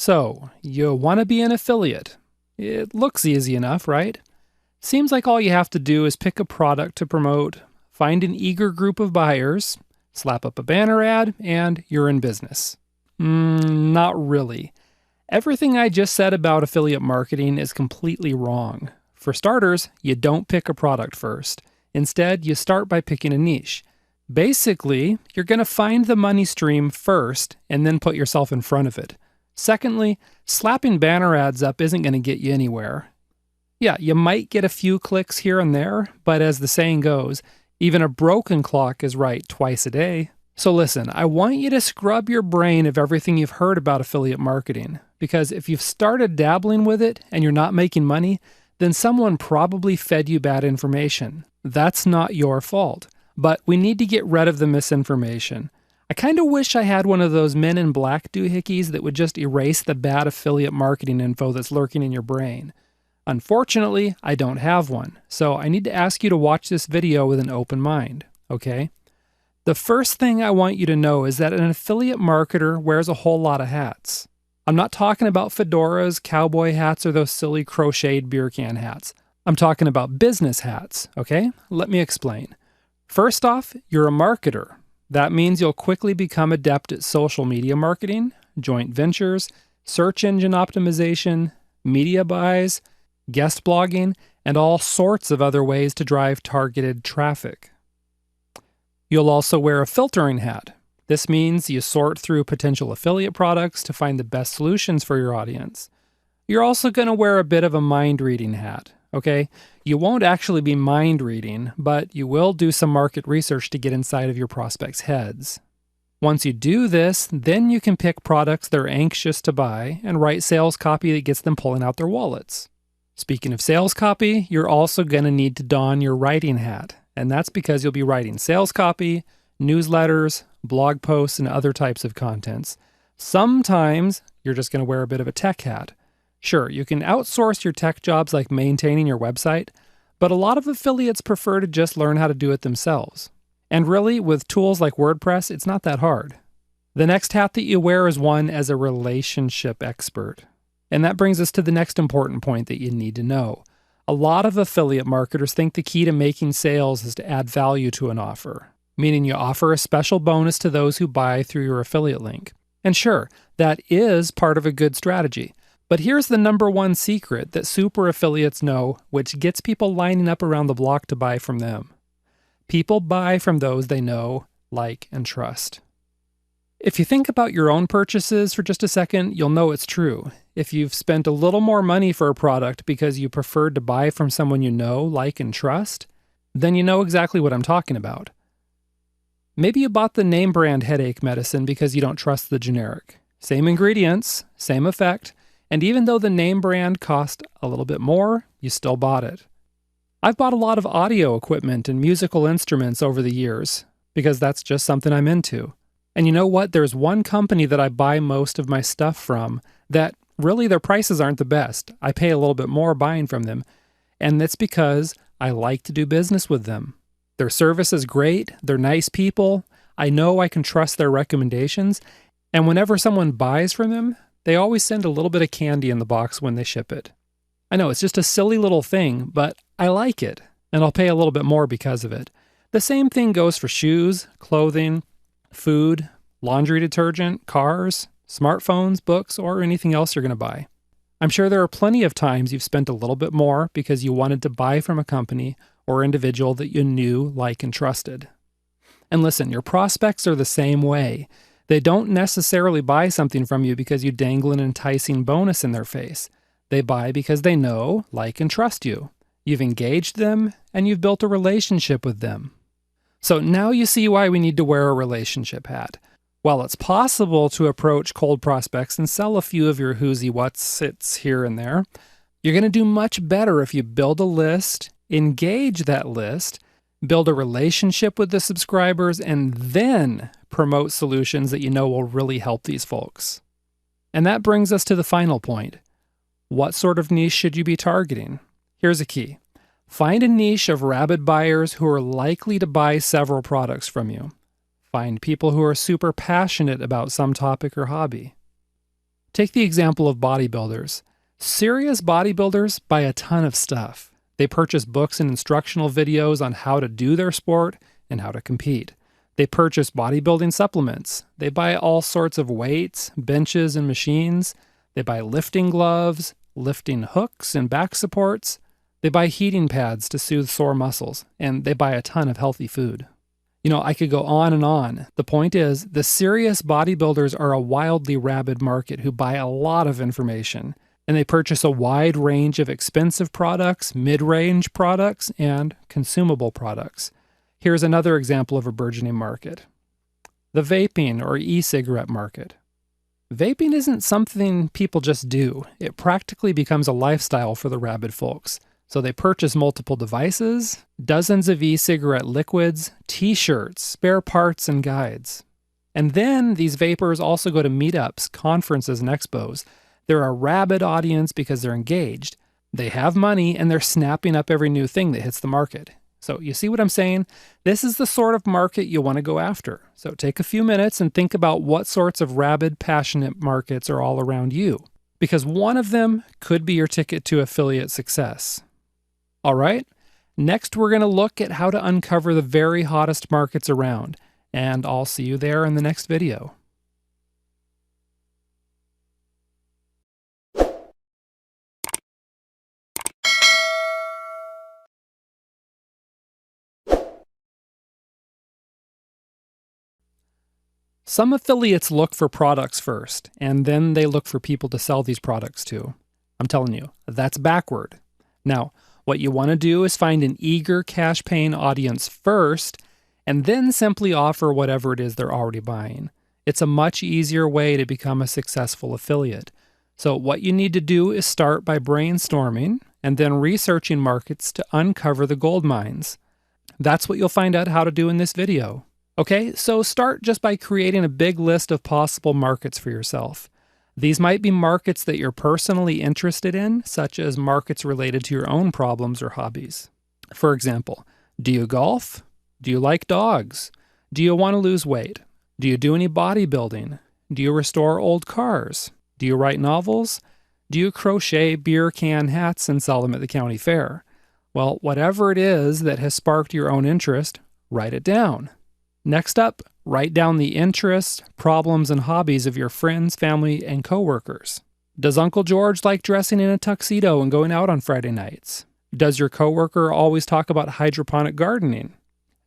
So, you want to be an affiliate. It looks easy enough, right? Seems like all you have to do is pick a product to promote, find an eager group of buyers, slap up a banner ad, and you're in business. Not really. Everything I just said about affiliate marketing is completely wrong. For starters, you don't pick a product first. Instead, you start by picking a niche. Basically, you're going to find the money stream first and then put yourself in front of it. Secondly, slapping banner ads up isn't going to get you anywhere. Yeah, you might get a few clicks here and there, but as the saying goes, even a broken clock is right twice a day. So listen, I want you to scrub your brain of everything you've heard about affiliate marketing, because if you've started dabbling with it and you're not making money, then someone probably fed you bad information. That's not your fault, but we need to get rid of the misinformation. I kind of wish I had one of those men in black doohickeys that would just erase the bad affiliate marketing info that's lurking in your brain. Unfortunately, I don't have one, so I need to ask you to watch this video with an open mind, okay? The first thing I want you to know is that an affiliate marketer wears a whole lot of hats. I'm not talking about fedoras, cowboy hats, or those silly crocheted beer can hats. I'm talking about business hats, okay? Let me explain. First off, you're a marketer. That means you'll quickly become adept at social media marketing, joint ventures, search engine optimization, media buys, guest blogging, and all sorts of other ways to drive targeted traffic. You'll also wear a filtering hat. This means you sort through potential affiliate products to find the best solutions for your audience. You're also going to wear a bit of a mind-reading hat, okay? You won't actually be mind-reading, but you will do some market research to get inside of your prospects' heads. Once you do this, then you can pick products they're anxious to buy and write sales copy that gets them pulling out their wallets. Speaking of sales copy, you're also going to need to don your writing hat, and that's because you'll be writing sales copy, newsletters, blog posts, and other types of contents. Sometimes you're just going to wear a bit of a tech hat. Sure, you can outsource your tech jobs like maintaining your website, but a lot of affiliates prefer to just learn how to do it themselves. And really, with tools like WordPress, it's not that hard. The next hat that you wear is one as a relationship expert. And that brings us to the next important point that you need to know. A lot of affiliate marketers think the key to making sales is to add value to an offer, meaning you offer a special bonus to those who buy through your affiliate link. And sure, that is part of a good strategy. But here's the number one secret that super affiliates know, which gets people lining up around the block to buy from them. People buy from those they know, like, and trust. If you think about your own purchases for just a second, you'll know it's true. If you've spent a little more money for a product because you preferred to buy from someone you know, like, and trust, then you know exactly what I'm talking about. Maybe you bought the name brand headache medicine because you don't trust the generic. Same ingredients, same effect, and even though the name brand cost a little bit more, you still bought it. I've bought a lot of audio equipment and musical instruments over the years because that's just something I'm into. And you know what? There's one company that I buy most of my stuff from that really their prices aren't the best. I pay a little bit more buying from them, and that's because I like to do business with them. Their service is great, they're nice people, I know I can trust their recommendations, and whenever someone buys from them, they always send a little bit of candy in the box when they ship it. I know it's just a silly little thing, but I like it, and I'll pay a little bit more because of it. The same thing goes for shoes, clothing, food, laundry detergent, cars, smartphones, books, or anything else you're going to buy. I'm sure there are plenty of times you've spent a little bit more because you wanted to buy from a company or individual that you knew, liked, and trusted. And listen, your prospects are the same way. They don't necessarily buy something from you because you dangle an enticing bonus in their face. They buy because they know, like, and trust you. You've engaged them, and you've built a relationship with them. So now you see why we need to wear a relationship hat. While it's possible to approach cold prospects and sell a few of your who's what's it's here and there, you're going to do much better if you build a list, engage that list, build a relationship with the subscribers, and then promote solutions that you know will really help these folks. And that brings us to the final point. What sort of niche should you be targeting? Here's a key. Find a niche of rabid buyers who are likely to buy several products from you. Find people who are super passionate about some topic or hobby. Take the example of bodybuilders. Serious bodybuilders buy a ton of stuff. They purchase books and instructional videos on how to do their sport and how to compete. They purchase bodybuilding supplements. They buy all sorts of weights, benches, and machines. They buy lifting gloves, lifting hooks and back supports. They buy heating pads to soothe sore muscles, and they buy a ton of healthy food. I could go on and on. The point is, the serious bodybuilders are a wildly rabid market who buy a lot of information, and they purchase a wide range of expensive products, mid-range products, and consumable products. Here's another example of a burgeoning market. The vaping or e-cigarette market. Vaping isn't something people just do. It practically becomes a lifestyle for the rabid folks. So they purchase multiple devices, dozens of e-cigarette liquids, t-shirts, spare parts, and guides. And then these vapors also go to meetups, conferences, and expos. They're a rabid audience because they're engaged. They have money, and they're snapping up every new thing that hits the market. So you see what I'm saying? This is the sort of market you want to go after. So take a few minutes and think about what sorts of rabid, passionate markets are all around you, because one of them could be your ticket to affiliate success. All right, next we're going to look at how to uncover the very hottest markets around, and I'll see you there in the next video. Some affiliates look for products first, and then they look for people to sell these products to. I'm telling you, that's backward. Now, what you want to do is find an eager cash-paying audience first, and then simply offer whatever it is they're already buying. It's a much easier way to become a successful affiliate. So what you need to do is start by brainstorming and then researching markets to uncover the gold mines. That's what you'll find out how to do in this video. Okay, so start just by creating a big list of possible markets for yourself. These might be markets that you're personally interested in, such as markets related to your own problems or hobbies. For example, do you golf? Do you like dogs? Do you want to lose weight? Do you do any bodybuilding? Do you restore old cars? Do you write novels? Do you crochet beer can hats and sell them at the county fair? Well, whatever it is that has sparked your own interest, write it down. Next up, write down the interests, problems, and hobbies of your friends, family, and coworkers. Does Uncle George like dressing in a tuxedo and going out on Friday nights? Does your coworker always talk about hydroponic gardening?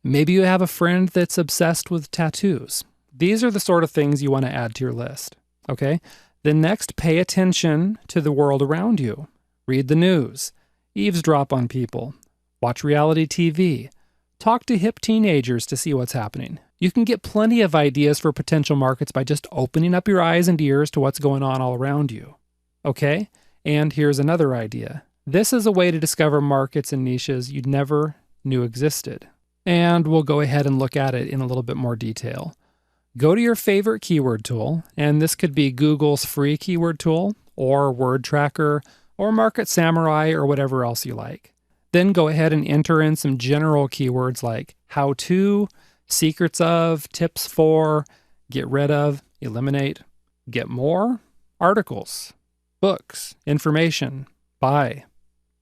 Maybe you have a friend that's obsessed with tattoos. These are the sort of things you want to add to your list. Okay? Then next, pay attention to the world around you. Read the news. Eavesdrop on people. Watch reality TV. Talk to hip teenagers to see what's happening. You can get plenty of ideas for potential markets by just opening up your eyes and ears to what's going on all around you. Okay? And here's another idea. This is a way to discover markets and niches you never knew existed. And we'll go ahead and look at it in a little bit more detail. Go to your favorite keyword tool, and this could be Google's free keyword tool, or Word Tracker, or Market Samurai, or whatever else you like. Then go ahead and enter in some general keywords like how to, secrets of, tips for, get rid of, eliminate, get more, articles, books, information, buy,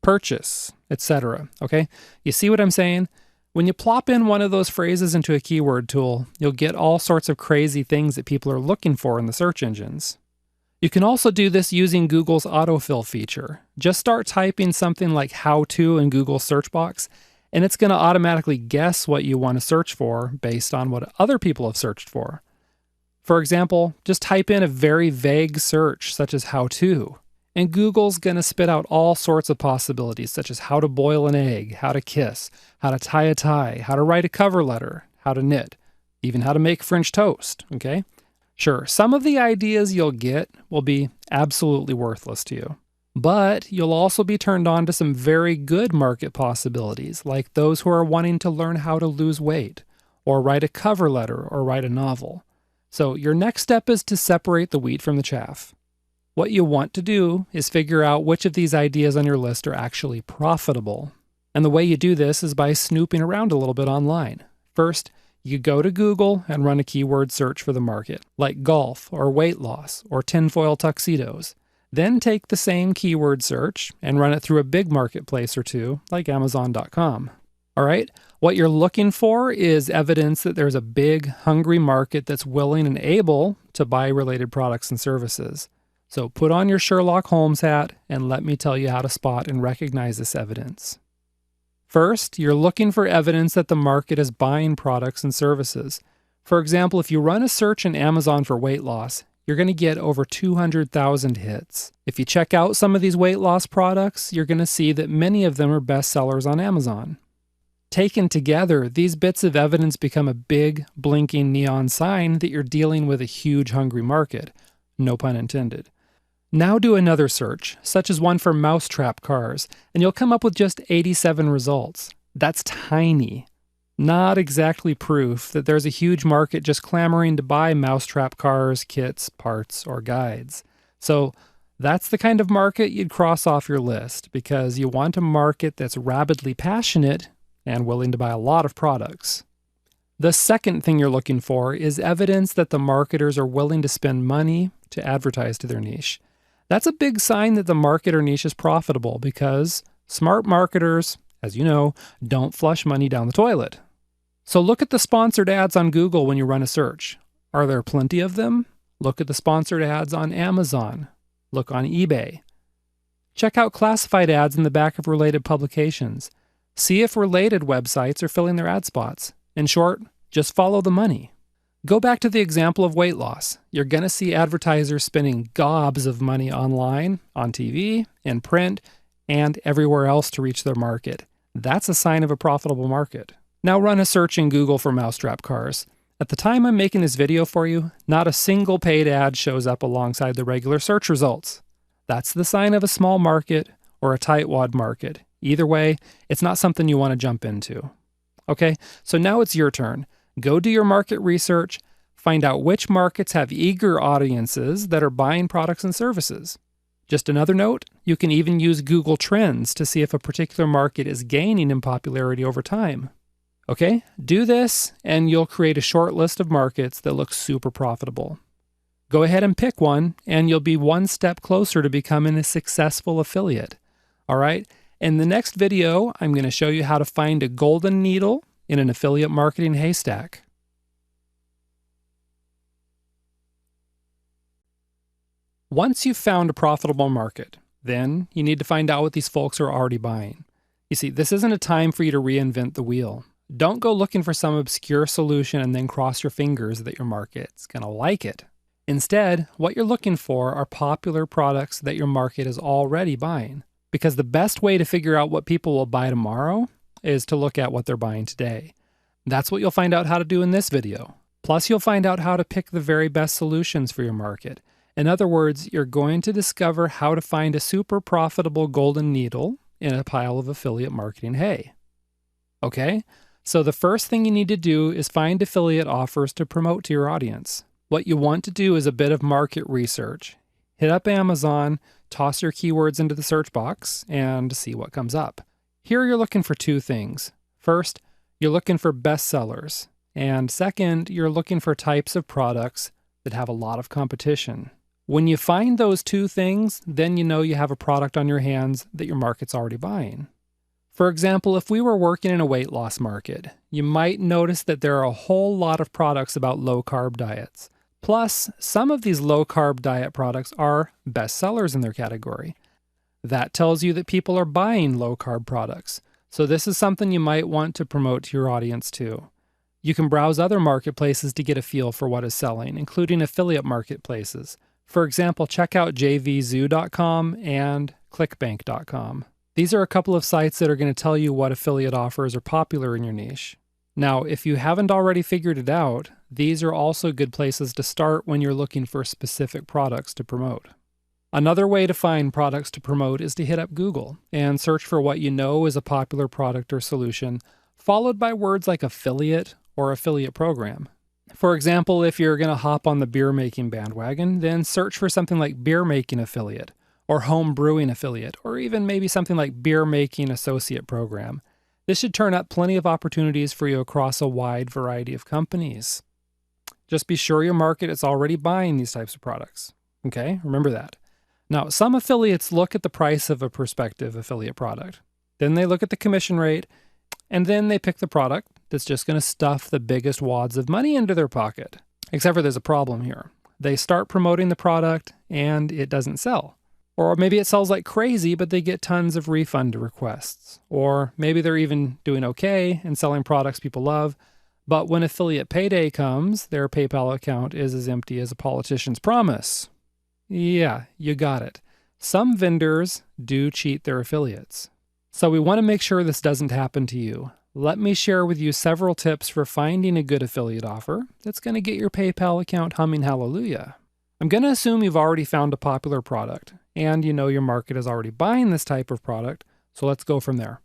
purchase, etc. Okay? You see what I'm saying? When you plop in one of those phrases into a keyword tool, you'll get all sorts of crazy things that people are looking for in the search engines. You can also do this using Google's autofill feature. Just start typing something like how to in Google's search box, and it's going to automatically guess what you want to search for based on what other people have searched for. For example, just type in a very vague search such as how to, and Google's going to spit out all sorts of possibilities such as how to boil an egg, how to kiss, how to tie a tie, how to write a cover letter, how to knit, even how to make French toast, okay? Sure, some of the ideas you'll get will be absolutely worthless to you, but you'll also be turned on to some very good market possibilities, like those who are wanting to learn how to lose weight, or write a cover letter, or write a novel. So your next step is to separate the wheat from the chaff. What you want to do is figure out which of these ideas on your list are actually profitable. And the way you do this is by snooping around a little bit online. First, You go to Google and run a keyword search for the market, like golf or weight loss or tinfoil tuxedos. Then take the same keyword search and run it through a big marketplace or two, like Amazon.com. All right, what you're looking for is evidence that there's a big, hungry market that's willing and able to buy related products and services. So put on your Sherlock Holmes hat and let me tell you how to spot and recognize this evidence. First, you're looking for evidence that the market is buying products and services. For example, if you run a search in Amazon for weight loss, you're going to get over 200,000 hits. If you check out some of these weight loss products, you're going to see that many of them are bestsellers on Amazon. Taken together, these bits of evidence become a big, blinking neon sign that you're dealing with a huge, hungry market. No pun intended. Now do another search, such as one for mousetrap cars, and you'll come up with just 87 results. That's tiny. Not exactly proof that there's a huge market just clamoring to buy mousetrap cars, kits, parts, or guides. So that's the kind of market you'd cross off your list, because you want a market that's rabidly passionate and willing to buy a lot of products. The second thing you're looking for is evidence that the marketers are willing to spend money to advertise to their niche. That's a big sign that the market or niche is profitable, because smart marketers, as you know, don't flush money down the toilet. So look at the sponsored ads on Google when you run a search. Are there plenty of them? Look at the sponsored ads on Amazon. Look on eBay. Check out classified ads in the back of related publications. See if related websites are filling their ad spots. In short, just follow the money. Go back to the example of weight loss. You're going to see advertisers spending gobs of money online, on TV, in print, and everywhere else to reach their market. That's a sign of a profitable market. Now run a search in Google for mousetrap cars. At the time I'm making this video for you, not a single paid ad shows up alongside the regular search results. That's the sign of a small market or a tightwad market. Either way, it's not something you want to jump into. Okay, so now it's your turn. Go do your market research, find out which markets have eager audiences that are buying products and services. Just another note, you can even use Google Trends to see if a particular market is gaining in popularity over time. Okay, do this and you'll create a short list of markets that look super profitable. Go ahead and pick one and you'll be one step closer to becoming a successful affiliate. All right, in the next video, I'm going to show you how to find a golden needle in an affiliate marketing haystack. Once you've found a profitable market, then you need to find out what these folks are already buying. You see, this isn't a time for you to reinvent the wheel. Don't go looking for some obscure solution and then cross your fingers that your market's going to like it. Instead, what you're looking for are popular products that your market is already buying. Because the best way to figure out what people will buy tomorrow is to look at what they're buying today. That's what you'll find out how to do in this video. Plus, you'll find out how to pick the very best solutions for your market. In other words, you're going to discover how to find a super profitable golden needle in a pile of affiliate marketing hay. Okay? So the first thing you need to do is find affiliate offers to promote to your audience. What you want to do is a bit of market research. Hit up Amazon, toss your keywords into the search box, and see what comes up. Here you're looking for two things. First, you're looking for bestsellers. And second, you're looking for types of products that have a lot of competition. When you find those two things, then you know you have a product on your hands that your market's already buying. For example, if we were working in a weight loss market, you might notice that there are a whole lot of products about low-carb diets. Plus, some of these low-carb diet products are bestsellers in their category. That tells you that people are buying low-carb products. So this is something you might want to promote to your audience too. You can browse other marketplaces to get a feel for what is selling, including affiliate marketplaces. For example, check out jvzoo.com and clickbank.com. These are a couple of sites that are going to tell you what affiliate offers are popular in your niche. Now, if you haven't already figured it out, these are also good places to start when you're looking for specific products to promote. Another way to find products to promote is to hit up Google and search for what you know is a popular product or solution, followed by words like affiliate or affiliate program. For example, if you're going to hop on the beer making bandwagon, then search for something like beer making affiliate, or home brewing affiliate, or even maybe something like beer making associate program. This should turn up plenty of opportunities for you across a wide variety of companies. Just be sure your market is already buying these types of products. Okay, remember that. Now, some affiliates look at the price of a prospective affiliate product. Then they look at the commission rate, and then they pick the product that's just going to stuff the biggest wads of money into their pocket. Except for there's a problem here. They start promoting the product, and it doesn't sell. Or maybe it sells like crazy, but they get tons of refund requests. Or maybe they're even doing okay and selling products people love, but when affiliate payday comes, their PayPal account is as empty as a politician's promise. Yeah, you got it. Some vendors do cheat their affiliates. So we want to make sure this doesn't happen to you. Let me share with you several tips for finding a good affiliate offer that's going to get your PayPal account humming hallelujah. I'm going to assume you've already found a popular product, and you know your market is already buying this type of product, so let's go from there.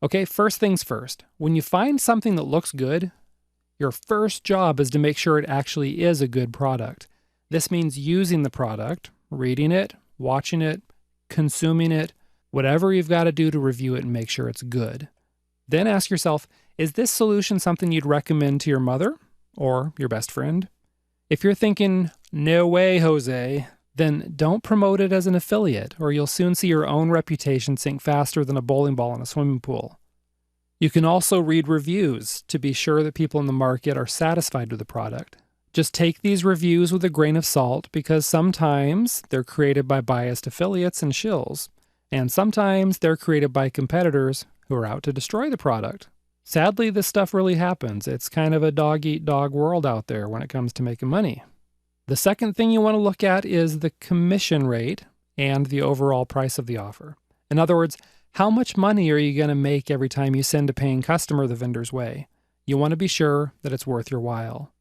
Okay, first things first. When you find something that looks good, your first job is to make sure it actually is a good product. This means using the product, reading it, watching it, consuming it, whatever you've got to do to review it and make sure it's good. Then ask yourself, is this solution something you'd recommend to your mother or your best friend? If you're thinking, no way, Jose, then don't promote it as an affiliate, or you'll soon see your own reputation sink faster than a bowling ball in a swimming pool. You can also read reviews to be sure that people in the market are satisfied with the product. Just take these reviews with a grain of salt because sometimes they're created by biased affiliates and shills, and sometimes they're created by competitors who are out to destroy the product. Sadly, this stuff really happens. It's kind of a dog-eat-dog world out there when it comes to making money. The second thing you want to look at is the commission rate and the overall price of the offer. In other words, how much money are you going to make every time you send a paying customer the vendor's way? You want to be sure that it's worth your while.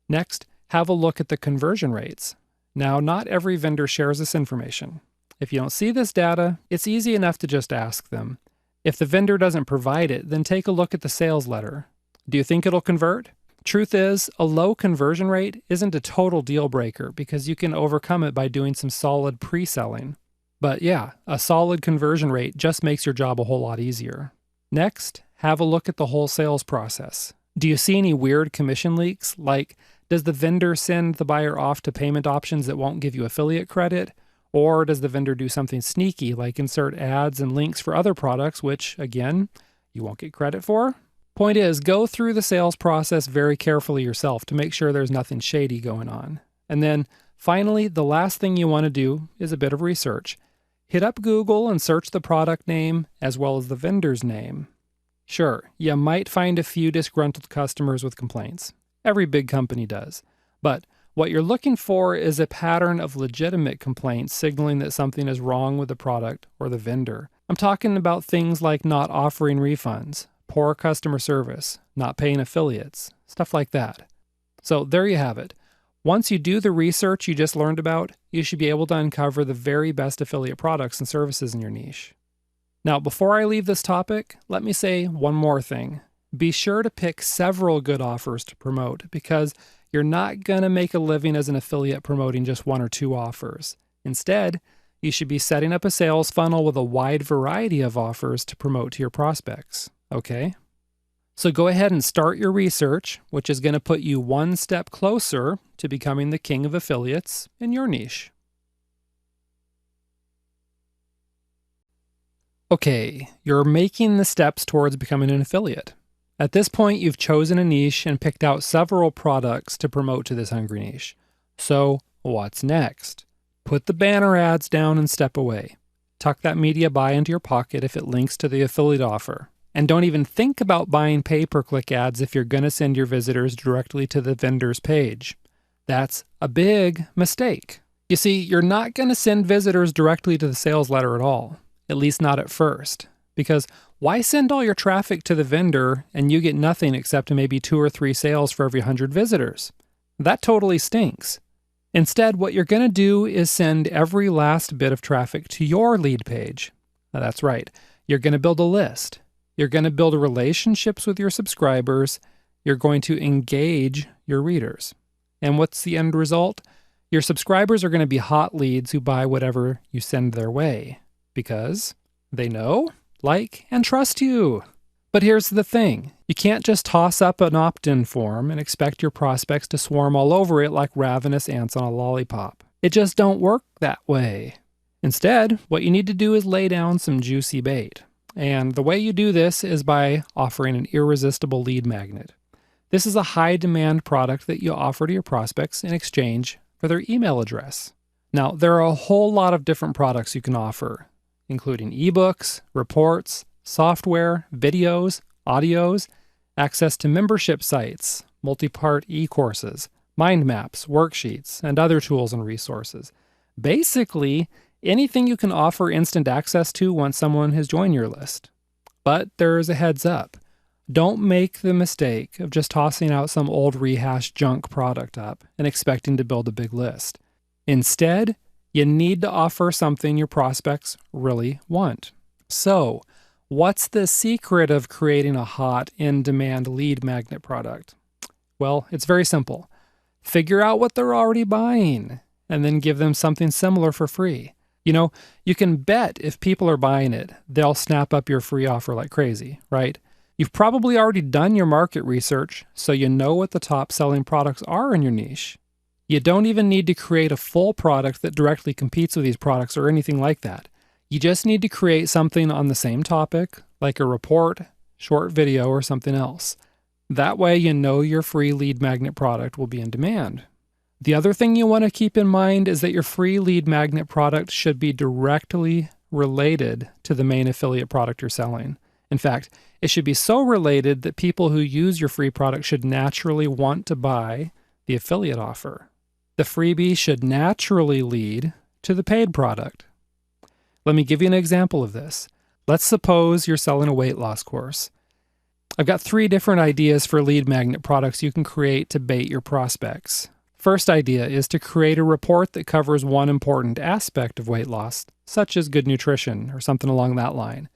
Next, have a look at the conversion rates. Now, not every vendor shares this information. If you don't see this data, it's easy enough to just ask them. If the vendor doesn't provide it, then take a look at the sales letter. Do you think it'll convert? Truth is, a low conversion rate isn't a total deal breaker because you can overcome it by doing some solid pre-selling. But yeah, a solid conversion rate just makes your job a whole lot easier. Next, have a look at the whole sales process. Do you see any weird commission leaks? Like, does the vendor send the buyer off to payment options that won't give you affiliate credit? Or does the vendor do something sneaky, like insert ads and links for other products, which, again, you won't get credit for? Point is, go through the sales process very carefully yourself to make sure there's nothing shady going on. And then, finally, the last thing you want to do is a bit of research. Hit up Google and search the product name as well as the vendor's name. Sure, you might find a few disgruntled customers with complaints. Every big company does. But what you're looking for is a pattern of legitimate complaints signaling that something is wrong with the product or the vendor. I'm talking about things like not offering refunds, poor customer service, not paying affiliates, stuff like that. So there you have it. Once you do the research you just learned about, you should be able to uncover the very best affiliate products and services in your niche. Now, before I leave this topic, let me say one more thing. Be sure to pick several good offers to promote because you're not going to make a living as an affiliate promoting just one or two offers. Instead, you should be setting up a sales funnel with a wide variety of offers to promote to your prospects. Okay? So go ahead and start your research, which is going to put you one step closer to becoming the king of affiliates in your niche. Okay, you're making the steps towards becoming an affiliate. At this point, you've chosen a niche and picked out several products to promote to this hungry niche. So, what's next? Put the banner ads down and step away. Tuck that media buy into your pocket if it links to the affiliate offer. And don't even think about buying pay-per-click ads if you're going to send your visitors directly to the vendor's page. That's a big mistake. You see, you're not going to send visitors directly to the sales letter at all, at least not at first. Because why send all your traffic to the vendor and you get nothing except maybe 2 or 3 sales for every 100 visitors? That totally stinks. Instead, what you're going to do is send every last bit of traffic to your lead page. Now, that's right. You're going to build a list. You're going to build relationships with your subscribers. You're going to engage your readers. And what's the end result? Your subscribers are going to be hot leads who buy whatever you send their way because they know, like, and trust you. But here's the thing. You can't just toss up an opt-in form and expect your prospects to swarm all over it like ravenous ants on a lollipop. It just don't work that way. Instead, what you need to do is lay down some juicy bait. And the way you do this is by offering an irresistible lead magnet. This is a high-demand product that you offer to your prospects in exchange for their email address. Now, there are a whole lot of different products you can offer, including ebooks, reports, software, videos, audios, access to membership sites, multi-part e-courses, mind maps, worksheets, and other tools and resources. Basically, anything you can offer instant access to once someone has joined your list. But there's a heads up. Don't make the mistake of just tossing out some old rehashed junk product up and expecting to build a big list. Instead, you need to offer something your prospects really want. So, what's the secret of creating a hot, in-demand lead magnet product? Well, it's very simple. Figure out what they're already buying, and then give them something similar for free. You know, you can bet if people are buying it, they'll snap up your free offer like crazy, right? You've probably already done your market research, so you know what the top selling products are in your niche. You don't even need to create a full product that directly competes with these products or anything like that. You just need to create something on the same topic, like a report, short video, or something else. That way you know your free lead magnet product will be in demand. The other thing you want to keep in mind is that your free lead magnet product should be directly related to the main affiliate product you're selling. In fact, it should be so related that people who use your free product should naturally want to buy the affiliate offer. The freebie should naturally lead to the paid product. Let me give you an example of this. Let's suppose you're selling a weight loss course. I've got 3 different ideas for lead magnet products you can create to bait your prospects. First idea is to create a report that covers one important aspect of weight loss, such as good nutrition or something along that line.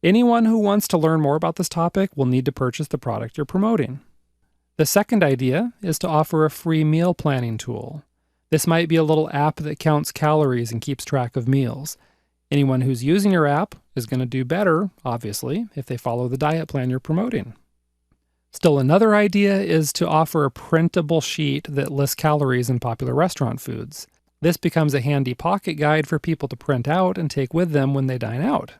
Anyone who wants to learn more about this topic will need to purchase the product you're promoting. The second idea is to offer a free meal planning tool. This might be a little app that counts calories and keeps track of meals. Anyone who's using your app is going to do better, obviously, if they follow the diet plan you're promoting. Still, another idea is to offer a printable sheet that lists calories in popular restaurant foods. This becomes a handy pocket guide for people to print out and take with them when they dine out.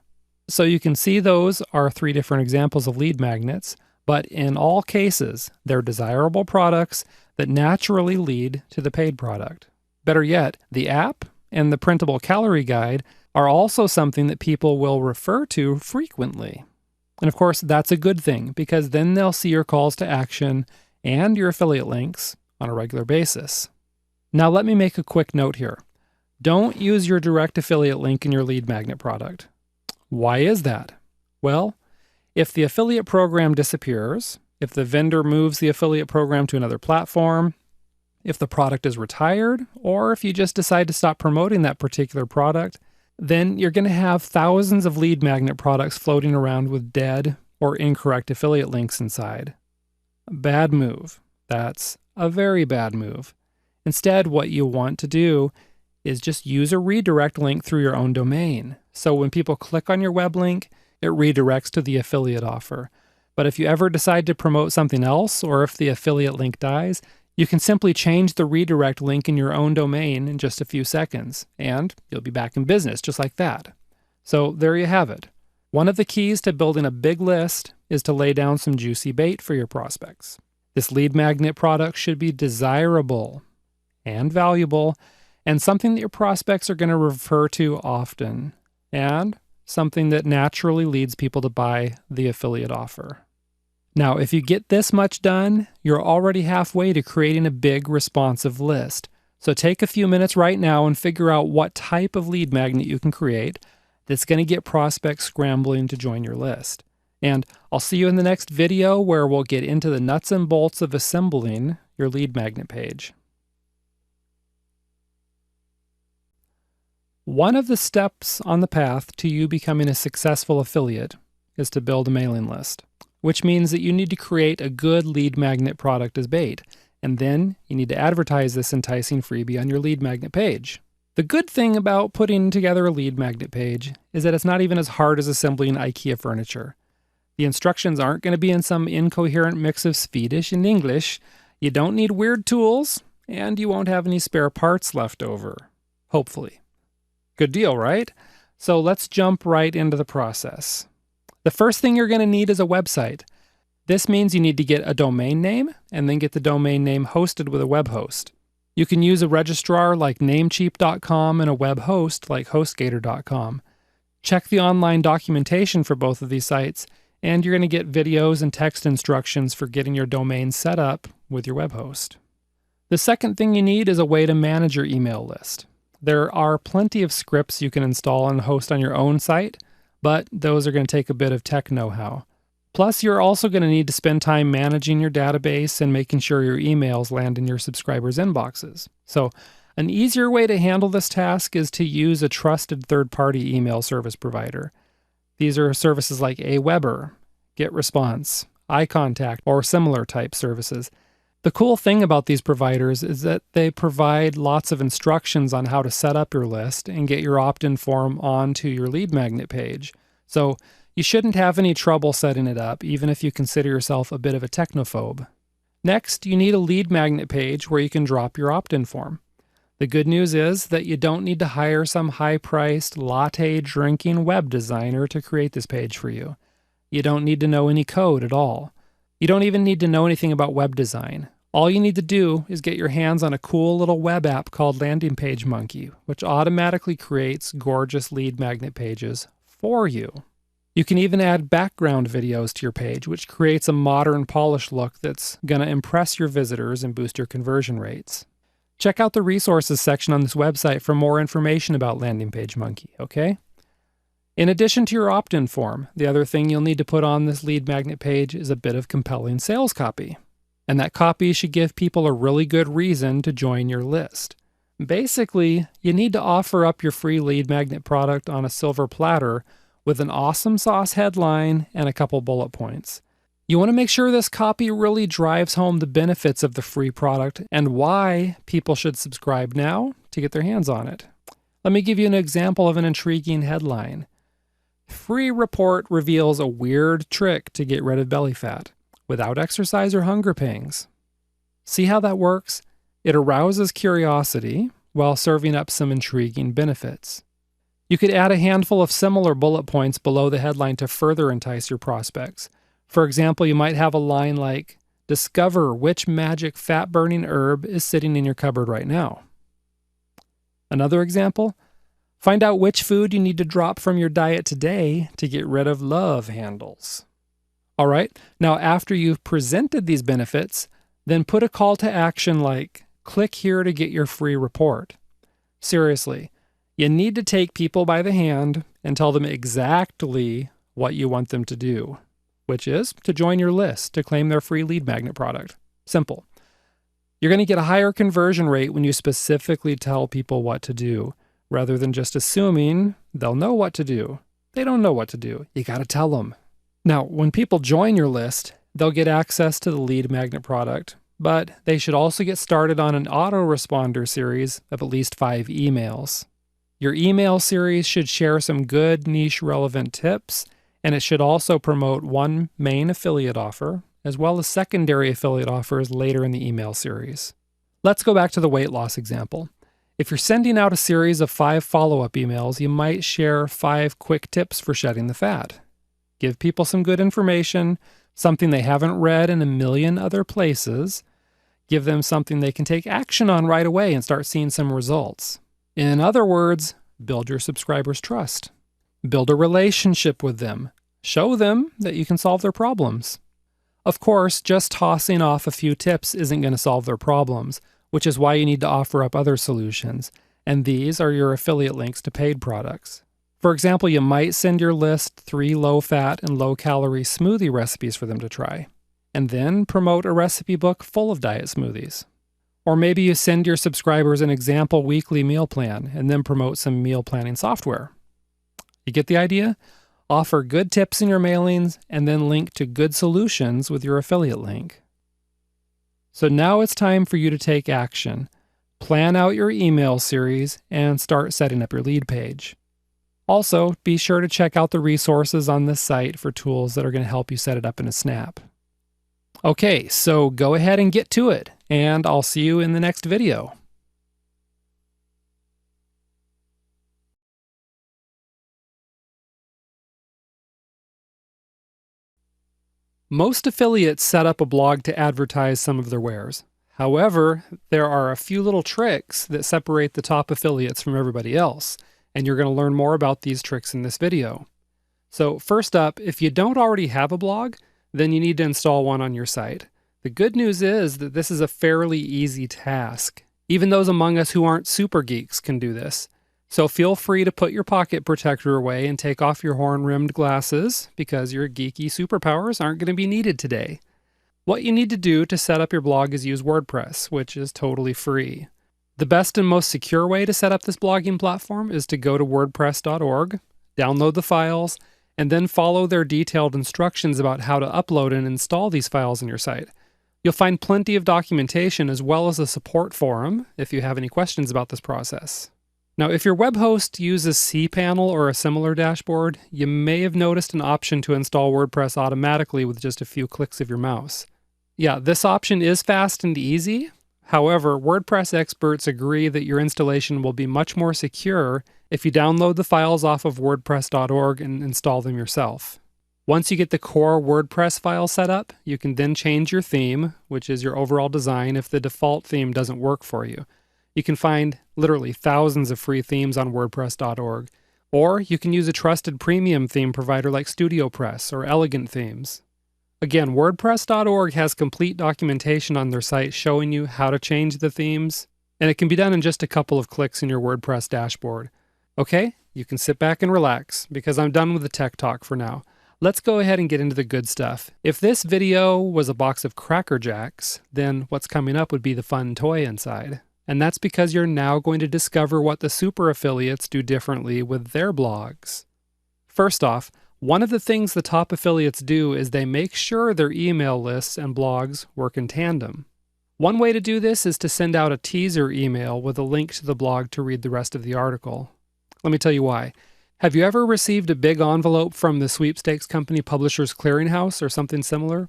So you can see those are 3 different examples of lead magnets, but in all cases, they're desirable products that naturally lead to the paid product. Better yet, the app and the printable calorie guide are also something that people will refer to frequently. And of course, that's a good thing because then they'll see your calls to action and your affiliate links on a regular basis. Now let me make a quick note here. Don't use your direct affiliate link in your lead magnet product. Why is that? Well, if the affiliate program disappears, if the vendor moves the affiliate program to another platform, if the product is retired, or if you just decide to stop promoting that particular product, then you're going to have thousands of lead magnet products floating around with dead or incorrect affiliate links inside. Bad move. That's a very bad move. Instead, what you want to do is just use a redirect link through your own domain. So when people click on your web link, it redirects to the affiliate offer. But if you ever decide to promote something else, or if the affiliate link dies, you can simply change the redirect link in your own domain in just a few seconds, and you'll be back in business just like that. So there you have it. One of the keys to building a big list is to lay down some juicy bait for your prospects. This lead magnet product should be desirable and valuable, and something that your prospects are going to refer to often, and something that naturally leads people to buy the affiliate offer. Now, if you get this much done, you're already halfway to creating a big responsive list. So take a few minutes right now and figure out what type of lead magnet you can create that's going to get prospects scrambling to join your list. And I'll see you in the next video where we'll get into the nuts and bolts of assembling your lead magnet page. One of the steps on the path to you becoming a successful affiliate is to build a mailing list, which means that you need to create a good lead magnet product as bait, and then you need to advertise this enticing freebie on your lead magnet page. The good thing about putting together a lead magnet page is that it's not even as hard as assembling IKEA furniture. The instructions aren't going to be in some incoherent mix of Swedish and English. You don't need weird tools, and you won't have any spare parts left over. Hopefully. Good deal, right? So let's jump right into the process. The first thing you're going to need is a website. This means you need to get a domain name and then get the domain name hosted with a web host. You can use a registrar like Namecheap.com and a web host like HostGator.com. Check the online documentation for both of these sites, and you're going to get videos and text instructions for getting your domain set up with your web host. The second thing you need is a way to manage your email list. There are plenty of scripts you can install and host on your own site, but those are going to take a bit of tech know-how. Plus, you're also going to need to spend time managing your database and making sure your emails land in your subscribers' inboxes. So, an easier way to handle this task is to use a trusted third-party email service provider. These are services like Aweber, GetResponse, iContact, or similar type services. The cool thing about these providers is that they provide lots of instructions on how to set up your list and get your opt-in form onto your lead magnet page. So you shouldn't have any trouble setting it up, even if you consider yourself a bit of a technophobe. Next, you need a lead magnet page where you can drop your opt-in form. The good news is that you don't need to hire some high-priced, latte-drinking web designer to create this page for you. You don't need to know any code at all. You don't even need to know anything about web design. All you need to do is get your hands on a cool little web app called Landing Page Monkey, which automatically creates gorgeous lead magnet pages for you. You can even add background videos to your page, which creates a modern, polished look that's going to impress your visitors and boost your conversion rates. Check out the resources section on this website for more information about Landing Page Monkey, okay? In addition to your opt-in form, the other thing you'll need to put on this lead magnet page is a bit of compelling sales copy. And that copy should give people a really good reason to join your list. Basically, you need to offer up your free lead magnet product on a silver platter with an awesome sauce headline and a couple bullet points. You want to make sure this copy really drives home the benefits of the free product and why people should subscribe now to get their hands on it. Let me give you an example of an intriguing headline. Free report reveals a weird trick to get rid of belly fat without exercise or hunger pangs. See how that works? It arouses curiosity while serving up some intriguing benefits. You could add a handful of similar bullet points below the headline to further entice your prospects. For example, you might have a line like, "Discover which magic fat-burning herb is sitting in your cupboard right now." Another example, find out which food you need to drop from your diet today to get rid of love handles. All right, now after you've presented these benefits, then put a call to action like, "Click here to get your free report." Seriously, you need to take people by the hand and tell them exactly what you want them to do, which is to join your list to claim their free lead magnet product. Simple. You're going to get a higher conversion rate when you specifically tell people what to do, rather than just assuming they'll know what to do. They don't know what to do. You got to tell them. Now, when people join your list, they'll get access to the lead magnet product, but they should also get started on an autoresponder series of at least 5 emails. Your email series should share some good niche relevant tips, and it should also promote one main affiliate offer, as well as secondary affiliate offers later in the email series. Let's go back to the weight loss example. If you're sending out a series of 5 follow-up emails, you might share 5 quick tips for shedding the fat. Give people some good information, something they haven't read in a million other places. Give them something they can take action on right away and start seeing some results. In other words, build your subscribers' trust. Build a relationship with them. Show them that you can solve their problems. Of course, just tossing off a few tips isn't going to solve their problems, which is why you need to offer up other solutions, and these are your affiliate links to paid products. For example, you might send your list 3 low-fat and low-calorie smoothie recipes for them to try, and then promote a recipe book full of diet smoothies. Or maybe you send your subscribers an example weekly meal plan and then promote some meal planning software. You get the idea? Offer good tips in your mailings and then link to good solutions with your affiliate link. So now it's time for you to take action. Plan out your email series and start setting up your lead page. Also, be sure to check out the resources on this site for tools that are going to help you set it up in a snap. Okay, so go ahead and get to it, and I'll see you in the next video. Most affiliates set up a blog to advertise some of their wares. However, there are a few little tricks that separate the top affiliates from everybody else, and you're going to learn more about these tricks in this video. So first up, if you don't already have a blog, then you need to install one on your site. The good news is that this is a fairly easy task. Even those among us who aren't super geeks can do this. So feel free to put your pocket protector away and take off your horn-rimmed glasses, because your geeky superpowers aren't going to be needed today. What you need to do to set up your blog is use WordPress, which is totally free. The best and most secure way to set up this blogging platform is to go to wordpress.org, download the files, and then follow their detailed instructions about how to upload and install these files on your site. You'll find plenty of documentation as well as a support forum if you have any questions about this process. Now, if your web host uses cPanel or a similar dashboard, you may have noticed an option to install WordPress automatically with just a few clicks of your mouse. Yeah, this option is fast and easy. However, WordPress experts agree that your installation will be much more secure if you download the files off of wordpress.org and install them yourself. Once you get the core WordPress file set up, you can then change your theme, which is your overall design, if the default theme doesn't work for you. You can find literally thousands of free themes on wordpress.org, or you can use a trusted premium theme provider like StudioPress or Elegant Themes. Again, wordpress.org has complete documentation on their site showing you how to change the themes, and it can be done in just a couple of clicks in your WordPress dashboard. Okay, you can sit back and relax, because I'm done with the tech talk for now. Let's go ahead and get into the good stuff. If this video was a box of Cracker Jacks, then what's coming up would be the fun toy inside. And that's because you're now going to discover what the super affiliates do differently with their blogs. First off, one of the things the top affiliates do is they make sure their email lists and blogs work in tandem. One way to do this is to send out a teaser email with a link to the blog to read the rest of the article. Let me tell you why. Have you ever received a big envelope from the sweepstakes company Publishers Clearinghouse or something similar?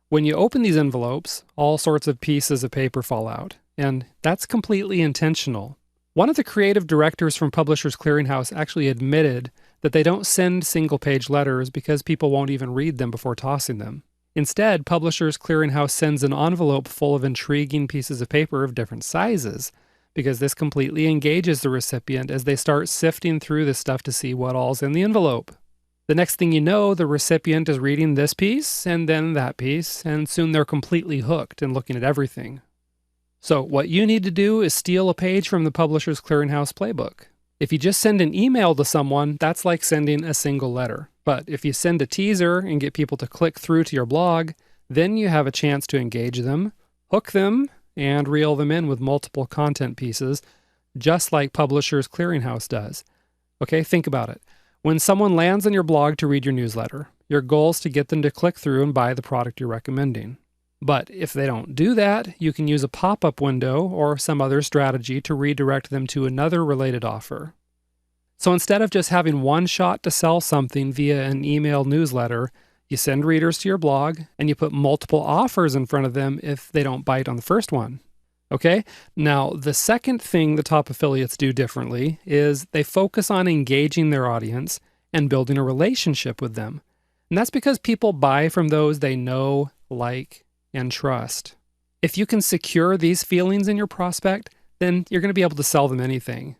When you open these envelopes, all sorts of pieces of paper fall out. And that's completely intentional. One of the creative directors from Publishers Clearinghouse actually admitted that they don't send single-page letters because people won't even read them before tossing them. Instead, Publishers Clearinghouse sends an envelope full of intriguing pieces of paper of different sizes, because this completely engages the recipient as they start sifting through this stuff to see what all's in the envelope. The next thing you know, the recipient is reading this piece and then that piece, and soon they're completely hooked and looking at everything. So what you need to do is steal a page from the Publishers Clearinghouse playbook. If you just send an email to someone, that's like sending a single letter. But if you send a teaser and get people to click through to your blog, then you have a chance to engage them, hook them, and reel them in with multiple content pieces, just like Publishers Clearinghouse does. Okay, think about it. When someone lands on your blog to read your newsletter, your goal is to get them to click through and buy the product you're recommending. But if they don't do that, you can use a pop-up window or some other strategy to redirect them to another related offer. So instead of just having one shot to sell something via an email newsletter, you send readers to your blog and you put multiple offers in front of them if they don't bite on the first one. Okay? Now, the second thing the top affiliates do differently is they focus on engaging their audience and building a relationship with them. And that's because people buy from those they know, like, and trust. If you can secure these feelings in your prospect, then you're going to be able to sell them anything.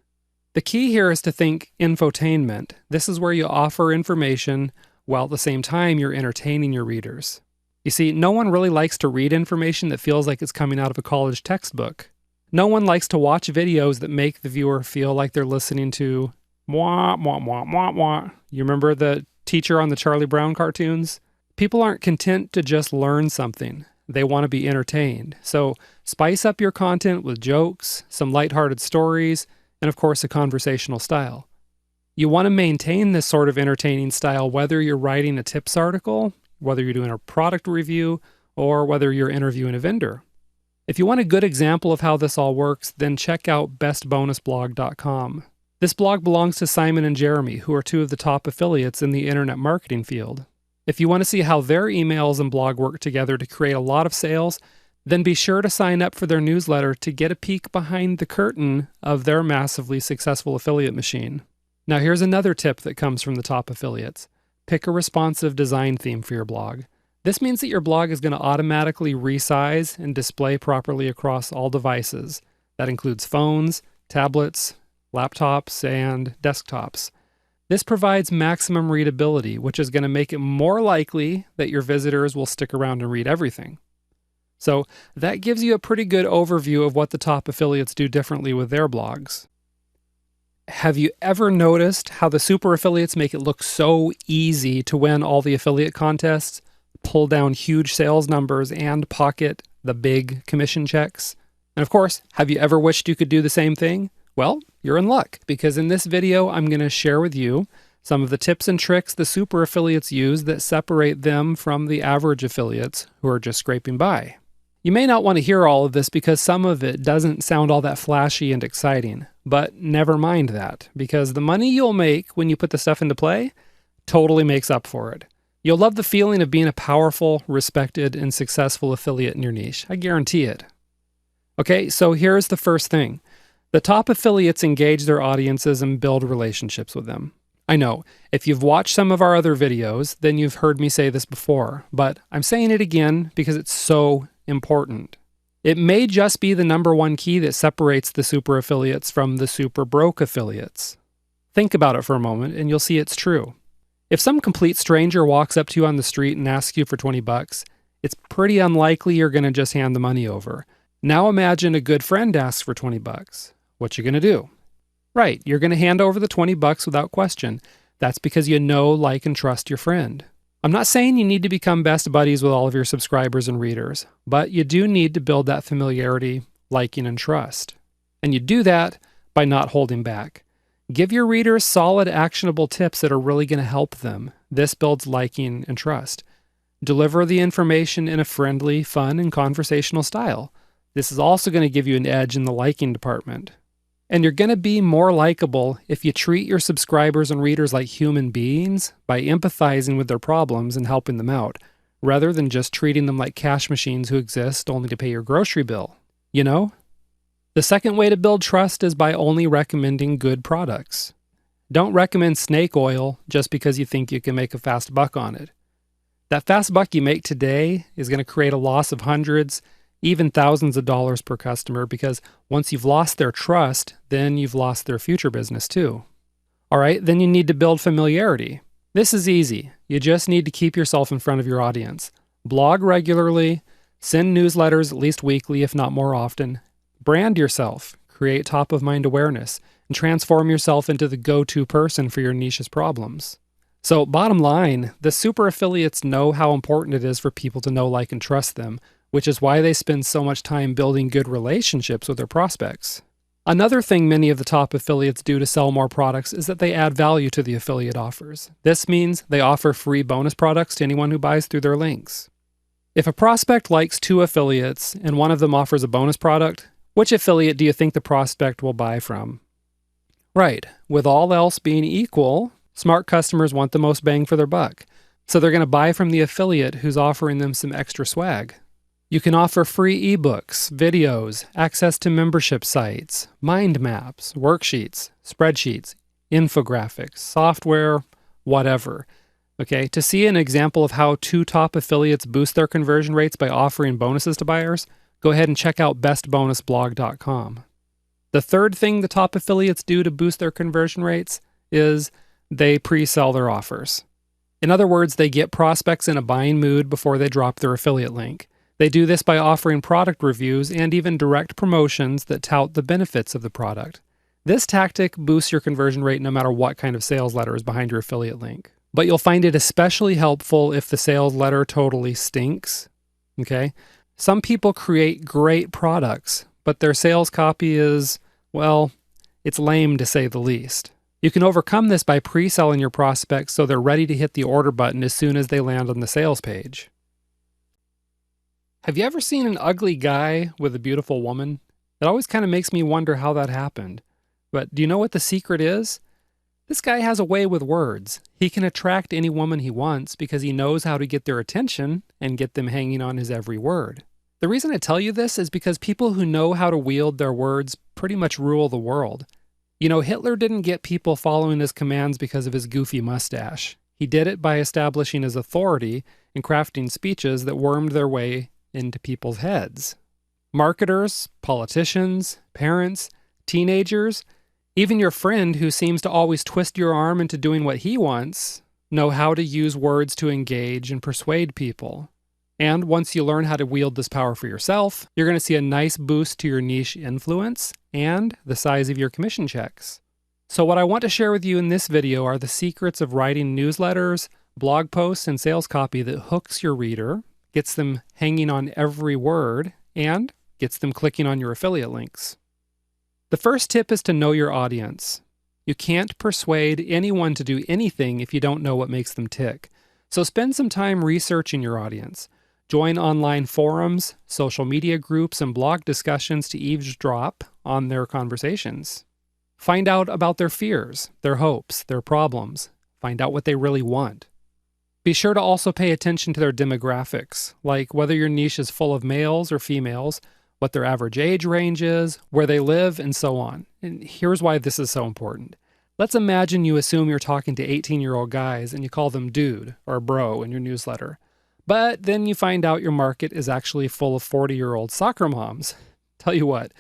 The key here is to think infotainment. This is where you offer information while at the same time you're entertaining your readers. You see, no one really likes to read information that feels like it's coming out of a college textbook. No one likes to watch videos that make the viewer feel like they're listening to wah, wah, wah, wah, wah. You remember the teacher on the Charlie Brown cartoons? People aren't content to just learn something. They want to be entertained. So spice up your content with jokes, some lighthearted stories, and of course a conversational style. You want to maintain this sort of entertaining style whether you're writing a tips article, whether you're doing a product review, or whether you're interviewing a vendor. If you want a good example of how this all works, then check out bestbonusblog.com. This blog belongs to Simon and Jeremy, who are two of the top affiliates in the internet marketing field. If you want to see how their emails and blog work together to create a lot of sales, then be sure to sign up for their newsletter to get a peek behind the curtain of their massively successful affiliate machine. Now here's another tip that comes from the top affiliates. Pick a responsive design theme for your blog. This means that your blog is going to automatically resize and display properly across all devices. That includes phones, tablets, laptops, and desktops. This provides maximum readability, which is going to make it more likely that your visitors will stick around and read everything. So that gives you a pretty good overview of what the top affiliates do differently with their blogs. Have you ever noticed how the super affiliates make it look so easy to win all the affiliate contests, pull down huge sales numbers, and pocket the big commission checks? And of course, have you ever wished you could do the same thing? Well, you're in luck, because in this video, I'm going to share with you some of the tips and tricks the super affiliates use that separate them from the average affiliates who are just scraping by. You may not want to hear all of this because some of it doesn't sound all that flashy and exciting, but never mind that, because the money you'll make when you put the stuff into play totally makes up for it. You'll love the feeling of being a powerful, respected, and successful affiliate in your niche. I guarantee it. Okay, so here's the first thing. The top affiliates engage their audiences and build relationships with them. I know, if you've watched some of our other videos, then you've heard me say this before, but I'm saying it again because it's so important. It may just be the number one key that separates the super affiliates from the super broke affiliates. Think about it for a moment and you'll see it's true. If some complete stranger walks up to you on the street and asks you for 20 bucks, it's pretty unlikely you're going to just hand the money over. Now imagine a good friend asks for 20 bucks. What you going to do? Right, you're going to hand over the 20 bucks without question. That's because you know, like, and trust your friend. I'm not saying you need to become best buddies with all of your subscribers and readers, but you do need to build that familiarity, liking, and trust. And you do that by not holding back. Give your readers solid, actionable tips that are really going to help them. This builds liking and trust. Deliver the information in a friendly, fun, and conversational style. This is also going to give you an edge in the liking department. And you're going to be more likable if you treat your subscribers and readers like human beings by empathizing with their problems and helping them out, rather than just treating them like cash machines who exist only to pay your grocery bill. You know? The second way to build trust is by only recommending good products. Don't recommend snake oil just because you think you can make a fast buck on it. That fast buck you make today is going to create a loss of hundreds, even thousands of dollars per customer, because once you've lost their trust, then you've lost their future business too. All right, then you need to build familiarity. This is easy. You just need to keep yourself in front of your audience. Blog regularly, send newsletters at least weekly, if not more often. Brand yourself, create top-of-mind awareness, and transform yourself into the go-to person for your niche's problems. So bottom line, the super affiliates know how important it is for people to know, like, and trust them, which is why they spend so much time building good relationships with their prospects. Another thing many of the top affiliates do to sell more products is that they add value to the affiliate offers. This means they offer free bonus products to anyone who buys through their links. If a prospect likes two affiliates and one of them offers a bonus product, which affiliate do you think the prospect will buy from? Right, with all else being equal, smart customers want the most bang for their buck. So they're going to buy from the affiliate who's offering them some extra swag. You can offer free ebooks, videos, access to membership sites, mind maps, worksheets, spreadsheets, infographics, software, whatever. Okay, to see an example of how two top affiliates boost their conversion rates by offering bonuses to buyers, go ahead and check out bestbonusblog.com. The third thing the top affiliates do to boost their conversion rates is they pre-sell their offers. In other words, they get prospects in a buying mood before they drop their affiliate link. They do this by offering product reviews and even direct promotions that tout the benefits of the product. This tactic boosts your conversion rate no matter what kind of sales letter is behind your affiliate link. But you'll find it especially helpful if the sales letter totally stinks. Okay? Some people create great products, but their sales copy is, well, it's lame to say the least. You can overcome this by pre-selling your prospects so they're ready to hit the order button as soon as they land on the sales page. Have you ever seen an ugly guy with a beautiful woman? It always kind of makes me wonder how that happened. But do you know what the secret is? This guy has a way with words. He can attract any woman he wants because he knows how to get their attention and get them hanging on his every word. The reason I tell you this is because people who know how to wield their words pretty much rule the world. You know, Hitler didn't get people following his commands because of his goofy mustache. He did it by establishing his authority and crafting speeches that wormed their way into people's heads. Marketers, politicians, parents, teenagers, even your friend who seems to always twist your arm into doing what he wants, know how to use words to engage and persuade people. And once you learn how to wield this power for yourself, you're going to see a nice boost to your niche influence and the size of your commission checks. So what I want to share with you in this video are the secrets of writing newsletters, blog posts, and sales copy that hooks your reader, gets them hanging on every word, and gets them clicking on your affiliate links. The first tip is to know your audience. You can't persuade anyone to do anything if you don't know what makes them tick. So spend some time researching your audience. Join online forums, social media groups, and blog discussions to eavesdrop on their conversations. Find out about their fears, their hopes, their problems. Find out what they really want. Be sure to also pay attention to their demographics, like whether your niche is full of males or females, what their average age range is, where they live, and so on. And here's why this is so important. Let's imagine you assume you're talking to 18-year-old guys and you call them dude or bro in your newsletter. But then you find out your market is actually full of 40-year-old soccer moms. Tell you what,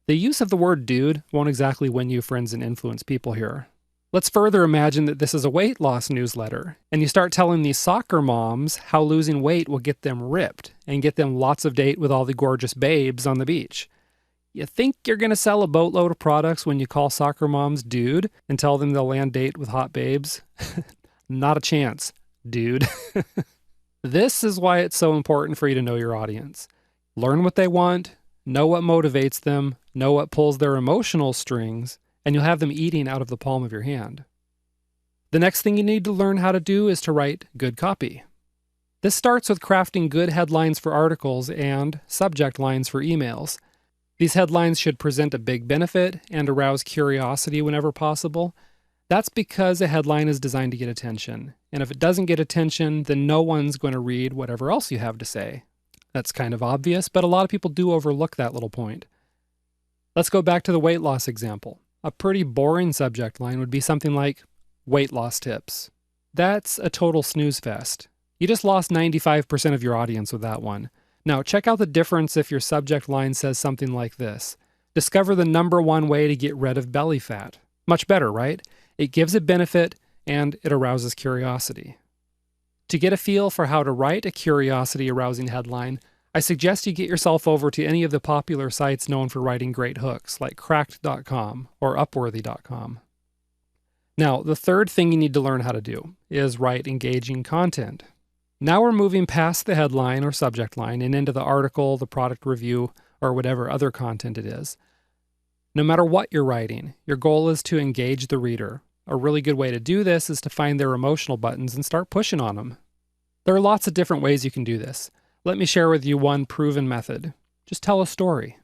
the use of the word dude won't exactly win you friends and influence people here. Let's further imagine that this is a weight loss newsletter, and you start telling these soccer moms how losing weight will get them ripped and get them lots of date with all the gorgeous babes on the beach. You think you're going to sell a boatload of products when you call soccer moms dude and tell them they'll land date with hot babes? Not a chance, dude. This is why it's so important for you to know your audience. Learn what they want, know what motivates them, know what pulls their emotional strings, and you'll have them eating out of the palm of your hand. The next thing you need to learn how to do is to write good copy. This starts with crafting good headlines for articles and subject lines for emails. These headlines should present a big benefit and arouse curiosity whenever possible. That's because a headline is designed to get attention. And if it doesn't get attention, then no one's going to read whatever else you have to say. That's kind of obvious, but a lot of people do overlook that little point. Let's go back to the weight loss example. A pretty boring subject line would be something like, weight loss tips. That's a total snooze fest. You just lost 95% of your audience with that one. Now, check out the difference if your subject line says something like this. Discover the #1 way to get rid of belly fat. Much better, right? It gives a benefit and it arouses curiosity. To get a feel for how to write a curiosity-arousing headline, I suggest you get yourself over to any of the popular sites known for writing great hooks, like cracked.com or upworthy.com. Now, the third thing you need to learn how to do is write engaging content. Now we're moving past the headline or subject line and into the article, the product review, or whatever other content it is. No matter what you're writing, your goal is to engage the reader. A really good way to do this is to find their emotional buttons and start pushing on them. There are lots of different ways you can do this. Let me share with you one proven method. Just tell a story.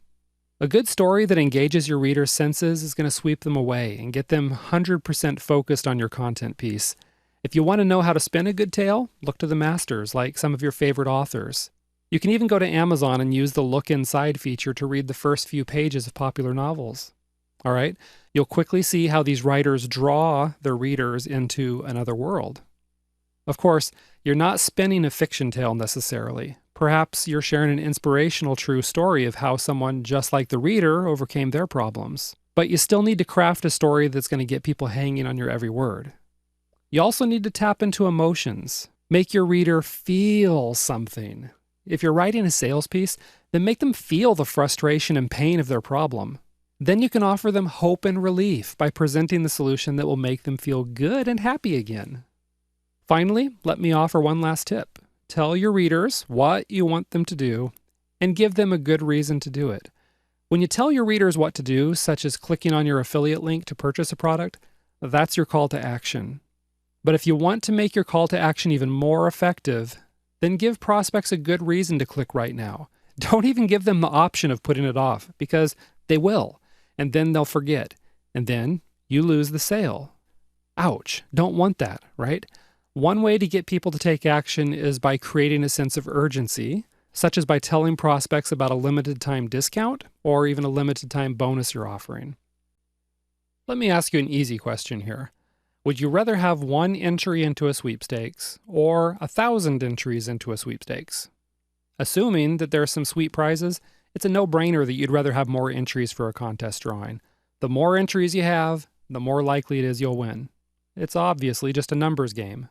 A good story that engages your reader's senses is going to sweep them away and get them 100% focused on your content piece. If you want to know how to spin a good tale, look to the masters, like some of your favorite authors. You can even go to Amazon and use the Look Inside feature to read the first few pages of popular novels. All right? You'll quickly see how these writers draw their readers into another world. Of course, you're not spinning a fiction tale necessarily. Perhaps you're sharing an inspirational true story of how someone just like the reader overcame their problems. But you still need to craft a story that's going to get people hanging on your every word. You also need to tap into emotions. Make your reader feel something. If you're writing a sales piece, then make them feel the frustration and pain of their problem. Then you can offer them hope and relief by presenting the solution that will make them feel good and happy again. Finally, let me offer one last tip. Tell your readers what you want them to do and give them a good reason to do it. When you tell your readers what to do, such as clicking on your affiliate link to purchase a product, that's your call to action. But if you want to make your call to action even more effective, then give prospects a good reason to click right now. Don't even give them the option of putting it off, because they will, and then they'll forget. and then you lose the sale. Ouch, don't want that, right? One way to get people to take action is by creating a sense of urgency, such as by telling prospects about a limited time discount or even a limited time bonus you're offering. Let me ask you an easy question here. Would you rather have one entry into a sweepstakes or 1,000 entries into a sweepstakes? Assuming that there are some sweet prizes, it's a no-brainer that you'd rather have more entries for a contest drawing. The more entries you have, the more likely it is you'll win. It's obviously just a numbers game.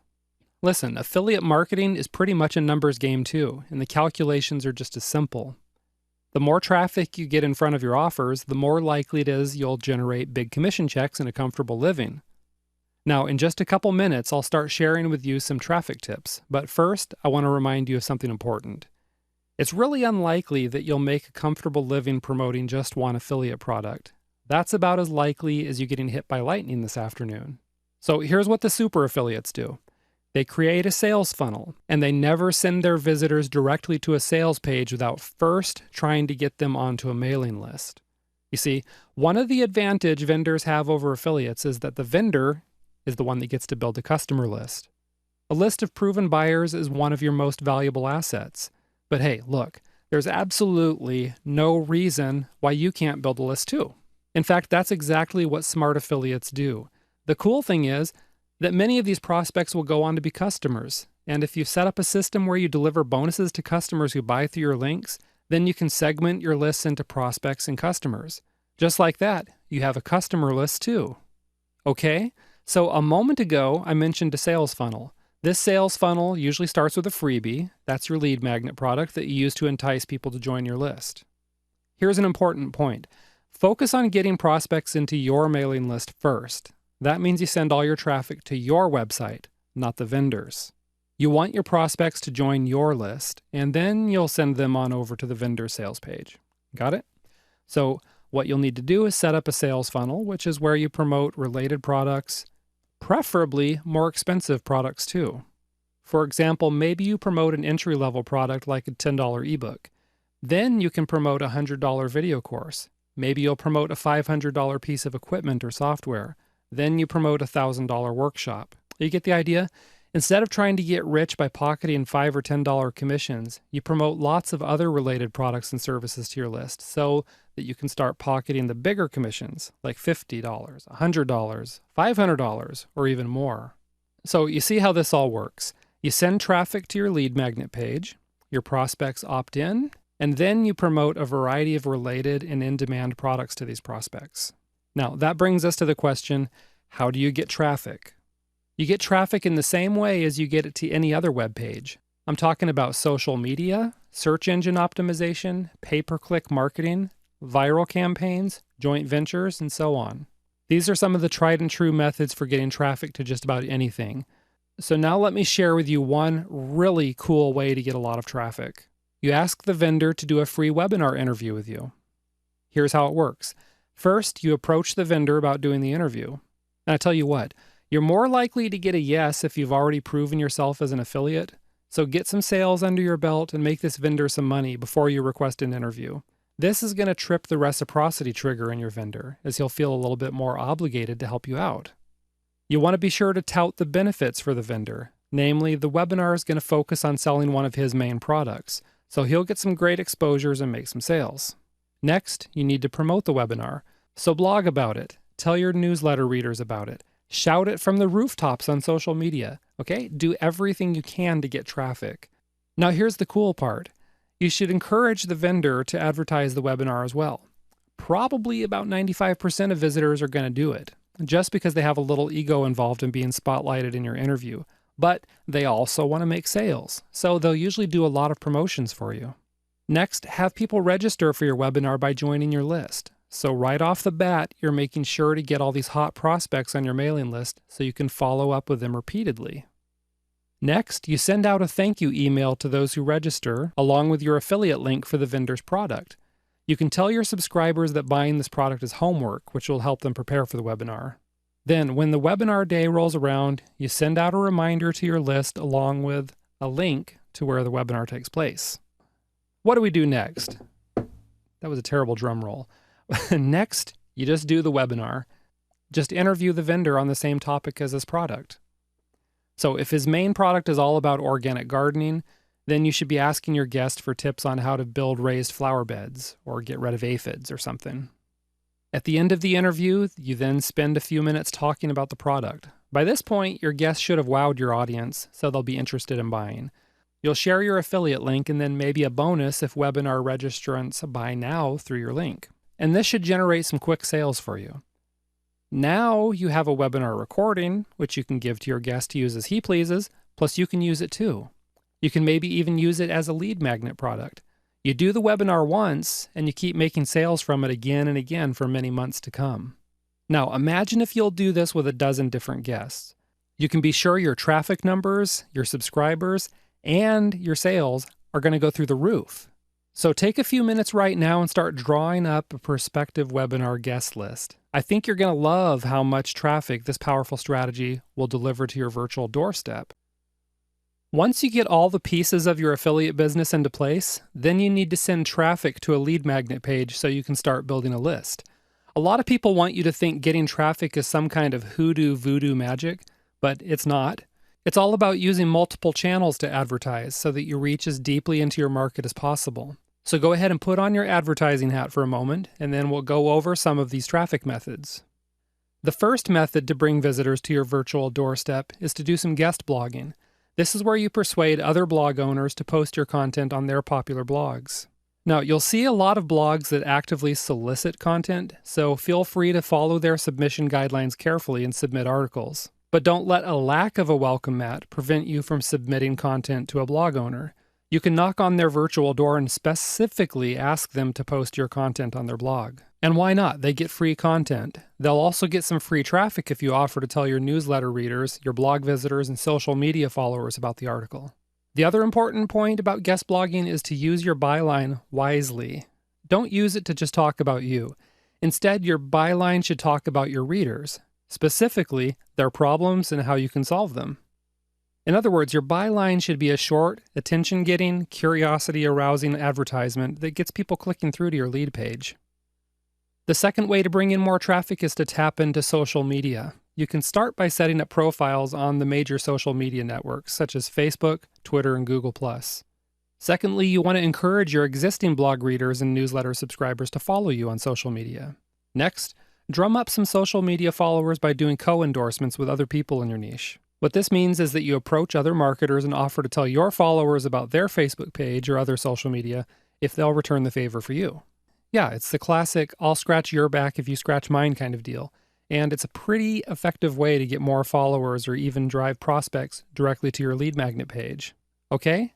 Listen, affiliate marketing is pretty much a numbers game too, and the calculations are just as simple. The more traffic you get in front of your offers, the more likely it is you'll generate big commission checks and a comfortable living. Now, in just a couple minutes, I'll start sharing with you some traffic tips, but first, I want to remind you of something important. It's really unlikely that you'll make a comfortable living promoting just one affiliate product. That's about as likely as you getting hit by lightning this afternoon. So here's what the super affiliates do. They create a sales funnel, and they never send their visitors directly to a sales page without first trying to get them onto a mailing list. You see, one of the advantage vendors have over affiliates is that the vendor is the one that gets to build a customer list. A list of proven buyers is one of your most valuable assets. But hey, look, there's absolutely no reason why you can't build a list too. In fact, that's exactly what smart affiliates do. The cool thing is that many of these prospects will go on to be customers. And if you set up a system where you deliver bonuses to customers who buy through your links, then you can segment your lists into prospects and customers. Just like that, you have a customer list too. Okay? So a moment ago, I mentioned a sales funnel. This sales funnel usually starts with a freebie. That's your lead magnet product that you use to entice people to join your list. Here's an important point. Focus on getting prospects into your mailing list first. That means you send all your traffic to your website, not the vendors. You want your prospects to join your list, and then you'll send them on over to the vendor sales page. Got it? So what you'll need to do is set up a sales funnel, which is where you promote related products, preferably more expensive products too. For example, maybe you promote an entry-level product like a $10 ebook. Then you can promote a $100 video course. Maybe you'll promote a $500 piece of equipment or software. Then you promote a $1,000 workshop. You get the idea? Instead of trying to get rich by pocketing $5 or $10 commissions, you promote lots of other related products and services to your list so that you can start pocketing the bigger commissions, like $50, $100, $500, or even more. So you see how this all works. You send traffic to your lead magnet page, your prospects opt in, and then you promote a variety of related and in-demand products to these prospects. Now, that brings us to the question, how do you get traffic? You get traffic in the same way as you get it to any other web page. I'm talking about social media, search engine optimization, pay-per-click marketing, viral campaigns, joint ventures, and so on. These are some of the tried and true methods for getting traffic to just about anything. So now let me share with you one really cool way to get a lot of traffic. You ask the vendor to do a free webinar interview with you. Here's how it works. First, you approach the vendor about doing the interview. And I tell you what, you're more likely to get a yes if you've already proven yourself as an affiliate. So get some sales under your belt and make this vendor some money before you request an interview. This is going to trip the reciprocity trigger in your vendor, as he'll feel a little bit more obligated to help you out. You want to be sure to tout the benefits for the vendor. Namely, the webinar is going to focus on selling one of his main products, so he'll get some great exposures and make some sales. Next, you need to promote the webinar. So blog about it. Tell your newsletter readers about it. Shout it from the rooftops on social media. Okay? Do everything you can to get traffic. Now here's the cool part. You should encourage the vendor to advertise the webinar as well. Probably about 95% of visitors are going to do it, just because they have a little ego involved in being spotlighted in your interview. But they also want to make sales, so they'll usually do a lot of promotions for you. Next, have people register for your webinar by joining your list. So right off the bat, you're making sure to get all these hot prospects on your mailing list so you can follow up with them repeatedly. Next, you send out a thank you email to those who register, along with your affiliate link for the vendor's product. You can tell your subscribers that buying this product is homework, which will help them prepare for the webinar. Then, when the webinar day rolls around, you send out a reminder to your list along with a link to where the webinar takes place. What do we do next? That was a terrible drum roll. Next, you just do the webinar. Just interview the vendor on the same topic as his product. So if his main product is all about organic gardening, then you should be asking your guest for tips on how to build raised flower beds or get rid of aphids or something. At the end of the interview, you then spend a few minutes talking about the product. By this point, your guest should have wowed your audience, so they'll be interested in buying. You'll share your affiliate link and then maybe a bonus if webinar registrants buy now through your link. And this should generate some quick sales for you. Now you have a webinar recording, which you can give to your guest to use as he pleases, plus you can use it too. You can maybe even use it as a lead magnet product. You do the webinar once, and you keep making sales from it again and again for many months to come. Now, imagine if you'll do this with a dozen different guests. You can be sure your traffic numbers, your subscribers, and your sales are going to go through the roof. So take a few minutes right now and start drawing up a prospective webinar guest list. I think you're going to love how much traffic this powerful strategy will deliver to your virtual doorstep. Once you get all the pieces of your affiliate business into place, then you need to send traffic to a lead magnet page so you can start building a list. A lot of people want you to think getting traffic is some kind of hoodoo voodoo magic, but it's not. It's all about using multiple channels to advertise so that you reach as deeply into your market as possible. So go ahead and put on your advertising hat for a moment, and then we'll go over some of these traffic methods. The first method to bring visitors to your virtual doorstep is to do some guest blogging. This is where you persuade other blog owners to post your content on their popular blogs. Now, you'll see a lot of blogs that actively solicit content, so feel free to follow their submission guidelines carefully and submit articles. But don't let a lack of a welcome mat prevent you from submitting content to a blog owner. You can knock on their virtual door and specifically ask them to post your content on their blog. And why not? They get free content. They'll also get some free traffic if you offer to tell your newsletter readers, your blog visitors, and social media followers about the article. The other important point about guest blogging is to use your byline wisely. Don't use it to just talk about you. Instead, your byline should talk about your readers, specifically their problems and how you can solve them. In other words, your byline should be a short, attention-getting, curiosity-arousing advertisement that gets people clicking through to your lead page. The second way to bring in more traffic is to tap into social media. You can start by setting up profiles on the major social media networks, such as Facebook, Twitter, and Google+. Secondly, you want to encourage your existing blog readers and newsletter subscribers to follow you on social media. Next, drum up some social media followers by doing co-endorsements with other people in your niche. What this means is that you approach other marketers and offer to tell your followers about their Facebook page or other social media if they'll return the favor for you. Yeah, it's the classic I'll scratch your back if you scratch mine kind of deal. And it's a pretty effective way to get more followers or even drive prospects directly to your lead magnet page. Okay?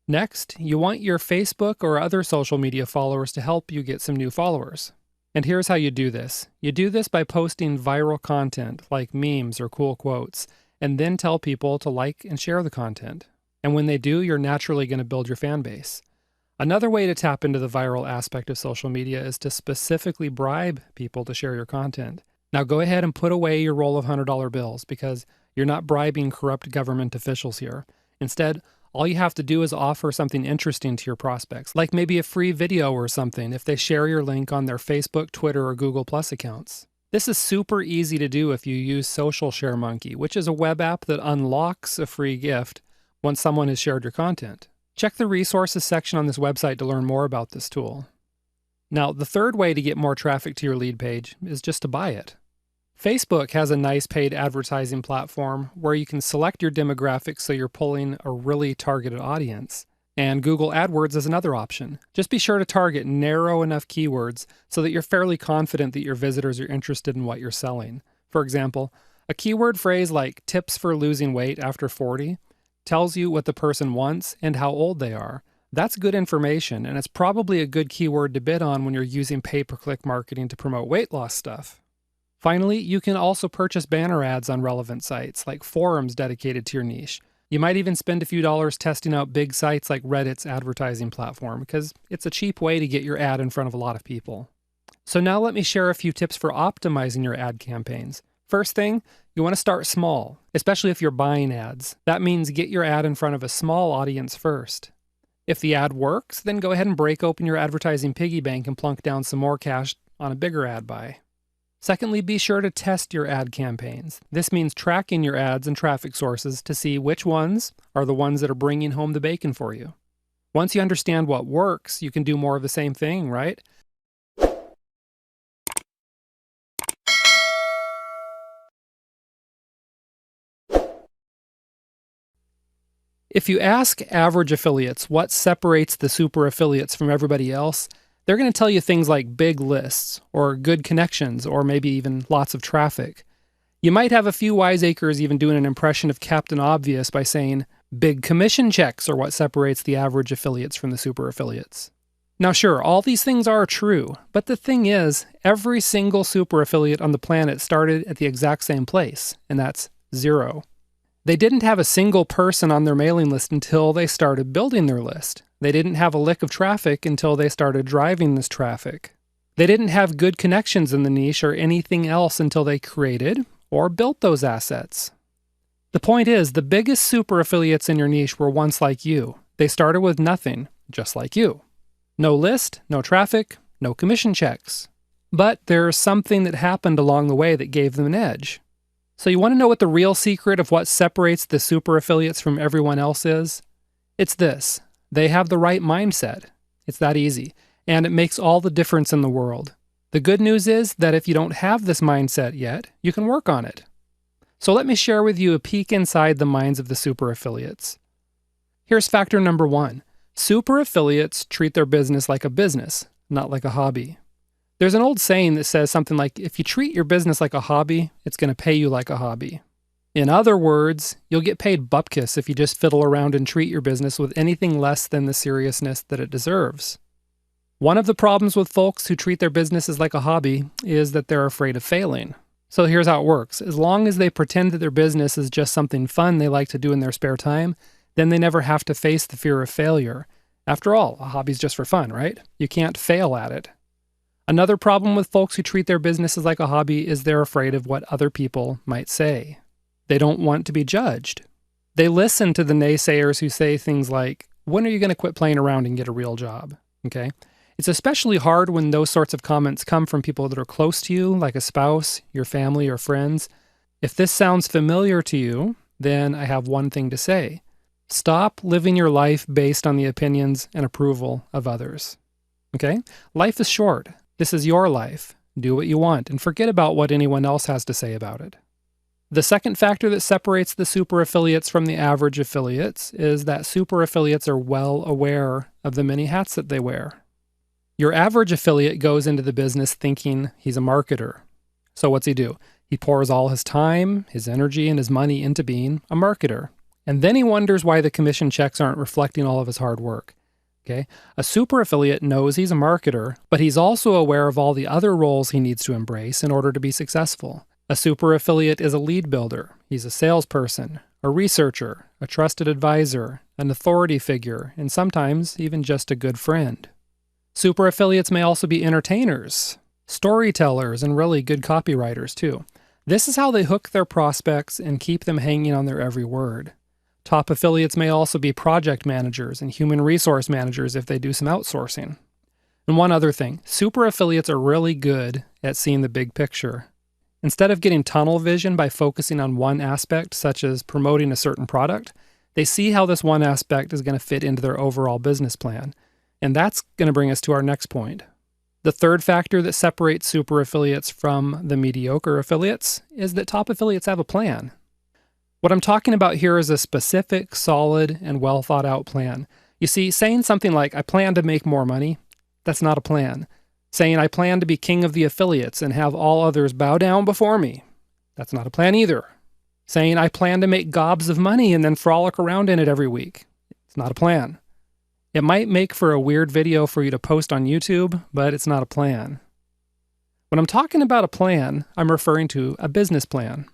Next, you want your Facebook or other social media followers to help you get some new followers. And here's how you do this. You do this by posting viral content like memes or cool quotes, and then tell people to like and share the content. And when they do, you're naturally going to build your fan base. Another way to tap into the viral aspect of social media is to specifically bribe people to share your content. Now go ahead and put away your roll of $100 bills because you're not bribing corrupt government officials here. Instead, all you have to do is offer something interesting to your prospects, like maybe a free video or something if they share your link on their Facebook, Twitter, or Google+ accounts. This is super easy to do if you use Social Share Monkey, which is a web app that unlocks a free gift once someone has shared your content. Check the resources section on this website to learn more about this tool. Now, the third way to get more traffic to your lead page is just to buy it. Facebook has a nice paid advertising platform where you can select your demographics so you're pulling a really targeted audience. And Google AdWords is another option. Just be sure to target narrow enough keywords so that you're fairly confident that your visitors are interested in what you're selling. For example, a keyword phrase like tips for losing weight after 40 tells you what the person wants and how old they are. That's good information, and it's probably a good keyword to bid on when you're using pay-per-click marketing to promote weight loss stuff. Finally, you can also purchase banner ads on relevant sites, like forums dedicated to your niche. You might even spend a few dollars testing out big sites like Reddit's advertising platform, because it's a cheap way to get your ad in front of a lot of people. So now let me share a few tips for optimizing your ad campaigns. First thing, you want to start small, especially if you're buying ads. That means get your ad in front of a small audience first. If the ad works, then go ahead and break open your advertising piggy bank and plunk down some more cash on a bigger ad buy. Secondly, be sure to test your ad campaigns. This means tracking your ads and traffic sources to see which ones are the ones that are bringing home the bacon for you. Once you understand what works, you can do more of the same thing, right? If you ask average affiliates what separates the super affiliates from everybody else, they're going to tell you things like big lists, or good connections, or maybe even lots of traffic. You might have a few wiseacres even doing an impression of Captain Obvious by saying, big commission checks are what separates the average affiliates from the super affiliates. Now sure, all these things are true, but the thing is, every single super affiliate on the planet started at the exact same place, and that's 0. They didn't have a single person on their mailing list until they started building their list. They didn't have a lick of traffic until they started driving this traffic. They didn't have good connections in the niche or anything else until they created or built those assets. The point is, the biggest super affiliates in your niche were once like you. They started with nothing, just like you. No list, no traffic, no commission checks. But there's something that happened along the way that gave them an edge. So you want to know what the real secret of what separates the super affiliates from everyone else is? It's this. They have the right mindset. It's that easy. And it makes all the difference in the world. The good news is that if you don't have this mindset yet, you can work on it. So let me share with you a peek inside the minds of the super affiliates. Here's factor number 1. Super affiliates treat their business like a business, not like a hobby. There's an old saying that says something like, if you treat your business like a hobby, it's going to pay you like a hobby. In other words, you'll get paid bupkis if you just fiddle around and treat your business with anything less than the seriousness that it deserves. One of the problems with folks who treat their businesses like a hobby is that they're afraid of failing. So here's how it works. As long as they pretend that their business is just something fun they like to do in their spare time, then they never have to face the fear of failure. After all, a hobby's just for fun, right? You can't fail at it. Another problem with folks who treat their businesses like a hobby is they're afraid of what other people might say. They don't want to be judged. They listen to the naysayers who say things like, when are you going to quit playing around and get a real job? Okay? It's especially hard when those sorts of comments come from people that are close to you, like a spouse, your family, or friends. If this sounds familiar to you, then I have one thing to say. Stop living your life based on the opinions and approval of others. Okay? Life is short. This is your life. Do what you want and forget about what anyone else has to say about it. The second factor that separates the super affiliates from the average affiliates is that super affiliates are well aware of the many hats that they wear. Your average affiliate goes into the business thinking he's a marketer. So what's he do? He pours all his time, his energy, and his money into being a marketer. And then he wonders why the commission checks aren't reflecting all of his hard work. Okay? A super affiliate knows he's a marketer, but he's also aware of all the other roles he needs to embrace in order to be successful. A super affiliate is a lead builder. He's a salesperson, a researcher, a trusted advisor, an authority figure, and sometimes even just a good friend. Super affiliates may also be entertainers, storytellers, and really good copywriters too. This is how they hook their prospects and keep them hanging on their every word. Top affiliates may also be project managers and human resource managers if they do some outsourcing. And one other thing, super affiliates are really good at seeing the big picture. Instead of getting tunnel vision by focusing on one aspect, such as promoting a certain product, they see how this one aspect is going to fit into their overall business plan. And that's going to bring us to our next point. The third factor that separates super affiliates from the mediocre affiliates is that top affiliates have a plan. What I'm talking about here is a specific, solid, and well thought out plan. You see, saying something like, I plan to make more money, that's not a plan. Saying, I plan to be king of the affiliates and have all others bow down before me, that's not a plan either. Saying, I plan to make gobs of money and then frolic around in it every week, it's not a plan. It might make for a weird video for you to post on YouTube, but it's not a plan. When I'm talking about a plan, I'm referring to a business plan.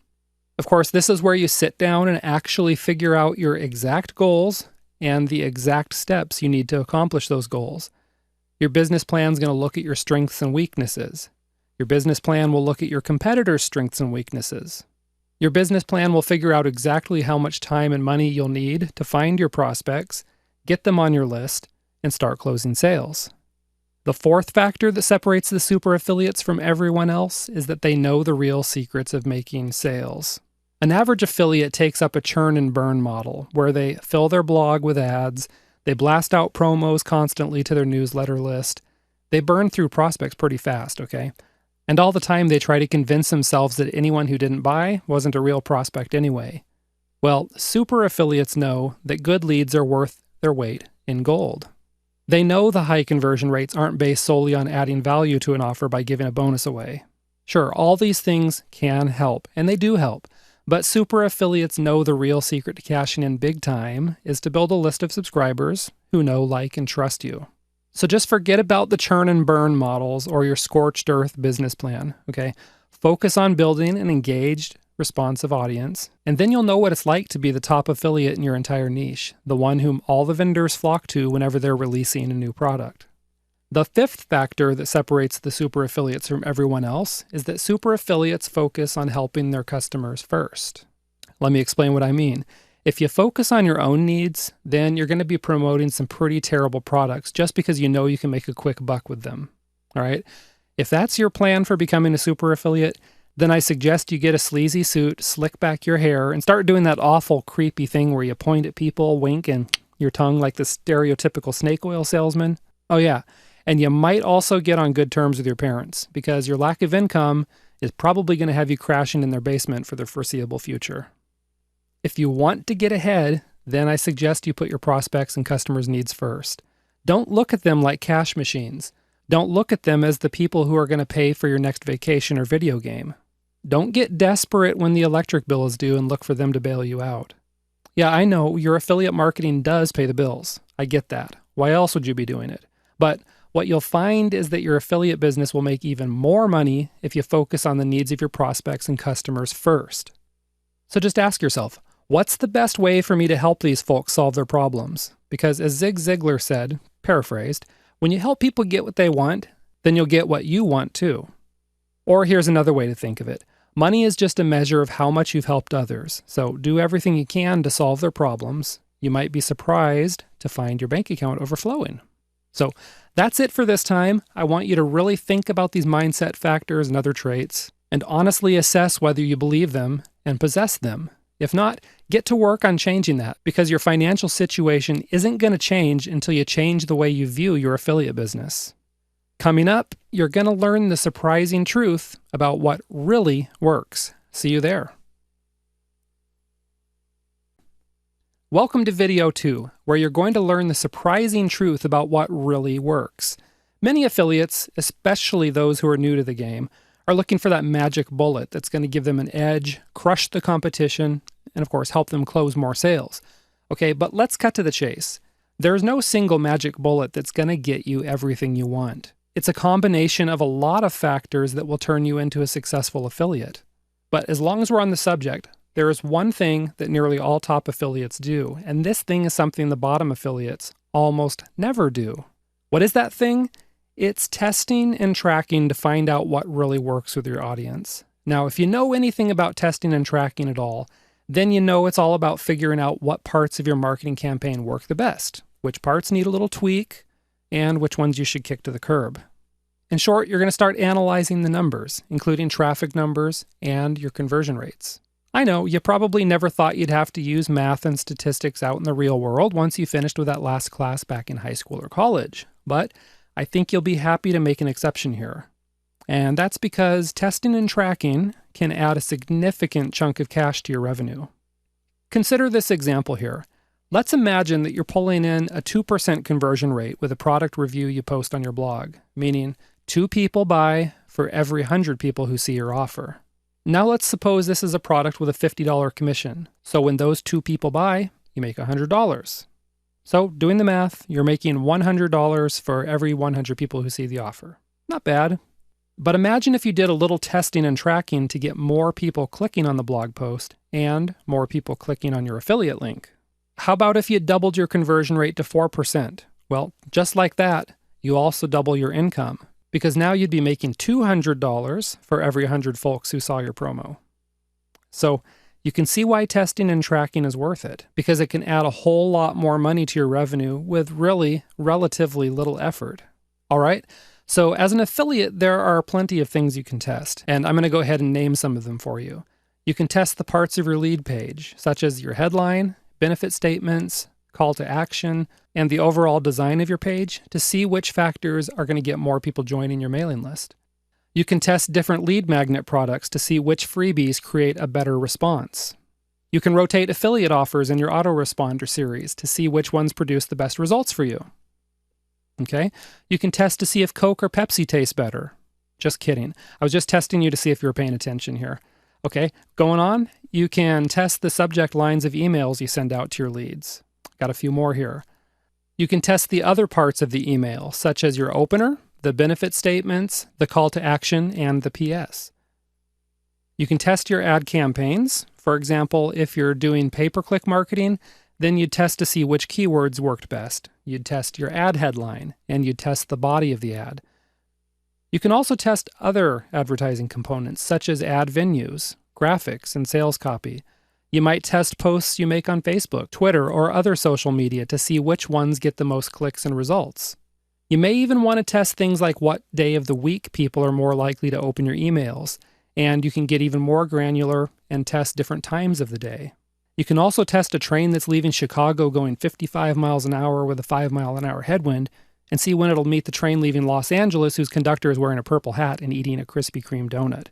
Of course, this is where you sit down and actually figure out your exact goals and the exact steps you need to accomplish those goals. Your business plan is going to look at your strengths and weaknesses. Your business plan will look at your competitors' strengths and weaknesses. Your business plan will figure out exactly how much time and money you'll need to find your prospects, get them on your list, and start closing sales. The fourth factor that separates the super affiliates from everyone else is that they know the real secrets of making sales. An average affiliate takes up a churn and burn model where they fill their blog with ads, they blast out promos constantly to their newsletter list, they burn through prospects pretty fast, okay? And all the time they try to convince themselves that anyone who didn't buy wasn't a real prospect anyway. Well, super affiliates know that good leads are worth their weight in gold. They know the high conversion rates aren't based solely on adding value to an offer by giving a bonus away. Sure, all these things can help, and they do help, but super affiliates know the real secret to cashing in big time is to build a list of subscribers who know, like, and trust you. So just forget about the churn and burn models or your scorched earth business plan, okay? Focus on building an engaged, responsive audience, and then you'll know what it's like to be the top affiliate in your entire niche, the one whom all the vendors flock to whenever they're releasing a new product. The fifth factor that separates the super affiliates from everyone else is that super affiliates focus on helping their customers first. Let me explain what I mean. If you focus on your own needs, then you're going to be promoting some pretty terrible products just because you know you can make a quick buck with them. All right? If that's your plan for becoming a super affiliate, then I suggest you get a sleazy suit, slick back your hair, and start doing that awful, creepy thing where you point at people, wink, and your tongue like the stereotypical snake oil salesman. Oh yeah, and you might also get on good terms with your parents, because your lack of income is probably going to have you crashing in their basement for the foreseeable future. If you want to get ahead, then I suggest you put your prospects and customers' needs first. Don't look at them like cash machines. Don't look at them as the people who are going to pay for your next vacation or video game. Don't get desperate when the electric bill is due and look for them to bail you out. Yeah, I know, your affiliate marketing does pay the bills. I get that. Why else would you be doing it? But what you'll find is that your affiliate business will make even more money if you focus on the needs of your prospects and customers first. So just ask yourself, what's the best way for me to help these folks solve their problems? Because as Zig Ziglar said, paraphrased, when you help people get what they want, then you'll get what you want too. Or here's another way to think of it. Money is just a measure of how much you've helped others, so do everything you can to solve their problems. You might be surprised to find your bank account overflowing. So that's it for this time. I want you to really think about these mindset factors and other traits, and honestly assess whether you believe them and possess them. If not, get to work on changing that, because your financial situation isn't going to change until you change the way you view your affiliate business. Coming up, you're going to learn the surprising truth about what really works. See you there. Welcome to video 2, where you're going to learn the surprising truth about what really works. Many affiliates, especially those who are new to the game, are looking for that magic bullet that's going to give them an edge, crush the competition, and of course help them close more sales. Okay, but let's cut to the chase. There's no single magic bullet that's going to get you everything you want. It's a combination of a lot of factors that will turn you into a successful affiliate. But as long as we're on the subject, there is one thing that nearly all top affiliates do, and this thing is something the bottom affiliates almost never do. What is that thing? It's testing and tracking to find out what really works with your audience. Now, if you know anything about testing and tracking at all, then you know it's all about figuring out what parts of your marketing campaign work the best, which parts need a little tweak, and which ones you should kick to the curb. In short, you're going to start analyzing the numbers, including traffic numbers and your conversion rates. I know, you probably never thought you'd have to use math and statistics out in the real world once you finished with that last class back in high school or college, but I think you'll be happy to make an exception here. And that's because testing and tracking can add a significant chunk of cash to your revenue. Consider this example here. Let's imagine that you're pulling in a 2% conversion rate with a product review you post on your blog, meaning 2 people buy for every 100 people who see your offer. Now let's suppose this is a product with a $50 commission. So when those 2 people buy, you make $100. So doing the math, you're making $100 for every 100 people who see the offer. Not bad. But imagine if you did a little testing and tracking to get more people clicking on the blog post and more people clicking on your affiliate link. How about if you doubled your conversion rate to 4%? Well, just like that, you also double your income, because now you'd be making $200 for every 100 folks who saw your promo. So you can see why testing and tracking is worth it, because it can add a whole lot more money to your revenue with really relatively little effort. All right. So as an affiliate, there are plenty of things you can test, and I'm going to go ahead and name some of them for you. You can test the parts of your lead page, such as your headline, benefit statements, call to action, and the overall design of your page to see which factors are going to get more people joining your mailing list. You can test different lead magnet products to see which freebies create a better response. You can rotate affiliate offers in your autoresponder series to see which ones produce the best results for you. Okay? You can test to see if Coke or Pepsi taste better. Just kidding. I was just testing you to see if you were paying attention here. Okay, going on, you can test the subject lines of emails you send out to your leads. Got a few more here. You can test the other parts of the email, such as your opener, the benefit statements, the call to action, and the PS. You can test your ad campaigns. For example, if you're doing pay-per-click marketing, then you'd test to see which keywords worked best. You'd test your ad headline, and you'd test the body of the ad. You can also test other advertising components, such as ad venues, graphics, and sales copy. You might test posts you make on Facebook, Twitter, or other social media to see which ones get the most clicks and results. You may even want to test things like what day of the week people are more likely to open your emails, and you can get even more granular and test different times of the day. You can also test a train that's leaving Chicago going 55 miles an hour with a 5-mile-an-hour headwind and see when it'll meet the train leaving Los Angeles whose conductor is wearing a purple hat and eating a Krispy Kreme donut.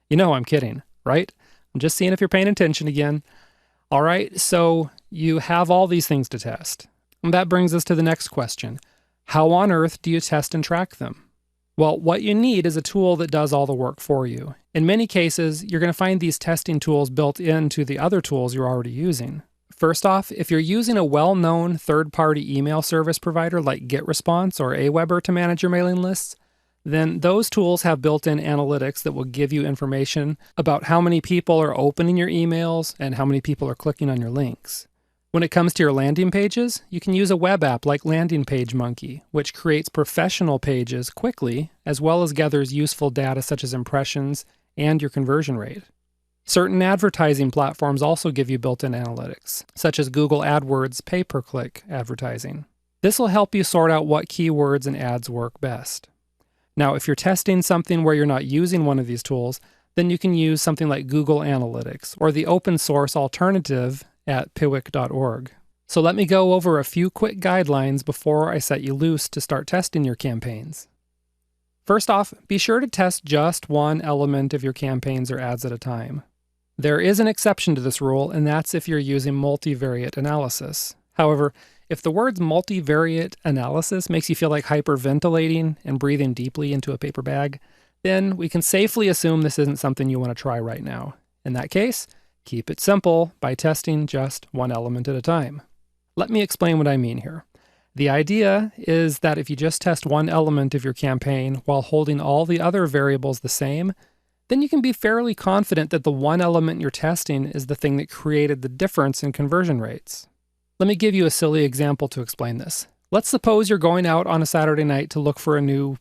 You know I'm kidding, right? I'm just seeing if you're paying attention again. All right, so you have all these things to test. And that brings us to the next question. How on earth do you test and track them? Well, what you need is a tool that does all the work for you. In many cases, you're going to find these testing tools built into the other tools you're already using. First off, if you're using a well-known third-party email service provider like GetResponse or Aweber to manage your mailing lists, then those tools have built-in analytics that will give you information about how many people are opening your emails and how many people are clicking on your links. When it comes to your landing pages, you can use a web app like Landing Page Monkey, which creates professional pages quickly, as well as gathers useful data such as impressions and your conversion rate. Certain advertising platforms also give you built-in analytics, such as Google AdWords pay-per-click advertising. This will help you sort out what keywords and ads work best. Now, if you're testing something where you're not using one of these tools, then you can use something like Google Analytics or the open source alternative at piwik.org. So let me go over a few quick guidelines before I set you loose to start testing your campaigns. First off, be sure to test just one element of your campaigns or ads at a time. There is an exception to this rule, and that's if you're using multivariate analysis. However, if the words multivariate analysis makes you feel like hyperventilating and breathing deeply into a paper bag, then we can safely assume this isn't something you want to try right now. In that case, keep it simple by testing just one element at a time. Let me explain what I mean here. The idea is that if you just test one element of your campaign while holding all the other variables the same, then you can be fairly confident that the one element you're testing is the thing that created the difference in conversion rates. Let me give you a silly example to explain this. Let's suppose you're going out on a Saturday night to look for a new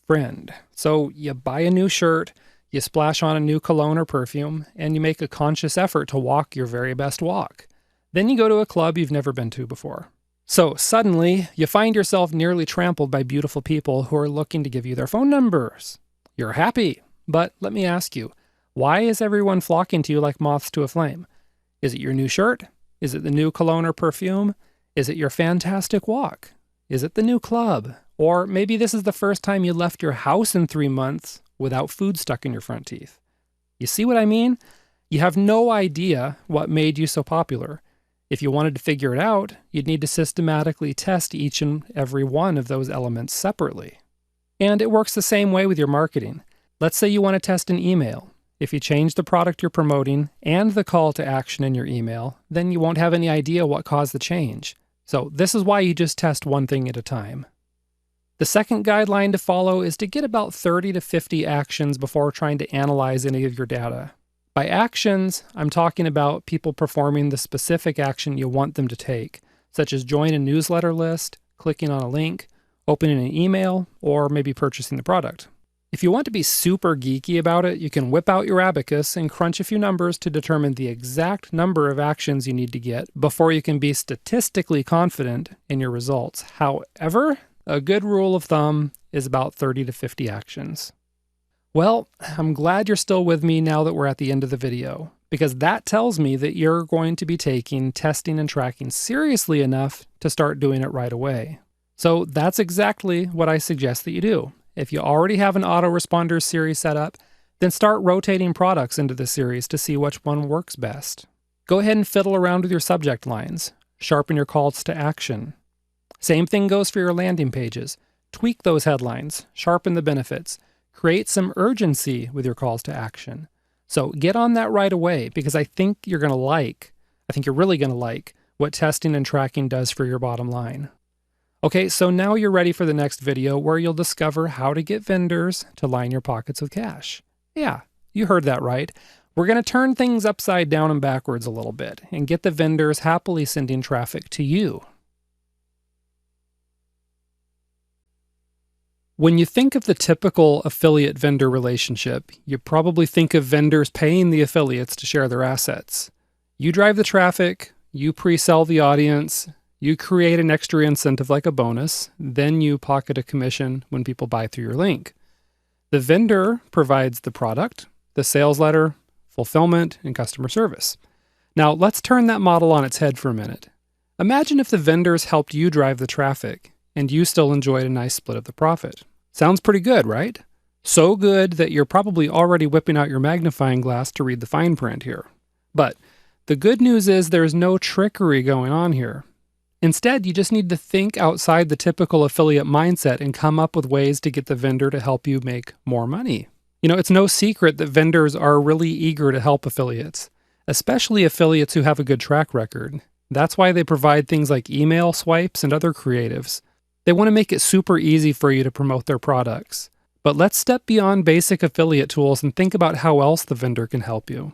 friend. So you buy a new shirt, you splash on a new cologne or perfume, and you make a conscious effort to walk your very best walk. Then you go to a club you've never been to before. So suddenly, you find yourself nearly trampled by beautiful people who are looking to give you their phone numbers. You're happy. But let me ask you, why is everyone flocking to you like moths to a flame? Is it your new shirt? Is it the new cologne or perfume? Is it your fantastic walk? Is it the new club? Or maybe this is the first time you left your house in 3 months without food stuck in your front teeth. You see what I mean? You have no idea what made you so popular. If you wanted to figure it out, you'd need to systematically test each and every one of those elements separately. And it works the same way with your marketing. Let's say you want to test an email. If you change the product you're promoting and the call to action in your email, then you won't have any idea what caused the change. So this is why you just test one thing at a time. The second guideline to follow is to get about 30 to 50 actions before trying to analyze any of your data. By actions, I'm talking about people performing the specific action you want them to take, such as join a newsletter list, clicking on a link, opening an email, or maybe purchasing the product. If you want to be super geeky about it, you can whip out your abacus and crunch a few numbers to determine the exact number of actions you need to get before you can be statistically confident in your results. However, A good rule of thumb is about 30 to 50 actions. Well, I'm glad you're still with me now that we're at the end of the video, because that tells me that you're going to be taking testing and tracking seriously enough to start doing it right away. So that's exactly what I suggest that you do. If you already have an autoresponders series set up, then start rotating products into the series to see which one works best. Go ahead and fiddle around with your subject lines. Sharpen your calls to action. Same thing goes for your landing pages. Tweak those headlines. Sharpen the benefits. Create some urgency with your calls to action. So get on that right away, because I think you're really going to like what testing and tracking does for your bottom line. Okay, so now you're ready for the next video where you'll discover how to get vendors to line your pockets with cash. Yeah, you heard that right. We're going to turn things upside down and backwards a little bit and get the vendors happily sending traffic to you. When you think of the typical affiliate-vendor relationship, you probably think of vendors paying the affiliates to share their assets. You drive the traffic, you pre-sell the audience, you create an extra incentive like a bonus, then you pocket a commission when people buy through your link. The vendor provides the product, the sales letter, fulfillment, and customer service. Now, let's turn that model on its head for a minute. Imagine if the vendors helped you drive the traffic, and you still enjoyed a nice split of the profit. Sounds pretty good, right? So good that you're probably already whipping out your magnifying glass to read the fine print here. But the good news is there's no trickery going on here. Instead, you just need to think outside the typical affiliate mindset and come up with ways to get the vendor to help you make more money. You know, it's no secret that vendors are really eager to help affiliates, especially affiliates who have a good track record. That's why they provide things like email swipes and other creatives. They want to make it super easy for you to promote their products. But let's step beyond basic affiliate tools and think about how else the vendor can help you.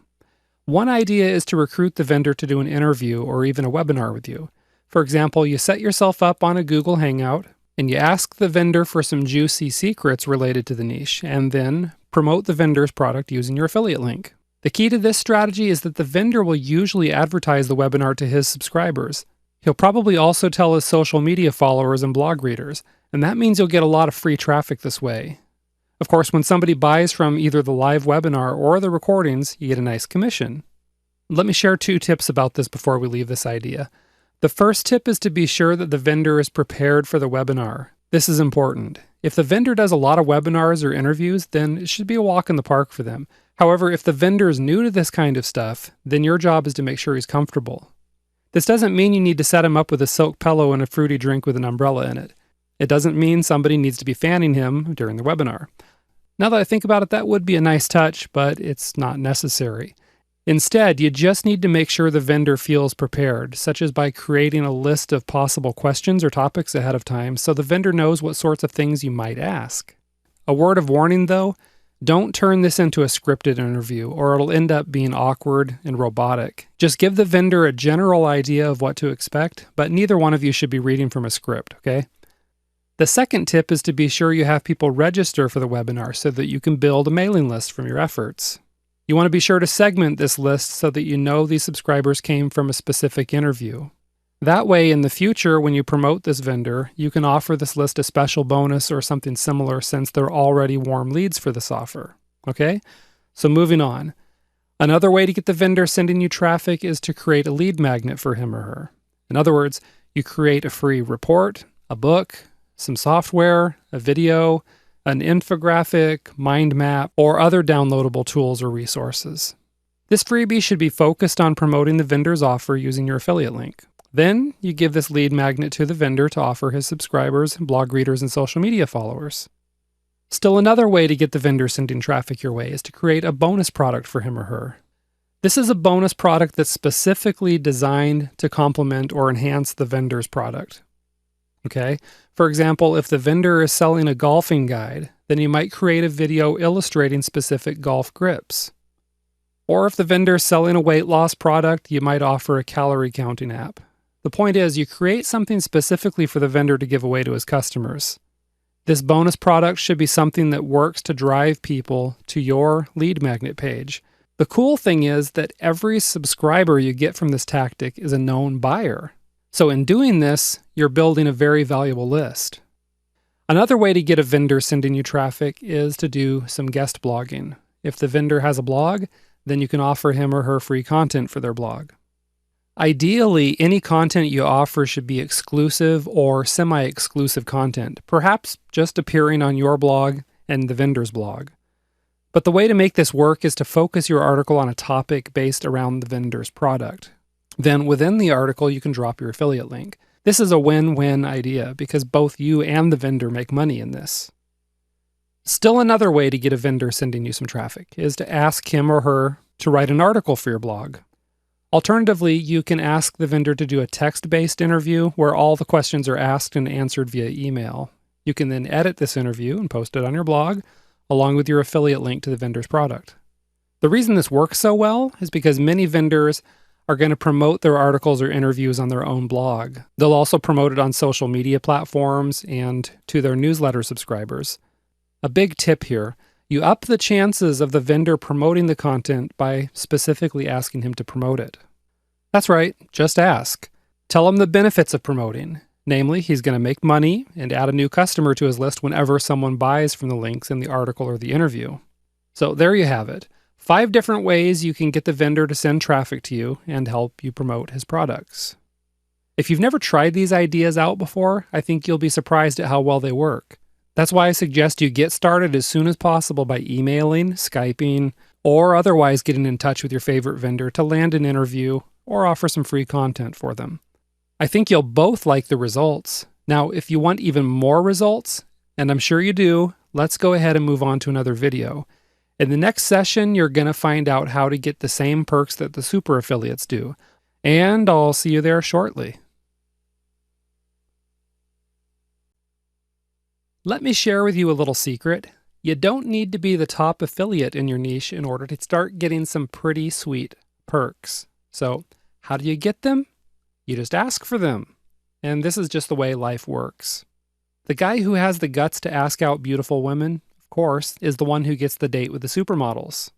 One idea is to recruit the vendor to do an interview or even a webinar with you. For example, you set yourself up on a Google Hangout and you ask the vendor for some juicy secrets related to the niche, and then promote the vendor's product using your affiliate link. The key to this strategy is that the vendor will usually advertise the webinar to his subscribers. He'll probably also tell his social media followers and blog readers, and that means you'll get a lot of free traffic this way. Of course, when somebody buys from either the live webinar or the recordings, you get a nice commission. Let me share 2 tips about this before we leave this idea. The first tip is to be sure that the vendor is prepared for the webinar. This is important. If the vendor does a lot of webinars or interviews, then it should be a walk in the park for them. However, if the vendor is new to this kind of stuff, then your job is to make sure he's comfortable. This doesn't mean you need to set him up with a silk pillow and a fruity drink with an umbrella in it. It doesn't mean somebody needs to be fanning him during the webinar. Now that I think about it, that would be a nice touch, but it's not necessary. Instead, you just need to make sure the vendor feels prepared, such as by creating a list of possible questions or topics ahead of time so the vendor knows what sorts of things you might ask. A word of warning though, don't turn this into a scripted interview or it'll end up being awkward and robotic. Just give the vendor a general idea of what to expect, but neither one of you should be reading from a script, okay? The second tip is to be sure you have people register for the webinar so that you can build a mailing list from your efforts. You want to be sure to segment this list so that you know these subscribers came from a specific interview. That way, in the future, when you promote this vendor, you can offer this list a special bonus or something similar since they're already warm leads for this offer. Okay? So moving on. Another way to get the vendor sending you traffic is to create a lead magnet for him or her. In other words, you create a free report, a book, some software, a video, an infographic, mind map, or other downloadable tools or resources. This freebie should be focused on promoting the vendor's offer using your affiliate link. Then you give this lead magnet to the vendor to offer his subscribers, blog readers, and social media followers. Still another way to get the vendor sending traffic your way is to create a bonus product for him or her. This is a bonus product that's specifically designed to complement or enhance the vendor's product. Okay? For example, if the vendor is selling a golfing guide, then you might create a video illustrating specific golf grips. Or if the vendor is selling a weight loss product, you might offer a calorie counting app. The point is, you create something specifically for the vendor to give away to his customers. This bonus product should be something that works to drive people to your lead magnet page. The cool thing is that every subscriber you get from this tactic is a known buyer. So in doing this, you're building a very valuable list. Another way to get a vendor sending you traffic is to do some guest blogging. If the vendor has a blog, then you can offer him or her free content for their blog. Ideally, any content you offer should be exclusive or semi-exclusive content, perhaps just appearing on your blog and the vendor's blog. But the way to make this work is to focus your article on a topic based around the vendor's product. Then within the article, you can drop your affiliate link. This is a win-win idea because both you and the vendor make money in this. Still another way to get a vendor sending you some traffic is to ask him or her to write an article for your blog. Alternatively, you can ask the vendor to do a text-based interview where all the questions are asked and answered via email. You can then edit this interview and post it on your blog, along with your affiliate link to the vendor's product. The reason this works so well is because many vendors are going to promote their articles or interviews on their own blog. They'll also promote it on social media platforms and to their newsletter subscribers. A big tip here, you up the chances of the vendor promoting the content by specifically asking him to promote it. That's right, just ask. Tell him the benefits of promoting. Namely, he's going to make money and add a new customer to his list whenever someone buys from the links in the article or the interview. So there you have it. 5 different ways you can get the vendor to send traffic to you and help you promote his products. If you've never tried these ideas out before, I think you'll be surprised at how well they work. That's why I suggest you get started as soon as possible by emailing, Skyping, or otherwise getting in touch with your favorite vendor to land an interview or offer some free content for them. I think you'll both like the results. Now, if you want even more results, and I'm sure you do, let's go ahead and move on to another video. In the next session, you're going to find out how to get the same perks that the super affiliates do. And I'll see you there shortly. Let me share with you a little secret. You don't need to be the top affiliate in your niche in order to start getting some pretty sweet perks. So, how do you get them? You just ask for them. And this is just the way life works. The guy who has the guts to ask out beautiful women, of course, is the one who gets the date with the supermodels.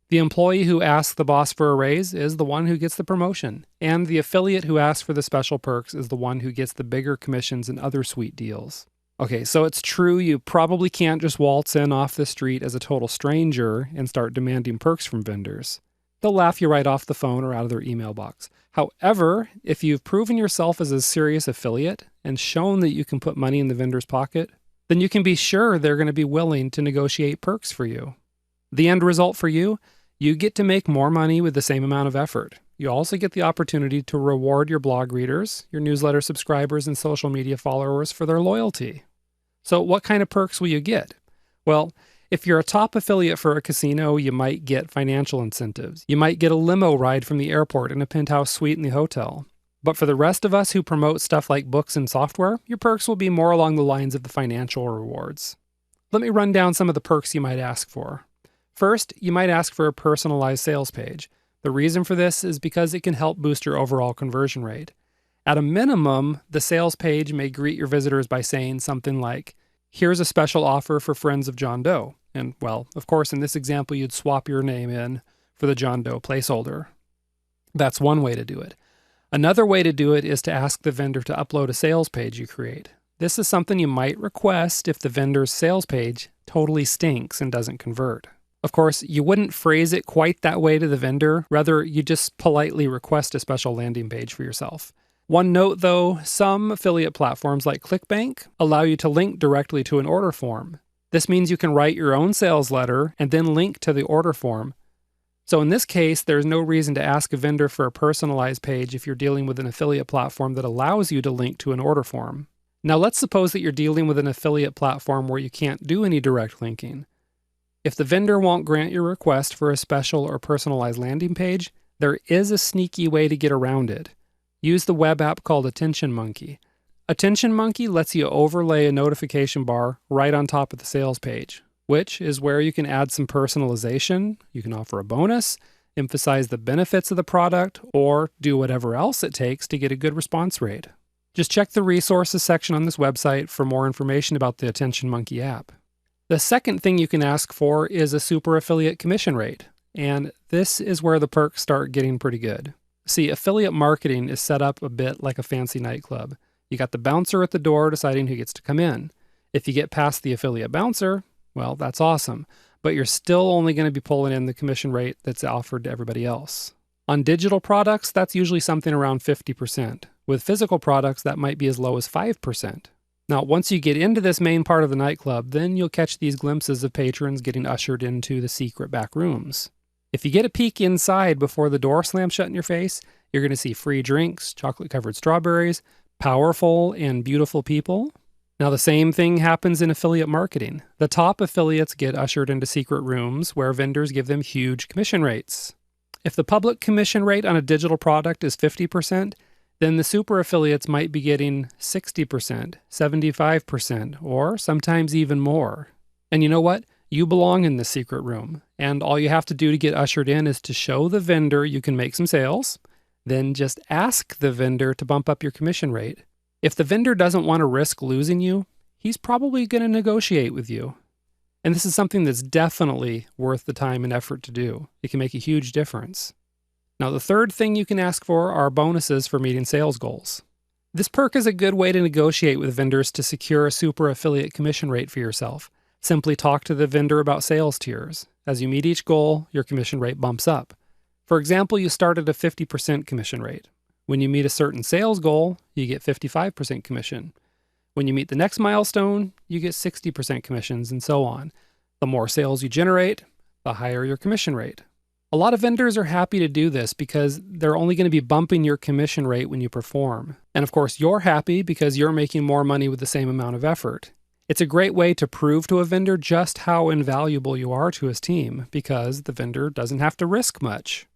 The employee who asks the boss for a raise is the one who gets the promotion. And the affiliate who asks for the special perks is the one who gets the bigger commissions and other sweet deals. Okay, so it's true you probably can't just waltz in off the street as a total stranger and start demanding perks from vendors. They'll laugh you right off the phone or out of their email box. However, if you've proven yourself as a serious affiliate and shown that you can put money in the vendor's pocket, then you can be sure they're going to be willing to negotiate perks for you. The end result for you, you get to make more money with the same amount of effort. You also get the opportunity to reward your blog readers, your newsletter subscribers, and social media followers for their loyalty. So what kind of perks will you get? Well, if you're a top affiliate for a casino, you might get financial incentives. You might get a limo ride from the airport and a penthouse suite in the hotel. But for the rest of us who promote stuff like books and software, your perks will be more along the lines of the financial rewards. Let me run down some of the perks you might ask for. First, you might ask for a personalized sales page. The reason for this is because it can help boost your overall conversion rate. At a minimum, the sales page may greet your visitors by saying something like, "Here's a special offer for friends of John Doe." And, well, of course, in this example, you'd swap your name in for the John Doe placeholder. That's one way to do it. Another way to do it is to ask the vendor to upload a sales page you create. This is something you might request if the vendor's sales page totally stinks and doesn't convert. Of course, you wouldn't phrase it quite that way to the vendor. Rather, you just politely request a special landing page for yourself. One note though, some affiliate platforms like ClickBank allow you to link directly to an order form. This means you can write your own sales letter and then link to the order form. So in this case, there's no reason to ask a vendor for a personalized page if you're dealing with an affiliate platform that allows you to link to an order form. Now let's suppose that you're dealing with an affiliate platform where you can't do any direct linking. If the vendor won't grant your request for a special or personalized landing page, there is a sneaky way to get around it. Use the web app called Attention Monkey. Attention Monkey lets you overlay a notification bar right on top of the sales page, which is where you can add some personalization, you can offer a bonus, emphasize the benefits of the product, or do whatever else it takes to get a good response rate. Just check the resources section on this website for more information about the Attention Monkey app. The second thing you can ask for is a super affiliate commission rate, and this is where the perks start getting pretty good. See, affiliate marketing is set up a bit like a fancy nightclub. You got the bouncer at the door deciding who gets to come in. If you get past the affiliate bouncer, well, that's awesome, but you're still only going to be pulling in the commission rate that's offered to everybody else. On digital products, that's usually something around 50%. With physical products, that might be as low as 5%. Now, once you get into this main part of the nightclub, then you'll catch these glimpses of patrons getting ushered into the secret back rooms. If you get a peek inside before the door slams shut in your face, you're going to see free drinks, chocolate-covered strawberries, powerful and beautiful people. Now, the same thing happens in affiliate marketing. The top affiliates get ushered into secret rooms where vendors give them huge commission rates. If the public commission rate on a digital product is 50%, then the super affiliates might be getting 60%, 75%, or sometimes even more. And you know what? You belong in the secret room, and all you have to do to get ushered in is to show the vendor you can make some sales, then just ask the vendor to bump up your commission rate. If the vendor doesn't want to risk losing you, he's probably going to negotiate with you. And this is something that's definitely worth the time and effort to do. It can make a huge difference. Now, the third thing you can ask for are bonuses for meeting sales goals. This perk is a good way to negotiate with vendors to secure a super affiliate commission rate for yourself. Simply talk to the vendor about sales tiers. As you meet each goal, your commission rate bumps up. For example, you start at a 50% commission rate. When you meet a certain sales goal, you get 55% commission. When you meet the next milestone, you get 60% commissions, and so on. The more sales you generate, the higher your commission rate. A lot of vendors are happy to do this because they're only going to be bumping your commission rate when you perform. And of course, you're happy because you're making more money with the same amount of effort. It's a great way to prove to a vendor just how invaluable you are to his team because the vendor doesn't have to risk much.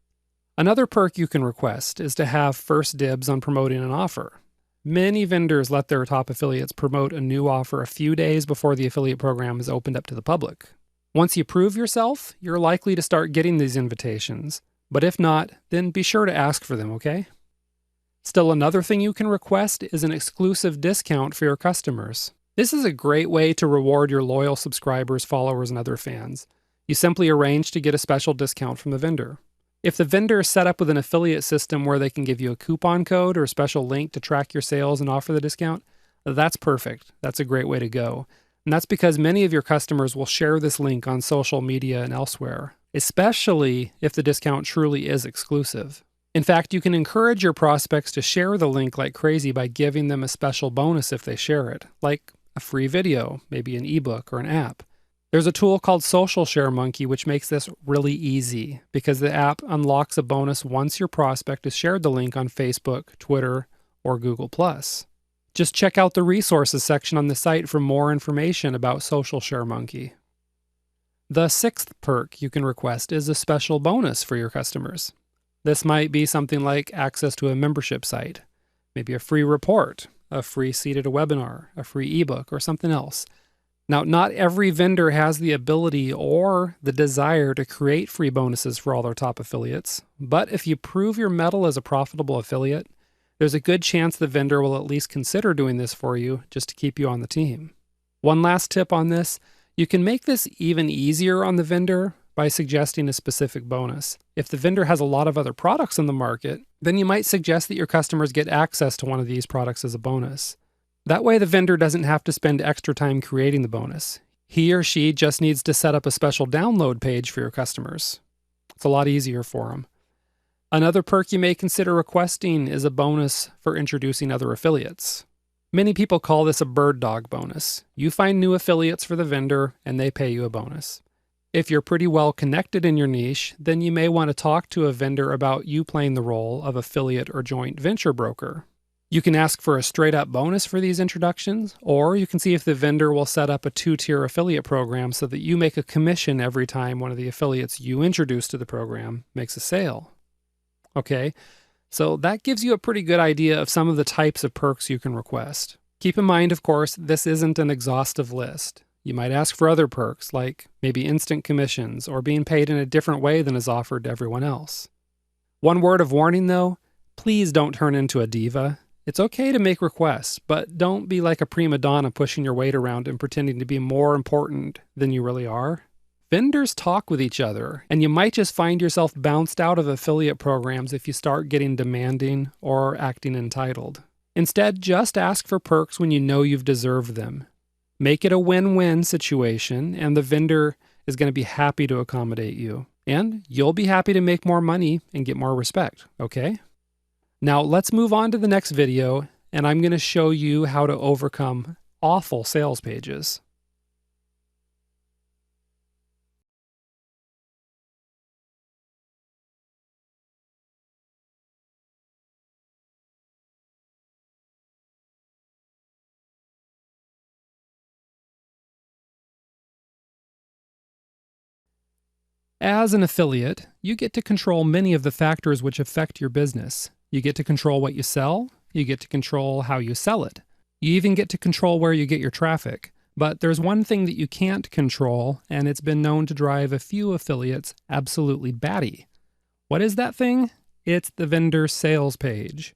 Another perk you can request is to have first dibs on promoting an offer. Many vendors let their top affiliates promote a new offer a few days before the affiliate program is opened up to the public. Once you prove yourself, you're likely to start getting these invitations. But if not, then be sure to ask for them, okay? Still, another thing you can request is an exclusive discount for your customers. This is a great way to reward your loyal subscribers, followers, and other fans. You simply arrange to get a special discount from the vendor. If the vendor is set up with an affiliate system where they can give you a coupon code or a special link to track your sales and offer the discount, that's perfect. That's a great way to go. And that's because many of your customers will share this link on social media and elsewhere, especially if the discount truly is exclusive. In fact, you can encourage your prospects to share the link like crazy by giving them a special bonus if they share it, like a free video, maybe an ebook or an app. There's a tool called Social Share Monkey which makes this really easy because the app unlocks a bonus once your prospect has shared the link on Facebook, Twitter, or Google+. Just check out the resources section on the site for more information about Social Share Monkey. The sixth perk you can request is a special bonus for your customers. This might be something like access to a membership site, maybe a free report, a free seat at a webinar, a free ebook, or something else. Now, not every vendor has the ability or the desire to create free bonuses for all their top affiliates, but if you prove your mettle as a profitable affiliate, there's a good chance the vendor will at least consider doing this for you just to keep you on the team. One last tip on this, you can make this even easier on the vendor by suggesting a specific bonus. If the vendor has a lot of other products in the market, then you might suggest that your customers get access to one of these products as a bonus. That way the vendor doesn't have to spend extra time creating the bonus. He or she just needs to set up a special download page for your customers. It's a lot easier for them. Another perk you may consider requesting is a bonus for introducing other affiliates. Many people call this a bird dog bonus. You find new affiliates for the vendor and they pay you a bonus. If you're pretty well connected in your niche, then you may want to talk to a vendor about you playing the role of affiliate or joint venture broker. You can ask for a straight-up bonus for these introductions, or you can see if the vendor will set up a 2-tier affiliate program so that you make a commission every time one of the affiliates you introduce to the program makes a sale. Okay, so that gives you a pretty good idea of some of the types of perks you can request. Keep in mind, of course, this isn't an exhaustive list. You might ask for other perks, like maybe instant commissions or being paid in a different way than is offered to everyone else. One word of warning, though, please don't turn into a diva. It's okay to make requests, but don't be like a prima donna pushing your weight around and pretending to be more important than you really are. Vendors talk with each other, and you might just find yourself bounced out of affiliate programs if you start getting demanding or acting entitled. Instead, just ask for perks when you know you've deserved them. Make it a win-win situation, and the vendor is going to be happy to accommodate you. And you'll be happy to make more money and get more respect, okay? Now let's move on to the next video, and I'm going to show you how to overcome awful sales pages. As an affiliate, you get to control many of the factors which affect your business. You get to control what you sell, you get to control how you sell it. You even get to control where you get your traffic. But there's one thing that you can't control, and it's been known to drive a few affiliates absolutely batty. What is that thing? It's the vendor sales page.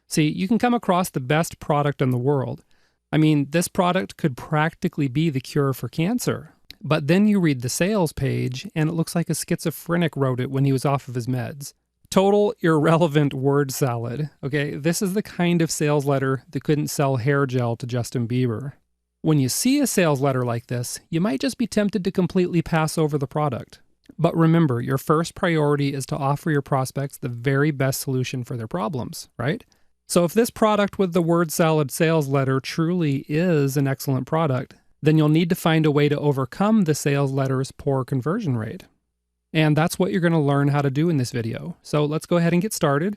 See, you can come across the best product in the world. I mean, this product could practically be the cure for cancer. But then you read the sales page, and it looks like a schizophrenic wrote it when he was off of his meds. Total irrelevant word salad. Okay, this is the kind of sales letter that couldn't sell hair gel to Justin Bieber. When you see a sales letter like this, you might just be tempted to completely pass over the product. But remember, your first priority is to offer your prospects the very best solution for their problems, right? So if this product with the word salad sales letter truly is an excellent product, then you'll need to find a way to overcome the sales letter's poor conversion rate. And that's what you're going to learn how to do in this video. So let's go ahead and get started.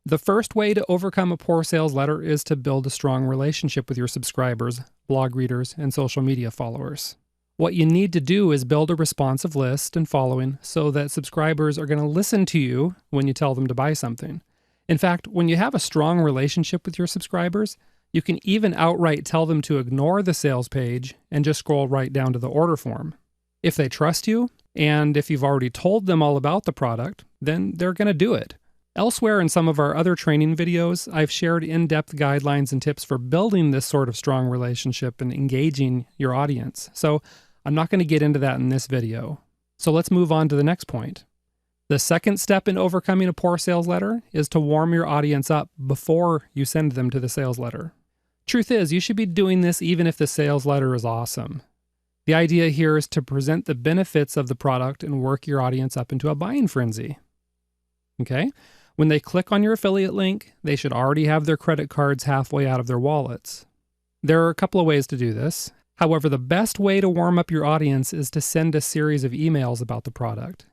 The first way to overcome a poor sales letter is to build a strong relationship with your subscribers, blog readers, and social media followers. What you need to do is build a responsive list and following so that subscribers are going to listen to you when you tell them to buy something. In fact, when you have a strong relationship with your subscribers, you can even outright tell them to ignore the sales page and just scroll right down to the order form. If they trust you, and if you've already told them all about the product, then they're going to do it. Elsewhere in some of our other training videos, I've shared in-depth guidelines and tips for building this sort of strong relationship and engaging your audience. So I'm not going to get into that in this video. So let's move on to the next point. The second step in overcoming a poor sales letter is to warm your audience up before you send them to the sales letter. Truth is, you should be doing this even if the sales letter is awesome. The idea here is to present the benefits of the product and work your audience up into a buying frenzy. Okay? When they click on your affiliate link, they should already have their credit cards halfway out of their wallets. There are a couple of ways to do this. However, the best way to warm up your audience is to send a series of emails about the product.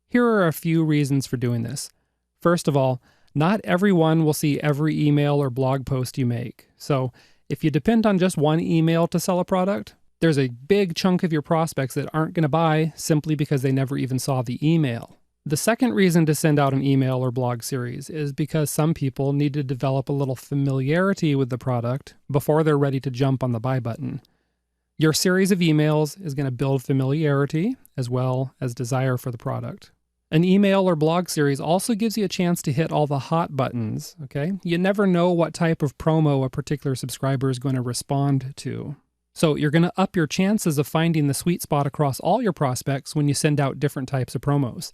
Here are a few reasons for doing this. First of all, not everyone will see every email or blog post you make. So if you depend on just one email to sell a product, there's a big chunk of your prospects that aren't going to buy simply because they never even saw the email. The second reason to send out an email or blog series is because some people need to develop a little familiarity with the product before they're ready to jump on the buy button. Your series of emails is going to build familiarity as well as desire for the product. An email or blog series also gives you a chance to hit all the hot buttons, okay? You never know what type of promo a particular subscriber is going to respond to. So you're going to up your chances of finding the sweet spot across all your prospects when you send out different types of promos.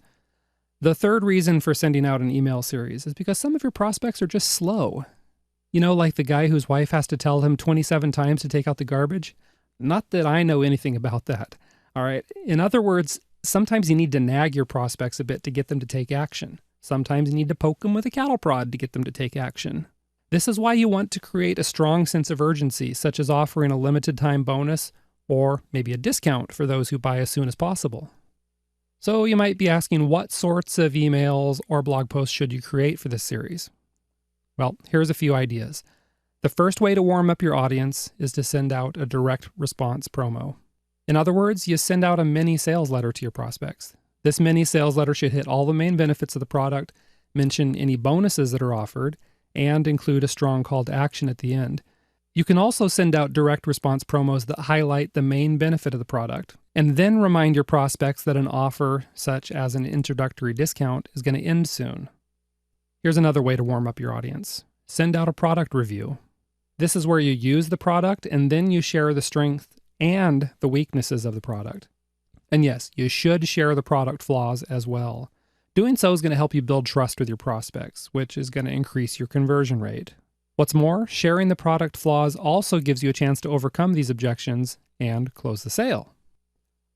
The third reason for sending out an email series is because some of your prospects are just slow. You know, like the guy whose wife has to tell him 27 times to take out the garbage? Not that I know anything about that. All right. In other words, sometimes you need to nag your prospects a bit to get them to take action. Sometimes you need to poke them with a cattle prod to get them to take action. This is why you want to create a strong sense of urgency, such as offering a limited time bonus or maybe a discount for those who buy as soon as possible. So you might be asking, what sorts of emails or blog posts should you create for this series? Well, here's a few ideas. The first way to warm up your audience is to send out a direct response promo. In other words, you send out a mini sales letter to your prospects. This mini sales letter should hit all the main benefits of the product, mention any bonuses that are offered, and include a strong call to action at the end. You can also send out direct response promos that highlight the main benefit of the product, and then remind your prospects that an offer, such as an introductory discount, is going to end soon. Here's another way to warm up your audience. Send out a product review. This is where you use the product and then you share the strength and the weaknesses of the product. And yes, you should share the product flaws as well. Doing so is going to help you build trust with your prospects, which is going to increase your conversion rate. What's more, sharing the product flaws also gives you a chance to overcome these objections and close the sale.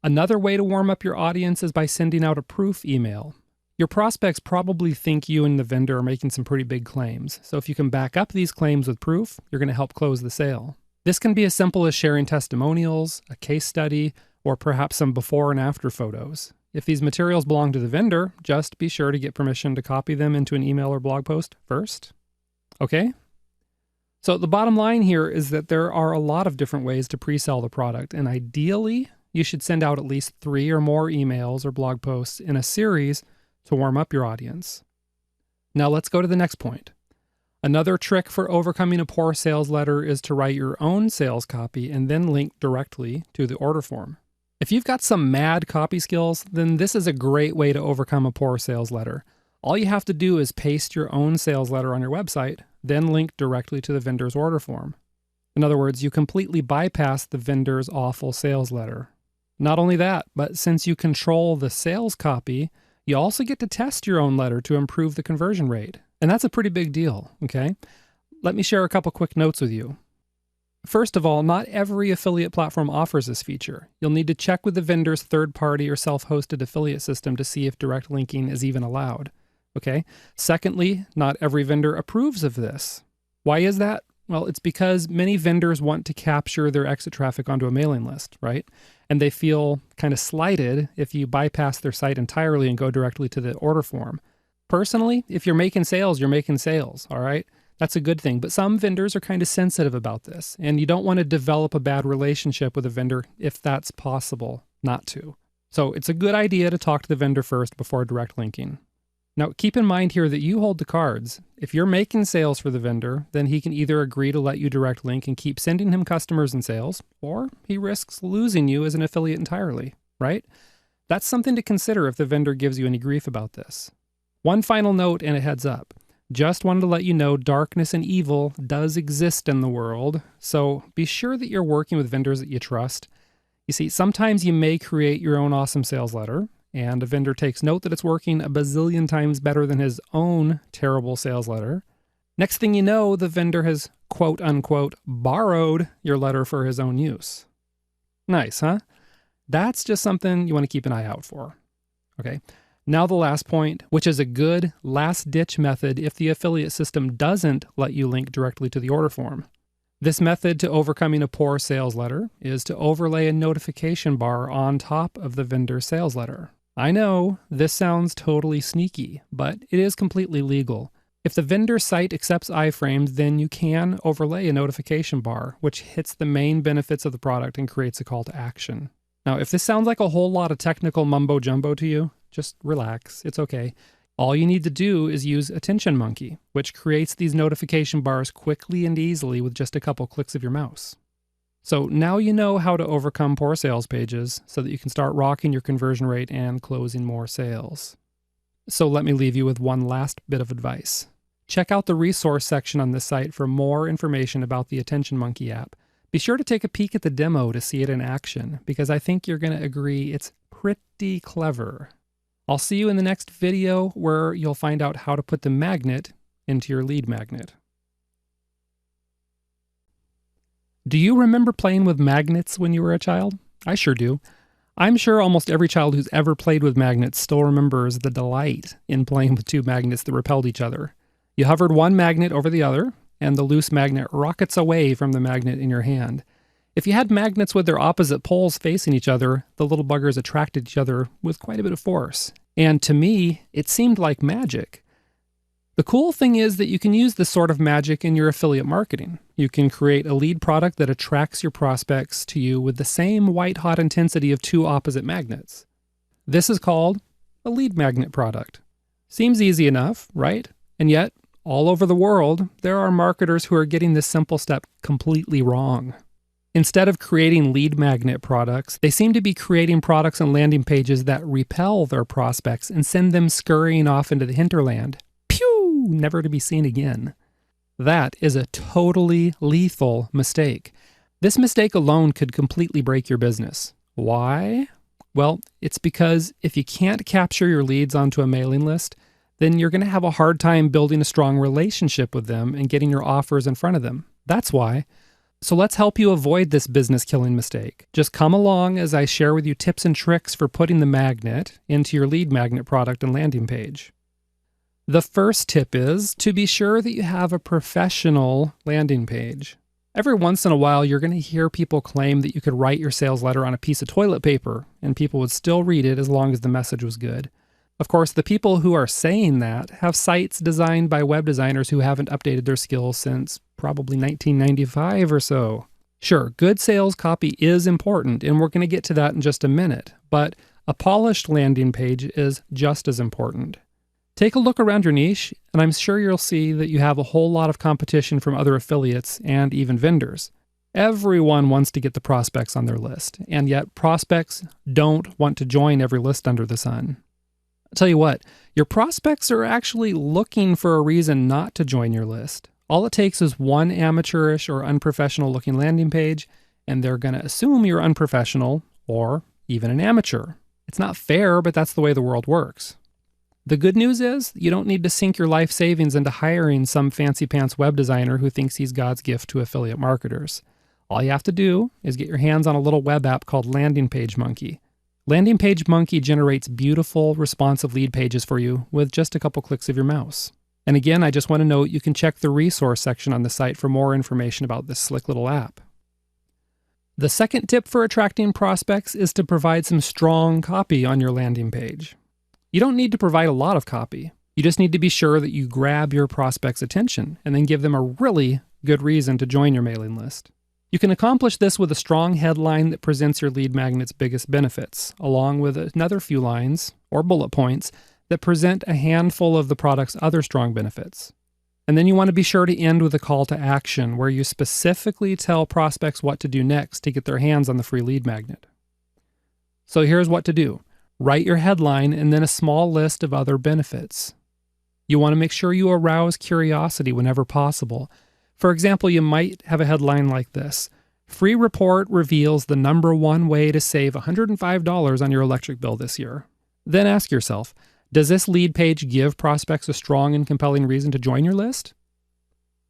Another way to warm up your audience is by sending out a proof email. Your prospects probably think you and the vendor are making some pretty big claims, so if you can back up these claims with proof, you're going to help close the sale. This can be as simple as sharing testimonials, a case study, or perhaps some before and after photos. If these materials belong to the vendor, just be sure to get permission to copy them into an email or blog post first. Okay? So the bottom line here is that there are a lot of different ways to pre-sell the product, and ideally, you should send out at least 3 or more emails or blog posts in a series to warm up your audience. Now let's go to the next point. Another trick for overcoming a poor sales letter is to write your own sales copy and then link directly to the order form. If you've got some mad copy skills, then this is a great way to overcome a poor sales letter. All you have to do is paste your own sales letter on your website, then link directly to the vendor's order form. In other words, you completely bypass the vendor's awful sales letter. Not only that, but since you control the sales copy, you also get to test your own letter to improve the conversion rate. And that's a pretty big deal, okay? Let me share a couple quick notes with you. First of all, not every affiliate platform offers this feature. You'll need to check with the vendor's third-party or self-hosted affiliate system to see if direct linking is even allowed, okay? Secondly, not every vendor approves of this. Why is that? Well, it's because many vendors want to capture their exit traffic onto a mailing list, right? And they feel kind of slighted if you bypass their site entirely and go directly to the order form. Personally, if you're making sales, you're making sales, all right? That's a good thing, but some vendors are kind of sensitive about this, and you don't want to develop a bad relationship with a vendor if that's possible not to. So it's a good idea to talk to the vendor first before direct linking. Now, keep in mind here that you hold the cards. If you're making sales for the vendor, then he can either agree to let you direct link and keep sending him customers and sales, or he risks losing you as an affiliate entirely, right? That's something to consider if the vendor gives you any grief about this. One final note and a heads up. Just wanted to let you know darkness and evil does exist in the world, so be sure that you're working with vendors that you trust. You see, sometimes you may create your own awesome sales letter, and a vendor takes note that it's working a bazillion times better than his own terrible sales letter. Next thing you know, the vendor has quote-unquote borrowed your letter for his own use. Nice, huh? That's just something you want to keep an eye out for. Okay. Now the last point, which is a good last-ditch method if the affiliate system doesn't let you link directly to the order form. This method to overcoming a poor sales letter is to overlay a notification bar on top of the vendor's sales letter. I know, this sounds totally sneaky, but it is completely legal. If the vendor site accepts iframes, then you can overlay a notification bar, which hits the main benefits of the product and creates a call to action. Now, if this sounds like a whole lot of technical mumbo-jumbo to you, just relax, it's okay. All you need to do is use Attention Monkey, which creates these notification bars quickly and easily with just a couple clicks of your mouse. So now you know how to overcome poor sales pages so that you can start rocking your conversion rate and closing more sales. So let me leave you with one last bit of advice. Check out the resource section on this site for more information about the Attention Monkey app. Be sure to take a peek at the demo to see it in action, because I think you're going to agree it's pretty clever. I'll see you in the next video where you'll find out how to put the magnet into your lead magnet. Do you remember playing with magnets when you were a child? I sure do. I'm sure almost every child who's ever played with magnets still remembers the delight in playing with two magnets that repelled each other. You hovered one magnet over the other, and the loose magnet rockets away from the magnet in your hand. If you had magnets with their opposite poles facing each other, the little buggers attracted each other with quite a bit of force. And to me, it seemed like magic. The cool thing is that you can use this sort of magic in your affiliate marketing. You can create a lead product that attracts your prospects to you with the same white-hot intensity of two opposite magnets. This is called a lead magnet product. Seems easy enough, right? And yet, all over the world, there are marketers who are getting this simple step completely wrong. Instead of creating lead magnet products, they seem to be creating products and landing pages that repel their prospects and send them scurrying off into the hinterland. Pew! Never to be seen again. That is a totally lethal mistake. This mistake alone could completely break your business. Why? Well, it's because if you can't capture your leads onto a mailing list, then you're going to have a hard time building a strong relationship with them and getting your offers in front of them. That's why. So let's help you avoid this business-killing mistake. Just come along as I share with you tips and tricks for putting the magnet into your lead magnet product and landing page. The first tip is to be sure that you have a professional landing page. Every once in a while, you're going to hear people claim that you could write your sales letter on a piece of toilet paper and people would still read it as long as the message was good. Of course, the people who are saying that have sites designed by web designers who haven't updated their skills since probably 1995 or so. Sure, good sales copy is important, and we're going to get to that in just a minute, but a polished landing page is just as important. Take a look around your niche, and I'm sure you'll see that you have a whole lot of competition from other affiliates and even vendors. Everyone wants to get the prospects on their list, and yet prospects don't want to join every list under the sun. I'll tell you what, your prospects are actually looking for a reason not to join your list. All it takes is one amateurish or unprofessional looking landing page, and they're going to assume you're unprofessional or even an amateur. It's not fair, but that's the way the world works. The good news is you don't need to sink your life savings into hiring some fancy pants web designer who thinks he's God's gift to affiliate marketers. All you have to do is get your hands on a little web app called Landing Page Monkey. Landing Page Monkey generates beautiful, responsive lead pages for you with just a couple clicks of your mouse. And again, I just want to note you can check the resource section on the site for more information about this slick little app. The second tip for attracting prospects is to provide some strong copy on your landing page. You don't need to provide a lot of copy. You just need to be sure that you grab your prospects' attention and then give them a really good reason to join your mailing list. You can accomplish this with a strong headline that presents your lead magnet's biggest benefits, along with another few lines or bullet points that present a handful of the product's other strong benefits. And then you want to be sure to end with a call to action where you specifically tell prospects what to do next to get their hands on the free lead magnet. So here's what to do. Write your headline and then a small list of other benefits. You want to make sure you arouse curiosity whenever possible. For example, you might have a headline like this: Free report reveals the #1 way to save $105 on your electric bill this year. Then ask yourself, does this lead page give prospects a strong and compelling reason to join your list?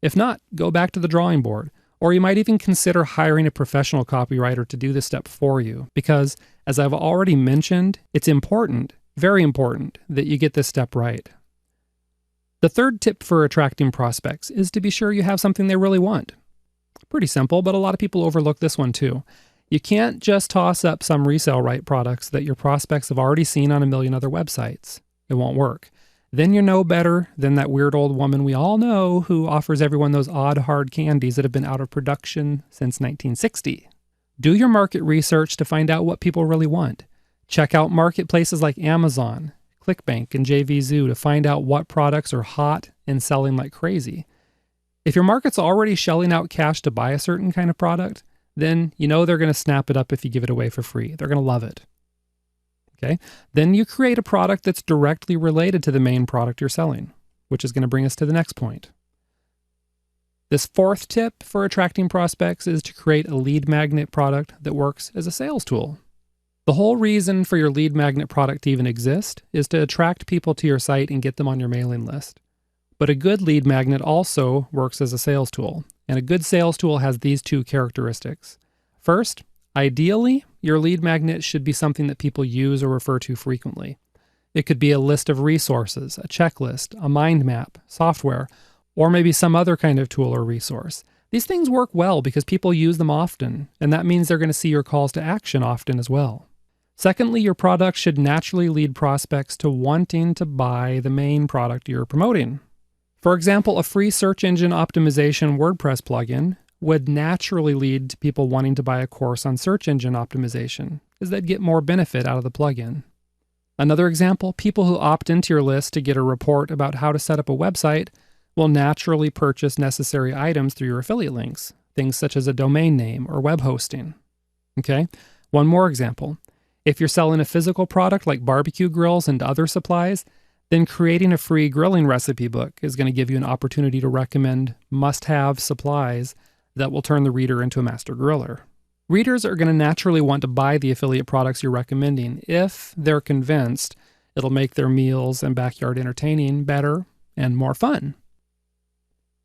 If not, go back to the drawing board. Or you might even consider hiring a professional copywriter to do this step for you, because, as I've already mentioned, it's important, very important, that you get this step right. The third tip for attracting prospects is to be sure you have something they really want. Pretty simple, but a lot of people overlook this one too. You can't just toss up some resale right products that your prospects have already seen on a million other websites. It won't work. Then you're no better than that weird old woman we all know who offers everyone those odd hard candies that have been out of production since 1960. Do your market research to find out what people really want. Check out marketplaces like Amazon, ClickBank, and JVZoo to find out what products are hot and selling like crazy. If your market's already shelling out cash to buy a certain kind of product, then you know they're going to snap it up if you give it away for free. They're going to love it. Okay? Then you create a product that's directly related to the main product you're selling, which is going to bring us to the next point. This fourth tip for attracting prospects is to create a lead magnet product that works as a sales tool. The whole reason for your lead magnet product to even exist is to attract people to your site and get them on your mailing list. But a good lead magnet also works as a sales tool, and a good sales tool has these two characteristics. First, ideally, your lead magnet should be something that people use or refer to frequently. It could be a list of resources, a checklist, a mind map, software, or maybe some other kind of tool or resource. These things work well because people use them often, and that means they're going to see your calls to action often as well. Secondly, your product should naturally lead prospects to wanting to buy the main product you're promoting. For example, a free search engine optimization WordPress plugin would naturally lead to people wanting to buy a course on search engine optimization, as they'd get more benefit out of the plugin. Another example, people who opt into your list to get a report about how to set up a website will naturally purchase necessary items through your affiliate links, things such as a domain name or web hosting. Okay, one more example. If you're selling a physical product like barbecue grills and other supplies, then creating a free grilling recipe book is going to give you an opportunity to recommend must-have supplies that will turn the reader into a master griller. Readers are going to naturally want to buy the affiliate products you're recommending if they're convinced, It'll make their meals and backyard entertaining better and more fun.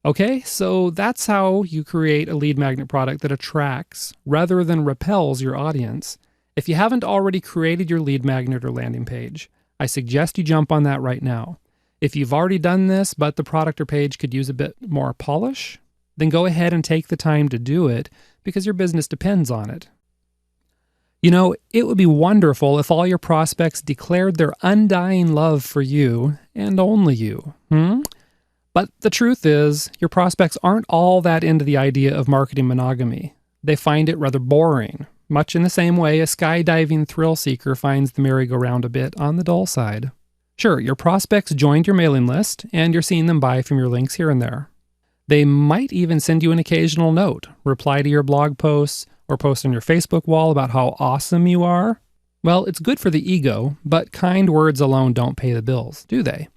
Okay, so that's how you create a lead magnet product that attracts rather than repels your audience. If you haven't already created your lead magnet or landing page, I suggest you jump on that right now. If you've already done this, but the product or page could use a bit more polish, then go ahead and take the time to do it because your business depends on it. You know, it would be wonderful if all your prospects declared their undying love for you and only you. But the truth is, your prospects aren't all that into the idea of marketing monogamy. They find it rather boring, much in the same way a skydiving thrill seeker finds the merry-go-round a bit on the dull side. Sure, your prospects joined your mailing list, and you're seeing them buy from your links here and there. They might even send you an occasional note, reply to your blog posts, or post on your Facebook wall about how awesome you are. Well, it's good for the ego, but kind words alone don't pay the bills, do they?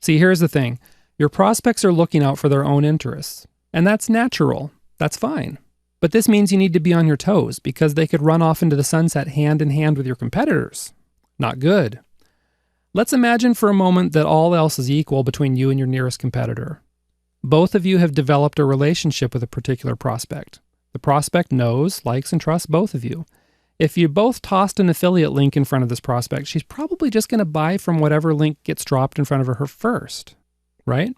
See, here's the thing. Your prospects are looking out for their own interests, and that's natural. That's fine. But this means you need to be on your toes because they could run off into the sunset hand in hand with your competitors. Not good. Let's imagine for a moment that all else is equal between you and your nearest competitor. Both of you have developed a relationship with a particular prospect. The prospect knows, likes, and trusts both of you. If you both tossed an affiliate link in front of this prospect, she's probably just going to buy from whatever link gets dropped in front of her first, right?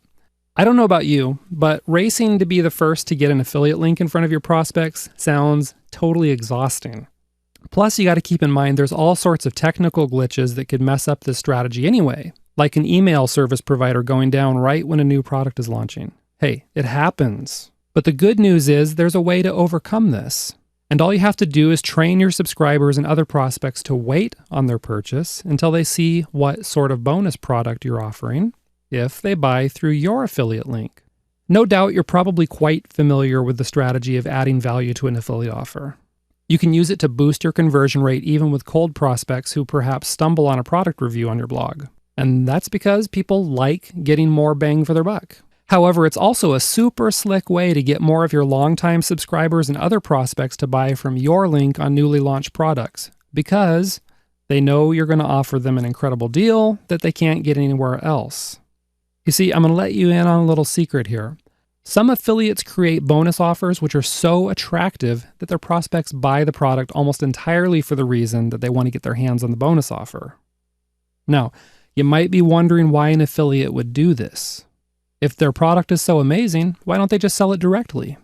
I don't know about you, but racing to be the first to get an affiliate link in front of your prospects sounds totally exhausting. Plus, you got to keep in mind there's all sorts of technical glitches that could mess up this strategy anyway, like an email service provider going down right when a new product is launching. Hey, it happens. But the good news is there's a way to overcome this. And all you have to do is train your subscribers and other prospects to wait on their purchase until they see what sort of bonus product you're offering if they buy through your affiliate link. No doubt you're probably quite familiar with the strategy of adding value to an affiliate offer. You can use it to boost your conversion rate even with cold prospects who perhaps stumble on a product review on your blog. And that's because people like getting more bang for their buck. However, it's also a super slick way to get more of your longtime subscribers and other prospects to buy from your link on newly launched products because they know you're going to offer them an incredible deal that they can't get anywhere else. You see, I'm going to let you in on a little secret here. Some affiliates create bonus offers which are so attractive that their prospects buy the product almost entirely for the reason that they want to get their hands on the bonus offer. Now, you might be wondering why an affiliate would do this. If their product is so amazing, why don't they just sell it directly?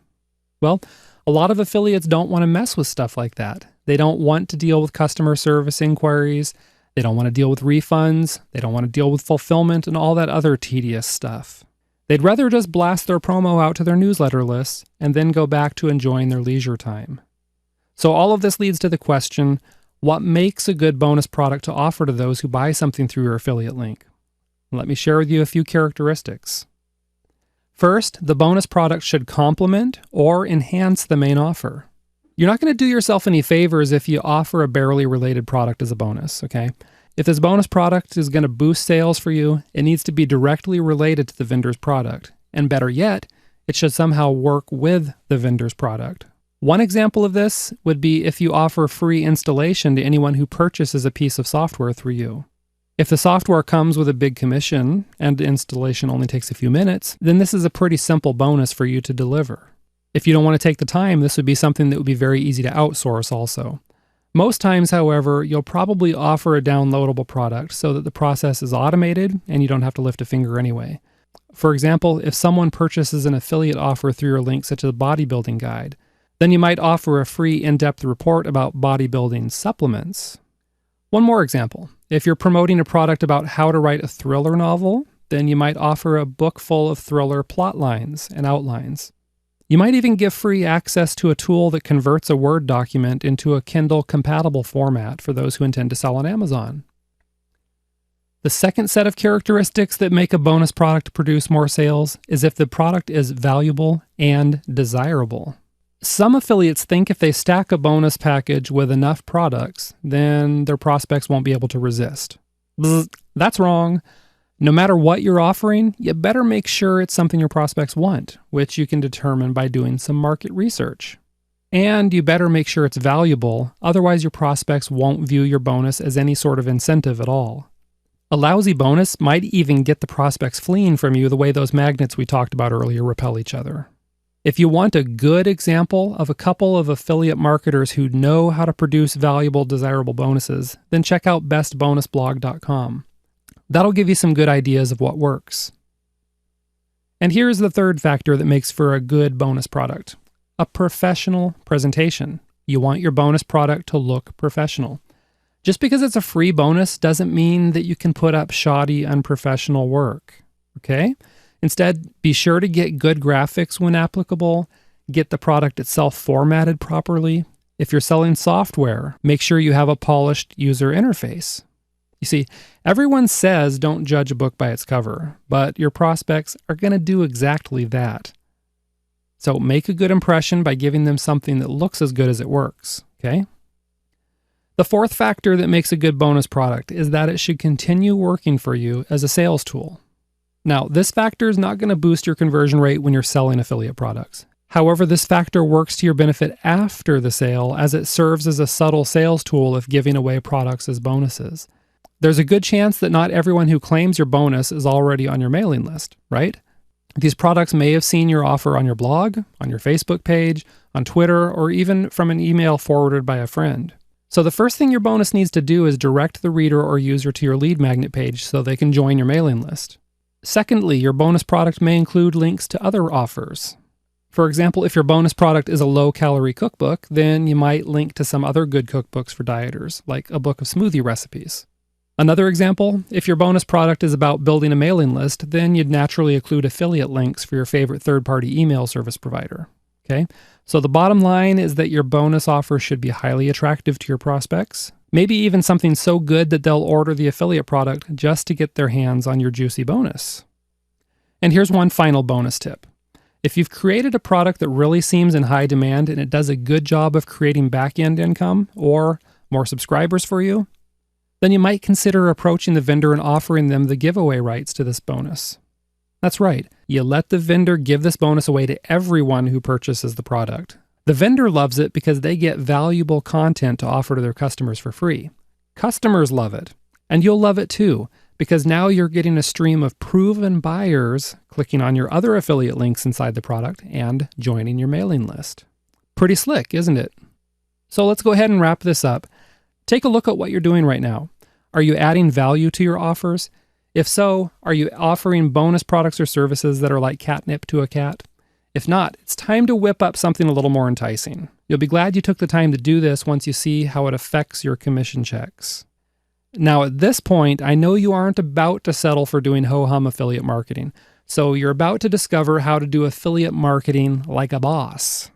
Well, a lot of affiliates don't want to mess with stuff like that. They don't want to deal with customer service inquiries. They don't want to deal with refunds. They don't want to deal with fulfillment and all that other tedious stuff. They'd rather just blast their promo out to their newsletter lists and then go back to enjoying their leisure time. So all of this leads to the question, what makes a good bonus product to offer to those who buy something through your affiliate link? Let me share with you a few characteristics. First, the bonus product should complement or enhance the main offer. You're not going to do yourself any favors if you offer a barely related product as a bonus, okay? If this bonus product is going to boost sales for you, it needs to be directly related to the vendor's product. And better yet, it should somehow work with the vendor's product. One example of this would be if you offer free installation to anyone who purchases a piece of software through you. If the software comes with a big commission and the installation only takes a few minutes, then this is a pretty simple bonus for you to deliver. If you don't want to take the time, this would be something that would be very easy to outsource also. Most times, however, you'll probably offer a downloadable product so that the process is automated and you don't have to lift a finger anyway. For example, if someone purchases an affiliate offer through your link such as a bodybuilding guide, then you might offer a free in-depth report about bodybuilding supplements. One more example. If you're promoting a product about how to write a thriller novel, then you might offer a book full of thriller plot lines and outlines. You might even give free access to a tool that converts a Word document into a Kindle-compatible format for those who intend to sell on Amazon. The second set of characteristics that make a bonus product produce more sales is if the product is valuable and desirable. Some affiliates think if they stack a bonus package with enough products, then their prospects won't be able to resist. Bzz, that's wrong. No matter what you're offering, you better make sure it's something your prospects want, which you can determine by doing some market research. And you better make sure it's valuable, otherwise your prospects won't view your bonus as any sort of incentive at all. A lousy bonus might even get the prospects fleeing from you the way those magnets we talked about earlier repel each other. If you want a good example of a couple of affiliate marketers who know how to produce valuable, desirable bonuses, then check out bestbonusblog.com. That'll give you some good ideas of what works. And here's the third factor that makes for a good bonus product: a professional presentation. You want your bonus product to look professional. Just because it's a free bonus doesn't mean that you can put up shoddy, unprofessional work, okay? Instead, be sure to get good graphics when applicable, get the product itself formatted properly. If you're selling software, make sure you have a polished user interface. You see, everyone says don't judge a book by its cover, but your prospects are going to do exactly that. So make a good impression by giving them something that looks as good as it works, okay? The fourth factor that makes a good bonus product is that it should continue working for you as a sales tool. Now, this factor is not going to boost your conversion rate when you're selling affiliate products. However, this factor works to your benefit after the sale, as it serves as a subtle sales tool if giving away products as bonuses. There's a good chance that not everyone who claims your bonus is already on your mailing list, right? These products may have seen your offer on your blog, on your Facebook page, on Twitter, or even from an email forwarded by a friend. So the first thing your bonus needs to do is direct the reader or user to your lead magnet page so they can join your mailing list. Secondly, your bonus product may include links to other offers. For example, if your bonus product is a low-calorie cookbook, then you might link to some other good cookbooks for dieters, like a book of smoothie recipes. Another example, if your bonus product is about building a mailing list, then you'd naturally include affiliate links for your favorite third-party email service provider. Okay? So the bottom line is that your bonus offer should be highly attractive to your prospects, maybe even something so good that they'll order the affiliate product just to get their hands on your juicy bonus. And here's one final bonus tip. If you've created a product that really seems in high demand and it does a good job of creating back-end income or more subscribers for you, then you might consider approaching the vendor and offering them the giveaway rights to this bonus. That's right, you let the vendor give this bonus away to everyone who purchases the product. The vendor loves it because they get valuable content to offer to their customers for free. Customers love it, and you'll love it too, because now you're getting a stream of proven buyers clicking on your other affiliate links inside the product and joining your mailing list. Pretty slick, isn't it? So let's go ahead and wrap this up. Take a look at what you're doing right now. Are you adding value to your offers? If so, are you offering bonus products or services that are like catnip to a cat? If not, it's time to whip up something a little more enticing. You'll be glad you took the time to do this once you see how it affects your commission checks. Now, at this point, I know you aren't about to settle for doing ho-hum affiliate marketing, so you're about to discover how to do affiliate marketing like a boss.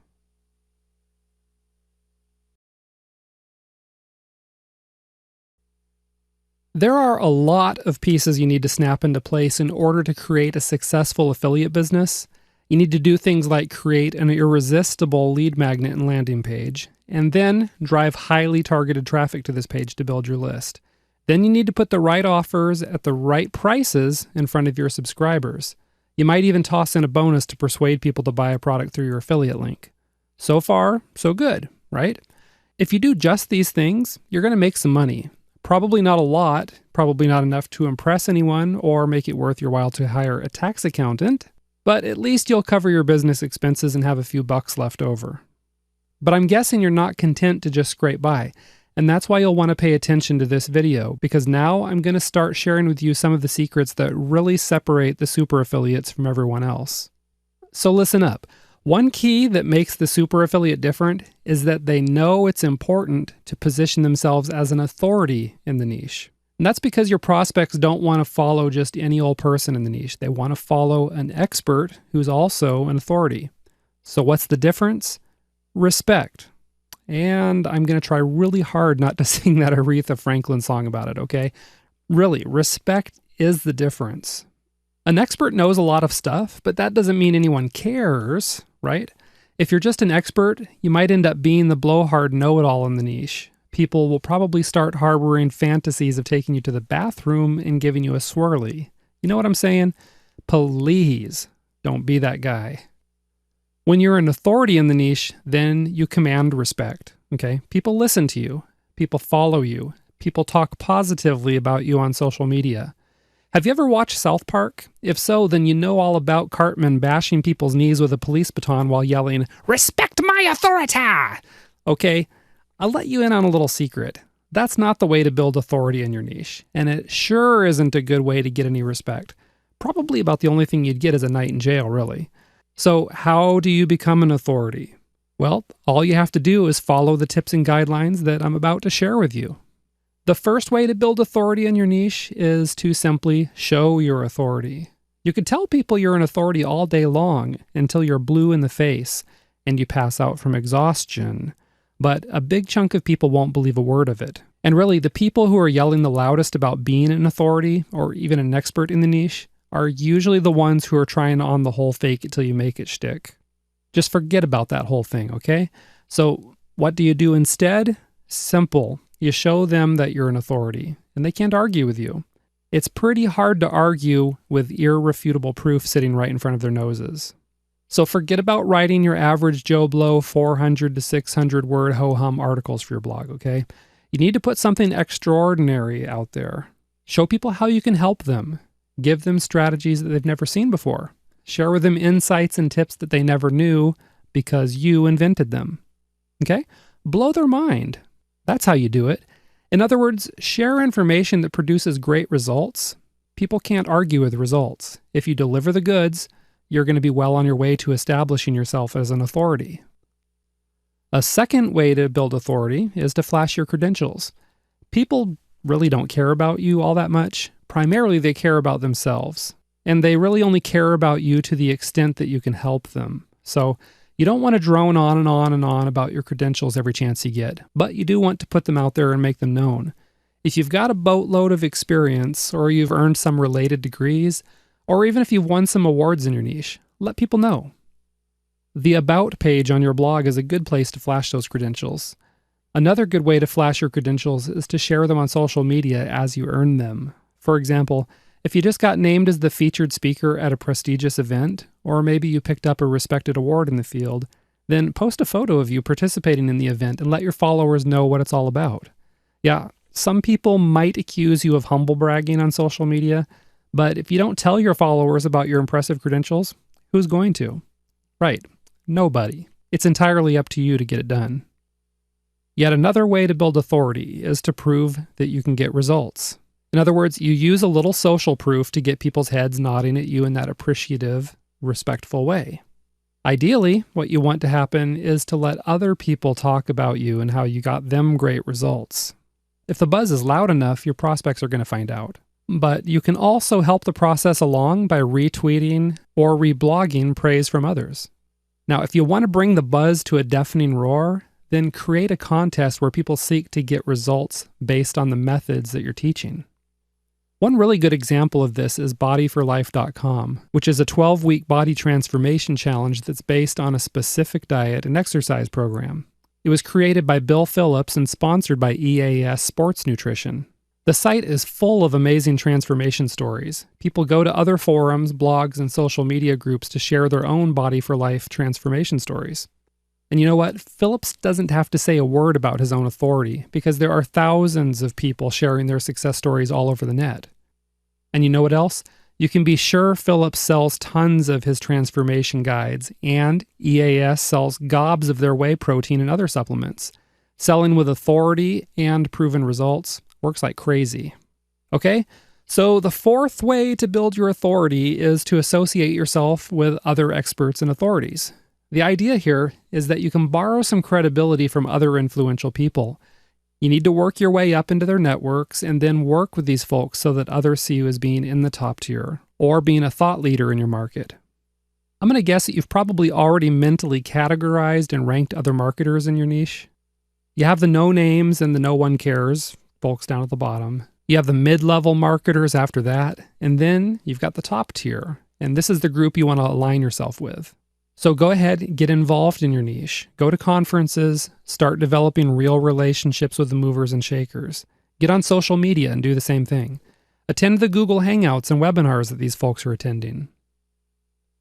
There are a lot of pieces you need to snap into place in order to create a successful affiliate business. You need to do things like create an irresistible lead magnet and landing page, and then drive highly targeted traffic to this page to build your list. Then you need to put the right offers at the right prices in front of your subscribers. You might even toss in a bonus to persuade people to buy a product through your affiliate link. So far, so good, right? If you do just these things, you're going to make some money. Probably not a lot, probably not enough to impress anyone or make it worth your while to hire a tax accountant, but at least you'll cover your business expenses and have a few bucks left over. But I'm guessing you're not content to just scrape by, and that's why you'll want to pay attention to this video, because now I'm going to start sharing with you some of the secrets that really separate the super affiliates from everyone else. So listen up. One key that makes the super affiliate different is that they know it's important to position themselves as an authority in the niche. And that's because your prospects don't want to follow just any old person in the niche. They want to follow an expert who's also an authority. So what's the difference? Respect. And I'm going to try really hard not to sing that Aretha Franklin song about it, okay? Really, respect is the difference. An expert knows a lot of stuff, but that doesn't mean anyone cares, right? If you're just an expert, you might end up being the blowhard know-it-all in the niche. People will probably start harboring fantasies of taking you to the bathroom and giving you a swirly. You know what I'm saying? Please don't be that guy. When you're an authority in the niche, then you command respect, okay? People listen to you. People follow you. People talk positively about you on social media. Have you ever watched South Park? If so, then you know all about Cartman bashing people's knees with a police baton while yelling, "Respect my authority!" Okay, I'll let you in on a little secret. That's not the way to build authority in your niche, and it sure isn't a good way to get any respect. Probably about the only thing you'd get is a night in jail, really. So how do you become an authority? Well, all you have to do is follow the tips and guidelines that I'm about to share with you. The first way to build authority in your niche is to simply show your authority. You could tell people you're an authority all day long until you're blue in the face and you pass out from exhaustion, but a big chunk of people won't believe a word of it. And really, the people who are yelling the loudest about being an authority or even an expert in the niche are usually the ones who are trying on the whole fake it till you make it shtick. Just forget about that whole thing, okay? So what do you do instead? Simple. You show them that you're an authority, and they can't argue with you. It's pretty hard to argue with irrefutable proof sitting right in front of their noses. So forget about writing your average Joe Blow 400 to 600 word ho-hum articles for your blog, okay? You need to put something extraordinary out there. Show people how you can help them. Give them strategies that they've never seen before. Share with them insights and tips that they never knew because you invented them. Okay? Blow their mind. That's how you do it. In other words, share information that produces great results. People can't argue with results. If you deliver the goods, you're going to be well on your way to establishing yourself as an authority. A second way to build authority is to flash your credentials. People really don't care about you all that much. Primarily, they care about themselves. And they really only care about you to the extent that you can help them. So you don't want to drone on and on and on about your credentials every chance you get, but you do want to put them out there and make them known. If you've got a boatload of experience, or you've earned some related degrees, or even if you've won some awards in your niche, let people know. The About page on your blog is a good place to flash those credentials. Another good way to flash your credentials is to share them on social media as you earn them. For example, if you just got named as the featured speaker at a prestigious event, or maybe you picked up a respected award in the field, then post a photo of you participating in the event and let your followers know what it's all about. Yeah, some people might accuse you of humble bragging on social media, but if you don't tell your followers about your impressive credentials, who's going to? Right, nobody. It's entirely up to you to get it done. Yet another way to build authority is to prove that you can get results. In other words, you use a little social proof to get people's heads nodding at you in that appreciative, respectful way. Ideally, what you want to happen is to let other people talk about you and how you got them great results. If the buzz is loud enough, your prospects are going to find out. But you can also help the process along by retweeting or reblogging praise from others. Now, if you want to bring the buzz to a deafening roar, then create a contest where people seek to get results based on the methods that you're teaching. One really good example of this is bodyforlife.com, which is a 12-week body transformation challenge that's based on a specific diet and exercise program. It was created by Bill Phillips and sponsored by EAS Sports Nutrition. The site is full of amazing transformation stories. People go to other forums, blogs, and social media groups to share their own Body for Life transformation stories. And you know what? Phillips doesn't have to say a word about his own authority because there are thousands of people sharing their success stories all over the net. And you know what else? You can be sure Phillips sells tons of his transformation guides, and EAS sells gobs of their whey protein and other supplements. Selling with authority and proven results works like crazy. Okay? So the fourth way to build your authority is to associate yourself with other experts and authorities. The idea here is that you can borrow some credibility from other influential people. You need to work your way up into their networks and then work with these folks so that others see you as being in the top tier or being a thought leader in your market. I'm going to guess that you've probably already mentally categorized and ranked other marketers in your niche. You have the no names and the no one cares, folks down at the bottom. You have the mid-level marketers after that, and then you've got the top tier, and this is the group you want to align yourself with. So go ahead, get involved in your niche. Go to conferences, start developing real relationships with the movers and shakers. Get on social media and do the same thing. Attend the Google Hangouts and webinars that these folks are attending.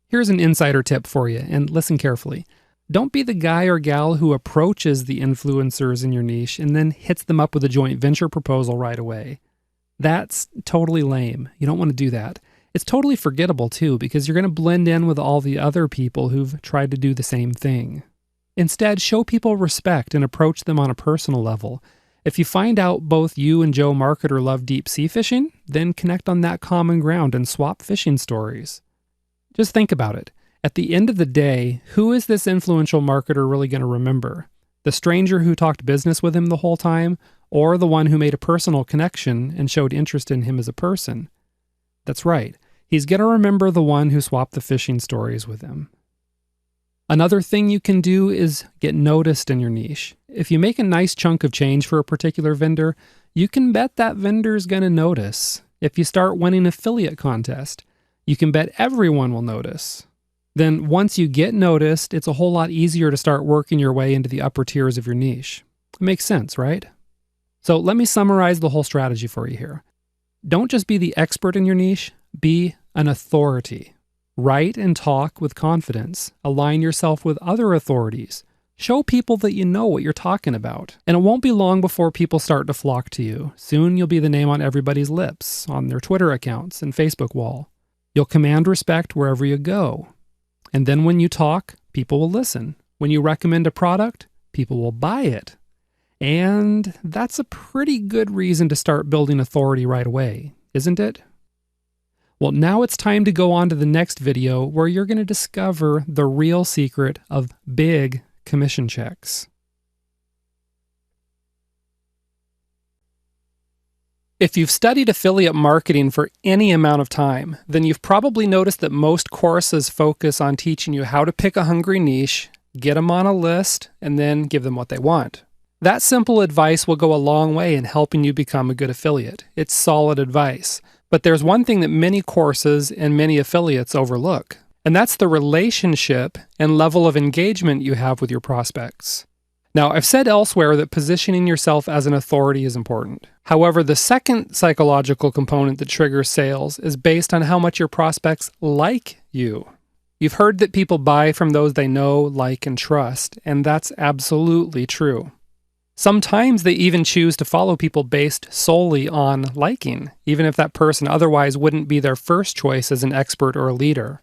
Here's an insider tip for you, and listen carefully. Don't be the guy or gal who approaches the influencers in your niche and then hits them up with a joint venture proposal right away. That's totally lame. You don't want to do that. It's totally forgettable too, because you're going to blend in with all the other people who've tried to do the same thing. Instead, show people respect and approach them on a personal level. If you find out both you and Joe Marketer love deep sea fishing, then connect on that common ground and swap fishing stories. Just think about it. At the end of the day, who is this influential marketer really going to remember? The stranger who talked business with him the whole time, or the one who made a personal connection and showed interest in him as a person? That's right. He's going to remember the one who swapped the fishing stories with him. Another thing you can do is get noticed in your niche. If you make a nice chunk of change for a particular vendor, you can bet that vendor's going to notice. If you start winning an affiliate contest, you can bet everyone will notice. Then once you get noticed, it's a whole lot easier to start working your way into the upper tiers of your niche. It makes sense, right? So let me summarize the whole strategy for you here. Don't just be the expert in your niche, be an authority. Write and talk with confidence. Align yourself with other authorities. Show people that you know what you're talking about. And it won't be long before people start to flock to you. Soon you'll be the name on everybody's lips, on their Twitter accounts and Facebook wall. You'll command respect wherever you go. And then when you talk, people will listen. When you recommend a product, people will buy it. And that's a pretty good reason to start building authority right away, isn't it? Well, now it's time to go on to the next video where you're going to discover the real secret of big commission checks. If you've studied affiliate marketing for any amount of time, then you've probably noticed that most courses focus on teaching you how to pick a hungry niche, get them on a list, and then give them what they want. That simple advice will go a long way in helping you become a good affiliate. It's solid advice. But there's one thing that many courses and many affiliates overlook, and that's the relationship and level of engagement you have with your prospects. Now, I've said elsewhere that positioning yourself as an authority is important. However, the second psychological component that triggers sales is based on how much your prospects like you. You've heard that people buy from those they know, like, and trust, and that's absolutely true. Sometimes they even choose to follow people based solely on liking, even if that person otherwise wouldn't be their first choice as an expert or a leader.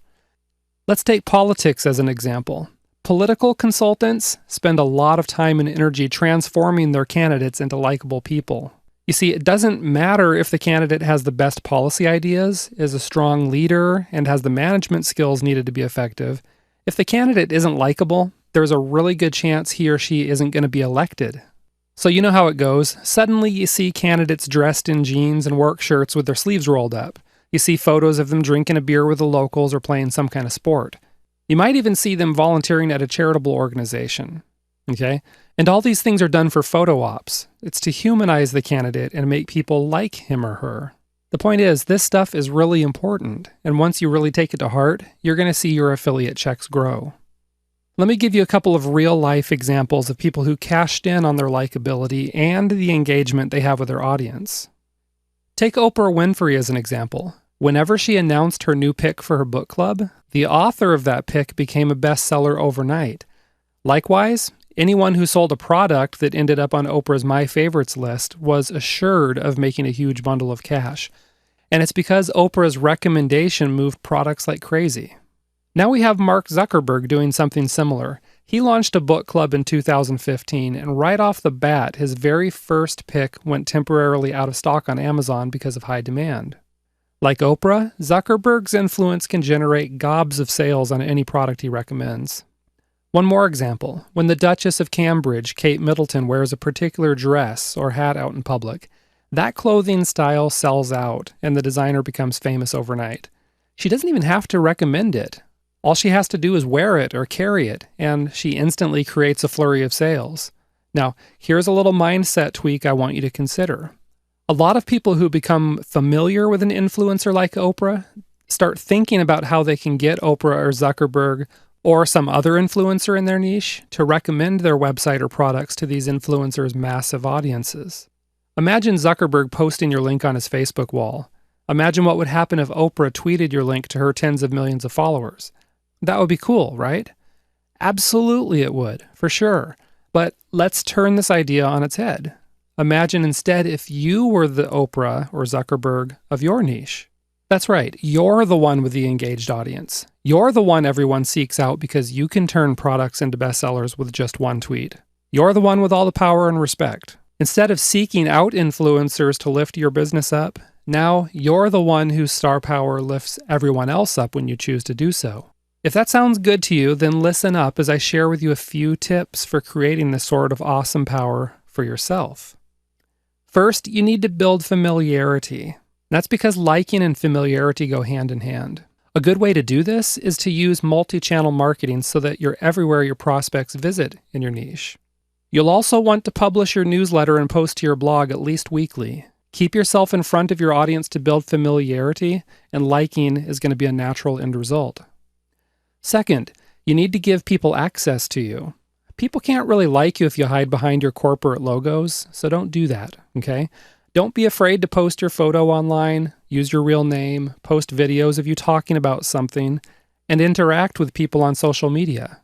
Let's take politics as an example. Political consultants spend a lot of time and energy transforming their candidates into likable people. You see, it doesn't matter if the candidate has the best policy ideas, is a strong leader, and has the management skills needed to be effective. If the candidate isn't likable, there's a really good chance he or she isn't going to be elected. So you know how it goes. Suddenly you see candidates dressed in jeans and work shirts with their sleeves rolled up. You see photos of them drinking a beer with the locals or playing some kind of sport. You might even see them volunteering at a charitable organization. Okay? And all these things are done for photo ops. It's to humanize the candidate and make people like him or her. The point is, this stuff is really important, and once you really take it to heart, you're going to see your affiliate checks grow. Let me give you a couple of real-life examples of people who cashed in on their likability and the engagement they have with their audience. Take Oprah Winfrey as an example. Whenever she announced her new pick for her book club, the author of that pick became a bestseller overnight. Likewise, anyone who sold a product that ended up on Oprah's My Favorites list was assured of making a huge bundle of cash. And it's because Oprah's recommendation moved products like crazy. Now we have Mark Zuckerberg doing something similar. He launched a book club in 2015, and right off the bat, his very first pick went temporarily out of stock on Amazon because of high demand. Like Oprah, Zuckerberg's influence can generate gobs of sales on any product he recommends. One more example. When the Duchess of Cambridge, Kate Middleton, wears a particular dress or hat out in public, that clothing style sells out, and the designer becomes famous overnight. She doesn't even have to recommend it. All she has to do is wear it or carry it, and she instantly creates a flurry of sales. Now, here's a little mindset tweak I want you to consider. A lot of people who become familiar with an influencer like Oprah start thinking about how they can get Oprah or Zuckerberg or some other influencer in their niche to recommend their website or products to these influencers' massive audiences. Imagine Zuckerberg posting your link on his Facebook wall. Imagine what would happen if Oprah tweeted your link to her tens of millions of followers. That would be cool, right? Absolutely it would, for sure. But let's turn this idea on its head. Imagine instead if you were the Oprah or Zuckerberg of your niche. That's right, you're the one with the engaged audience. You're the one everyone seeks out because you can turn products into bestsellers with just one tweet. You're the one with all the power and respect. Instead of seeking out influencers to lift your business up, now you're the one whose star power lifts everyone else up when you choose to do so. If that sounds good to you, then listen up as I share with you a few tips for creating this sort of awesome power for yourself. First, you need to build familiarity. That's because liking and familiarity go hand in hand. A good way to do this is to use multi-channel marketing so that you're everywhere your prospects visit in your niche. You'll also want to publish your newsletter and post to your blog at least weekly. Keep yourself in front of your audience to build familiarity, and liking is going to be a natural end result. Second, you need to give people access to you. People can't really like you if you hide behind your corporate logos, so don't do that, okay? Don't be afraid to post your photo online, use your real name, post videos of you talking about something, and interact with people on social media.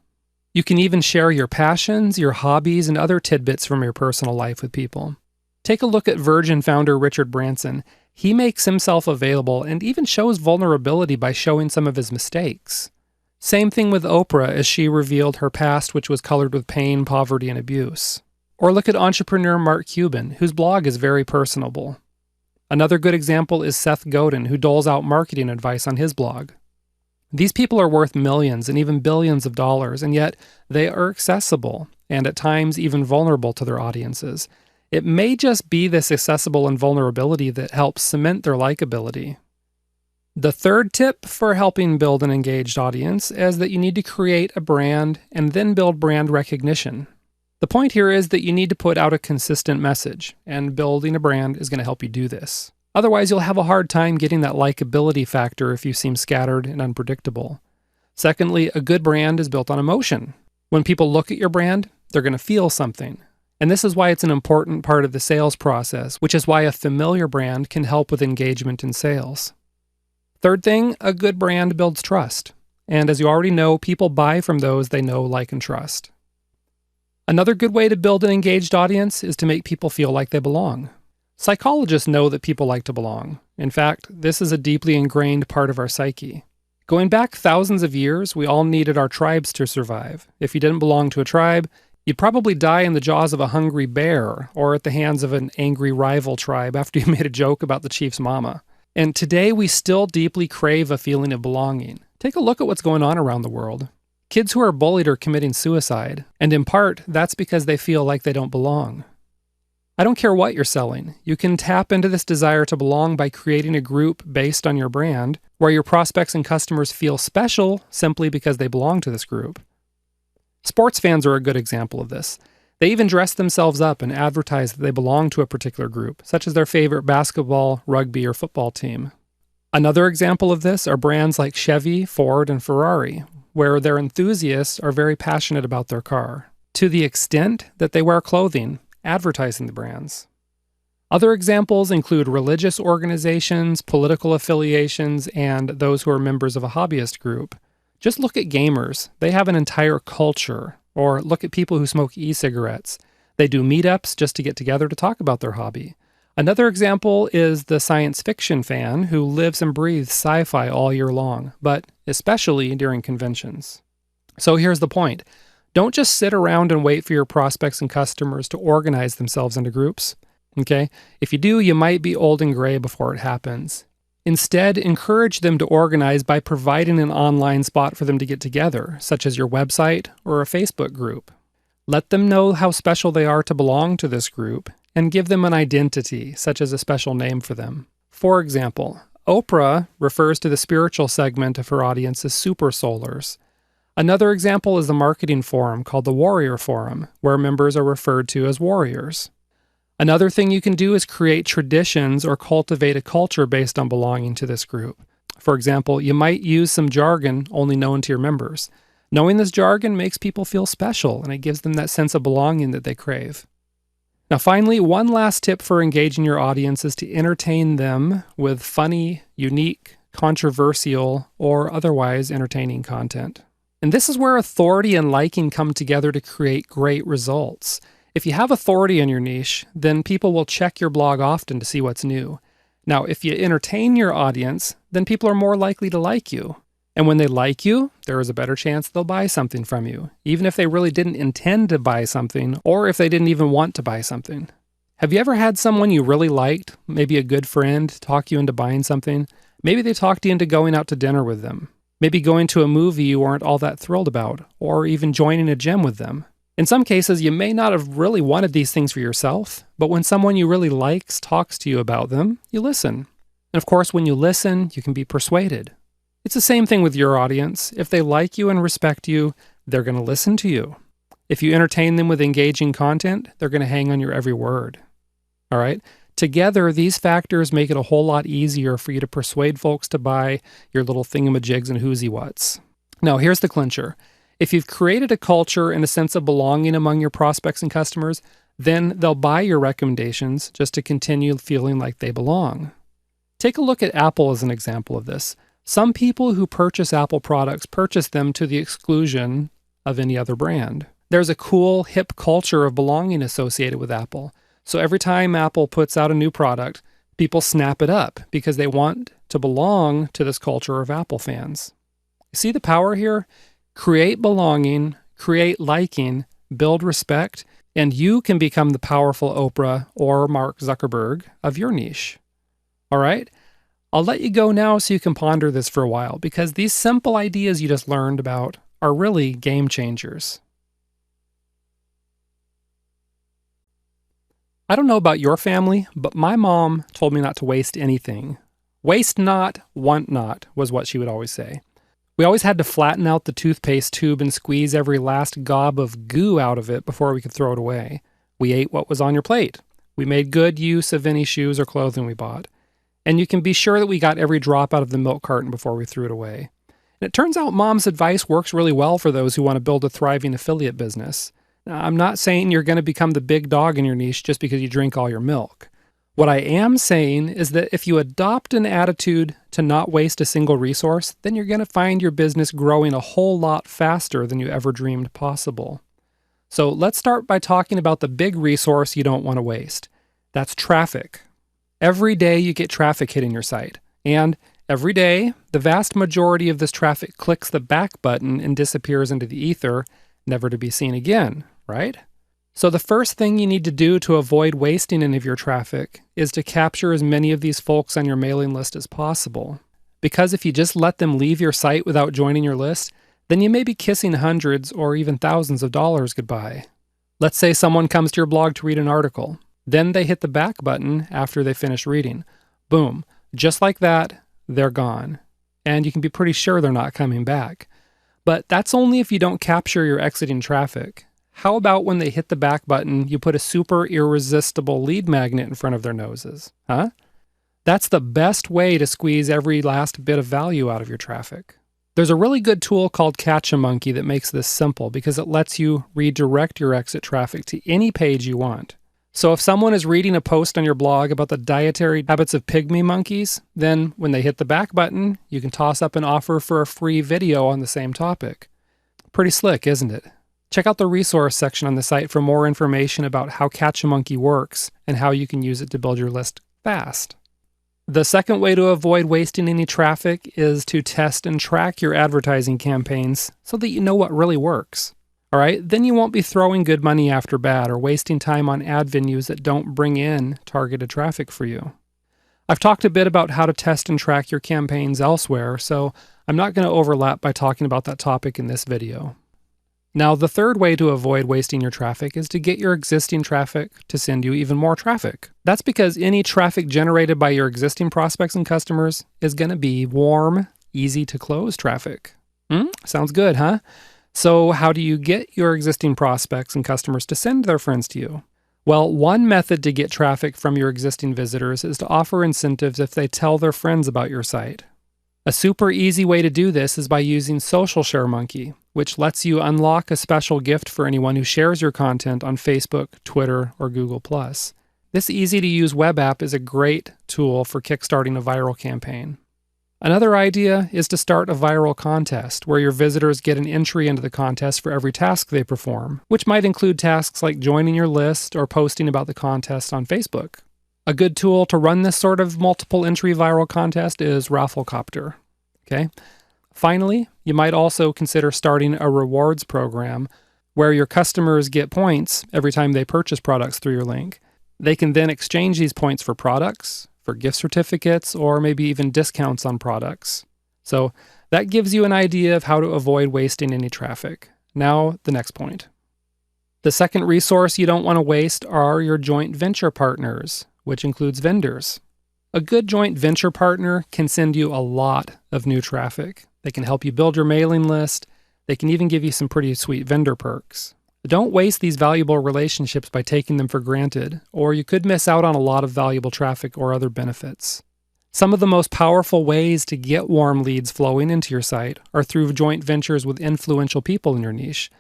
You can even share your passions, your hobbies, and other tidbits from your personal life with people. Take a look at Virgin founder Richard Branson. He makes himself available and even shows vulnerability by showing some of his mistakes. Same thing with Oprah as she revealed her past, which was colored with pain, poverty, and abuse. Or look at entrepreneur Mark Cuban, whose blog is very personable. Another good example is Seth Godin, who doles out marketing advice on his blog. These people are worth millions and even billions of dollars, and yet they are accessible and at times even vulnerable to their audiences. It may just be this accessible and vulnerability that helps cement their likability. The third tip for helping build an engaged audience is that you need to create a brand and then build brand recognition. The point here is that you need to put out a consistent message, and building a brand is going to help you do this. Otherwise, you'll have a hard time getting that likability factor if you seem scattered and unpredictable. Secondly, a good brand is built on emotion. When people look at your brand, they're going to feel something. And this is why it's an important part of the sales process, which is why a familiar brand can help with engagement in sales. Third thing, a good brand builds trust. And as you already know, people buy from those they know, like, and trust. Another good way to build an engaged audience is to make people feel like they belong. Psychologists know that people like to belong. In fact, this is a deeply ingrained part of our psyche. Going back thousands of years, we all needed our tribes to survive. If you didn't belong to a tribe, you'd probably die in the jaws of a hungry bear or at the hands of an angry rival tribe after you made a joke about the chief's mama. And today we still deeply crave a feeling of belonging. Take a look at what's going on around the world. Kids who are bullied are committing suicide, and in part, that's because they feel like they don't belong. I don't care what you're selling. You can tap into this desire to belong by creating a group based on your brand, where your prospects and customers feel special simply because they belong to this group. Sports fans are a good example of this. They even dress themselves up and advertise that they belong to a particular group, such as their favorite basketball, rugby, or football team. Another example of this are brands like Chevy, Ford, and Ferrari, where their enthusiasts are very passionate about their car, to the extent that they wear clothing advertising the brands. Other examples include religious organizations, political affiliations, and those who are members of a hobbyist group. Just look at gamers. They have an entire culture. Or look at people who smoke e-cigarettes. They do meetups just to get together to talk about their hobby. Another example is the science fiction fan who lives and breathes sci-fi all year long, but especially during conventions. So here's the point. Don't just sit around and wait for your prospects and customers to organize themselves into groups. Okay? If you do, you might be old and gray before it happens. Instead, encourage them to organize by providing an online spot for them to get together, such as your website or a Facebook group. Let them know how special they are to belong to this group, and give them an identity, such as a special name for them. For example, Oprah refers to the spiritual segment of her audience as super solars. Another example is the marketing forum called the Warrior Forum, where members are referred to as warriors. Another thing you can do is create traditions or cultivate a culture based on belonging to this group. For example, you might use some jargon only known to your members. Knowing this jargon makes people feel special, and it gives them that sense of belonging that they crave. Now finally, one last tip for engaging your audience is to entertain them with funny, unique, controversial, or otherwise entertaining content. And this is where authority and liking come together to create great results. If you have authority in your niche, then people will check your blog often to see what's new. Now, if you entertain your audience, then people are more likely to like you. And when they like you, there is a better chance they'll buy something from you, even if they really didn't intend to buy something, or if they didn't even want to buy something. Have you ever had someone you really liked, maybe a good friend, talk you into buying something? Maybe they talked you into going out to dinner with them. Maybe going to a movie you weren't all that thrilled about, or even joining a gym with them. In some cases, you may not have really wanted these things for yourself, but when someone you really likes talks to you about them, you listen. And of course, when you listen, you can be persuaded. It's the same thing with your audience. If they like you and respect you, they're going to listen to you. If you entertain them with engaging content, they're going to hang on your every word. All right? Together, these factors make it a whole lot easier for you to persuade folks to buy your little thingamajigs and whoozy-whats. Now, here's the clincher. If you've created a culture and a sense of belonging among your prospects and customers, then they'll buy your recommendations just to continue feeling like they belong. Take a look at Apple as an example of this. Some people who purchase Apple products purchase them to the exclusion of any other brand. There's a cool, hip culture of belonging associated with Apple. So every time Apple puts out a new product, people snap it up because they want to belong to this culture of Apple fans. See the power here? Create belonging, create liking, build respect, and you can become the powerful Oprah or Mark Zuckerberg of your niche. All right? I'll let you go now so you can ponder this for a while, because these simple ideas you just learned about are really game changers. I don't know about your family, but my mom told me not to waste anything. Waste not, want not, was what she would always say. We always had to flatten out the toothpaste tube and squeeze every last gob of goo out of it before we could throw it away. We ate what was on your plate. We made good use of any shoes or clothing we bought. And you can be sure that we got every drop out of the milk carton before we threw it away. And it turns out Mom's advice works really well for those who want to build a thriving affiliate business. Now, I'm not saying you're going to become the big dog in your niche just because you drink all your milk. What I am saying is that if you adopt an attitude to not waste a single resource, then you're going to find your business growing a whole lot faster than you ever dreamed possible. So let's start by talking about the big resource you don't want to waste. That's traffic. Every day you get traffic hitting your site, and every day the vast majority of this traffic clicks the back button and disappears into the ether, never to be seen again, right? So the first thing you need to do to avoid wasting any of your traffic is to capture as many of these folks on your mailing list as possible. Because if you just let them leave your site without joining your list, then you may be kissing hundreds or even thousands of dollars goodbye. Let's say someone comes to your blog to read an article. Then they hit the back button after they finish reading. Boom. Just like that, they're gone. And you can be pretty sure they're not coming back. But that's only if you don't capture your exiting traffic. How about when they hit the back button, you put a super irresistible lead magnet in front of their noses? Huh? That's the best way to squeeze every last bit of value out of your traffic. There's a really good tool called Campagin that makes this simple because it lets you redirect your exit traffic to any page you want. So if someone is reading a post on your blog about the dietary habits of pygmy monkeys, then when they hit the back button, you can toss up an offer for a free video on the same topic. Pretty slick, isn't it? Check out the resource section on the site for more information about how Campagin works and how you can use it to build your list fast. The second way to avoid wasting any traffic is to test and track your advertising campaigns so that you know what really works. All right, then you won't be throwing good money after bad or wasting time on ad venues that don't bring in targeted traffic for you. I've talked a bit about how to test and track your campaigns elsewhere, so I'm not going to overlap by talking about that topic in this video. Now, the third way to avoid wasting your traffic is to get your existing traffic to send you even more traffic. That's because any traffic generated by your existing prospects and customers is going to be warm, easy to close traffic. Sounds good, huh? So how do you get your existing prospects and customers to send their friends to you? Well, one method to get traffic from your existing visitors is to offer incentives if they tell their friends about your site. A super easy way to do this is by using Social ShareMonkey, which lets you unlock a special gift for anyone who shares your content on Facebook, Twitter, or Google+. This easy-to-use web app is a great tool for kickstarting a viral campaign. Another idea is to start a viral contest where your visitors get an entry into the contest for every task they perform, which might include tasks like joining your list or posting about the contest on Facebook. A good tool to run this sort of multiple entry viral contest is Rafflecopter. Okay? Finally, you might also consider starting a rewards program where your customers get points every time they purchase products through your link. They can then exchange these points for products, for gift certificates, or maybe even discounts on products. So that gives you an idea of how to avoid wasting any traffic. Now, the next point. The second resource you don't want to waste are your joint venture partners, which includes vendors. A good joint venture partner can send you a lot of new traffic. They can help you build your mailing list. They can even give you some pretty sweet vendor perks. Don't waste these valuable relationships by taking them for granted, or you could miss out on a lot of valuable traffic or other benefits. Some of the most powerful ways to get warm leads flowing into your site are through joint ventures with influential people in your niche.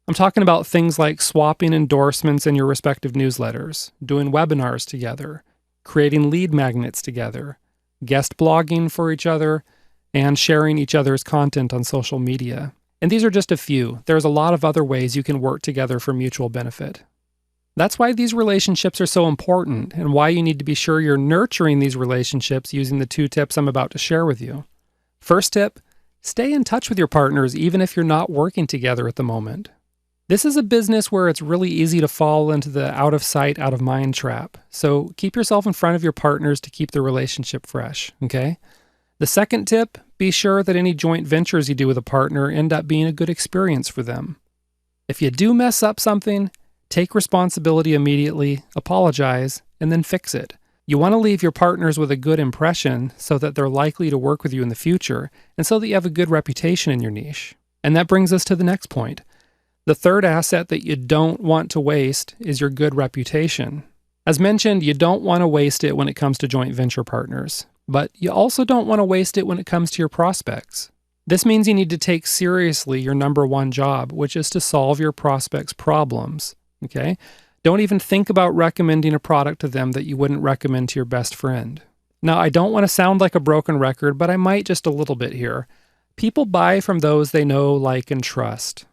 I'm talking about things like swapping endorsements in your respective newsletters, doing webinars together, creating lead magnets together, guest blogging for each other, and sharing each other's content on social media. And these are just a few. There's a lot of other ways you can work together for mutual benefit. That's why these relationships are so important and why you need to be sure you're nurturing these relationships using the 2 tips I'm about to share with you. First tip, stay in touch with your partners even if you're not working together at the moment. This is a business where it's really easy to fall into the out of sight, out of mind trap. So keep yourself in front of your partners to keep the relationship fresh, okay? The second tip, be sure that any joint ventures you do with a partner end up being a good experience for them. If you do mess up something, take responsibility immediately, apologize, and then fix it. You want to leave your partners with a good impression so that they're likely to work with you in the future and so that you have a good reputation in your niche. And that brings us to the next point. The third asset that you don't want to waste is your good reputation. As mentioned, you don't want to waste it when it comes to joint venture partners. But you also don't want to waste it when it comes to your prospects. This means you need to take seriously your number one job, which is to solve your prospects' problems. Okay? Don't even think about recommending a product to them that you wouldn't recommend to your best friend. Now, I don't want to sound like a broken record, but I might just a little bit here. People buy from those they know, like, and trust.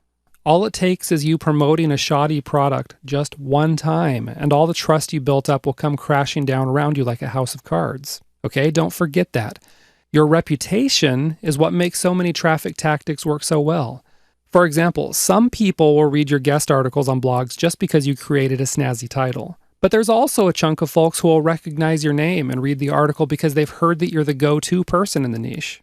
All it takes is you promoting a shoddy product just one time, and all the trust you built up will come crashing down around you like a house of cards. Okay, don't forget that. Your reputation is what makes so many traffic tactics work so well. For example, some people will read your guest articles on blogs just because you created a snazzy title. But there's also a chunk of folks who will recognize your name and read the article because they've heard that you're the go-to person in the niche.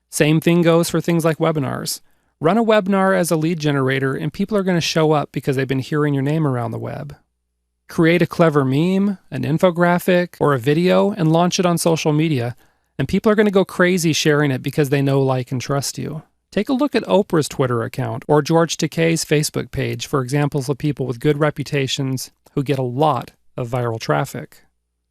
Same thing goes for things like webinars. Run a webinar as a lead generator and people are going to show up because they've been hearing your name around the web. Create a clever meme, an infographic, or a video and launch it on social media, and people are going to go crazy sharing it because they know, like, and trust you. Take a look at Oprah's Twitter account or George Takei's Facebook page for examples of people with good reputations who get a lot of viral traffic.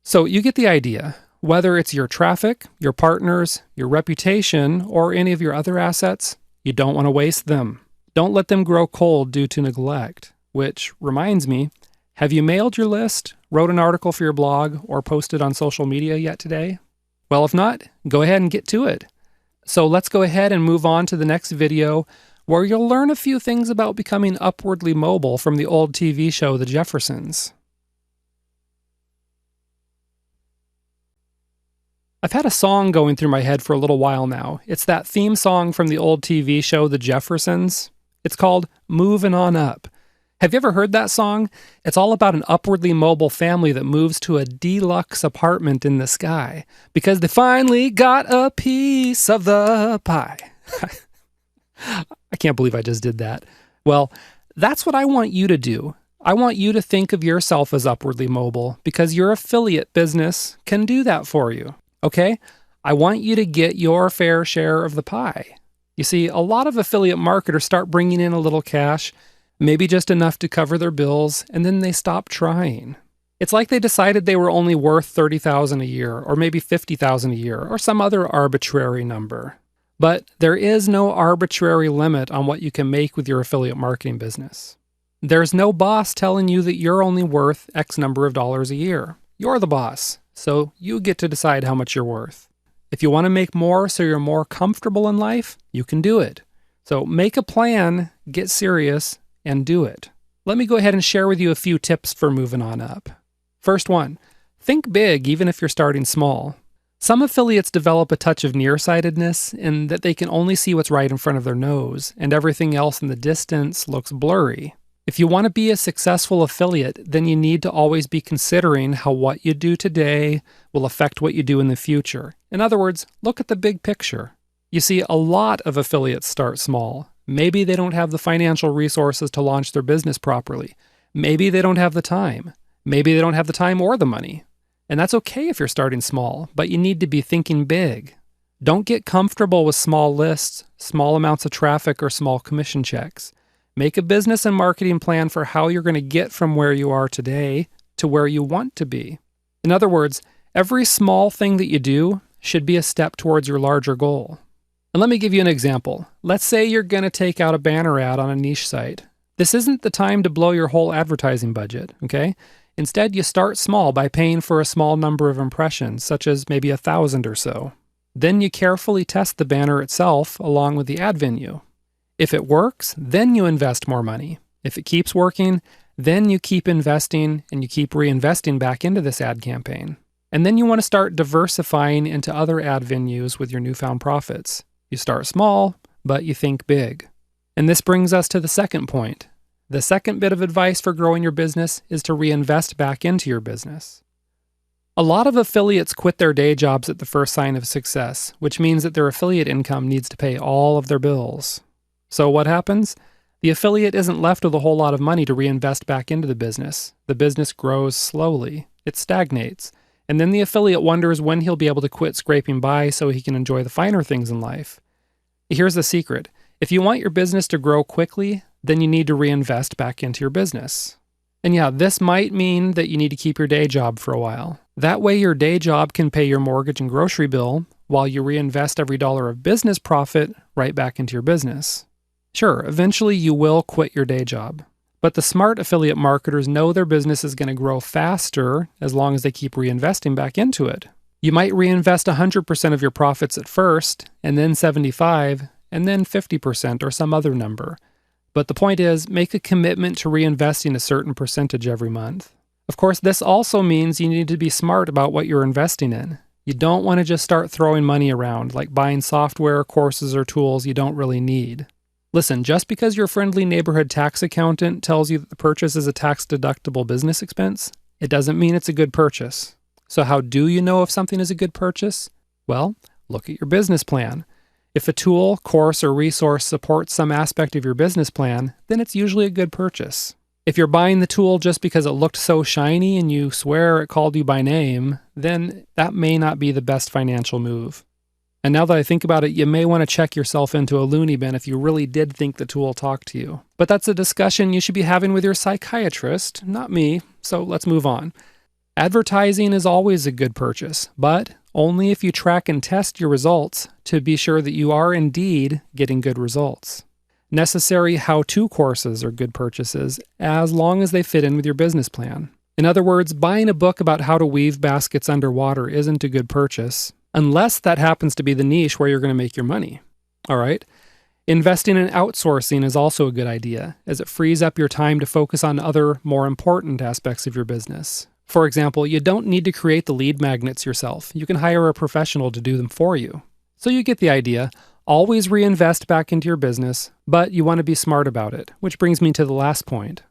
So you get the idea. Whether it's your traffic, your partners, your reputation, or any of your other assets, you don't want to waste them. Don't let them grow cold due to neglect. Which reminds me, have you mailed your list, wrote an article for your blog, or posted on social media yet today? Well, if not, go ahead and get to it. So let's go ahead and move on to the next video where you'll learn a few things about becoming upwardly mobile from the old TV show The Jeffersons. I've had a song going through my head for a little while now. It's that theme song from the old TV show The Jeffersons. It's called Movin' On Up. Have you ever heard that song? It's all about an upwardly mobile family that moves to a deluxe apartment in the sky because they finally got a piece of the pie. I can't believe I just did that. Well, that's what I want you to do. I want you to think of yourself as upwardly mobile because your affiliate business can do that for you. Okay? I want you to get your fair share of the pie. You see, a lot of affiliate marketers start bringing in a little cash, maybe just enough to cover their bills, and then they stop trying. It's like they decided they were only worth $30,000 a year, or maybe $50,000 a year, or some other arbitrary number. But there is no arbitrary limit on what you can make with your affiliate marketing business. There's no boss telling you that you're only worth X number of dollars a year. You're the boss, so you get to decide how much you're worth. If you want to make more so you're more comfortable in life, you can do it. So make a plan, get serious, and do it. Let me go ahead and share with you a few tips for moving on up. First one, think big even if you're starting small. Some affiliates develop a touch of nearsightedness in that they can only see what's right in front of their nose, and everything else in the distance looks blurry. If you want to be a successful affiliate, then you need to always be considering how what you do today will affect what you do in the future. In other words, look at the big picture. You see, a lot of affiliates start small. Maybe they don't have the financial resources to launch their business properly. Maybe they don't have the time. Maybe they don't have the time or the money. And that's okay if you're starting small, but you need to be thinking big. Don't get comfortable with small lists, small amounts of traffic, or small commission checks. Make a business and marketing plan for how you're going to get from where you are today to where you want to be. In other words, every small thing that you do should be a step towards your larger goal. And let me give you an example. Let's say you're going to take out a banner ad on a niche site. This isn't the time to blow your whole advertising budget, okay? Instead, you start small by paying for a small number of impressions, such as maybe 1,000 or so. Then you carefully test the banner itself along with the ad venue. If it works, then you invest more money. If it keeps working, then you keep investing and you keep reinvesting back into this ad campaign. And then you want to start diversifying into other ad venues with your newfound profits. You start small, but you think big. And this brings us to the second point. The second bit of advice for growing your business is to reinvest back into your business. A lot of affiliates quit their day jobs at the first sign of success, which means that their affiliate income needs to pay all of their bills. So what happens? The affiliate isn't left with a whole lot of money to reinvest back into the business. The business grows slowly. It stagnates. And then the affiliate wonders when he'll be able to quit scraping by so he can enjoy the finer things in life. Here's the secret. If you want your business to grow quickly, then you need to reinvest back into your business. And yeah, this might mean that you need to keep your day job for a while. That way your day job can pay your mortgage and grocery bill while you reinvest every dollar of business profit right back into your business. Sure, eventually you will quit your day job. But the smart affiliate marketers know their business is going to grow faster as long as they keep reinvesting back into it. You might reinvest 100% of your profits at first, and then 75%, and then 50% or some other number. But the point is, make a commitment to reinvesting a certain percentage every month. Of course, this also means you need to be smart about what you're investing in. You don't want to just start throwing money around, like buying software, courses, or tools you don't really need. Listen, just because your friendly neighborhood tax accountant tells you that the purchase is a tax-deductible business expense, it doesn't mean it's a good purchase. So how do you know if something is a good purchase? Well, look at your business plan. If a tool, course, or resource supports some aspect of your business plan, then it's usually a good purchase. If you're buying the tool just because it looked so shiny and you swear it called you by name, then that may not be the best financial move. And now that I think about it, you may want to check yourself into a loony bin if you really did think the tool talked to you. But that's a discussion you should be having with your psychiatrist, not me, so let's move on. Advertising is always a good purchase, but only if you track and test your results to be sure that you are indeed getting good results. Necessary how-to courses are good purchases as long as they fit in with your business plan. In other words, buying a book about how to weave baskets underwater isn't a good purchase, unless that happens to be the niche where you're going to make your money. All right? Investing in outsourcing is also a good idea, as it frees up your time to focus on other, more important aspects of your business. For example, you don't need to create the lead magnets yourself. You can hire a professional to do them for you. So you get the idea. Always reinvest back into your business, but you want to be smart about it, which brings me to the last point.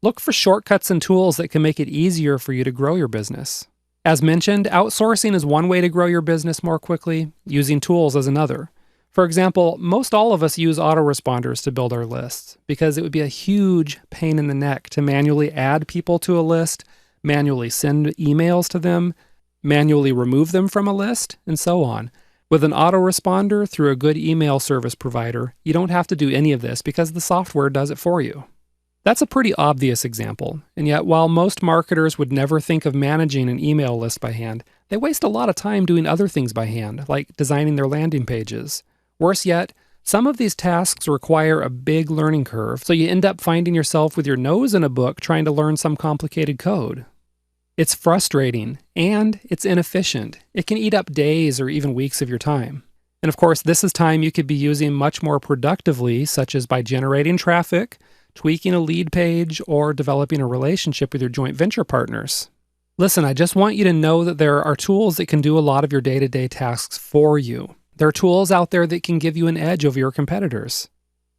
Look for shortcuts and tools that can make it easier for you to grow your business. As mentioned, outsourcing is one way to grow your business more quickly, using tools as another. For example, most all of us use autoresponders to build our lists because it would be a huge pain in the neck to manually add people to a list, manually send emails to them, manually remove them from a list, and so on. With an autoresponder through a good email service provider, you don't have to do any of this because the software does it for you. That's a pretty obvious example, and yet while most marketers would never think of managing an email list by hand, they waste a lot of time doing other things by hand, like designing their landing pages. Worse yet, some of these tasks require a big learning curve, so you end up finding yourself with your nose in a book trying to learn some complicated code. It's frustrating and it's inefficient. It can eat up days or even weeks of your time. And of course, this is time you could be using much more productively, such as by generating traffic, tweaking a lead page, or developing a relationship with your joint venture partners. Listen, I just want you to know that there are tools that can do a lot of your day-to-day tasks for you. There are tools out there that can give you an edge over your competitors.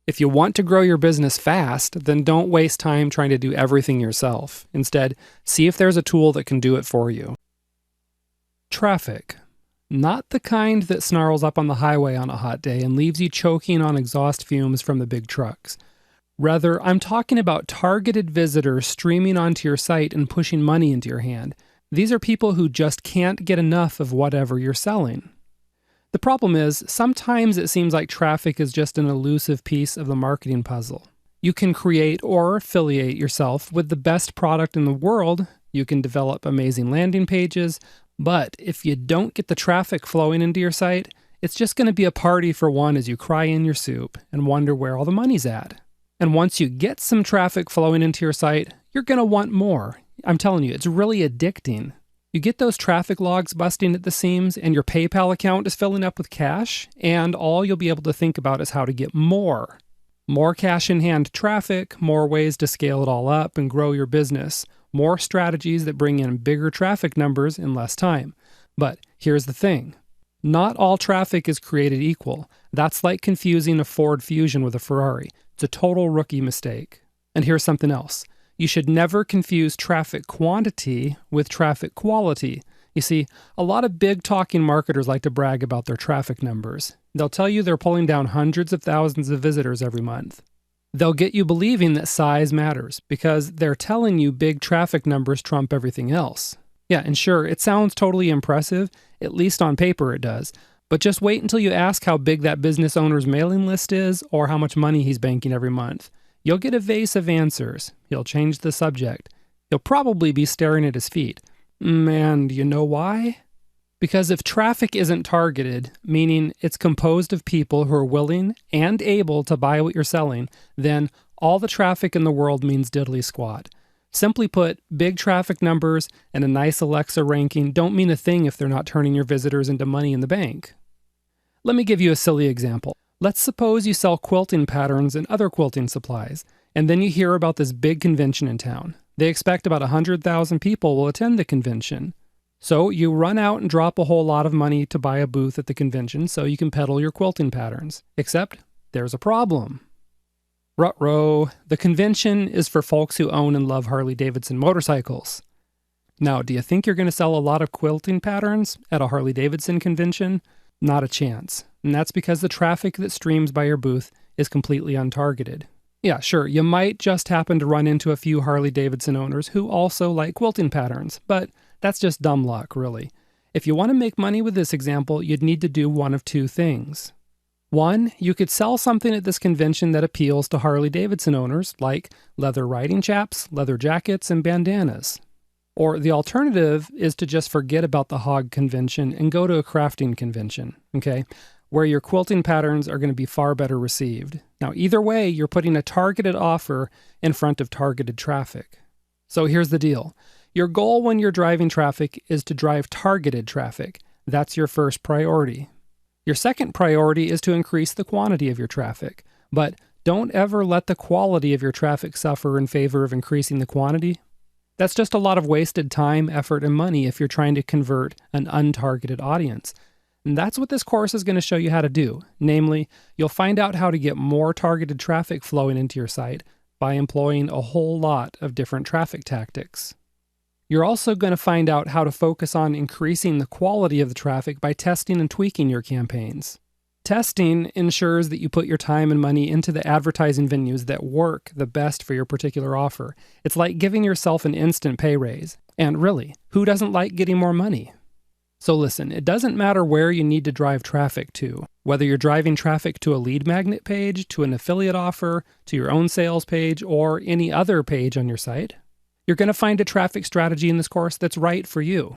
If you want to grow your business fast, then don't waste time trying to do everything yourself. Instead, see if there's a tool that can do it for you. Traffic. Not the kind that snarls up on the highway on a hot day and leaves you choking on exhaust fumes from the big trucks. Rather, I'm talking about targeted visitors streaming onto your site and pushing money into your hand. These are people who just can't get enough of whatever you're selling. The problem is, sometimes it seems like traffic is just an elusive piece of the marketing puzzle. You can create or affiliate yourself with the best product in the world, you can develop amazing landing pages, but if you don't get the traffic flowing into your site, it's just going to be a party for one as you cry in your soup and wonder where all the money's at. And once you get some traffic flowing into your site, you're going to want more. I'm telling you, it's really addicting. You get those traffic logs busting at the seams and your PayPal account is filling up with cash, and all you'll be able to think about is how to get more. More cash in hand traffic, more ways to scale it all up and grow your business, more strategies that bring in bigger traffic numbers in less time. But here's the thing. Not all traffic is created equal. That's like confusing a Ford Fusion with a Ferrari. It's a total rookie mistake. And here's something else. You should never confuse traffic quantity with traffic quality. You see, a lot of big talking marketers like to brag about their traffic numbers. They'll tell you they're pulling down hundreds of thousands of visitors every month. They'll get you believing that size matters because they're telling you big traffic numbers trump everything else. Yeah, and sure, it sounds totally impressive, at least on paper it does, but just wait until you ask how big that business owner's mailing list is or how much money he's banking every month. You'll get evasive answers. He'll change the subject. He'll probably be staring at his feet. And you know why? Because if traffic isn't targeted, meaning it's composed of people who are willing and able to buy what you're selling, then all the traffic in the world means diddly squat. Simply put, big traffic numbers and a nice Alexa ranking don't mean a thing if they're not turning your visitors into money in the bank. Let me give you a silly example. Let's suppose you sell quilting patterns and other quilting supplies, and then you hear about this big convention in town. They expect about 100,000 people will attend the convention. So you run out and drop a whole lot of money to buy a booth at the convention so you can peddle your quilting patterns. Except there's a problem. Ruh-roh, the convention is for folks who own and love Harley-Davidson motorcycles. Now, do you think you're going to sell a lot of quilting patterns at a Harley-Davidson convention? Not a chance. And that's because the traffic that streams by your booth is completely untargeted. Yeah, sure, you might just happen to run into a few Harley-Davidson owners who also like quilting patterns, but that's just dumb luck, really. If you want to make money with this example, you'd need to do one of two things. One, you could sell something at this convention that appeals to Harley-Davidson owners, like leather riding chaps, leather jackets, and bandanas. Or the alternative is to just forget about the hog convention and go to a crafting convention, okay, where your quilting patterns are going to be far better received. Now, either way, you're putting a targeted offer in front of targeted traffic. So here's the deal. Your goal when you're driving traffic is to drive targeted traffic. That's your first priority. Your second priority is to increase the quantity of your traffic. But don't ever let the quality of your traffic suffer in favor of increasing the quantity. That's just a lot of wasted time, effort, and money if you're trying to convert an untargeted audience. And that's what this course is going to show you how to do. Namely, you'll find out how to get more targeted traffic flowing into your site by employing a whole lot of different traffic tactics. You're also going to find out how to focus on increasing the quality of the traffic by testing and tweaking your campaigns. Testing ensures that you put your time and money into the advertising venues that work the best for your particular offer. It's like giving yourself an instant pay raise. And really, who doesn't like getting more money? So listen, it doesn't matter where you need to drive traffic to, whether you're driving traffic to a lead magnet page, to an affiliate offer, to your own sales page, or any other page on your site. You're going to find a traffic strategy in this course that's right for you.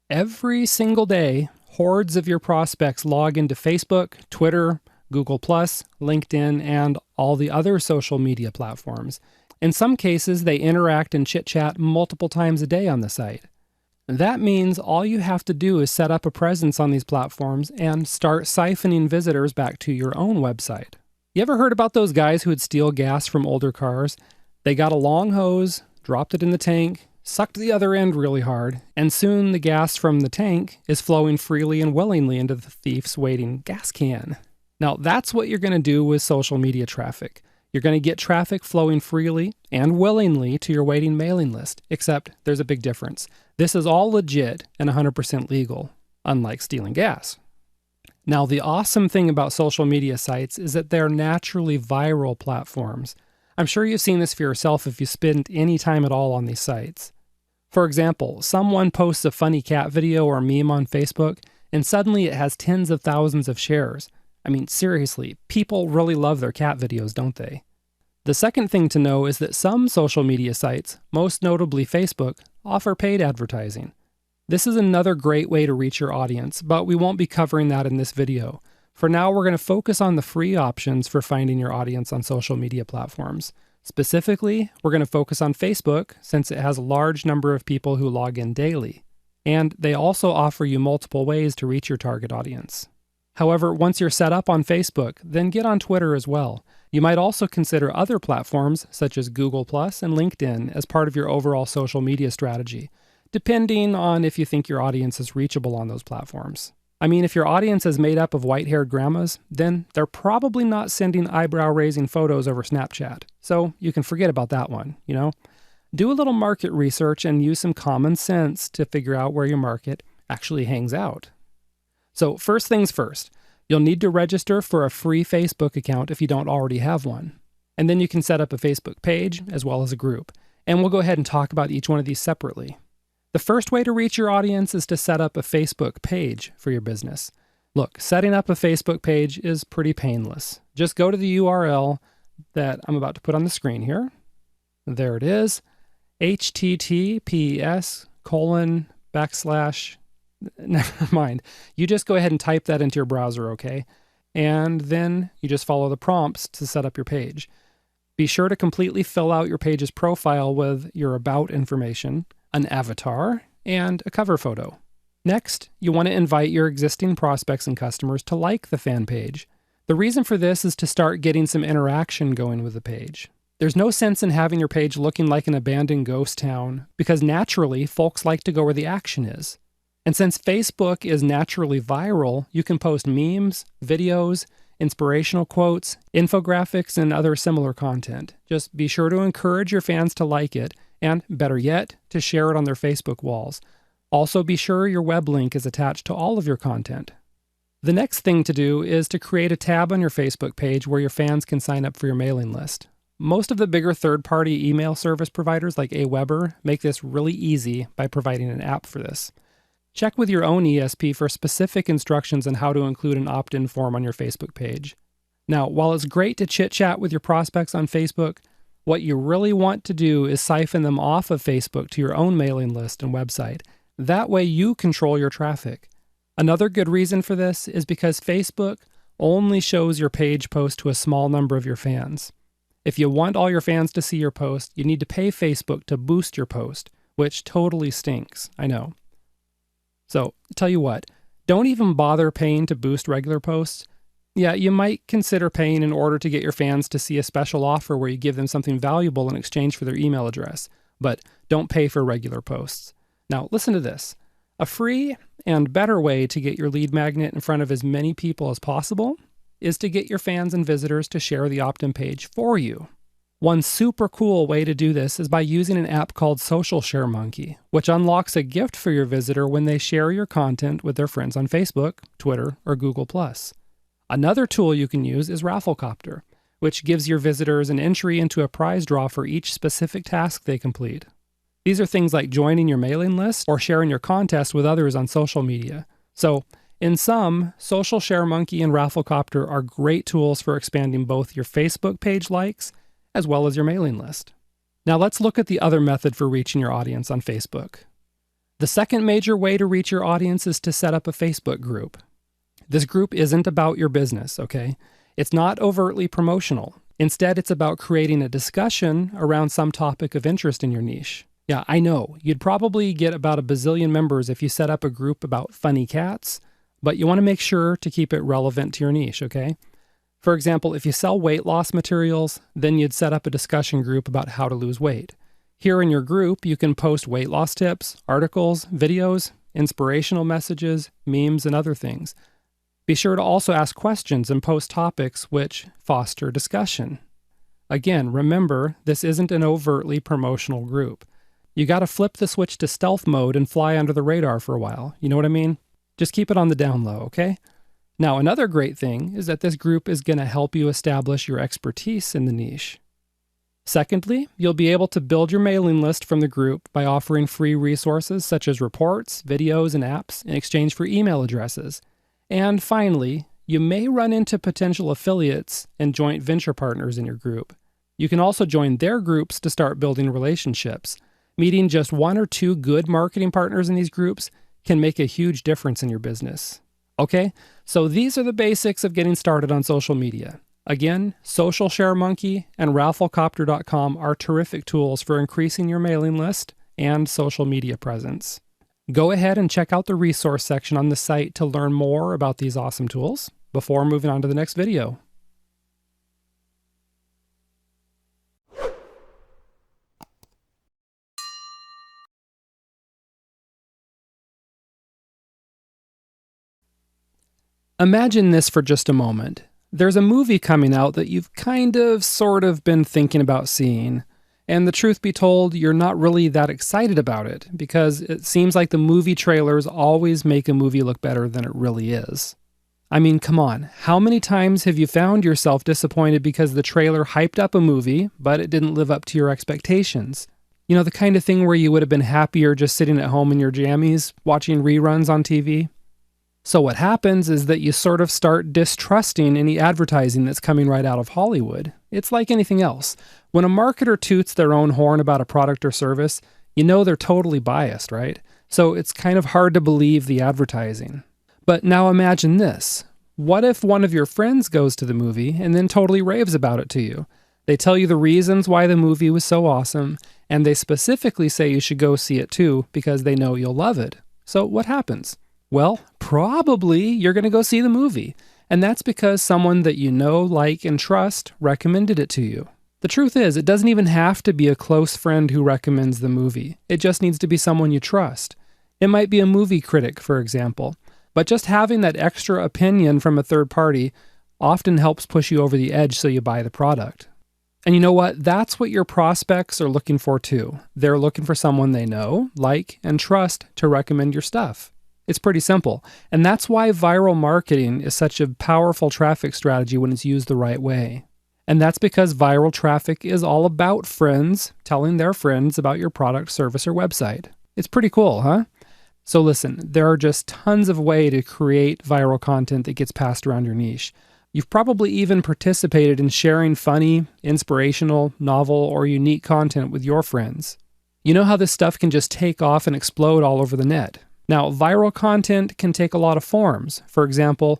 Every single day, hordes of your prospects log into Facebook, Twitter, Google+, LinkedIn, and all the other social media platforms. In some cases, they interact and chit-chat multiple times a day on the site. That means all you have to do is set up a presence on these platforms and start siphoning visitors back to your own website. You ever heard about those guys who would steal gas from older cars? They got a long hose, dropped it in the tank, sucked the other end really hard, and soon the gas from the tank is flowing freely and willingly into the thief's waiting gas can. Now, that's what you're going to do with social media traffic. You're going to get traffic flowing freely and willingly to your waiting mailing list, except there's a big difference. This is all legit and 100% legal, unlike stealing gas. Now, the awesome thing about social media sites is that they're naturally viral platforms. I'm sure you've seen this for yourself if you spend any time at all on these sites. For example, someone posts a funny cat video or meme on Facebook, and suddenly it has tens of thousands of shares. I mean, seriously, people really love their cat videos, don't they? The second thing to know is that some social media sites, most notably Facebook, offer paid advertising. This is another great way to reach your audience, but we won't be covering that in this video. For now, we're going to focus on the free options for finding your audience on social media platforms. Specifically, we're going to focus on Facebook since it has a large number of people who log in daily. And they also offer you multiple ways to reach your target audience. However, once you're set up on Facebook, then get on Twitter as well. You might also consider other platforms such as Google+ and LinkedIn as part of your overall social media strategy, depending on if you think your audience is reachable on those platforms. I mean, if your audience is made up of white-haired grandmas, then they're probably not sending eyebrow-raising photos over Snapchat. So you can forget about that one, you know? Do a little market research and use some common sense to figure out where your market actually hangs out. So first things first, you'll need to register for a free Facebook account if you don't already have one. And then you can set up a Facebook page as well as a group. And we'll go ahead and talk about each one of these separately. The first way to reach your audience is to set up a Facebook page for your business. Look, setting up a Facebook page is pretty painless. Just go to the URL that I'm about to put on the screen here. There it is, https:// Never mind. You just go ahead and type that into your browser, okay? And then you just follow the prompts to set up your page. Be sure to completely fill out your page's profile with your about information, an avatar, and a cover photo. Next, you want to invite your existing prospects and customers to like the fan page. The reason for this is to start getting some interaction going with the page. There's no sense in having your page looking like an abandoned ghost town, because naturally, folks like to go where the action is. And since Facebook is naturally viral, you can post memes, videos, inspirational quotes, infographics, and other similar content. Just be sure to encourage your fans to like it, and better yet, to share it on their Facebook walls. Also be sure your web link is attached to all of your content. The next thing to do is to create a tab on your Facebook page where your fans can sign up for your mailing list. Most of the bigger third-party email service providers like Aweber make this really easy by providing an app for this. Check with your own ESP for specific instructions on how to include an opt-in form on your Facebook page. Now, while it's great to chit-chat with your prospects on Facebook, what you really want to do is siphon them off of Facebook to your own mailing list and website. That way you control your traffic. Another good reason for this is because Facebook only shows your page post to a small number of your fans. If you want all your fans to see your post, you need to pay Facebook to boost your post, which totally stinks, I know. So, tell you what, don't even bother paying to boost regular posts. Yeah, you might consider paying in order to get your fans to see a special offer where you give them something valuable in exchange for their email address, but don't pay for regular posts. Now, listen to this. A free and better way to get your lead magnet in front of as many people as possible is to get your fans and visitors to share the opt-in page for you. One super cool way to do this is by using an app called Social Share Monkey, which unlocks a gift for your visitor when they share your content with their friends on Facebook, Twitter, or Google+. Another tool you can use is Rafflecopter, which gives your visitors an entry into a prize draw for each specific task they complete. These are things like joining your mailing list or sharing your contest with others on social media. So, in sum, Social Share Monkey and Rafflecopter are great tools for expanding both your Facebook page likes as well as your mailing list. Now let's look at the other method for reaching your audience on Facebook. The second major way to reach your audience is to set up a Facebook group. This group isn't about your business, okay? It's not overtly promotional. Instead, it's about creating a discussion around some topic of interest in your niche. Yeah, I know, you'd probably get about a bazillion members if you set up a group about funny cats, but you want to make sure to keep it relevant to your niche, okay? For example, if you sell weight loss materials, then you'd set up a discussion group about how to lose weight. Here in your group, you can post weight loss tips, articles, videos, inspirational messages, memes, and other things. Be sure to also ask questions and post topics which foster discussion. Again, remember, this isn't an overtly promotional group. You gotta flip the switch to stealth mode and fly under the radar for a while. You know what I mean? Just keep it on the down low, okay? Now, another great thing is that this group is gonna help you establish your expertise in the niche. Secondly, you'll be able to build your mailing list from the group by offering free resources such as reports, videos, and apps in exchange for email addresses. And finally, you may run into potential affiliates and joint venture partners in your group. You can also join their groups to start building relationships. Meeting just one or two good marketing partners in these groups can make a huge difference in your business. Okay, so these are the basics of getting started on social media. Again, Social Share Monkey and Rafflecopter.com are terrific tools for increasing your mailing list and social media presence. Go ahead and check out the resource section on the site to learn more about these awesome tools before moving on to the next video. Imagine this for just a moment. There's a movie coming out that you've sort of been thinking about seeing, and the truth be told, you're not really that excited about it because it seems like the movie trailers always make a movie look better than it really is. I mean, come on, how many times have you found yourself disappointed because the trailer hyped up a movie, but it didn't live up to your expectations? You know, the kind of thing where you would have been happier just sitting at home in your jammies, watching reruns on TV? So what happens is that you sort of start distrusting any advertising that's coming right out of Hollywood. It's like anything else. When a marketer toots their own horn about a product or service, you know they're totally biased, right? So it's kind of hard to believe the advertising. But now imagine this. What if one of your friends goes to the movie and then totally raves about it to you? They tell you the reasons why the movie was so awesome, and they specifically say you should go see it too because they know you'll love it. So what happens? Well, probably you're going to go see the movie, and that's because someone that you know, like, and trust recommended it to you. The truth is, it doesn't even have to be a close friend who recommends the movie. It just needs to be someone you trust. It might be a movie critic, for example, but just having that extra opinion from a third party often helps push you over the edge so you buy the product. And you know what? That's what your prospects are looking for too. They're looking for someone they know, like, and trust to recommend your stuff. It's pretty simple, and that's why viral marketing is such a powerful traffic strategy when it's used the right way. And that's because viral traffic is all about friends telling their friends about your product, service, or website. It's pretty cool, huh? So listen, there are just tons of ways to create viral content that gets passed around your niche. You've probably even participated in sharing funny, inspirational, novel, or unique content with your friends. You know how this stuff can just take off and explode all over the net. Now, viral content can take a lot of forms. For example,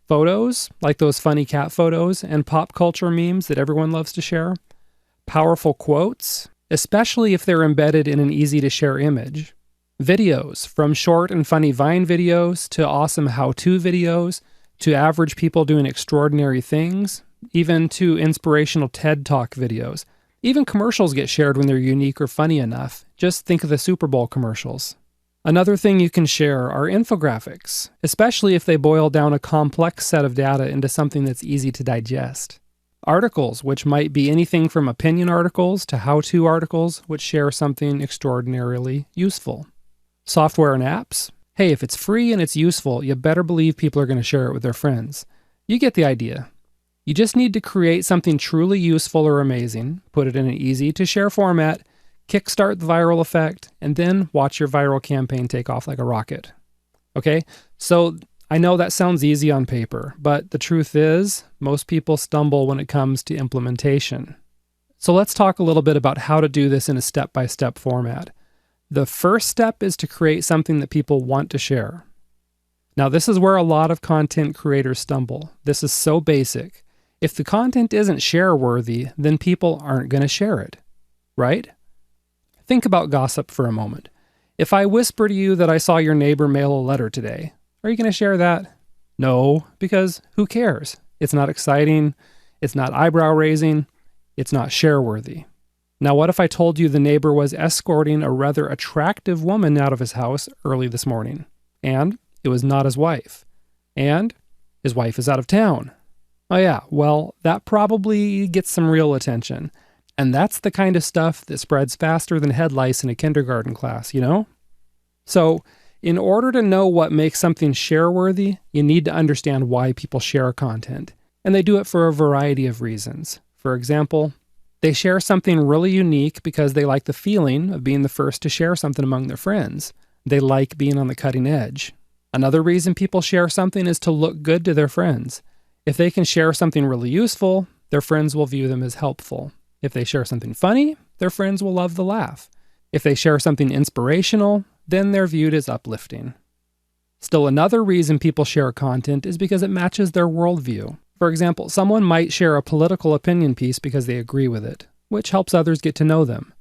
photos, like those funny cat photos, and pop culture memes that everyone loves to share. Powerful quotes, especially if they're embedded in an easy-to-share image. Videos, from short and funny Vine videos to awesome how-to videos, to average people doing extraordinary things, even to inspirational TED Talk videos. Even commercials get shared when they're unique or funny enough. Just think of the Super Bowl commercials. Another thing you can share are infographics, especially if they boil down a complex set of data into something that's easy to digest. Articles, which might be anything from opinion articles to how-to articles, which share something extraordinarily useful. Software and apps. Hey, if it's free and it's useful, you better believe people are going to share it with their friends. You get the idea. You just need to create something truly useful or amazing, put it in an easy-to-share format, kickstart the viral effect, and then watch your viral campaign take off like a rocket. Okay, so I know that sounds easy on paper, but the truth is, most people stumble when it comes to implementation. So let's talk a little bit about how to do this in a step-by-step format. The first step is to create something that people want to share. Now, this is where a lot of content creators stumble. This is so basic. If the content isn't share-worthy, then people aren't going to share it, right? Think about gossip for a moment. If I whisper to you that I saw your neighbor mail a letter today, are you going to share that? No, because who cares? It's not exciting, it's not eyebrow-raising, it's not share-worthy. Now, what if I told you the neighbor was escorting a rather attractive woman out of his house early this morning, and it was not his wife, and his wife is out of town? Oh yeah, well, that probably gets some real attention. And that's the kind of stuff that spreads faster than head lice in a kindergarten class, you know? So, in order to know what makes something share-worthy, you need to understand why people share content. And they do it for a variety of reasons. For example, they share something really unique because they like the feeling of being the first to share something among their friends. They like being on the cutting edge. Another reason people share something is to look good to their friends. If they can share something really useful, their friends will view them as helpful. If they share something funny, their friends will love the laugh. If they share something inspirational, then they're viewed as uplifting. Still, another reason people share content is because it matches their worldview. For example, someone might share a political opinion piece because they agree with it, which helps others get to know them.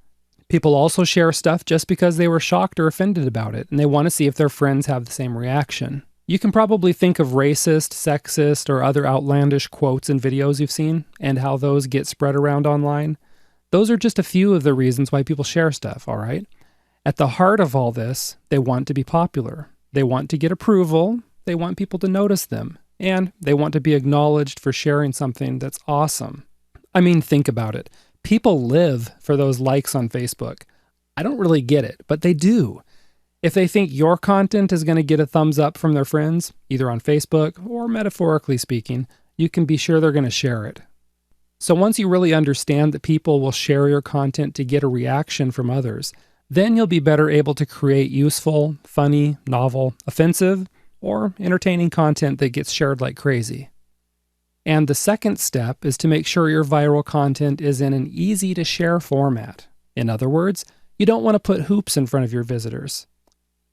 People also share stuff just because they were shocked or offended about it, and they want to see if their friends have the same reaction. You can probably think of racist, sexist, or other outlandish quotes and videos you've seen, and how those get spread around online. Those are just a few of the reasons why people share stuff, all right? At the heart of all this, they want to be popular. They want to get approval, they want people to notice them, and they want to be acknowledged for sharing something that's awesome. I mean, think about it. People live for those likes on Facebook. I don't really get it, but they do. If they think your content is going to get a thumbs up from their friends, either on Facebook or metaphorically speaking, you can be sure they're going to share it. So once you really understand that people will share your content to get a reaction from others, then you'll be better able to create useful, funny, novel, offensive, or entertaining content that gets shared like crazy. And the second step is to make sure your viral content is in an easy-to-share format. In other words, you don't want to put hoops in front of your visitors.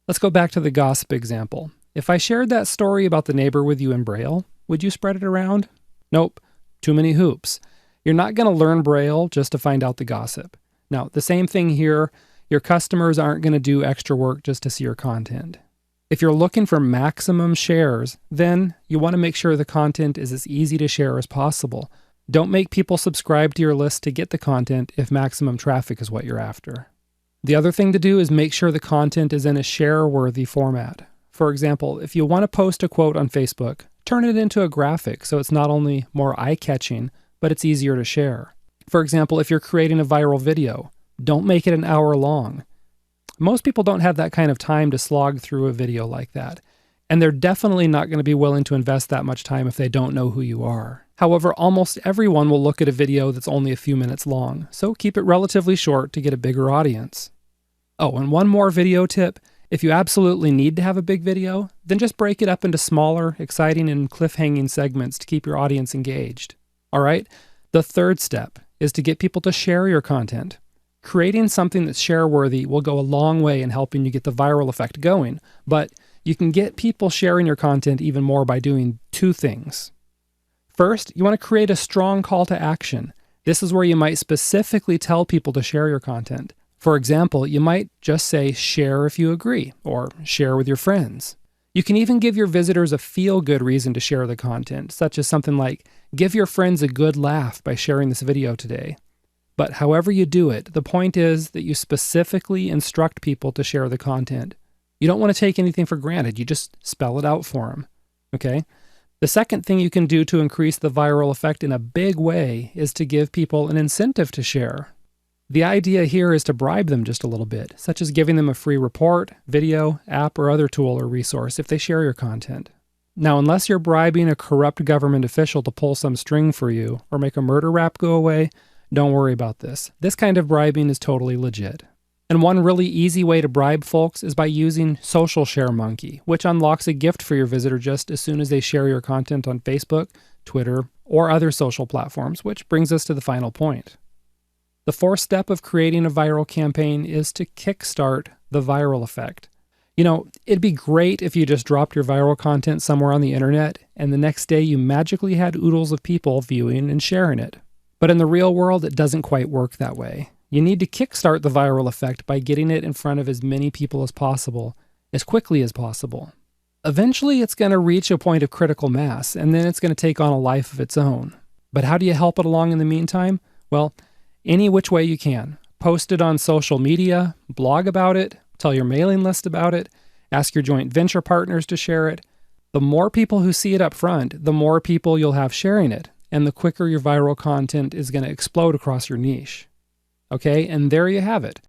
Let's go back to the gossip example. If I shared that story about the neighbor with you in Braille, would you spread it around? Nope. Too many hoops. You're not going to learn Braille just to find out the gossip. Now, the same thing here. Your customers aren't going to do extra work just to see your content. If you're looking for maximum shares, then you want to make sure the content is as easy to share as possible. Don't make people subscribe to your list to get the content if maximum traffic is what you're after. The other thing to do is make sure the content is in a share-worthy format. For example, if you want to post a quote on Facebook, turn it into a graphic so it's not only more eye-catching, but it's easier to share. For example, if you're creating a viral video, don't make it an hour long. Most people don't have that kind of time to slog through a video like that, and they're definitely not going to be willing to invest that much time if they don't know who you are. However, almost everyone will look at a video that's only a few minutes long, so keep it relatively short to get a bigger audience. Oh, and one more video tip. If you absolutely need to have a big video, then just break it up into smaller, exciting, and cliffhanging segments to keep your audience engaged. All right? The third step is to get people to share your content. Creating something that's share-worthy will go a long way in helping you get the viral effect going, but you can get people sharing your content even more by doing two things. First, you want to create a strong call to action. This is where you might specifically tell people to share your content. For example, you might just say, share if you agree, or share with your friends. You can even give your visitors a feel-good reason to share the content, such as something like, give your friends a good laugh by sharing this video today. But however you do it, the point is that you specifically instruct people to share the content. You don't want to take anything for granted, you just spell it out for them, okay? The second thing you can do to increase the viral effect in a big way is to give people an incentive to share. The idea here is to bribe them just a little bit, such as giving them a free report, video, app, or other tool or resource if they share your content. Now, unless you're bribing a corrupt government official to pull some string for you or make a murder rap go away, don't worry about this. This kind of bribing is totally legit. And one really easy way to bribe folks is by using Social Share Monkey, which unlocks a gift for your visitor just as soon as they share your content on Facebook, Twitter, or other social platforms, which brings us to the final point. The fourth step of creating a viral campaign is to kickstart the viral effect. It'd be great if you just dropped your viral content somewhere on the internet and the next day you magically had oodles of people viewing and sharing it. But in the real world, it doesn't quite work that way. You need to kickstart the viral effect by getting it in front of as many people as possible, as quickly as possible. Eventually, it's going to reach a point of critical mass, and then it's going to take on a life of its own. But how do you help it along in the meantime? Well, any which way you can. Post it on social media, blog about it, tell your mailing list about it, ask your joint venture partners to share it. The more people who see it up front, the more people you'll have sharing it, and the quicker your viral content is going to explode across your niche. Okay, and there you have it.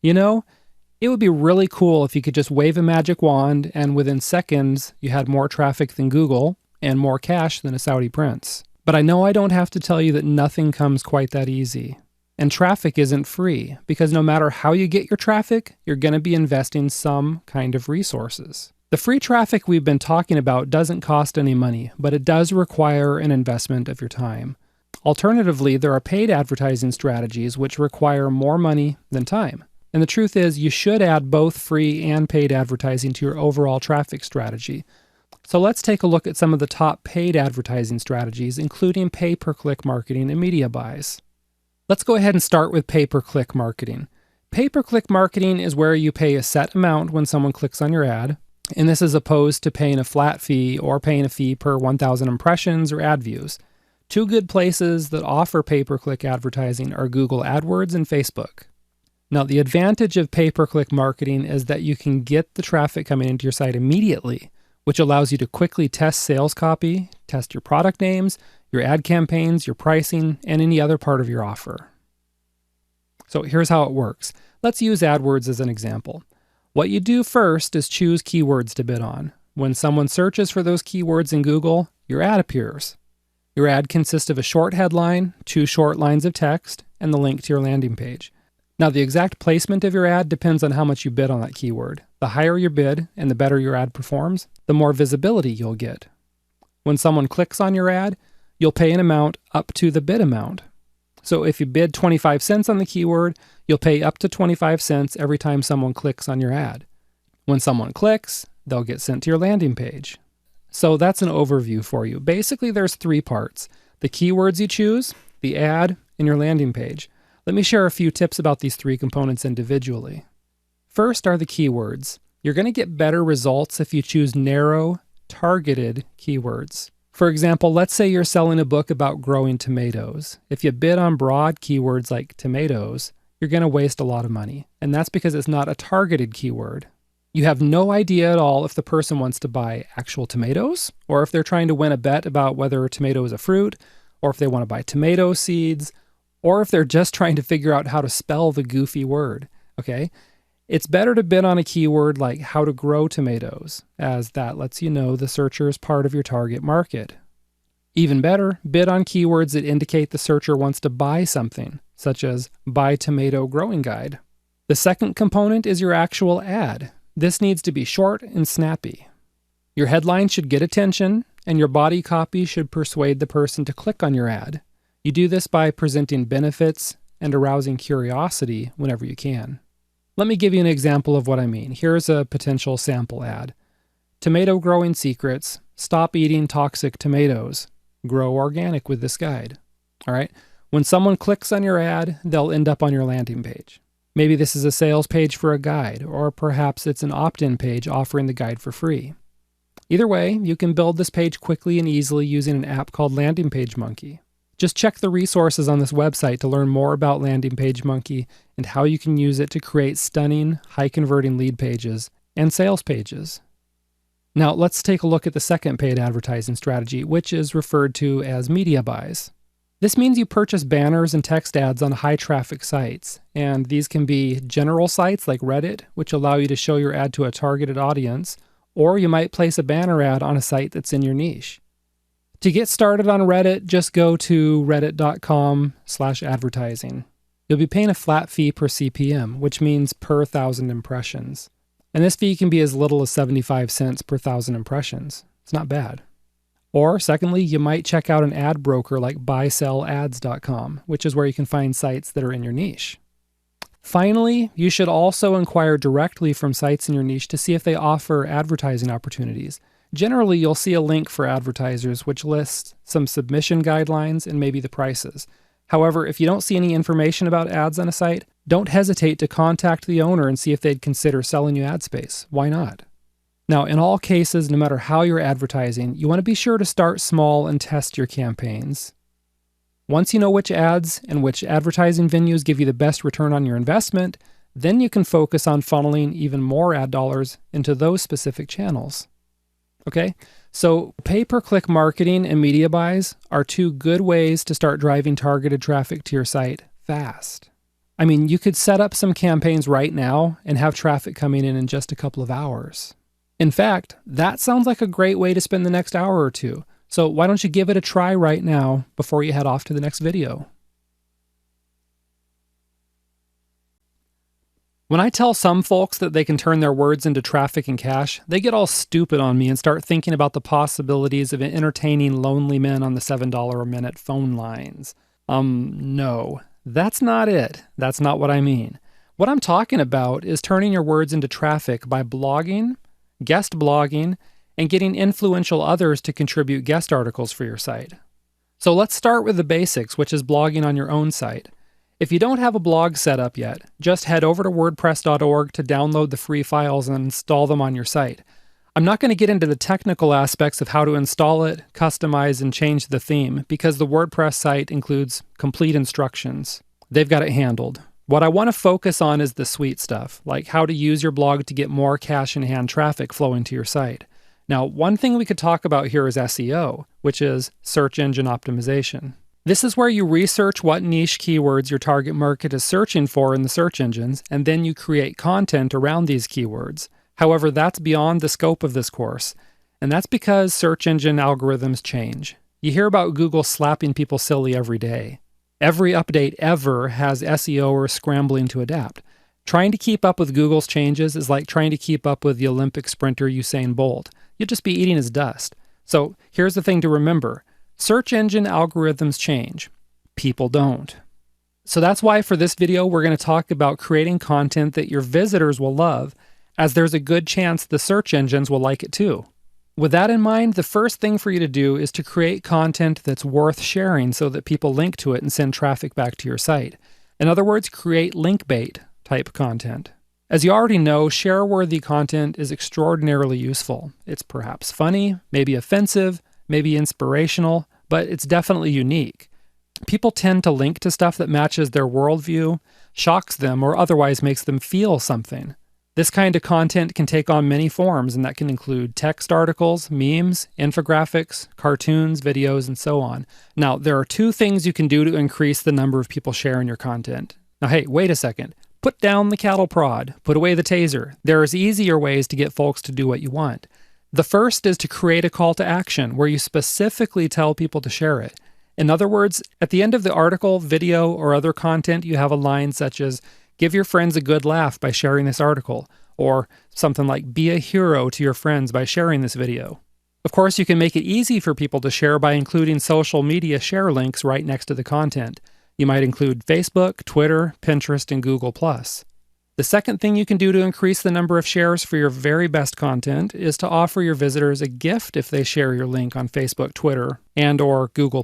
It would be really cool if you could just wave a magic wand and within seconds you had more traffic than Google and more cash than a Saudi prince. But I know I don't have to tell you that nothing comes quite that easy. And traffic isn't free, because no matter how you get your traffic, you're going to be investing some kind of resources. The free traffic we've been talking about doesn't cost any money, but it does require an investment of your time. Alternatively, there are paid advertising strategies which require more money than time. And the truth is, you should add both free and paid advertising to your overall traffic strategy. So let's take a look at some of the top paid advertising strategies, including pay-per-click marketing and media buys. Let's go ahead and start with pay-per-click marketing. Pay-per-click marketing is where you pay a set amount when someone clicks on your ad, and this is opposed to paying a flat fee or paying a fee per 1,000 impressions or ad views. Two good places that offer pay-per-click advertising are Google AdWords and Facebook. Now, the advantage of pay-per-click marketing is that you can get the traffic coming into your site immediately, which allows you to quickly test sales copy, test your product names, your ad campaigns, your pricing, and any other part of your offer. So here's how it works. Let's use AdWords as an example. What you do first is choose keywords to bid on. When someone searches for those keywords in Google, your ad appears. Your ad consists of a short headline, 2 short lines of text, and the link to your landing page. Now, the exact placement of your ad depends on how much you bid on that keyword. The higher your bid and the better your ad performs, the more visibility you'll get. When someone clicks on your ad, you'll pay an amount up to the bid amount. So if you bid 25 cents on the keyword, you'll pay up to 25 cents every time someone clicks on your ad. When someone clicks, they'll get sent to your landing page. So that's an overview for you. Basically, there's 3 parts: the keywords you choose, the ad, and your landing page. Let me share a few tips about these 3 components individually. First are the keywords. You're going to get better results if you choose narrow, targeted keywords. For example, let's say you're selling a book about growing tomatoes. If you bid on broad keywords like tomatoes, you're going to waste a lot of money, and that's because it's not a targeted keyword. You have no idea at all if the person wants to buy actual tomatoes, or if they're trying to win a bet about whether a tomato is a fruit, or if they want to buy tomato seeds, or if they're just trying to figure out how to spell the goofy word, okay? It's better to bid on a keyword like how to grow tomatoes, as that lets you know the searcher is part of your target market. Even better, bid on keywords that indicate the searcher wants to buy something, such as buy tomato growing guide. The second component is your actual ad. This needs to be short and snappy. Your headline should get attention, and your body copy should persuade the person to click on your ad. You do this by presenting benefits and arousing curiosity whenever you can. Let me give you an example of what I mean. Here's a potential sample ad. Tomato growing secrets. Stop eating toxic tomatoes. Grow organic with this guide. All right. When someone clicks on your ad, they'll end up on your landing page. Maybe this is a sales page for a guide, or perhaps it's an opt-in page offering the guide for free. Either way, you can build this page quickly and easily using an app called Landing Page Monkey. Just check the resources on this website to learn more about Landing Page Monkey and how you can use it to create stunning, high-converting lead pages and sales pages. Now, let's take a look at the second paid advertising strategy, which is referred to as media buys. This means you purchase banners and text ads on high-traffic sites, and these can be general sites like Reddit, which allow you to show your ad to a targeted audience, or you might place a banner ad on a site that's in your niche. To get started on Reddit, just go to reddit.com/advertising. You'll be paying a flat fee per CPM, which means per 1,000 impressions. And this fee can be as little as 75 cents per 1,000 impressions. It's not bad. Or secondly, you might check out an ad broker like buysellads.com, which is where you can find sites that are in your niche. Finally, you should also inquire directly from sites in your niche to see if they offer advertising opportunities. Generally, you'll see a link for advertisers which lists some submission guidelines and maybe the prices. However, if you don't see any information about ads on a site, don't hesitate to contact the owner and see if they'd consider selling you ad space. Why not? Now, in all cases, no matter how you're advertising, you want to be sure to start small and test your campaigns. Once you know which ads and which advertising venues give you the best return on your investment, then you can focus on funneling even more ad dollars into those specific channels. Okay, so pay-per-click marketing and media buys are two good ways to start driving targeted traffic to your site fast. I mean, you could set up some campaigns right now and have traffic coming in just a couple of hours. In fact, that sounds like a great way to spend the next hour or two. So why don't you give it a try right now before you head off to the next video? When I tell some folks that they can turn their words into traffic and cash, they get all stupid on me and start thinking about the possibilities of entertaining lonely men on the $7 a minute phone lines. No, that's not it. That's not what I mean. What I'm talking about is turning your words into traffic by blogging, guest blogging, and getting influential others to contribute guest articles for your site. So let's start with the basics, which is blogging on your own site. If you don't have a blog set up yet, just head over to wordpress.org to download the free files and install them on your site. I'm not going to get into the technical aspects of how to install it, customize, and change the theme, because the WordPress site includes complete instructions. They've got it handled. What I want to focus on is the sweet stuff, like how to use your blog to get more cash-in-hand traffic flowing to your site. Now, one thing we could talk about here is SEO, which is search engine optimization. This is where you research what niche keywords your target market is searching for in the search engines, and then you create content around these keywords. However, that's beyond the scope of this course, and that's because search engine algorithms change. You hear about Google slapping people silly every day. Every update ever has SEOers scrambling to adapt. Trying to keep up with Google's changes is like trying to keep up with the Olympic sprinter Usain Bolt. You'll just be eating his dust. So here's the thing to remember. Search engine algorithms change. People don't. So that's why for this video, we're going to talk about creating content that your visitors will love, as there's a good chance the search engines will like it too. With that in mind, the first thing for you to do is to create content that's worth sharing so that people link to it and send traffic back to your site. In other words, create link bait type content. As you already know, share-worthy content is extraordinarily useful. It's perhaps funny, maybe offensive, maybe inspirational, but it's definitely unique. People tend to link to stuff that matches their worldview, shocks them, or otherwise makes them feel something. This kind of content can take on many forms, and that can include text articles, memes, infographics, cartoons, videos, and so on. Now, there are two things you can do to increase the number of people sharing your content. Now, hey, wait a second. Put down the cattle prod. Put away the taser. There's easier ways to get folks to do what you want. The first is to create a call to action where you specifically tell people to share it. In other words, at the end of the article, video, or other content, you have a line such as, "Give your friends a good laugh by sharing this article," or something like, "Be a hero to your friends by sharing this video." Of course, you can make it easy for people to share by including social media share links right next to the content. You might include Facebook, Twitter, Pinterest, and Google+. The second thing you can do to increase the number of shares for your very best content is to offer your visitors a gift if they share your link on Facebook, Twitter, and/or Google+.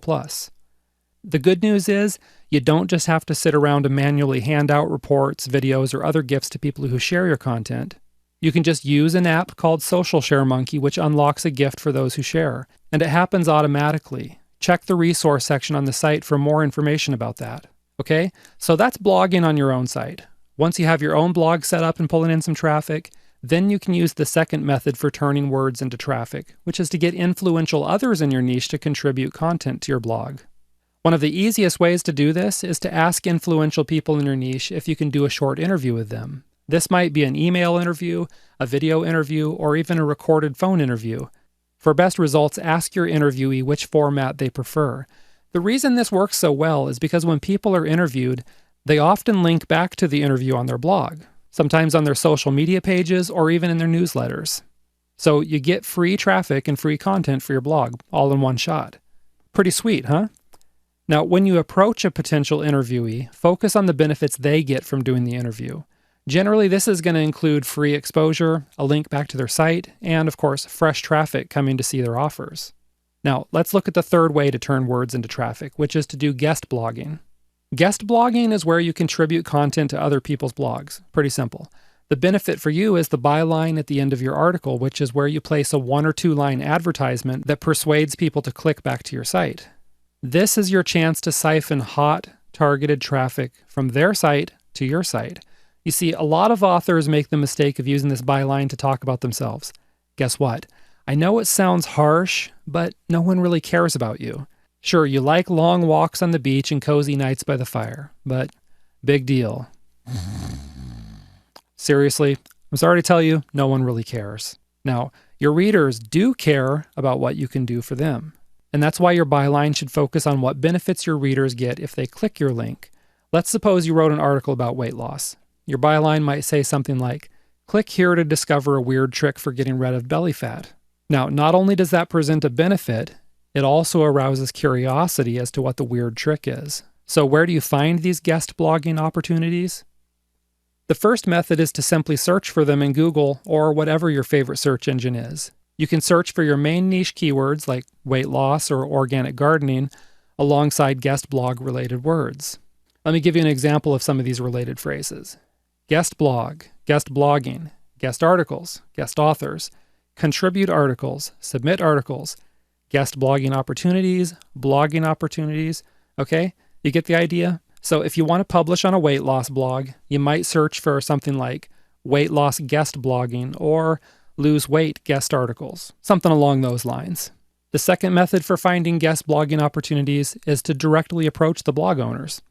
The good news is you don't just have to sit around and manually hand out reports, videos, or other gifts to people who share your content. You can just use an app called Social Share Monkey, which unlocks a gift for those who share, and it happens automatically. Check the resource section on the site for more information about that. Okay, so that's blogging on your own site. Once you have your own blog set up and pulling in some traffic, then you can use the second method for turning words into traffic, which is to get influential others in your niche to contribute content to your blog. One of the easiest ways to do this is to ask influential people in your niche if you can do a short interview with them. This might be an email interview, a video interview, or even a recorded phone interview. For best results, ask your interviewee which format they prefer. The reason this works so well is because when people are interviewed, they often link back to the interview on their blog, sometimes on their social media pages or even in their newsletters. So you get free traffic and free content for your blog, all in one shot. Pretty sweet, huh? Now, when you approach a potential interviewee, focus on the benefits they get from doing the interview. Generally, this is going to include free exposure, a link back to their site, and of course, fresh traffic coming to see their offers. Now, let's look at the third way to turn words into traffic, which is to do guest blogging. Guest blogging is where you contribute content to other people's blogs. Pretty simple. The benefit for you is the byline at the end of your article, which is where you place a 1 or 2 line advertisement that persuades people to click back to your site. This is your chance to siphon hot, targeted traffic from their site to your site. You see, a lot of authors make the mistake of using this byline to talk about themselves. Guess what? I know it sounds harsh, but no one really cares about you. Sure, you like long walks on the beach and cozy nights by the fire, but big deal. Seriously, I'm sorry to tell you, no one really cares. Now, your readers do care about what you can do for them. And that's why your byline should focus on what benefits your readers get if they click your link. Let's suppose you wrote an article about weight loss. Your byline might say something like, "Click here to discover a weird trick for getting rid of belly fat." Now, not only does that present a benefit, it also arouses curiosity as to what the weird trick is. So where do you find these guest blogging opportunities? The first method is to simply search for them in Google or whatever your favorite search engine is. You can search for your main niche keywords like weight loss or organic gardening alongside guest blog related words. Let me give you an example of some of these related phrases. Guest blog, guest blogging, guest articles, guest authors, contribute articles, submit articles, guest blogging opportunities, blogging opportunities. Okay, you get the idea? So if you want to publish on a weight loss blog, you might search for something like weight loss guest blogging or lose weight guest articles, something along those lines. The second method for finding guest blogging opportunities is to directly approach the blog owners.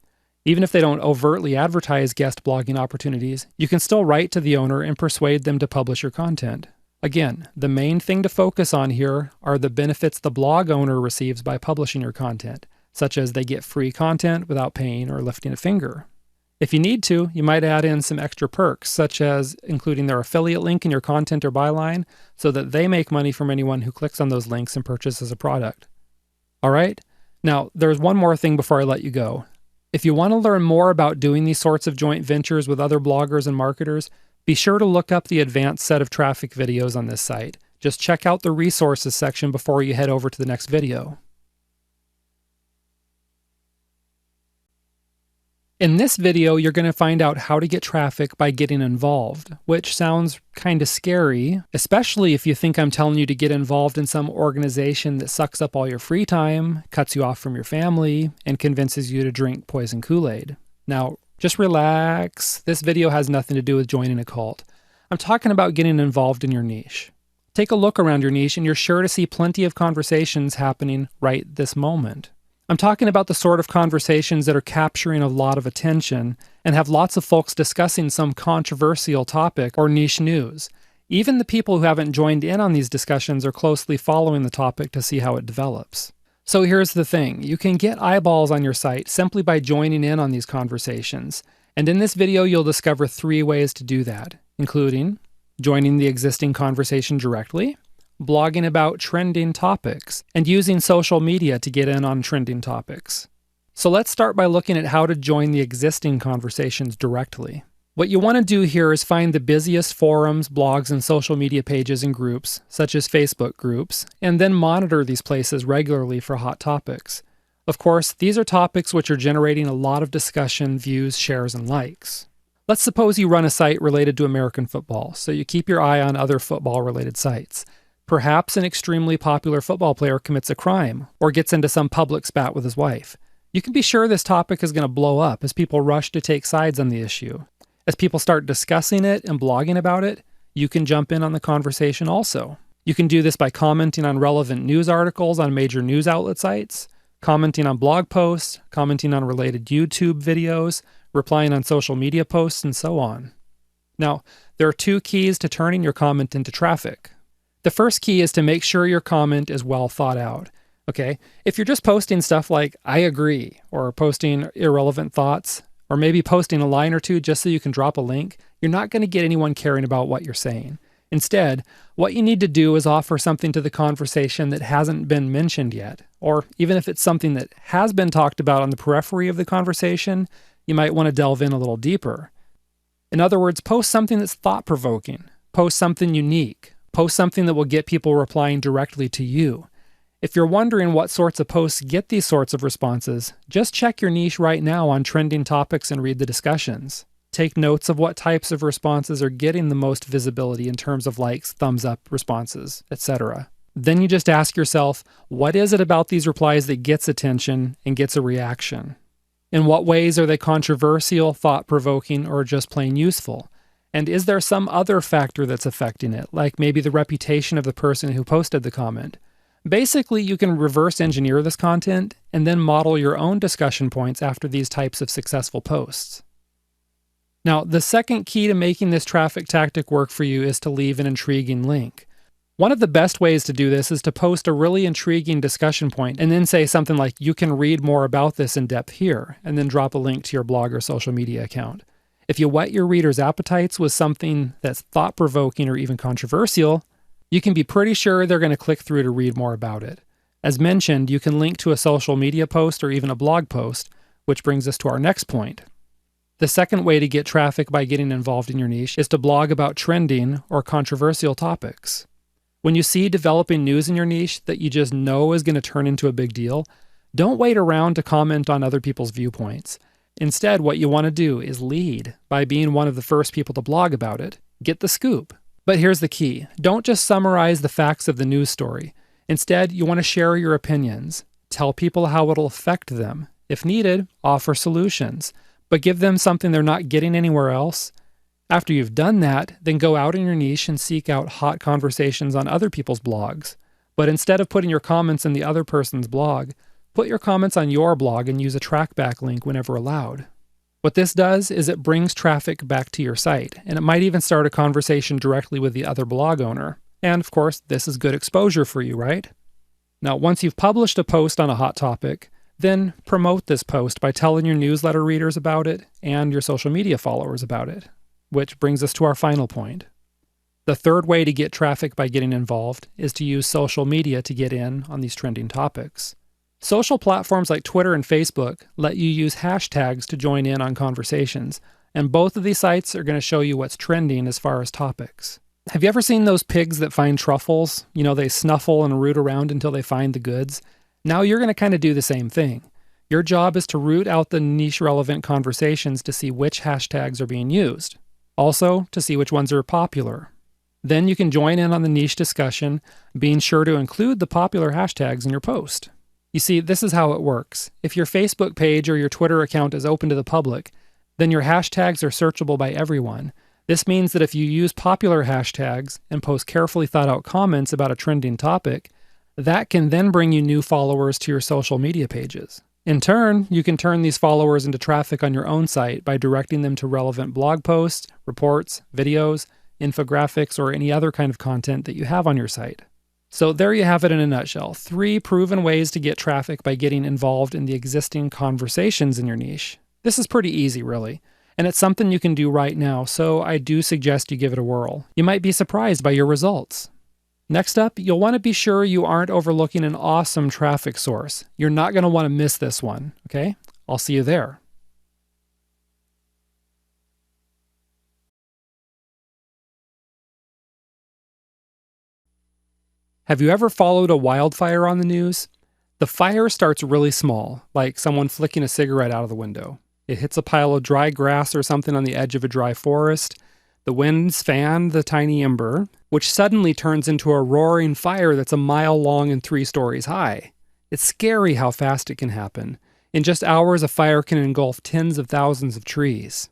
Even if they don't overtly advertise guest blogging opportunities, you can still write to the owner and persuade them to publish your content. Again, the main thing to focus on here are the benefits the blog owner receives by publishing your content, such as they get free content without paying or lifting a finger. If you need to, you might add in some extra perks, such as including their affiliate link in your content or byline, so that they make money from anyone who clicks on those links and purchases a product. All right? Now, there's one more thing before I let you go. If you want to learn more about doing these sorts of joint ventures with other bloggers and marketers, be sure to look up the advanced set of traffic videos on this site. Just check out the resources section before you head over to the next video. In this video, you're going to find out how to get traffic by getting involved, which sounds kind of scary, especially if you think I'm telling you to get involved in some organization that sucks up all your free time, cuts you off from your family, and convinces you to drink poison Kool-Aid. Now, just relax. This video has nothing to do with joining a cult. I'm talking about getting involved in your niche. Take a look around your niche and you're sure to see plenty of conversations happening right this moment. I'm talking about the sort of conversations that are capturing a lot of attention and have lots of folks discussing some controversial topic or niche news. Even the people who haven't joined in on these discussions are closely following the topic to see how it develops. So here's the thing, you can get eyeballs on your site simply by joining in on these conversations. And in this video, you'll discover 3 ways to do that, including joining the existing conversation directly, blogging about trending topics, and using social media to get in on trending topics. So let's start by looking at how to join the existing conversations directly. What you want to do here is find the busiest forums, blogs, and social media pages and groups, such as Facebook groups, and then monitor these places regularly for hot topics. Of course, these are topics which are generating a lot of discussion, views, shares, and likes. Let's suppose you run a site related to American football, so you keep your eye on other football-related sites. Perhaps an extremely popular football player commits a crime or gets into some public spat with his wife. You can be sure this topic is going to blow up as people rush to take sides on the issue. As people start discussing it and blogging about it, you can jump in on the conversation also. You can do this by commenting on relevant news articles on major news outlet sites, commenting on blog posts, commenting on related YouTube videos, replying on social media posts, and so on. Now, there are 2 keys to turning your comment into traffic. The first key is to make sure your comment is well thought out. Okay, if you're just posting stuff like, "I agree," or posting irrelevant thoughts, or maybe posting a line or two just so you can drop a link, you're not going to get anyone caring about what you're saying. Instead, what you need to do is offer something to the conversation that hasn't been mentioned yet, or even if it's something that has been talked about on the periphery of the conversation, you might want to delve in a little deeper. In other words, post something that's thought-provoking, post something unique, post something that will get people replying directly to you. If you're wondering what sorts of posts get these sorts of responses, just check your niche right now on trending topics and read the discussions. Take notes of what types of responses are getting the most visibility in terms of likes, thumbs up responses, etc. Then you just ask yourself, what is it about these replies that gets attention and gets a reaction? In what ways are they controversial, thought-provoking, or just plain useful? And is there some other factor that's affecting it, like maybe the reputation of the person who posted the comment? Basically, you can reverse engineer this content and then model your own discussion points after these types of successful posts. Now, the second key to making this traffic tactic work for you is to leave an intriguing link. One of the best ways to do this is to post a really intriguing discussion point and then say something like, you can read more about this in depth here, and then drop a link to your blog or social media account. If you whet your readers' appetites with something that's thought-provoking or even controversial, you can be pretty sure they're going to click through to read more about it. As mentioned, you can link to a social media post or even a blog post, which brings us to our next point. The second way to get traffic by getting involved in your niche is to blog about trending or controversial topics. When you see developing news in your niche that you just know is going to turn into a big deal, don't wait around to comment on other people's viewpoints. Instead, what you want to do is lead by being one of the first people to blog about it. Get the scoop. But here's the key. Don't just summarize the facts of the news story. Instead, you want to share your opinions. Tell people how it'll affect them. If needed, offer solutions. But give them something they're not getting anywhere else. After you've done that, then go out in your niche and seek out hot conversations on other people's blogs. But instead of putting your comments in the other person's blog, put your comments on your blog and use a trackback link whenever allowed. What this does is it brings traffic back to your site, and it might even start a conversation directly with the other blog owner. And of course, this is good exposure for you, right? Now, once you've published a post on a hot topic, then promote this post by telling your newsletter readers about it and your social media followers about it. Which brings us to our final point. The third way to get traffic by getting involved is to use social media to get in on these trending topics. Social platforms like Twitter and Facebook let you use hashtags to join in on conversations, and both of these sites are going to show you what's trending as far as topics. Have you ever seen those pigs that find truffles? You know, they snuffle and root around until they find the goods. Now you're going to kind of do the same thing. Your job is to root out the niche-relevant conversations to see which hashtags are being used. Also, to see which ones are popular. Then you can join in on the niche discussion, being sure to include the popular hashtags in your post. You see, this is how it works. If your Facebook page or your Twitter account is open to the public, then your hashtags are searchable by everyone. This means that if you use popular hashtags and post carefully thought-out comments about a trending topic, that can then bring you new followers to your social media pages. In turn, you can turn these followers into traffic on your own site by directing them to relevant blog posts, reports, videos, infographics, or any other kind of content that you have on your site. So there you have it in a nutshell. 3 proven ways to get traffic by getting involved in the existing conversations in your niche. This is pretty easy, really. And it's something you can do right now, so I do suggest you give it a whirl. You might be surprised by your results. Next up, you'll want to be sure you aren't overlooking an awesome traffic source. You're not going to want to miss this one, okay? I'll see you there. Have you ever followed a wildfire on the news? The fire starts really small, like someone flicking a cigarette out of the window. It hits a pile of dry grass or something on the edge of a dry forest. The winds fan the tiny ember, which suddenly turns into a roaring fire that's a mile long and 3 stories high. It's scary how fast it can happen. In just hours, a fire can engulf tens of thousands of trees.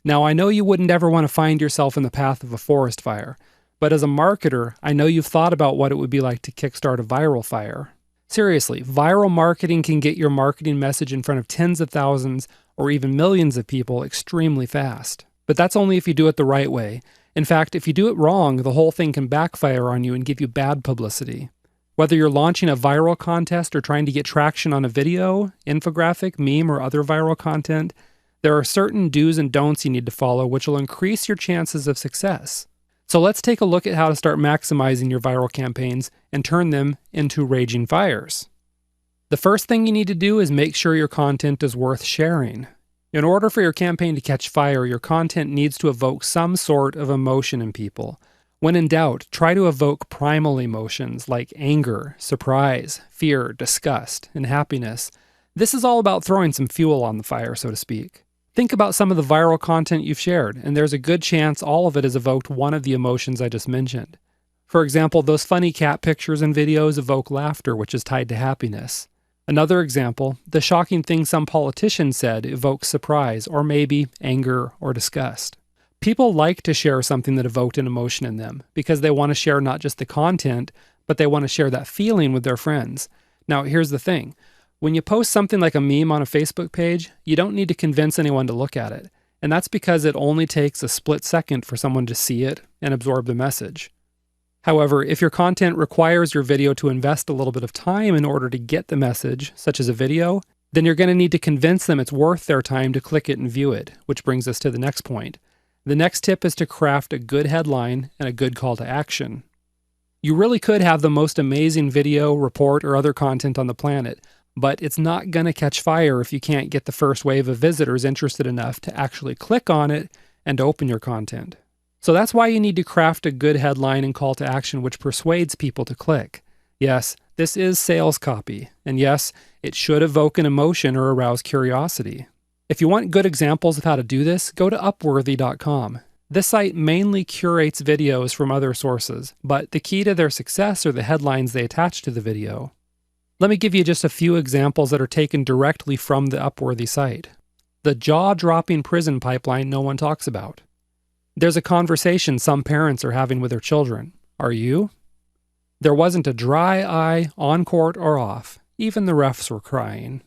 Now, I know you wouldn't ever want to find yourself in the path of a forest fire, but as a marketer, I know you've thought about what it would be like to kickstart a viral fire. Seriously, viral marketing can get your marketing message in front of tens of thousands or even millions of people extremely fast. But that's only if you do it the right way. In fact, if you do it wrong, the whole thing can backfire on you and give you bad publicity. Whether you're launching a viral contest or trying to get traction on a video, infographic, meme, or other viral content, there are certain do's and don'ts you need to follow which will increase your chances of success. So let's take a look at how to start maximizing your viral campaigns and turn them into raging fires. The first thing you need to do is make sure your content is worth sharing. In order for your campaign to catch fire, your content needs to evoke some sort of emotion in people. When in doubt, try to evoke primal emotions like anger, surprise, fear, disgust, and happiness. This is all about throwing some fuel on the fire, so to speak. Think about some of the viral content you've shared, and there's a good chance all of it has evoked one of the emotions I just mentioned. For example, those funny cat pictures and videos evoke laughter, which is tied to happiness. Another example, the shocking thing some politician said evokes surprise, or maybe anger or disgust. People like to share something that evoked an emotion in them because they want to share not just the content, but they want to share that feeling with their friends. Now, here's the thing. When you post something like a meme on a Facebook page, you don't need to convince anyone to look at it. And that's because it only takes a split second for someone to see it and absorb the message. However, if your content requires your video to invest a little bit of time in order to get the message, such as a video, then you're going to need to convince them it's worth their time to click it and view it, which brings us to the next point. The next tip is to craft a good headline and a good call to action. You really could have the most amazing video, report, or other content on the planet, but it's not going to catch fire if you can't get the first wave of visitors interested enough to actually click on it and open your content. So that's why you need to craft a good headline and call to action which persuades people to click. Yes, this is sales copy, and yes, it should evoke an emotion or arouse curiosity. If you want good examples of how to do this, go to Upworthy.com. This site mainly curates videos from other sources, but the key to their success are the headlines they attach to the video. Let me give you just a few examples that are taken directly from the Upworthy site. The jaw-dropping prison pipeline no one talks about. There's a conversation some parents are having with their children. Are you? There wasn't a dry eye, on court or off. Even the refs were crying.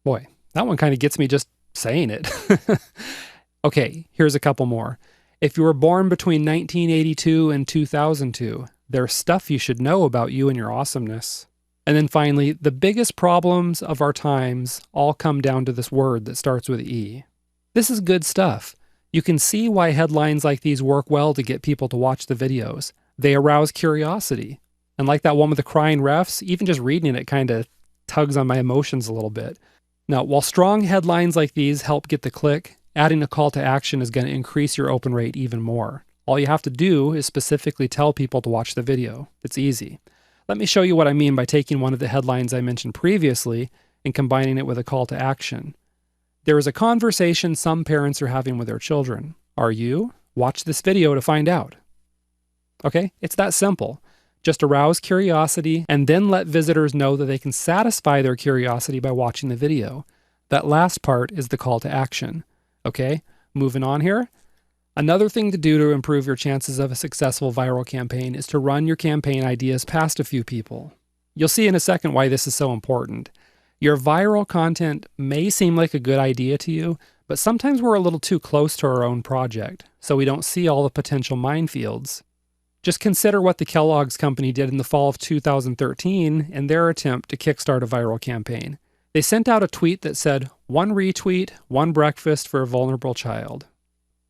Boy, that one kind of gets me just saying it. Okay, here's a couple more. If you were born between 1982 and 2002, there's stuff you should know about you and your awesomeness. And then finally, the biggest problems of our times all come down to this word that starts with E. This is good stuff. You can see why headlines like these work well to get people to watch the videos. They arouse curiosity. And like that one with the crying refs, even just reading it kind of tugs on my emotions a little bit. Now, while strong headlines like these help get the click, adding a call to action is going to increase your open rate even more. All you have to do is specifically tell people to watch the video. It's easy. Let me show you what I mean by taking one of the headlines I mentioned previously and combining it with a call to action. There is a conversation some parents are having with their children. Are you? Watch this video to find out. Okay, it's that simple. Just arouse curiosity and then let visitors know that they can satisfy their curiosity by watching the video. That last part is the call to action. Okay, moving on here. Another thing to do to improve your chances of a successful viral campaign is to run your campaign ideas past a few people. You'll see in a second why this is so important. Your viral content may seem like a good idea to you, but sometimes we're a little too close to our own project, so we don't see all the potential minefields. Just consider what the Kellogg's company did in the fall of 2013 in their attempt to kickstart a viral campaign. They sent out a tweet that said, "One retweet, one breakfast for a vulnerable child."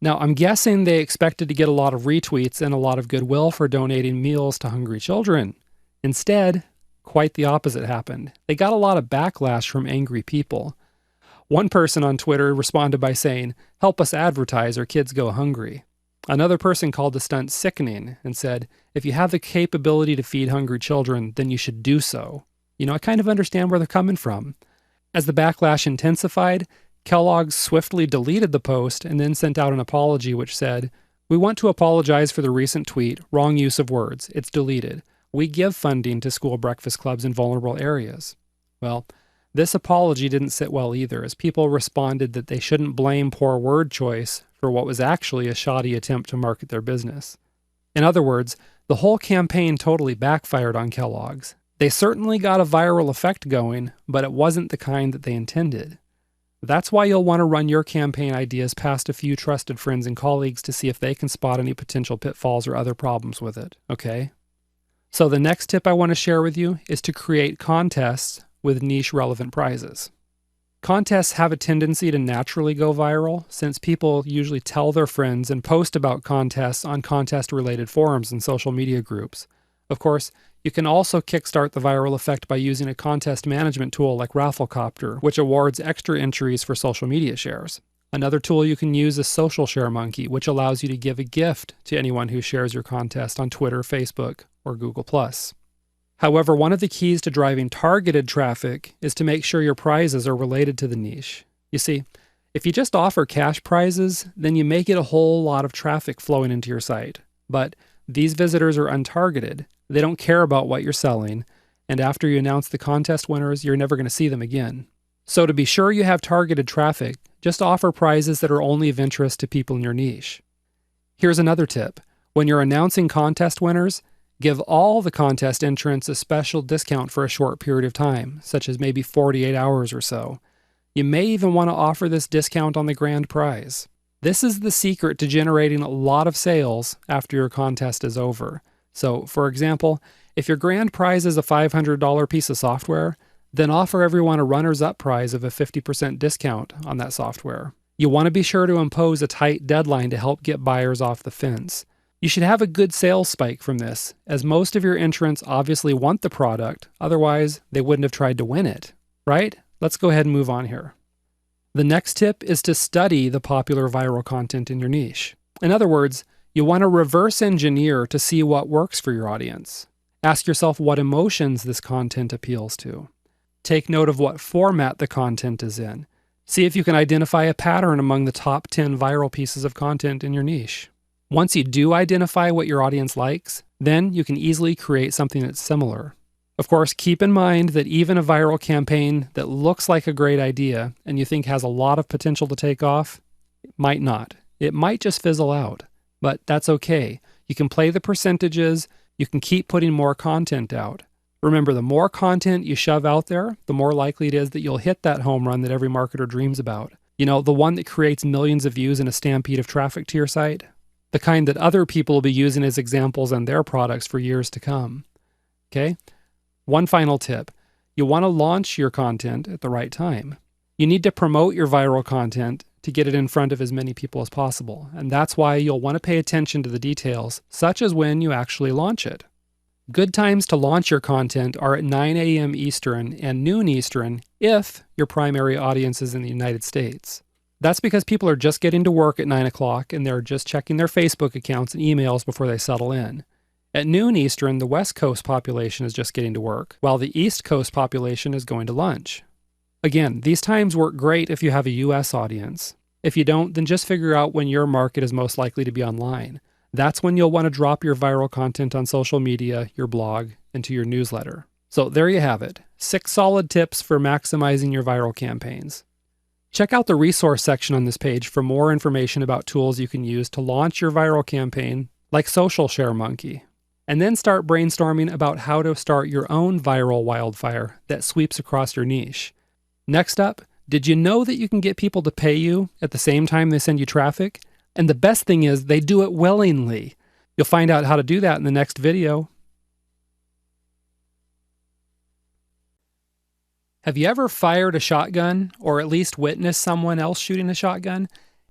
Now, I'm guessing they expected to get a lot of retweets and a lot of goodwill for donating meals to hungry children. Instead, quite the opposite happened. They got a lot of backlash from angry people. One person on Twitter responded by saying, "Help us advertise or kids go hungry." Another person called the stunt sickening and said, "If you have the capability to feed hungry children, then you should do so." You know, I kind of understand where they're coming from. As the backlash intensified, Kellogg's swiftly deleted the post and then sent out an apology which said, "We want to apologize for the recent tweet. Wrong use of words. It's deleted. We give funding to school breakfast clubs in vulnerable areas." Well, this apology didn't sit well either, as people responded that they shouldn't blame poor word choice for what was actually a shoddy attempt to market their business. In other words, the whole campaign totally backfired on Kellogg's. They certainly got a viral effect going, but it wasn't the kind that they intended. That's why you'll want to run your campaign ideas past a few trusted friends and colleagues to see if they can spot any potential pitfalls or other problems with it, okay? So the next tip I want to share with you is to create contests with niche relevant prizes. Contests have a tendency to naturally go viral since people usually tell their friends and post about contests on contest-related forums and social media groups. Of course, you can also kickstart the viral effect by using a contest management tool like Rafflecopter, which awards extra entries for social media shares. Another tool you can use is Social Share Monkey, which allows you to give a gift to anyone who shares your contest on Twitter, Facebook, or Google+. However, one of the keys to driving targeted traffic is to make sure your prizes are related to the niche. You see, if you just offer cash prizes, then you may get a whole lot of traffic flowing into your site. But these visitors are untargeted. They don't care about what you're selling, and after you announce the contest winners, you're never going to see them again. So to be sure you have targeted traffic, just offer prizes that are only of interest to people in your niche. Here's another tip. When you're announcing contest winners, give all the contest entrants a special discount for a short period of time, such as maybe 48 hours or so. You may even want to offer this discount on the grand prize. This is the secret to generating a lot of sales after your contest is over. So, for example, if your grand prize is a $500 piece of software, then offer everyone a runners-up prize of a 50% discount on that software. You want to be sure to impose a tight deadline to help get buyers off the fence. You should have a good sales spike from this, as most of your entrants obviously want the product, otherwise they wouldn't have tried to win it, right? Let's go ahead and move on here. The next tip is to study the popular viral content in your niche. In other words, you want to reverse engineer to see what works for your audience. Ask yourself what emotions this content appeals to. Take note of what format the content is in. See if you can identify a pattern among the top 10 viral pieces of content in your niche. Once you do identify what your audience likes, then you can easily create something that's similar. Of course, keep in mind that even a viral campaign that looks like a great idea and you think has a lot of potential to take off, it might not. It might just fizzle out. But that's okay. You can play the percentages, you can keep putting more content out. Remember, the more content you shove out there, the more likely it is that you'll hit that home run that every marketer dreams about. You know, the one that creates millions of views and a stampede of traffic to your site. The kind that other people will be using as examples on their products for years to come. Okay? One final tip. You want to launch your content at the right time. You need to promote your viral content to get it in front of as many people as possible. And that's why you'll want to pay attention to the details, such as when you actually launch it. Good times to launch your content are at 9 a.m. Eastern and noon Eastern if your primary audience is in the United States. That's because people are just getting to work at 9 o'clock and they're just checking their Facebook accounts and emails before they settle in. At noon Eastern, the West Coast population is just getting to work, while the East Coast population is going to lunch. Again, these times work great if you have a US audience. If you don't, then just figure out when your market is most likely to be online. That's when you'll want to drop your viral content on social media, your blog, and to your newsletter. So there you have it. 6 solid tips for maximizing your viral campaigns. Check out the resource section on this page for more information about tools you can use to launch your viral campaign, like Social Share Monkey. And then start brainstorming about how to start your own viral wildfire that sweeps across your niche. Next up, did you know that you can get people to pay you at the same time they send you traffic? And the best thing is they do it willingly. You'll find out how to do that in the next video. Have you ever fired a shotgun, or at least witnessed someone else shooting a shotgun?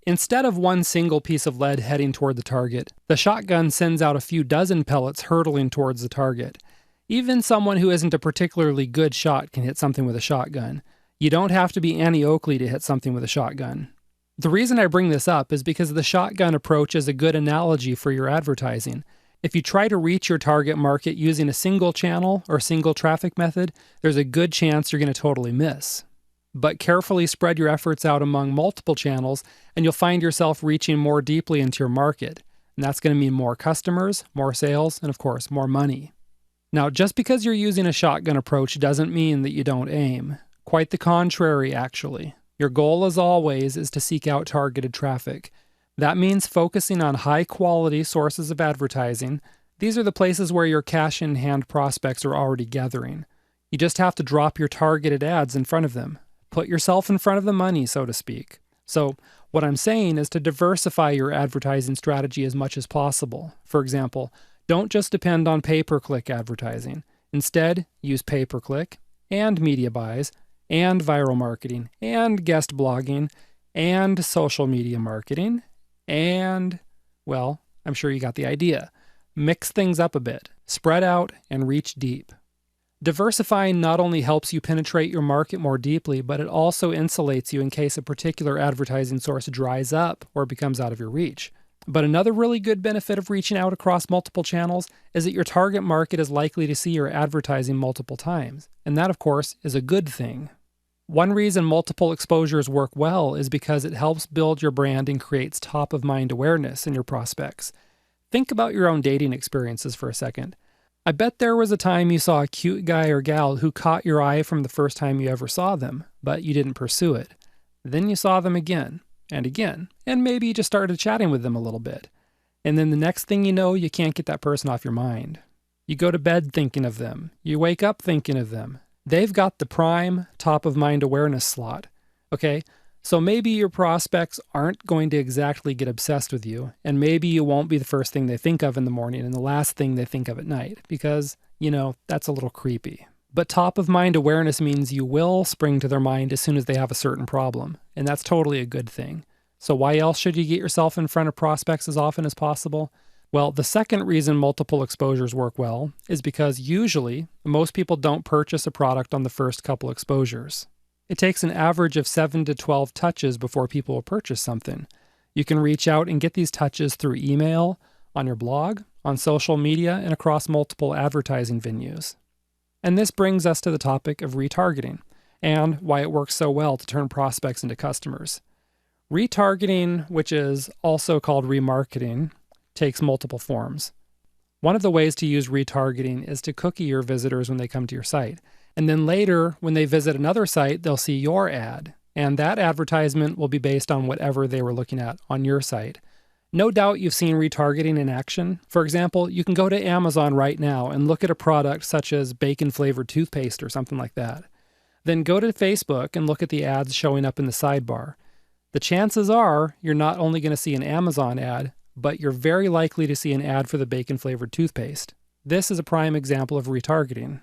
Instead of one single piece of lead heading toward the target, the shotgun sends out a few dozen pellets hurtling towards the target. Even someone who isn't a particularly good shot can hit something with a shotgun. You don't have to be Annie Oakley to hit something with a shotgun. The reason I bring this up is because the shotgun approach is a good analogy for your advertising. If you try to reach your target market using a single channel or single traffic method, there's a good chance you're going to totally miss. But carefully spread your efforts out among multiple channels, and you'll find yourself reaching more deeply into your market. And that's going to mean more customers, more sales, and of course, more money. Now, just because you're using a shotgun approach doesn't mean that you don't aim. Quite the contrary, actually. Your goal, as always, is to seek out targeted traffic. That means focusing on high-quality sources of advertising. These are the places where your cash-in-hand prospects are already gathering. You just have to drop your targeted ads in front of them. Put yourself in front of the money, so to speak. So, what I'm saying is to diversify your advertising strategy as much as possible. For example, don't just depend on pay-per-click advertising. Instead, use pay-per-click and media buys and viral marketing, and guest blogging, and social media marketing, and, well, I'm sure you got the idea. Mix things up a bit, spread out, and reach deep. Diversifying not only helps you penetrate your market more deeply, but it also insulates you in case a particular advertising source dries up or becomes out of your reach. But another really good benefit of reaching out across multiple channels is that your target market is likely to see your advertising multiple times. And that, of course, is a good thing. One reason multiple exposures work well is because it helps build your brand and creates top-of-mind awareness in your prospects. Think about your own dating experiences for a second. I bet there was a time you saw a cute guy or gal who caught your eye from the first time you ever saw them, but you didn't pursue it. Then you saw them again, and maybe you just started chatting with them a little bit. And then the next thing you know, you can't get that person off your mind. You go to bed thinking of them. You wake up thinking of them. They've got the prime top-of-mind awareness slot. Okay, so maybe your prospects aren't going to exactly get obsessed with you, and maybe you won't be the first thing they think of in the morning and the last thing they think of at night, because, that's a little creepy. But top-of-mind awareness means you will spring to their mind as soon as they have a certain problem, and that's totally a good thing. So why else should you get yourself in front of prospects as often as possible? Well, the second reason multiple exposures work well is because usually most people don't purchase a product on the first couple exposures. It takes an average of 7 to 12 touches before people will purchase something. You can reach out and get these touches through email, on your blog, on social media, and across multiple advertising venues. And this brings us to the topic of retargeting and why it works so well to turn prospects into customers. Retargeting, which is also called remarketing, takes multiple forms. One of the ways to use retargeting is to cookie your visitors when they come to your site. And then later, when they visit another site, they'll see your ad. And that advertisement will be based on whatever they were looking at on your site. No doubt you've seen retargeting in action. For example, you can go to Amazon right now and look at a product such as bacon-flavored toothpaste or something like that. Then go to Facebook and look at the ads showing up in the sidebar. The chances are you're not only going to see an Amazon ad, but you're very likely to see an ad for the bacon-flavored toothpaste. This is a prime example of retargeting.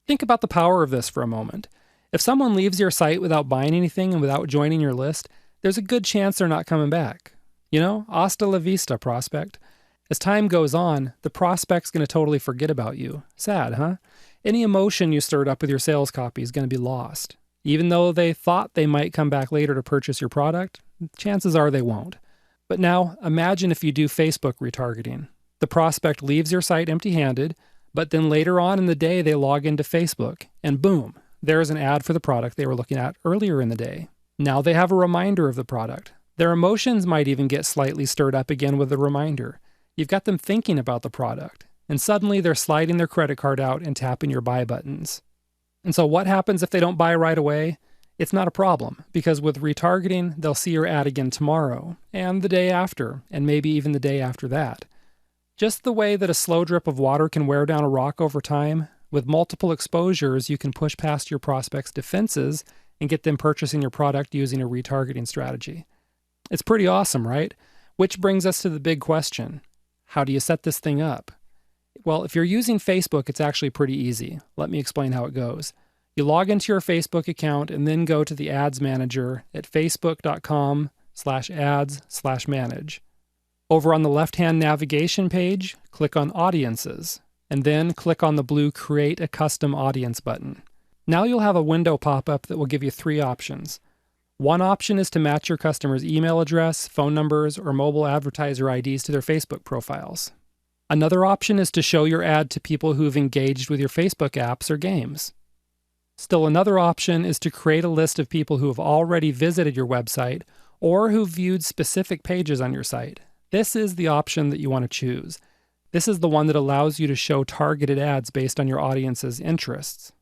Think about the power of this for a moment. If someone leaves your site without buying anything and without joining your list, there's a good chance they're not coming back. Hasta la vista, prospect. As time goes on, the prospect's going to totally forget about you. Sad, huh? Any emotion you stirred up with your sales copy is going to be lost. Even though they thought they might come back later to purchase your product, chances are they won't. But now, imagine if you do Facebook retargeting. The prospect leaves your site empty-handed, but then later on in the day they log into Facebook, and boom, there's an ad for the product they were looking at earlier in the day. Now they have a reminder of the product. Their emotions might even get slightly stirred up again with the reminder. You've got them thinking about the product, and suddenly they're sliding their credit card out and tapping your buy buttons. And so what happens if they don't buy right away? It's not a problem, because with retargeting, they'll see your ad again tomorrow, and the day after, and maybe even the day after that. Just the way that a slow drip of water can wear down a rock over time, with multiple exposures, you can push past your prospects' defenses and get them purchasing your product using a retargeting strategy. It's pretty awesome, right? Which brings us to the big question. How do you set this thing up? Well, if you're using Facebook, it's actually pretty easy. Let me explain how it goes. You log into your Facebook account and then go to the Ads Manager at facebook.com/ads/manage. Over on the left-hand navigation page, click on Audiences, and then click on the blue Create a Custom Audience button. Now you'll have a window pop up that will give you 3 options. One option is to match your customer's email address, phone numbers, or mobile advertiser IDs to their Facebook profiles. Another option is to show your ad to people who've engaged with your Facebook apps or games. Still another option is to create a list of people who have already visited your website or who viewed specific pages on your site. This is the option that you want to choose. This is the one that allows you to show targeted ads based on your audience's interests.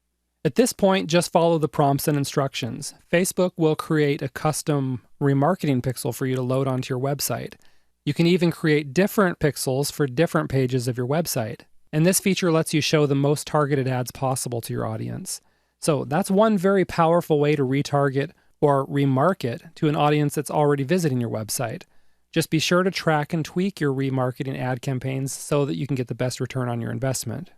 At this point, just follow the prompts and instructions. Facebook will create a custom remarketing pixel for you to load onto your website. You can even create different pixels for different pages of your website. And this feature lets you show the most targeted ads possible to your audience. So that's one very powerful way to retarget or remarket to an audience that's already visiting your website. Just be sure to track and tweak your remarketing ad campaigns so that you can get the best return on your investment.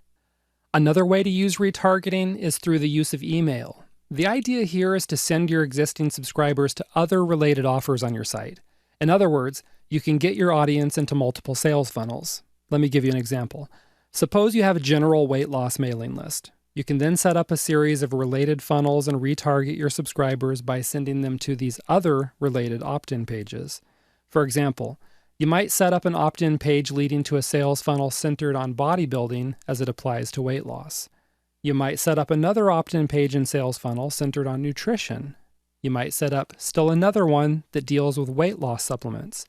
Another way to use retargeting is through the use of email. The idea here is to send your existing subscribers to other related offers on your site. In other words, you can get your audience into multiple sales funnels. Let me give you an example. Suppose you have a general weight loss mailing list. You can then set up a series of related funnels and retarget your subscribers by sending them to these other related opt-in pages. For example, you might set up an opt-in page leading to a sales funnel centered on bodybuilding as it applies to weight loss. You might set up another opt-in page and sales funnel centered on nutrition. You might set up still another one that deals with weight loss supplements.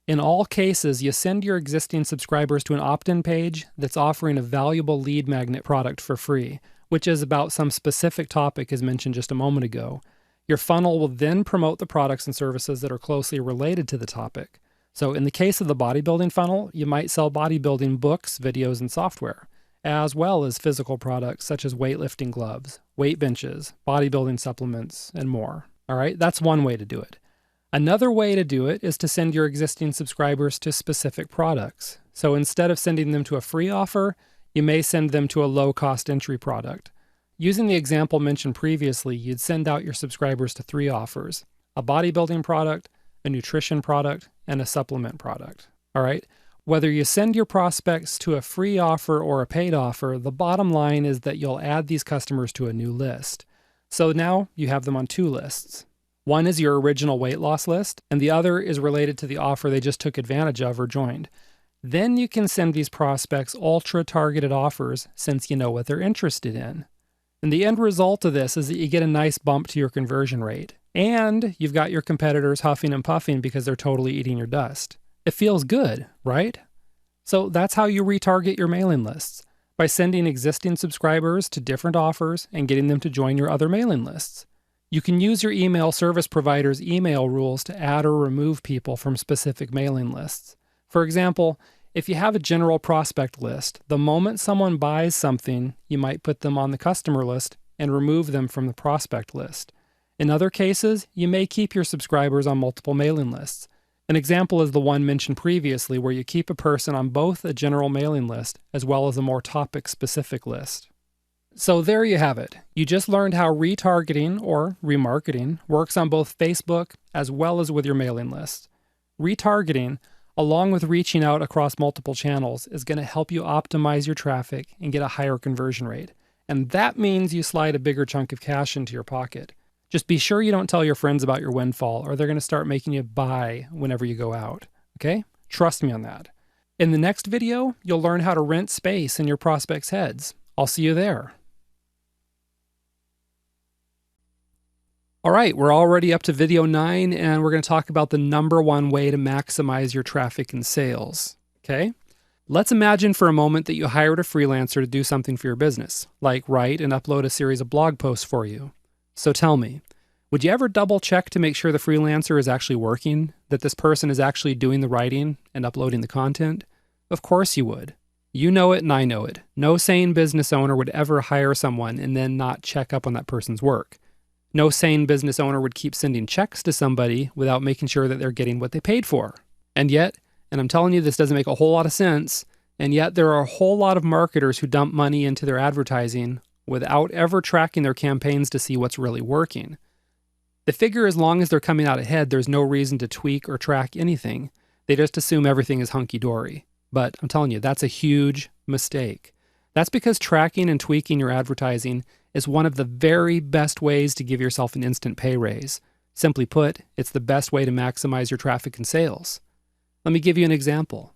In all cases, you send your existing subscribers to an opt-in page that's offering a valuable lead magnet product for free, which is about some specific topic as mentioned just a moment ago. Your funnel will then promote the products and services that are closely related to the topic. So in the case of the bodybuilding funnel, you might sell bodybuilding books, videos, and software, as well as physical products such as weightlifting gloves, weight benches, bodybuilding supplements, and more. All right, that's one way to do it. Another way to do it is to send your existing subscribers to specific products. So instead of sending them to a free offer, you may send them to a low-cost entry product. Using the example mentioned previously, you'd send out your subscribers to 3 offers: a bodybuilding product, a nutrition product, and a supplement product. All right? Whether you send your prospects to a free offer or a paid offer, the bottom line is that you'll add these customers to a new list. So now you have them on 2 lists. One is your original weight loss list, and the other is related to the offer they just took advantage of or joined. Then you can send these prospects ultra-targeted offers since you know what they're interested in. And the end result of this is that you get a nice bump to your conversion rate. And you've got your competitors huffing and puffing because they're totally eating your dust. It feels good, right? So that's how you retarget your mailing lists, by sending existing subscribers to different offers and getting them to join your other mailing lists. You can use your email service provider's email rules to add or remove people from specific mailing lists. For example, if you have a general prospect list, the moment someone buys something, you might put them on the customer list and remove them from the prospect list. In other cases, you may keep your subscribers on multiple mailing lists. An example is the one mentioned previously, where you keep a person on both a general mailing list as well as a more topic-specific list. So there you have it. You just learned how retargeting or remarketing works on both Facebook as well as with your mailing list. Retargeting, along with reaching out across multiple channels, is going to help you optimize your traffic and get a higher conversion rate. And that means you slide a bigger chunk of cash into your pocket. Just be sure you don't tell your friends about your windfall, or they're going to start making you buy whenever you go out. Okay? Trust me on that. In the next video, you'll learn how to rent space in your prospects' heads. I'll see you there. All right, we're already up to video 9, and we're going to talk about the #1 way to maximize your traffic and sales. Okay? Let's imagine for a moment that you hired a freelancer to do something for your business, like write and upload a series of blog posts for you. So tell me, would you ever double check to make sure the freelancer is actually working, that this person is actually doing the writing and uploading the content? Of course you would. You know it and I know it. No sane business owner would ever hire someone and then not check up on that person's work. No sane business owner would keep sending checks to somebody without making sure that they're getting what they paid for. And yet, and I'm telling you this doesn't make a whole lot of sense, and yet there are a whole lot of marketers who dump money into their advertising without ever tracking their campaigns to see what's really working. They figure as long as they're coming out ahead, there's no reason to tweak or track anything. They just assume everything is hunky-dory. But I'm telling you, that's a huge mistake. That's because tracking and tweaking your advertising is one of the very best ways to give yourself an instant pay raise. Simply put, it's the best way to maximize your traffic and sales. Let me give you an example.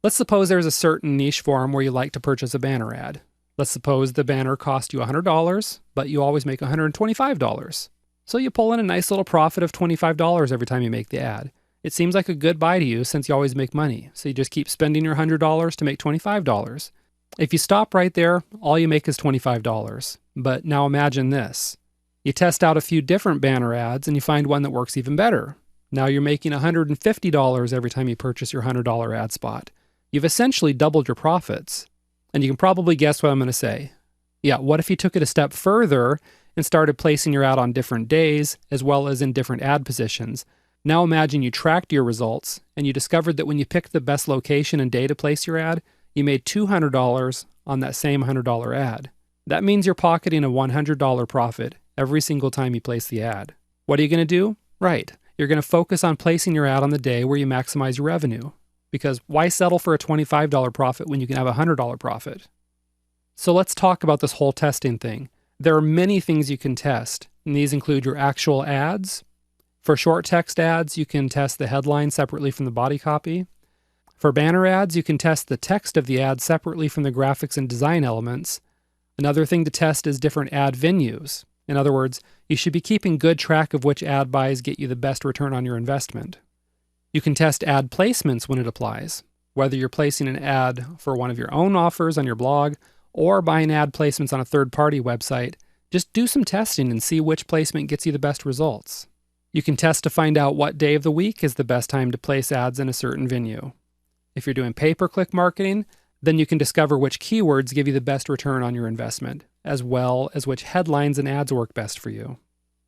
Let's suppose there's a certain niche forum where you like to purchase a banner ad. Let's suppose the banner cost you $100, but you always make $125. So you pull in a nice little profit of $25 every time you make the ad. It seems like a good buy to you since you always make money, so you just keep spending your $100 to make $25. If you stop right there, all you make is $25. But now imagine this. You test out a few different banner ads and you find one that works even better. Now you're making $150 every time you purchase your $100 ad spot. You've essentially doubled your profits. And you can probably guess what I'm going to say. Yeah, what if you took it a step further and started placing your ad on different days as well as in different ad positions? Now imagine you tracked your results and you discovered that when you picked the best location and day to place your ad, you made $200 on that same $100 ad. That means you're pocketing a $100 profit every single time you place the ad. What are you going to do? Right. You're going to focus on placing your ad on the day where you maximize your revenue. Because why settle for a $25 profit when you can have a $100 profit? So let's talk about this whole testing thing. There are many things you can test, and these include your actual ads. For short text ads, you can test the headline separately from the body copy. For banner ads, you can test the text of the ad separately from the graphics and design elements. Another thing to test is different ad venues. In other words, you should be keeping good track of which ad buys get you the best return on your investment. You can test ad placements when it applies, whether you're placing an ad for one of your own offers on your blog or buying ad placements on a third-party website. Just do some testing and see which placement gets you the best results. You can test to find out what day of the week is the best time to place ads in a certain venue. If you're doing pay-per-click marketing, then you can discover which keywords give you the best return on your investment, as well as which headlines and ads work best for you.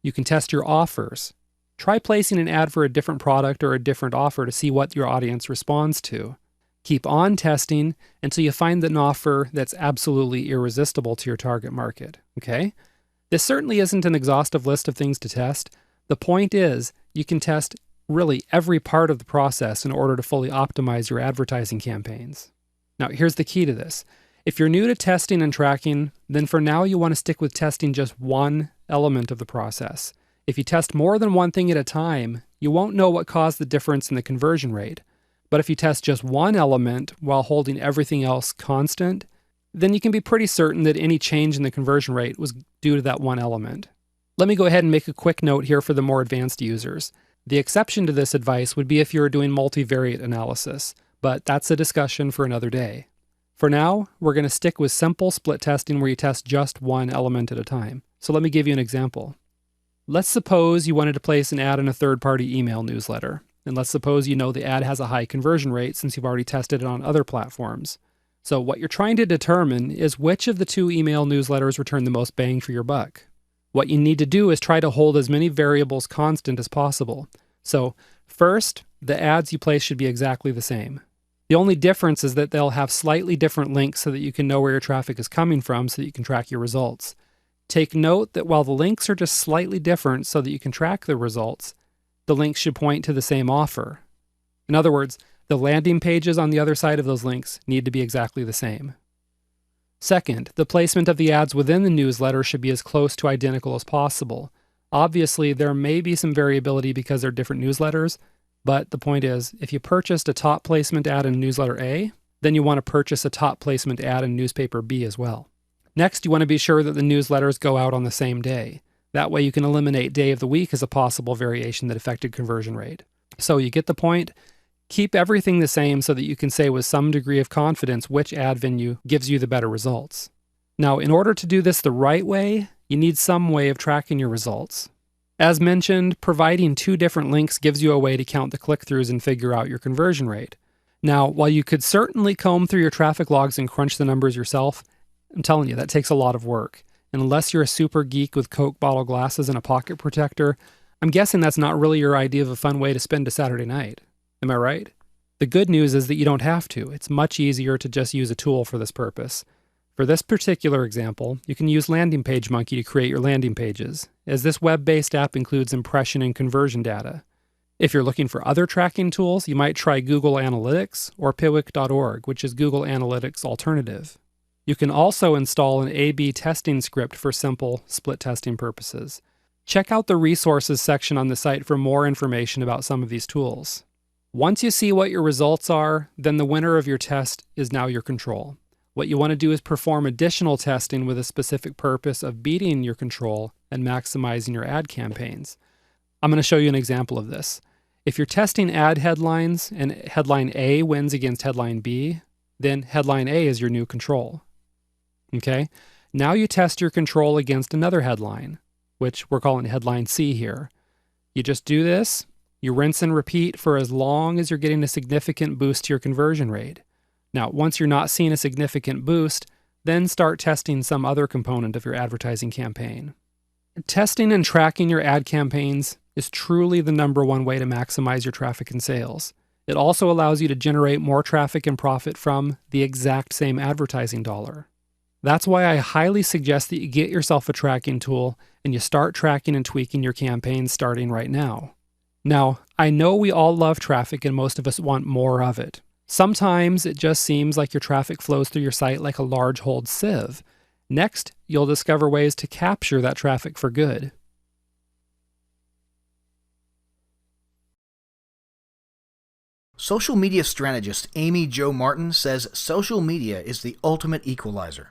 You can test your offers. Try placing an ad for a different product or a different offer to see what your audience responds to. Keep on testing until you find an offer that's absolutely irresistible to your target market, okay? This certainly isn't an exhaustive list of things to test. The point is, you can test really every part of the process in order to fully optimize your advertising campaigns. Now, here's the key to this. If you're new to testing and tracking, then for now you want to stick with testing just one element of the process. If you test more than one thing at a time, you won't know what caused the difference in the conversion rate. But if you test just one element while holding everything else constant, then you can be pretty certain that any change in the conversion rate was due to that one element. Let me go ahead and make a quick note here for the more advanced users. The exception to this advice would be if you're doing multivariate analysis, but that's a discussion for another day. For now, we're going to stick with simple split testing where you test just one element at a time. So let me give you an example. Let's suppose you wanted to place an ad in a third-party email newsletter. And let's suppose you know the ad has a high conversion rate since you've already tested it on other platforms. So what you're trying to determine is which of the two email newsletters return the most bang for your buck. What you need to do is try to hold as many variables constant as possible. So first, the ads you place should be exactly the same. The only difference is that they'll have slightly different links so that you can know where your traffic is coming from so that you can track your results. Take note that while the links are just slightly different so that you can track the results, the links should point to the same offer. In other words, the landing pages on the other side of those links need to be exactly the same. Second, the placement of the ads within the newsletter should be as close to identical as possible. Obviously, there may be some variability because they're different newsletters, but the point is, if you purchased a top placement ad in newsletter A, then you want to purchase a top placement ad in newspaper B as well. Next, you want to be sure that the newsletters go out on the same day. That way you can eliminate day of the week as a possible variation that affected conversion rate. So you get the point? Keep everything the same so that you can say with some degree of confidence which ad venue gives you the better results. Now, in order to do this the right way, you need some way of tracking your results. As mentioned, providing two different links gives you a way to count the click-throughs and figure out your conversion rate. Now, while you could certainly comb through your traffic logs and crunch the numbers yourself, I'm telling you, that takes a lot of work. And unless you're a super geek with Coke bottle glasses and a pocket protector, I'm guessing that's not really your idea of a fun way to spend a Saturday night. Am I right? The good news is that you don't have to. It's much easier to just use a tool for this purpose. For this particular example, you can use Landing Page Monkey to create your landing pages, as this web-based app includes impression and conversion data. If you're looking for other tracking tools, you might try Google Analytics or Piwik.org, which is Google Analytics' alternative. You can also install an A/B testing script for simple split testing purposes. Check out the resources section on the site for more information about some of these tools. Once you see what your results are, then the winner of your test is now your control. What you want to do is perform additional testing with a specific purpose of beating your control and maximizing your ad campaigns. I'm going to show you an example of this. If you're testing ad headlines and headline A wins against headline B, then headline A is your new control. Okay? Now you test your control against another headline, which we're calling headline C here. You just do this, you rinse and repeat for as long as you're getting a significant boost to your conversion rate. Now, once you're not seeing a significant boost, then start testing some other component of your advertising campaign. Testing and tracking your ad campaigns is truly the number one way to maximize your traffic and sales. It also allows you to generate more traffic and profit from the exact same advertising dollar. That's why I highly suggest that you get yourself a tracking tool and you start tracking and tweaking your campaigns starting right now. Now, I know we all love traffic and most of us want more of it. Sometimes it just seems like your traffic flows through your site like a large holed sieve. Next, you'll discover ways to capture that traffic for good. Social media strategist Amy Jo Martin says social media is the ultimate equalizer.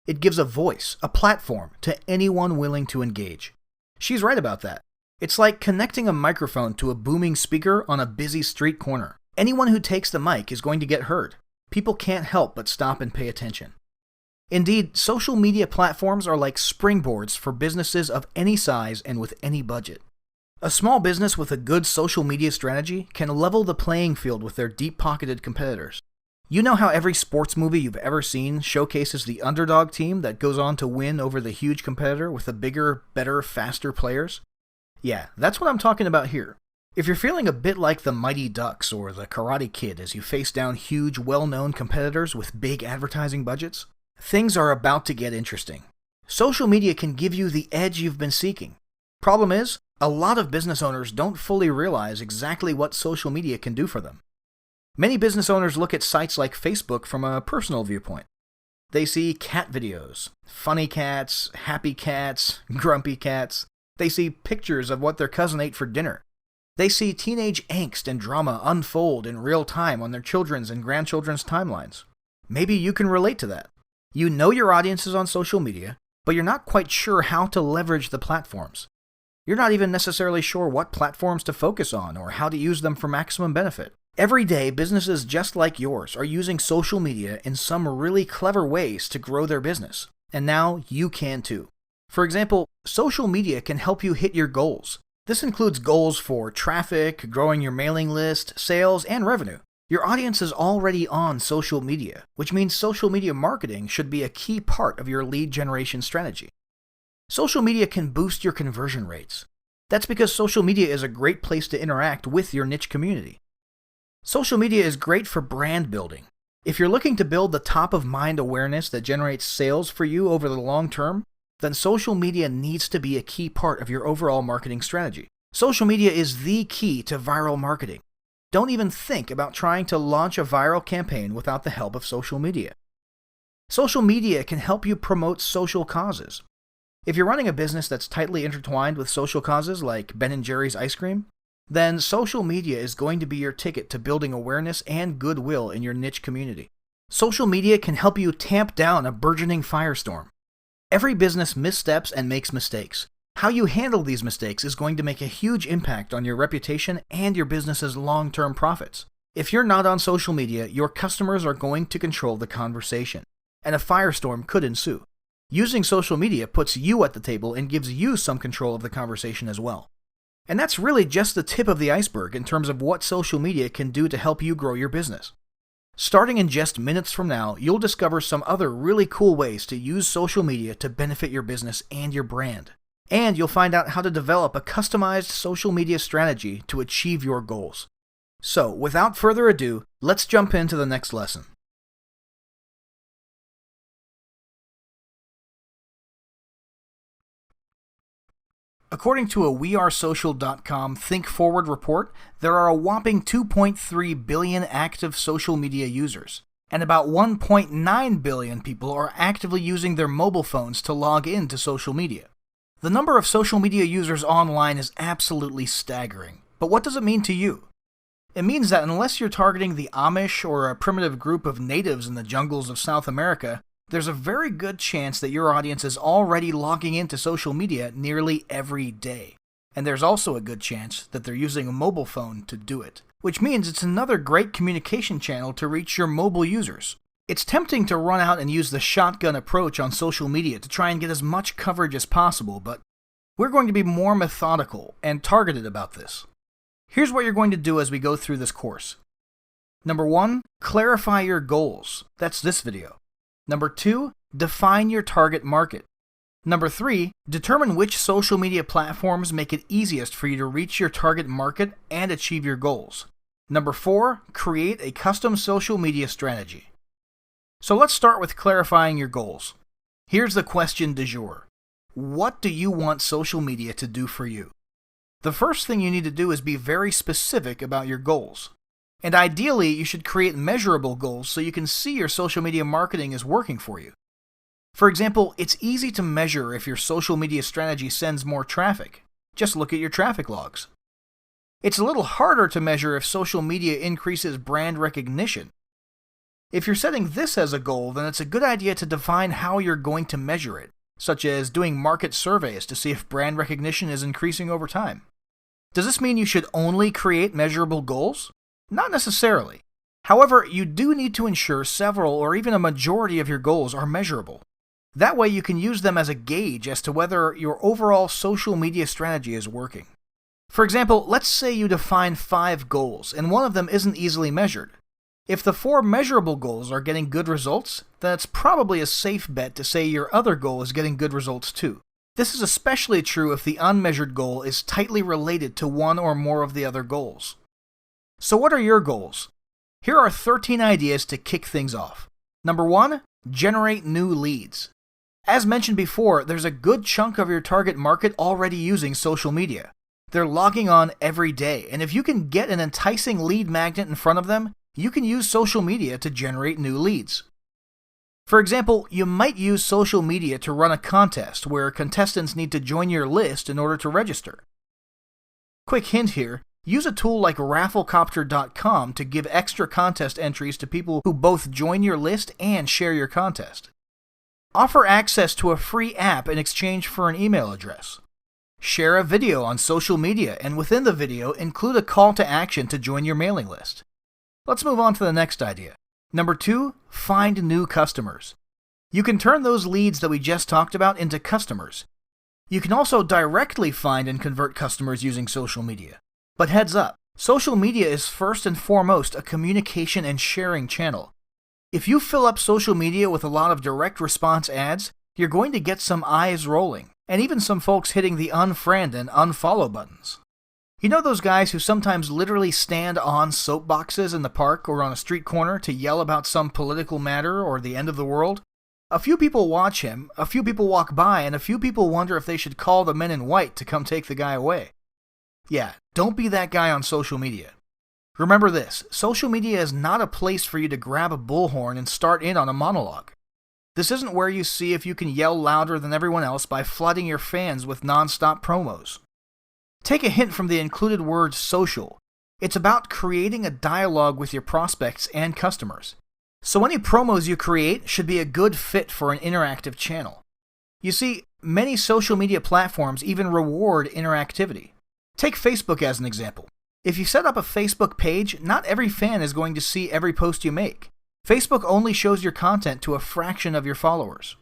It gives a voice, a platform, to anyone willing to engage. She's right about that. It's like connecting a microphone to a booming speaker on a busy street corner. Anyone who takes the mic is going to get heard. People can't help but stop and pay attention. Indeed, social media platforms are like springboards for businesses of any size and with any budget. A small business with a good social media strategy can level the playing field with their deep-pocketed competitors. You know how every sports movie you've ever seen showcases the underdog team that goes on to win over the huge competitor with the bigger, better, faster players? Yeah, that's what I'm talking about here. If you're feeling a bit like the Mighty Ducks or the Karate Kid as you face down huge, well-known competitors with big advertising budgets, things are about to get interesting. Social media can give you the edge you've been seeking. Problem is, a lot of business owners don't fully realize exactly what social media can do for them. Many business owners look at sites like Facebook from a personal viewpoint. They see cat videos, funny cats, happy cats, grumpy cats. They see pictures of what their cousin ate for dinner. They see teenage angst and drama unfold in real time on their children's and grandchildren's timelines. Maybe you can relate to that. You know your audience is on social media, but you're not quite sure how to leverage the platforms. You're not even necessarily sure what platforms to focus on or how to use them for maximum benefit. Every day, businesses just like yours are using social media in some really clever ways to grow their business. And now you can too. For example, social media can help you hit your goals. This includes goals for traffic, growing your mailing list, sales, and revenue. Your audience is already on social media, which means social media marketing should be a key part of your lead generation strategy. Social media can boost your conversion rates. That's because social media is a great place to interact with your niche community. Social media is great for brand building. If you're looking to build the top-of-mind awareness that generates sales for you over the long term, then social media needs to be a key part of your overall marketing strategy. Social media is the key to viral marketing. Don't even think about trying to launch a viral campaign without the help of social media. Social media can help you promote social causes. If you're running a business that's tightly intertwined with social causes like Ben & Jerry's ice cream, then social media is going to be your ticket to building awareness and goodwill in your niche community. Social media can help you tamp down a burgeoning firestorm. Every business missteps and makes mistakes. How you handle these mistakes is going to make a huge impact on your reputation and your business's long-term profits. If you're not on social media, your customers are going to control the conversation, and a firestorm could ensue. Using social media puts you at the table and gives you some control of the conversation as well. And that's really just the tip of the iceberg in terms of what social media can do to help you grow your business. Starting in just minutes from now, you'll discover some other really cool ways to use social media to benefit your business and your brand. And you'll find out how to develop a customized social media strategy to achieve your goals. So, without further ado, let's jump into the next lesson. According to a wearesocial.com Think Forward report, there are a whopping 2.3 billion active social media users, and about 1.9 billion people are actively using their mobile phones to log into social media. The number of social media users online is absolutely staggering, but what does it mean to you? It means that unless you're targeting the Amish or a primitive group of natives in the jungles of South America, there's a very good chance that your audience is already logging into social media nearly every day. And there's also a good chance that they're using a mobile phone to do it, which means it's another great communication channel to reach your mobile users. It's tempting to run out and use the shotgun approach on social media to try and get as much coverage as possible, but we're going to be more methodical and targeted about this. Here's what you're going to do as we go through this course. Number 1, clarify your goals. That's this video. Number 2, define your target market. Number 3, determine which social media platforms make it easiest for you to reach your target market and achieve your goals. Number 4, create a custom social media strategy. So let's start with clarifying your goals. Here's the question du jour. what do you want social media to do for you? The first thing you need to do is be very specific about your goals. And ideally, you should create measurable goals so you can see your social media marketing is working for you. For example, it's easy to measure if your social media strategy sends more traffic. Just look at your traffic logs. It's a little harder to measure if social media increases brand recognition. If you're setting this as a goal, then it's a good idea to define how you're going to measure it, such as doing market surveys to see if brand recognition is increasing over time. Does this mean you should only create measurable goals? Not necessarily. However, you do need to ensure several or even a majority of your goals are measurable. That way you can use them as a gauge as to whether your overall social media strategy is working. For example, let's say you define 5 goals and one of them isn't easily measured. If the 4 measurable goals are getting good results, then it's probably a safe bet to say your other goal is getting good results too. This is especially true if the unmeasured goal is tightly related to one or more of the other goals. So what are your goals? Here are 13 ideas to kick things off. Number 1, generate new leads. As mentioned before, there's a good chunk of your target market already using social media. They're logging on every day, and if you can get an enticing lead magnet in front of them, you can use social media to generate new leads. For example, you might use social media to run a contest where contestants need to join your list in order to register. Quick hint here, use a tool like rafflecopter.com to give extra contest entries to people who both join your list and share your contest. Offer access to a free app in exchange for an email address. Share a video on social media and within the video include a call to action to join your mailing list. Let's move on to the next idea. Number 2, find new customers. You can turn those leads that we just talked about into customers. You can also directly find and convert customers using social media. But heads up, social media is first and foremost a communication and sharing channel. If you fill up social media with a lot of direct response ads, you're going to get some eyes rolling, and even some folks hitting the unfriend and unfollow buttons. You know those guys who sometimes literally stand on soapboxes in the park or on a street corner to yell about some political matter or the end of the world? A few people watch him, a few people walk by, and a few people wonder if they should call the men in white to come take the guy away. Yeah, don't be that guy on social media. Remember this, social media is not a place for you to grab a bullhorn and start in on a monologue. This isn't where you see if you can yell louder than everyone else by flooding your fans with non-stop promos. Take a hint from the included word social. It's about creating a dialogue with your prospects and customers. So any promos you create should be a good fit for an interactive channel. You see, many social media platforms even reward interactivity. Take Facebook as an example. If you set up a Facebook page, not every fan is going to see every post you make. Facebook only shows your content to a fraction of your followers.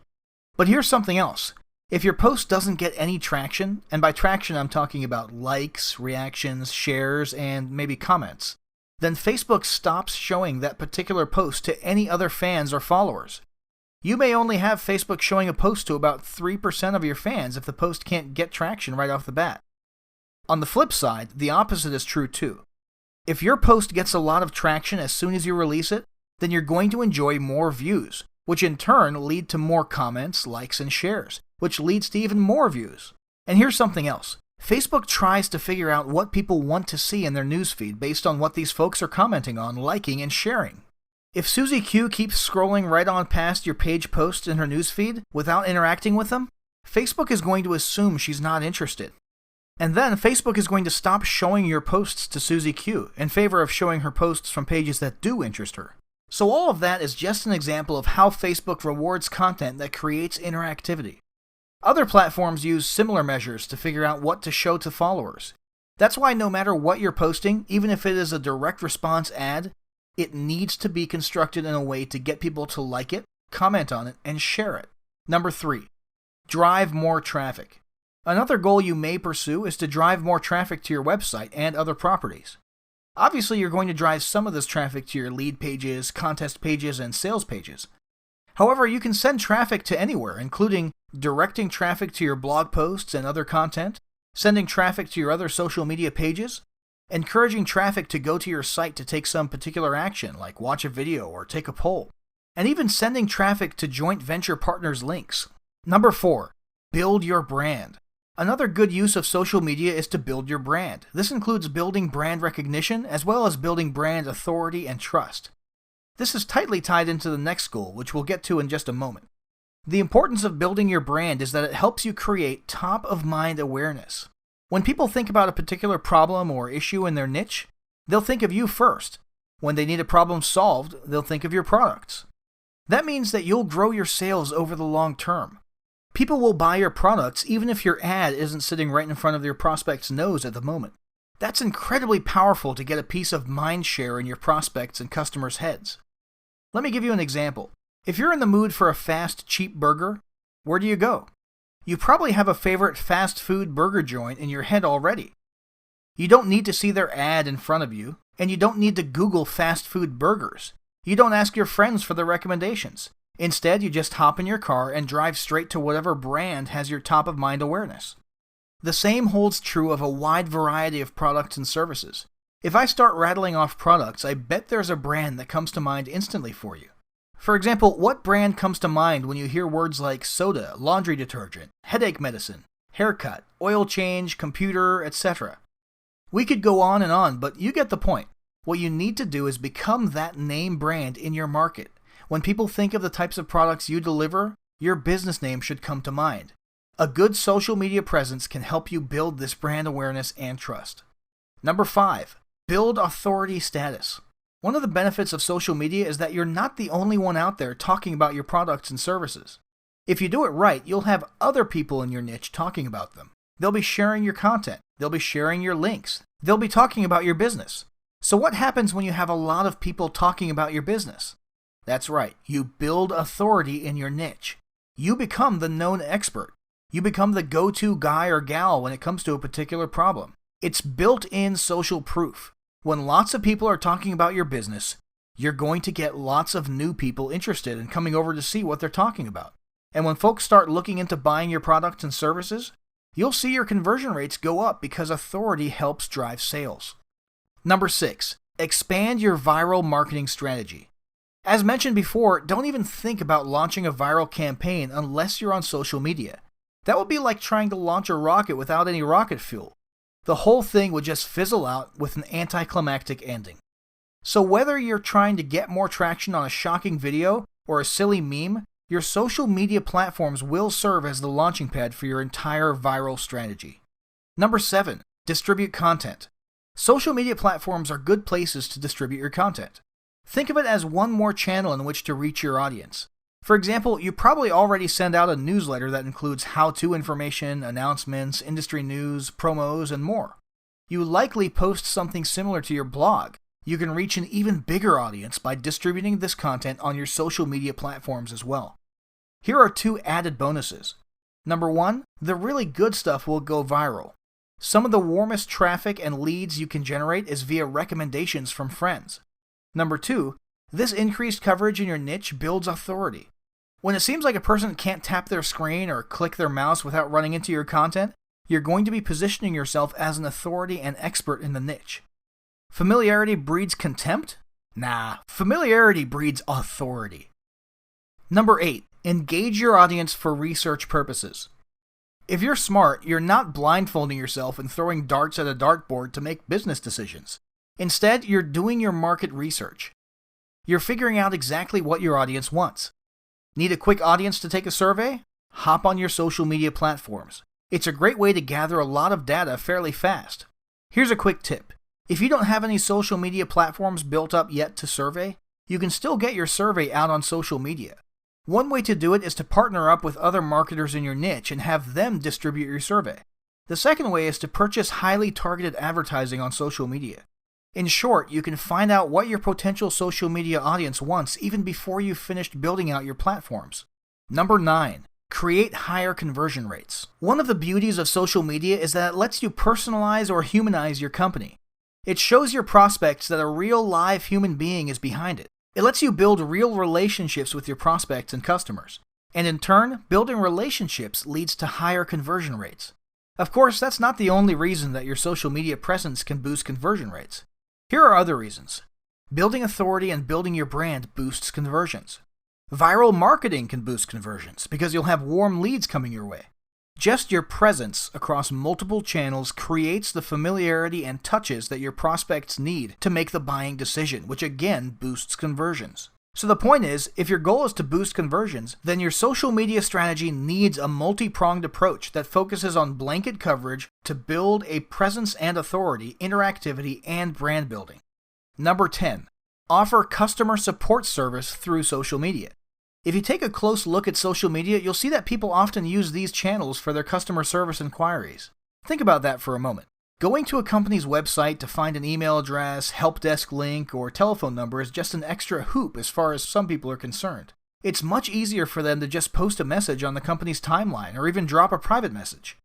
But here's something else. If your post doesn't get any traction, and by traction I'm talking about likes, reactions, shares, and maybe comments, then Facebook stops showing that particular post to any other fans or followers. You may only have Facebook showing a post to about 3% of your fans if the post can't get traction right off the bat. On the flip side, the opposite is true too. If your post gets a lot of traction as soon as you release it, then you're going to enjoy more views, which in turn lead to more comments, likes, and shares, which leads to even more views. And here's something else. Facebook tries to figure out what people want to see in their newsfeed based on what these folks are commenting on, liking, and sharing. If Susie Q keeps scrolling right on past your page posts in her newsfeed without interacting with them, Facebook is going to assume she's not interested. And then Facebook is going to stop showing your posts to Susie Q in favor of showing her posts from pages that do interest her. So all of that is just an example of how Facebook rewards content that creates interactivity. Other platforms use similar measures to figure out what to show to followers. That's why no matter what you're posting, even if it is a direct response ad, it needs to be constructed in a way to get people to like it, comment on it, and share it. Number 3, drive more traffic. Another goal you may pursue is to drive more traffic to your website and other properties. Obviously, you're going to drive some of this traffic to your lead pages, contest pages, and sales pages. However, you can send traffic to anywhere, including directing traffic to your blog posts and other content, sending traffic to your other social media pages, encouraging traffic to go to your site to take some particular action, like watch a video or take a poll, and even sending traffic to joint venture partners' links. Number 4, build your brand. Another good use of social media is to build your brand. This includes building brand recognition as well as building brand authority and trust. This is tightly tied into the next goal, which we'll get to in just a moment. The importance of building your brand is that it helps you create top-of-mind awareness. When people think about a particular problem or issue in their niche, they'll think of you first. When they need a problem solved, they'll think of your products. That means that you'll grow your sales over the long term. People will buy your products even if your ad isn't sitting right in front of their prospect's nose at the moment. That's incredibly powerful to get a piece of mind share in your prospects' and customers' heads. Let me give you an example. If you're in the mood for a fast, cheap burger, where do you go? You probably have a favorite fast food burger joint in your head already. You don't need to see their ad in front of you, and you don't need to Google fast food burgers. You don't ask your friends for their recommendations. Instead, you just hop in your car and drive straight to whatever brand has your top-of-mind awareness. The same holds true of a wide variety of products and services. If I start rattling off products, I bet there's a brand that comes to mind instantly for you. For example, what brand comes to mind when you hear words like soda, laundry detergent, headache medicine, haircut, oil change, computer, etc.? We could go on, but you get the point. What you need to do is become that name brand in your market. When people think of the types of products you deliver, your business name should come to mind. A good social media presence can help you build this brand awareness and trust. Number 5, build authority status. One of the benefits of social media is that you're not the only one out there talking about your products and services. If you do it right, you'll have other people in your niche talking about them. They'll be sharing your content. They'll be sharing your links. They'll be talking about your business. So what happens when you have a lot of people talking about your business? That's right, you build authority in your niche. You become the known expert. You become the go-to guy or gal when it comes to a particular problem. It's built-in social proof. When lots of people are talking about your business, you're going to get lots of new people interested in coming over to see what they're talking about. And when folks start looking into buying your products and services, you'll see your conversion rates go up because authority helps drive sales. Number 6, expand your viral marketing strategy. As mentioned before, don't even think about launching a viral campaign unless you're on social media. That would be like trying to launch a rocket without any rocket fuel. The whole thing would just fizzle out with an anticlimactic ending. So whether you're trying to get more traction on a shocking video or a silly meme, your social media platforms will serve as the launching pad for your entire viral strategy. Number 7, distribute content. Social media platforms are good places to distribute your content. Think of it as one more channel in which to reach your audience. For example, you probably already send out a newsletter that includes how-to information, announcements, industry news, promos, and more. You likely post something similar to your blog. You can reach an even bigger audience by distributing this content on your social media platforms as well. Here are 2 added bonuses. Number 1, the really good stuff will go viral. Some of the warmest traffic and leads you can generate is via recommendations from friends. Number 2, this increased coverage in your niche builds authority. When it seems like a person can't tap their screen or click their mouse without running into your content, you're going to be positioning yourself as an authority and expert in the niche. Familiarity breeds contempt? Nah, familiarity breeds authority. Number 8, engage your audience for research purposes. If you're smart, you're not blindfolding yourself and throwing darts at a dartboard to make business decisions. Instead, you're doing your market research. You're figuring out exactly what your audience wants. Need a quick audience to take a survey? Hop on your social media platforms. It's a great way to gather a lot of data fairly fast. Here's a quick tip. If you don't have any social media platforms built up yet to survey, you can still get your survey out on social media. One way to do it is to partner up with other marketers in your niche and have them distribute your survey. The second way is to purchase highly targeted advertising on social media. In short, you can find out what your potential social media audience wants even before you've finished building out your platforms. Number 9, create higher conversion rates. One of the beauties of social media is that it lets you personalize or humanize your company. It shows your prospects that a real live human being is behind it. It lets you build real relationships with your prospects and customers. And in turn, building relationships leads to higher conversion rates. Of course, that's not the only reason that your social media presence can boost conversion rates. Here are other reasons. Building authority and building your brand boosts conversions. Viral marketing can boost conversions because you'll have warm leads coming your way. Just your presence across multiple channels creates the familiarity and touches that your prospects need to make the buying decision, which again boosts conversions. So the point is, if your goal is to boost conversions, then your social media strategy needs a multi-pronged approach that focuses on blanket coverage to build a presence and authority, interactivity, and brand building. Number 10. Offer customer support service through social media. If you take a close look at social media, you'll see that people often use these channels for their customer service inquiries. Think about that for a moment. Going to a company's website to find an email address, help desk link, or telephone number is just an extra hoop as far as some people are concerned. It's much easier for them to just post a message on the company's timeline or even drop a private message.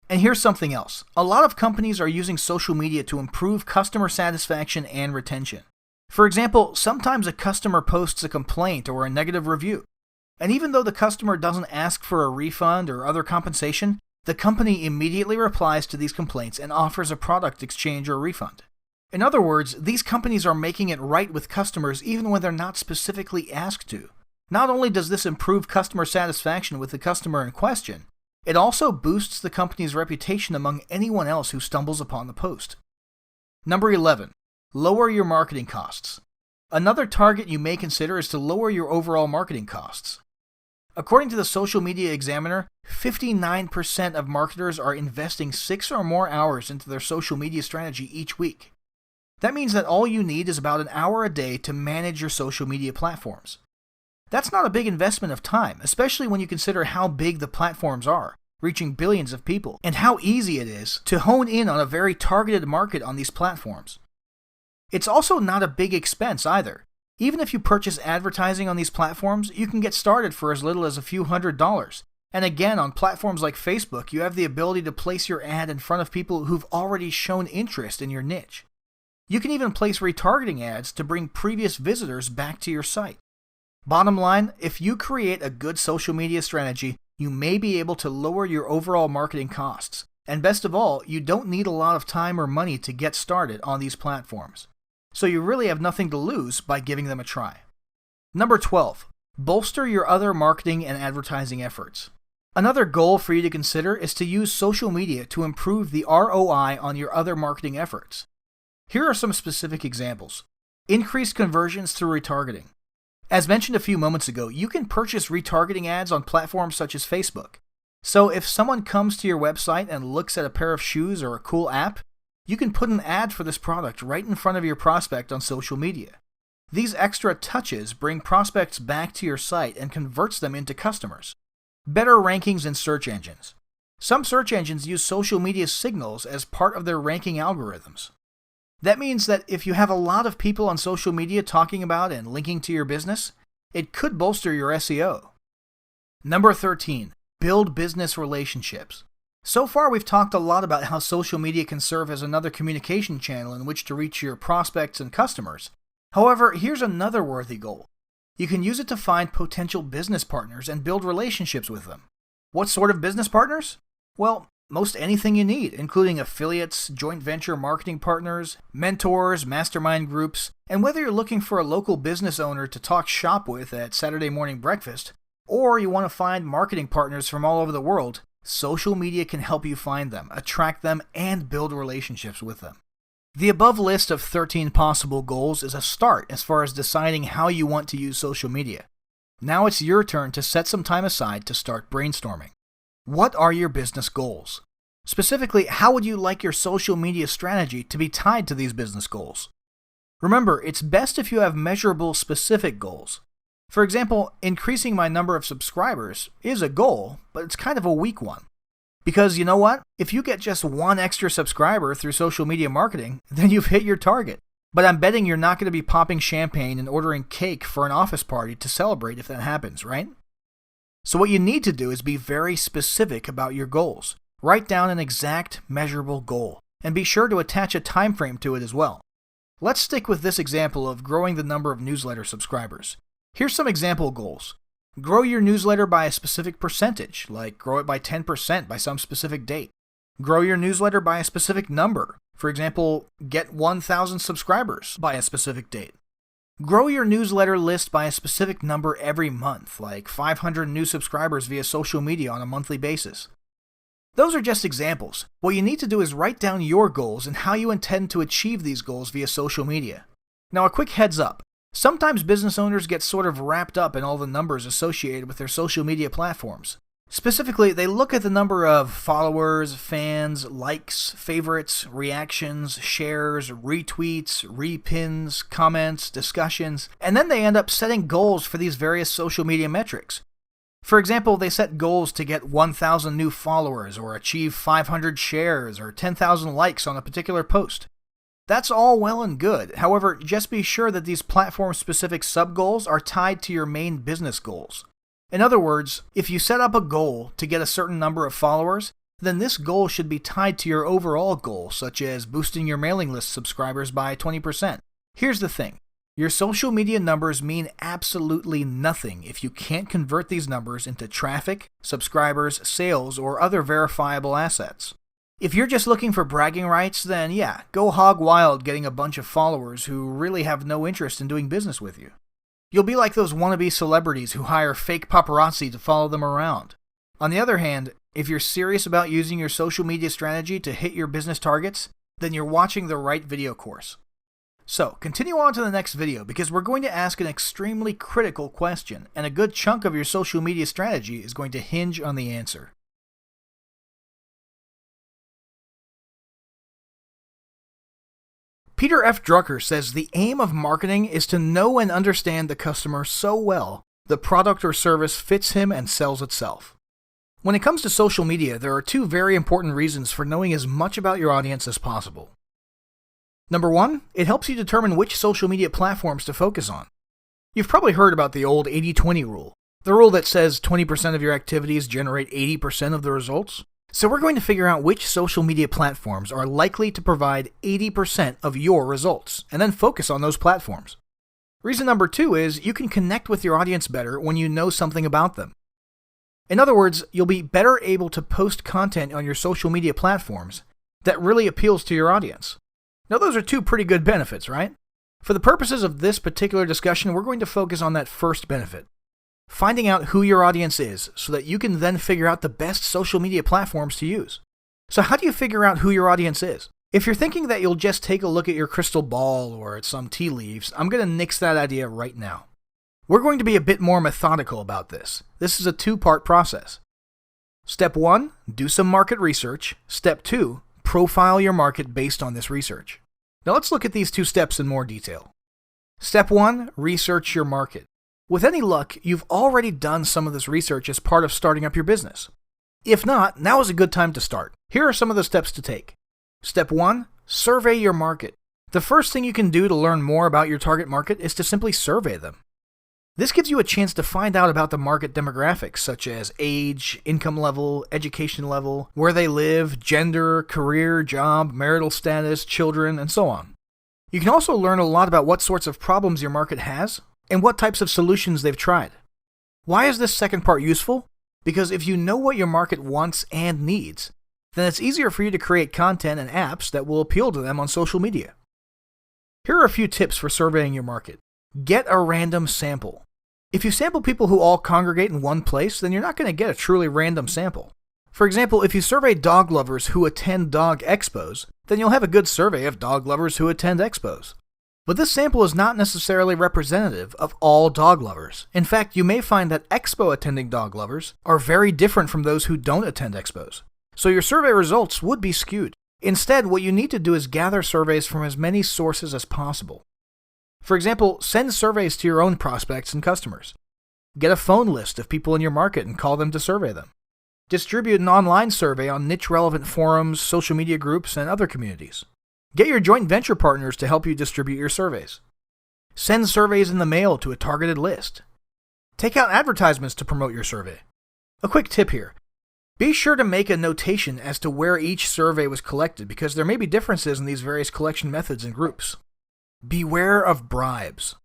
And here's something else. A lot of companies are using social media to improve customer satisfaction and retention. For example, sometimes a customer posts a complaint or a negative review. And even though the customer doesn't ask for a refund or other compensation, the company immediately replies to these complaints and offers a product exchange or refund. In other words, these companies are making it right with customers even when they're not specifically asked to. Not only does this improve customer satisfaction with the customer in question, it also boosts the company's reputation among anyone else who stumbles upon the post. Number 11. Lower your marketing costs. Another target you may consider is to lower your overall marketing costs. According to the Social Media Examiner, 59% of marketers are investing 6 or more hours into their social media strategy each week. That means that all you need is about an hour a day to manage your social media platforms. That's not a big investment of time, especially when you consider how big the platforms are, reaching billions of people, and how easy it is to hone in on a very targeted market on these platforms. It's also not a big expense either. Even if you purchase advertising on these platforms, you can get started for as little as a few $100s. And again, on platforms like Facebook, you have the ability to place your ad in front of people who've already shown interest in your niche. You can even place retargeting ads to bring previous visitors back to your site. Bottom line, if you create a good social media strategy, you may be able to lower your overall marketing costs. And best of all, you don't need a lot of time or money to get started on these platforms. So you really have nothing to lose by giving them a try. Number 12. Bolster your other marketing and advertising efforts. Another goal for you to consider is to use social media to improve the ROI on your other marketing efforts. Here are some specific examples. Increased conversions through retargeting. As mentioned a few moments ago, you can purchase retargeting ads on platforms such as Facebook. So if someone comes to your website and looks at a pair of shoes or a cool app, you can put an ad for this product right in front of your prospect on social media. These extra touches bring prospects back to your site and converts them into customers. Better rankings in search engines. Some search engines use social media signals as part of their ranking algorithms. That means that if you have a lot of people on social media talking about and linking to your business, it could bolster your SEO. Number 13. Build business relationships. So far, we've talked a lot about how social media can serve as another communication channel in which to reach your prospects and customers. However, here's another worthy goal. You can use it to find potential business partners and build relationships with them. What sort of business partners? Well, most anything you need, including affiliates, joint venture marketing partners, mentors, mastermind groups, and whether you're looking for a local business owner to talk shop with at Saturday morning breakfast, or you want to find marketing partners from all over the world, social media can help you find them, attract them, and build relationships with them. The above list of 13 possible goals is a start as far as deciding how you want to use social media. Now it's your turn to set some time aside to start brainstorming. What are your business goals? Specifically, how would you like your social media strategy to be tied to these business goals? Remember, it's best if you have measurable, specific goals. For example, increasing my number of subscribers is a goal, but it's kind of a weak one. Because you know what? If you get just one extra subscriber through social media marketing, then you've hit your target. But I'm betting you're not going to be popping champagne and ordering cake for an office party to celebrate if that happens, right? So what you need to do is be very specific about your goals. Write down an exact, measurable goal, and be sure to attach a time frame to it as well. Let's stick with this example of growing the number of newsletter subscribers. Here's some example goals. Grow your newsletter by a specific percentage, like grow it by 10% by some specific date. Grow your newsletter by a specific number. For example, get 1,000 subscribers by a specific date. Grow your newsletter list by a specific number every month, like 500 new subscribers via social media on a monthly basis. Those are just examples. What you need to do is write down your goals and how you intend to achieve these goals via social media. Now, a quick heads up. Sometimes business owners get sort of wrapped up in all the numbers associated with their social media platforms. Specifically, they look at the number of followers, fans, likes, favorites, reactions, shares, retweets, repins, comments, discussions, and then they end up setting goals for these various social media metrics. For example, they set goals to get 1,000 new followers, or achieve 500 shares, or 10,000 likes on a particular post. That's all well and good. However, just be sure that these platform-specific sub-goals are tied to your main business goals. In other words, if you set up a goal to get a certain number of followers, then this goal should be tied to your overall goal, such as boosting your mailing list subscribers by 20%. Here's the thing. Your social media numbers mean absolutely nothing if you can't convert these numbers into traffic, subscribers, sales, or other verifiable assets. If you're just looking for bragging rights, then yeah, go hog wild getting a bunch of followers who really have no interest in doing business with you. You'll be like those wannabe celebrities who hire fake paparazzi to follow them around. On the other hand, if you're serious about using your social media strategy to hit your business targets, then you're watching the right video course. So, continue on to the next video because we're going to ask an extremely critical question, and a good chunk of your social media strategy is going to hinge on the answer. Peter F. Drucker says the aim of marketing is to know and understand the customer so well the product or service fits him and sells itself. When it comes to social media, there are two very important reasons for knowing as much about your audience as possible. Number one, it helps you determine which social media platforms to focus on. You've probably heard about the old 80-20 rule, the rule that says 20% of your activities generate 80% of the results. So we're going to figure out which social media platforms are likely to provide 80% of your results, and then focus on those platforms. Reason number two is you can connect with your audience better when you know something about them. In other words, you'll be better able to post content on your social media platforms that really appeals to your audience. Now those are two pretty good benefits, right? For the purposes of this particular discussion, we're going to focus on that first benefit. Finding out who your audience is so that you can then figure out the best social media platforms to use. So how do you figure out who your audience is? If you're thinking that you'll just take a look at your crystal ball or at some tea leaves, I'm going to nix that idea right now. We're going to be a bit more methodical about this. This is a two-part process. Step 1, do some market research. Step 2, profile your market based on this research. Now let's look at these two steps in more detail. Step 1, research your market. With any luck, you've already done some of this research as part of starting up your business. If not, now is a good time to start. Here are some of the steps to take. Step 1, survey your market. The first thing you can do to learn more about your target market is to simply survey them. This gives you a chance to find out about the market demographics such as age, income level, education level, where they live, gender, career, job, marital status, children, and so on. You can also learn a lot about what sorts of problems your market has and what types of solutions they've tried. Why is this second part useful? Because if you know what your market wants and needs, then it's easier for you to create content and apps that will appeal to them on social media. Here are a few tips for surveying your market. Get a random sample. If you sample people who all congregate in one place, then you're not going to get a truly random sample. For example, if you survey dog lovers who attend dog expos, then you'll have a good survey of dog lovers who attend expos. But this sample is not necessarily representative of all dog lovers. In fact, you may find that expo-attending dog lovers are very different from those who don't attend expos. So your survey results would be skewed. Instead, what you need to do is gather surveys from as many sources as possible. For example, send surveys to your own prospects and customers. Get a phone list of people in your market and call them to survey them. Distribute an online survey on niche-relevant forums, social media groups, and other communities. Get your joint venture partners to help you distribute your surveys. Send surveys in the mail to a targeted list. Take out advertisements to promote your survey. A quick tip here. Be sure to make a notation as to where each survey was collected because there may be differences in these various collection methods and groups. Beware of bribes.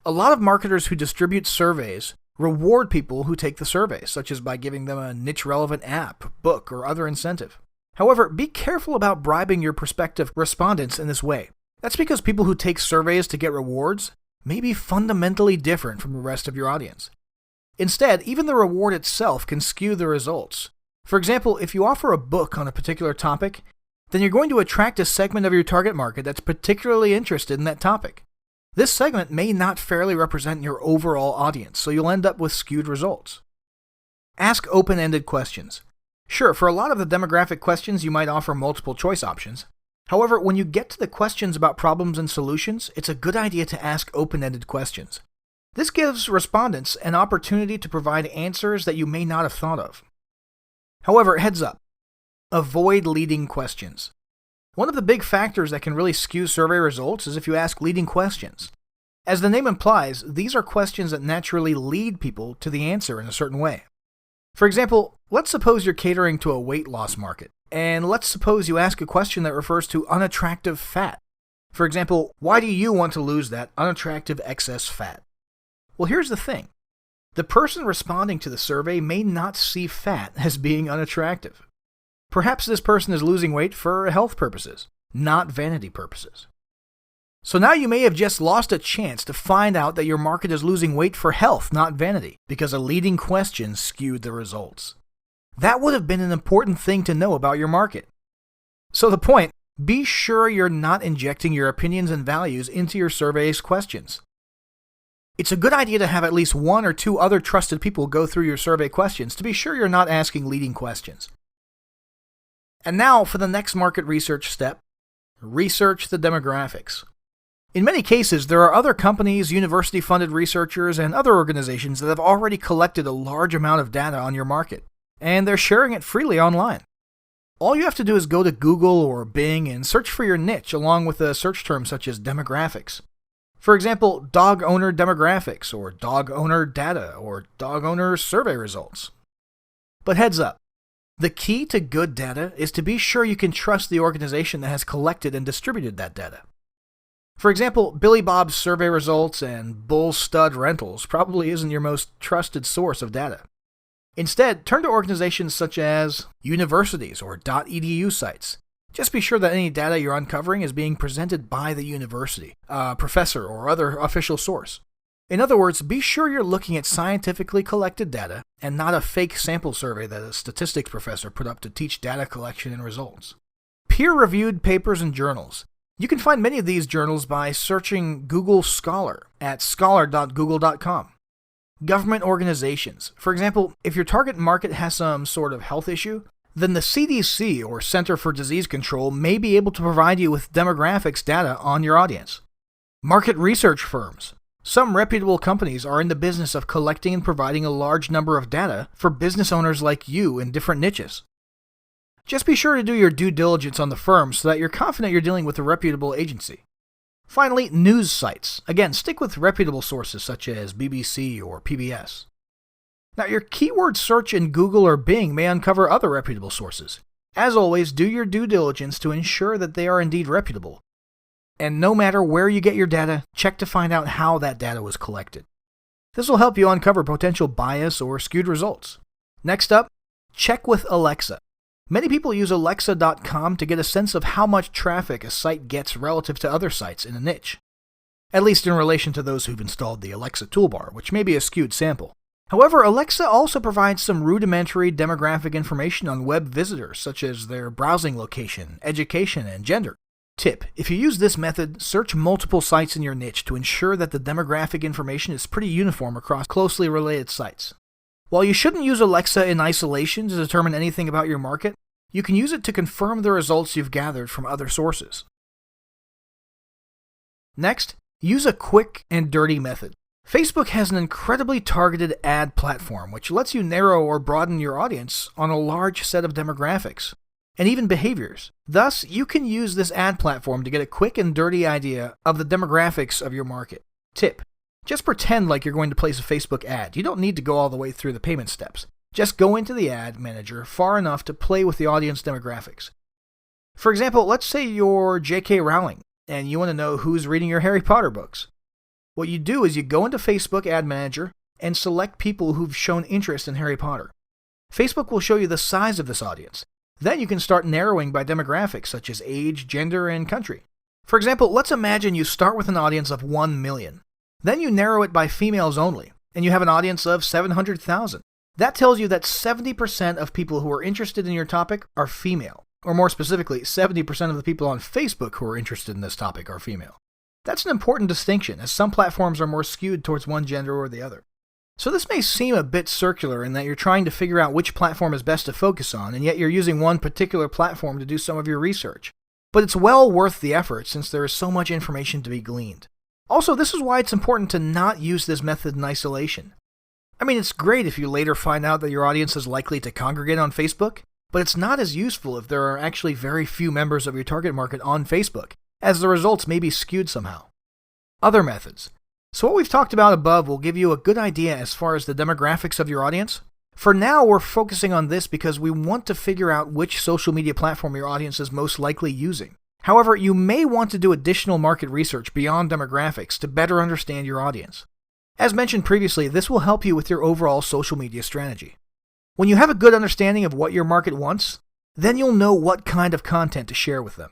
A lot of marketers who distribute surveys reward people who take the survey, such as by giving them a niche-relevant app, book, or other incentive. However, be careful about bribing your prospective respondents in this way. That's because people who take surveys to get rewards may be fundamentally different from the rest of your audience. Instead, even the reward itself can skew the results. For example, if you offer a book on a particular topic, then you're going to attract a segment of your target market that's particularly interested in that topic. This segment may not fairly represent your overall audience, so you'll end up with skewed results. Ask open-ended questions. Sure, for a lot of the demographic questions, you might offer multiple choice options. However, when you get to the questions about problems and solutions, it's a good idea to ask open-ended questions. This gives respondents an opportunity to provide answers that you may not have thought of. However, heads up. Avoid leading questions. One of the big factors that can really skew survey results is if you ask leading questions. As the name implies, these are questions that naturally lead people to the answer in a certain way. For example, let's suppose you're catering to a weight loss market, and let's suppose you ask a question that refers to unattractive fat. For example, why do you want to lose that unattractive excess fat? Well, here's the thing. The person responding to the survey may not see fat as being unattractive. Perhaps this person is losing weight for health purposes, not vanity purposes. So now you may have just lost a chance to find out that your market is losing weight for health, not vanity, because a leading question skewed the results. That would have been an important thing to know about your market. So the point, be sure you're not injecting your opinions and values into your survey's questions. It's a good idea to have at least one or two other trusted people go through your survey questions to be sure you're not asking leading questions. And now for the next market research step, research the demographics. In many cases, there are other companies, university-funded researchers, and other organizations that have already collected a large amount of data on your market, and they're sharing it freely online. All you have to do is go to Google or Bing and search for your niche along with a search term such as demographics. For example, dog owner demographics, or dog owner data, or dog owner survey results. But heads up, the key to good data is to be sure you can trust the organization that has collected and distributed that data. For example, Billy Bob's survey results and Bull Stud Rentals probably isn't your most trusted source of data. Instead, turn to organizations such as universities or .edu sites. Just be sure that any data you're uncovering is being presented by the university, a professor, or other official source. In other words, be sure you're looking at scientifically collected data and not a fake sample survey that a statistics professor put up to teach data collection and results. Peer-reviewed papers and journals. You can find many of these journals by searching Google Scholar at scholar.google.com. Government organizations. For example, if your target market has some sort of health issue, then the CDC or Center for Disease Control may be able to provide you with demographics data on your audience. Market research firms. Some reputable companies are in the business of collecting and providing a large number of data for business owners like you in different niches. Just be sure to do your due diligence on the firm so that you're confident you're dealing with a reputable agency. Finally, news sites. Again, stick with reputable sources such as BBC or PBS. Now, your keyword search in Google or Bing may uncover other reputable sources. As always, do your due diligence to ensure that they are indeed reputable. And no matter where you get your data, check to find out how that data was collected. This will help you uncover potential bias or skewed results. Next up, check with Alexa. Many people use Alexa.com to get a sense of how much traffic a site gets relative to other sites in a niche. At least in relation to those who've installed the Alexa toolbar, which may be a skewed sample. However, Alexa also provides some rudimentary demographic information on web visitors, such as their browsing location, education, and gender. Tip: if you use this method, search multiple sites in your niche to ensure that the demographic information is pretty uniform across closely related sites. While you shouldn't use Alexa in isolation to determine anything about your market, you can use it to confirm the results you've gathered from other sources. Next, use a quick and dirty method. Facebook has an incredibly targeted ad platform which lets you narrow or broaden your audience on a large set of demographics and even behaviors. Thus, you can use this ad platform to get a quick and dirty idea of the demographics of your market. Tip: just pretend like you're going to place a Facebook ad. You don't need to go all the way through the payment steps. Just go into the ad manager far enough to play with the audience demographics. For example, let's say you're J.K. Rowling and you want to know who's reading your Harry Potter books. What you do is you go into Facebook Ad Manager and select people who've shown interest in Harry Potter. Facebook will show you the size of this audience. Then you can start narrowing by demographics such as age, gender, and country. For example, let's imagine you start with an audience of 1 million. Then you narrow it by females only, and you have an audience of 700,000. That tells you that 70% of people who are interested in your topic are female. Or more specifically, 70% of the people on Facebook who are interested in this topic are female. That's an important distinction, as some platforms are more skewed towards one gender or the other. So this may seem a bit circular in that you're trying to figure out which platform is best to focus on, and yet you're using one particular platform to do some of your research. But it's well worth the effort since there is so much information to be gleaned. Also, this is why it's important to not use this method in isolation. I mean, it's great if you later find out that your audience is likely to congregate on Facebook, but it's not as useful if there are actually very few members of your target market on Facebook, as the results may be skewed somehow. Other methods. So what we've talked about above will give you a good idea as far as the demographics of your audience. For now, we're focusing on this because we want to figure out which social media platform your audience is most likely using. However, you may want to do additional market research beyond demographics to better understand your audience. As mentioned previously, this will help you with your overall social media strategy. When you have a good understanding of what your market wants, then you'll know what kind of content to share with them.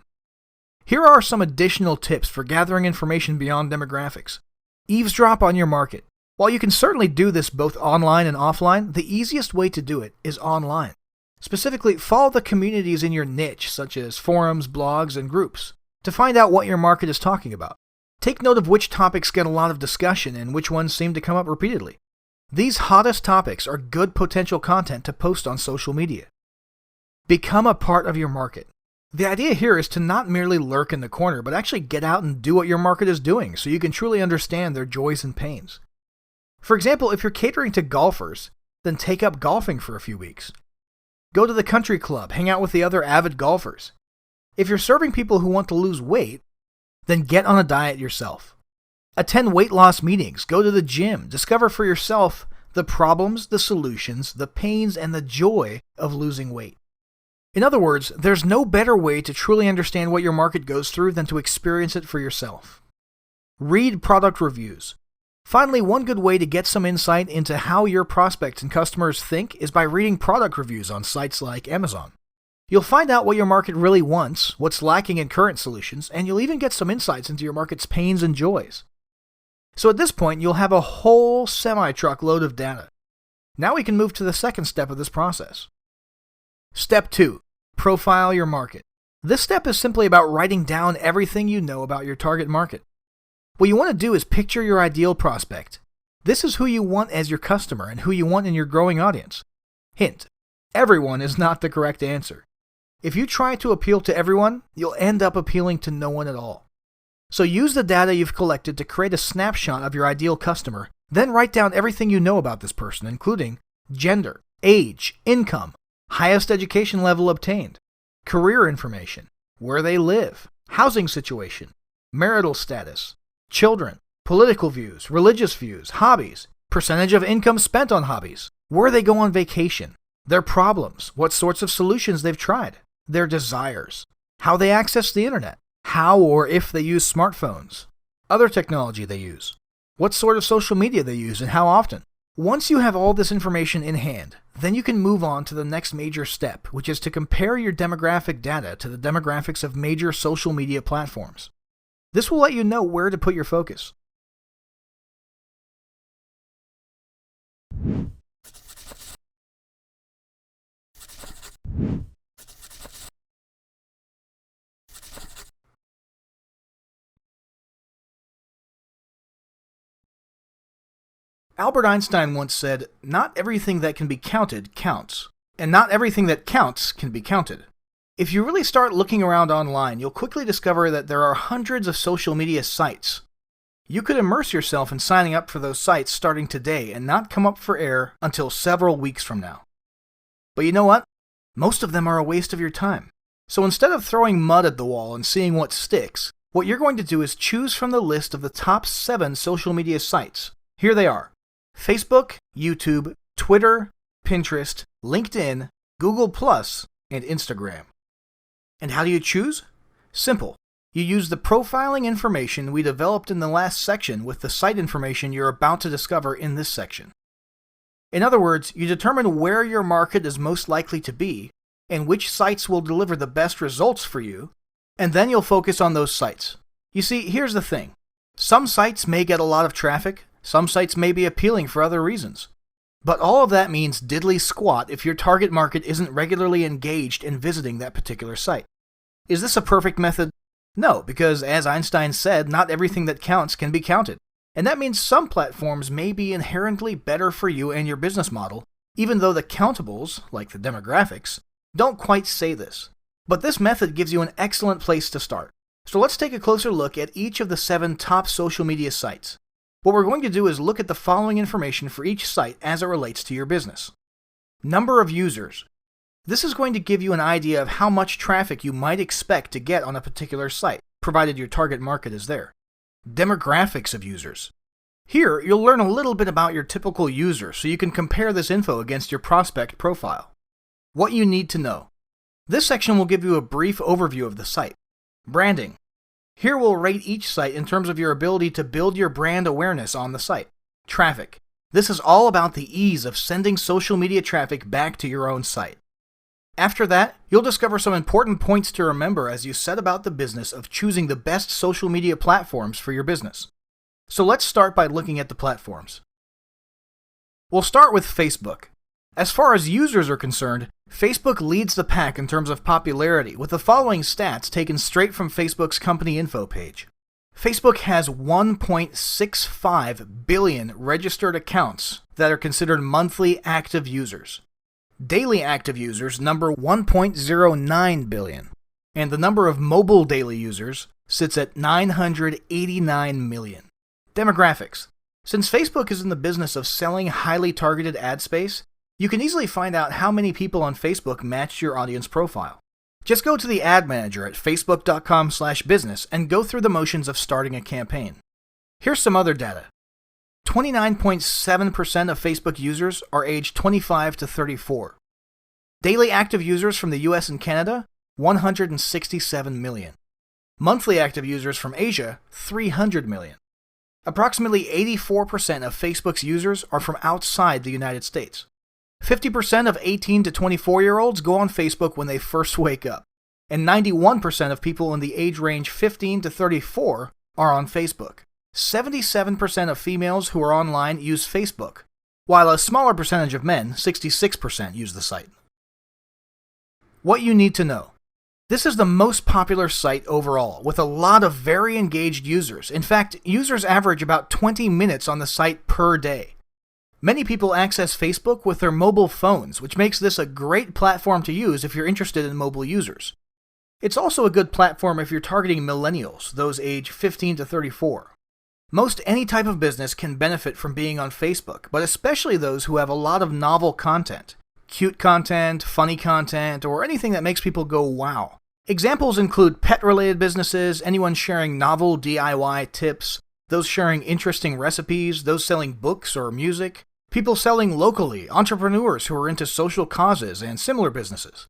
Here are some additional tips for gathering information beyond demographics. Eavesdrop on your market. While you can certainly do this both online and offline, the easiest way to do it is online. Specifically, follow the communities in your niche, such as forums, blogs, and groups, to find out what your market is talking about. Take note of which topics get a lot of discussion and which ones seem to come up repeatedly. These hottest topics are good potential content to post on social media. Become a part of your market. The idea here is to not merely lurk in the corner, but actually get out and do what your market is doing so you can truly understand their joys and pains. For example, if you're catering to golfers, then take up golfing for a few weeks. Go to the country club, hang out with the other avid golfers. If you're serving people who want to lose weight, then get on a diet yourself. Attend weight loss meetings, go to the gym, discover for yourself the problems, the solutions, the pains, and the joy of losing weight. In other words, there's no better way to truly understand what your market goes through than to experience it for yourself. Read product reviews. Finally, one good way to get some insight into how your prospects and customers think is by reading product reviews on sites like Amazon. You'll find out what your market really wants, what's lacking in current solutions, and you'll even get some insights into your market's pains and joys. So at this point, you'll have a whole semi-truck load of data. Now we can move to the second step of this process. Step 2. Profile your market. This step is simply about writing down everything you know about your target market. What you want to do is picture your ideal prospect. This is who you want as your customer and who you want in your growing audience. Hint: everyone is not the correct answer. If you try to appeal to everyone, you'll end up appealing to no one at all. So use the data you've collected to create a snapshot of your ideal customer, then write down everything you know about this person, including gender, age, income, highest education level obtained, career information, where they live, housing situation, marital status, children, political views, religious views, hobbies, percentage of income spent on hobbies, where they go on vacation, their problems, what sorts of solutions they've tried, their desires, how they access the internet, how or if they use smartphones, other technology they use, what sort of social media they use and how often. Once you have all this information in hand, then you can move on to the next major step, which is to compare your demographic data to the demographics of major social media platforms. This will let you know where to put your focus. Albert Einstein once said, "Not everything that can be counted counts, and not everything that counts can be counted." If you really start looking around online, you'll quickly discover that there are hundreds of social media sites. You could immerse yourself in signing up for those sites starting today and not come up for air until several weeks from now. But you know what? Most of them are a waste of your time. So instead of throwing mud at the wall and seeing what sticks, what you're going to do is choose from the list of the top 7 social media sites. Here they are: Facebook, YouTube, Twitter, Pinterest, LinkedIn, Google+, and Instagram. And how do you choose? Simple. You use the profiling information we developed in the last section with the site information you're about to discover in this section. In other words, you determine where your market is most likely to be and which sites will deliver the best results for you, and then you'll focus on those sites. You see, here's the thing. Some sites may get a lot of traffic, some sites may be appealing for other reasons. But all of that means diddly squat if your target market isn't regularly engaged in visiting that particular site. Is this a perfect method? No, because as Einstein said, not everything that counts can be counted. And that means some platforms may be inherently better for you and your business model, even though the countables, like the demographics, don't quite say this. But this method gives you an excellent place to start. So let's take a closer look at each of the 7 top social media sites. What we're going to do is look at the following information for each site as it relates to your business. Number of users. This is going to give you an idea of how much traffic you might expect to get on a particular site, provided your target market is there. Demographics of users. Here, you'll learn a little bit about your typical user so you can compare this info against your prospect profile. What you need to know. This section will give you a brief overview of the site. Branding. Here we'll rate each site in terms of your ability to build your brand awareness on the site. Traffic. This is all about the ease of sending social media traffic back to your own site. After that, you'll discover some important points to remember as you set about the business of choosing the best social media platforms for your business. So let's start by looking at the platforms. We'll start with Facebook. As far as users are concerned, Facebook leads the pack in terms of popularity, with the following stats taken straight from Facebook's company info page. Facebook has 1.65 billion registered accounts that are considered monthly active users. Daily active users number 1.09 billion, and the number of mobile daily users sits at 989 million. Demographics. Since Facebook is in the business of selling highly targeted ad space, you can easily find out how many people on Facebook match your audience profile. Just go to the ad manager at facebook.com/business and go through the motions of starting a campaign. Here's some other data. 29.7% of Facebook users are aged 25 to 34. Daily active users from the US and Canada, 167 million. Monthly active users from Asia, 300 million. Approximately 84% of Facebook's users are from outside the United States. 50% of 18 to 24-year-olds go on Facebook when they first wake up, and 91% of people in the age range 15 to 34 are on Facebook. 77% of females who are online use Facebook, while a smaller percentage of men, 66%, use the site. What you need to know. This is the most popular site overall, with a lot of very engaged users. In fact, users average about 20 minutes on the site per day. Many people access Facebook with their mobile phones, which makes this a great platform to use if you're interested in mobile users. It's also a good platform if you're targeting millennials, those age 15 to 34. Most any type of business can benefit from being on Facebook, but especially those who have a lot of novel content. Cute content, funny content, or anything that makes people go wow. Examples include pet-related businesses, anyone sharing novel DIY tips, those sharing interesting recipes, those selling books or music, people selling locally, entrepreneurs who are into social causes, and similar businesses.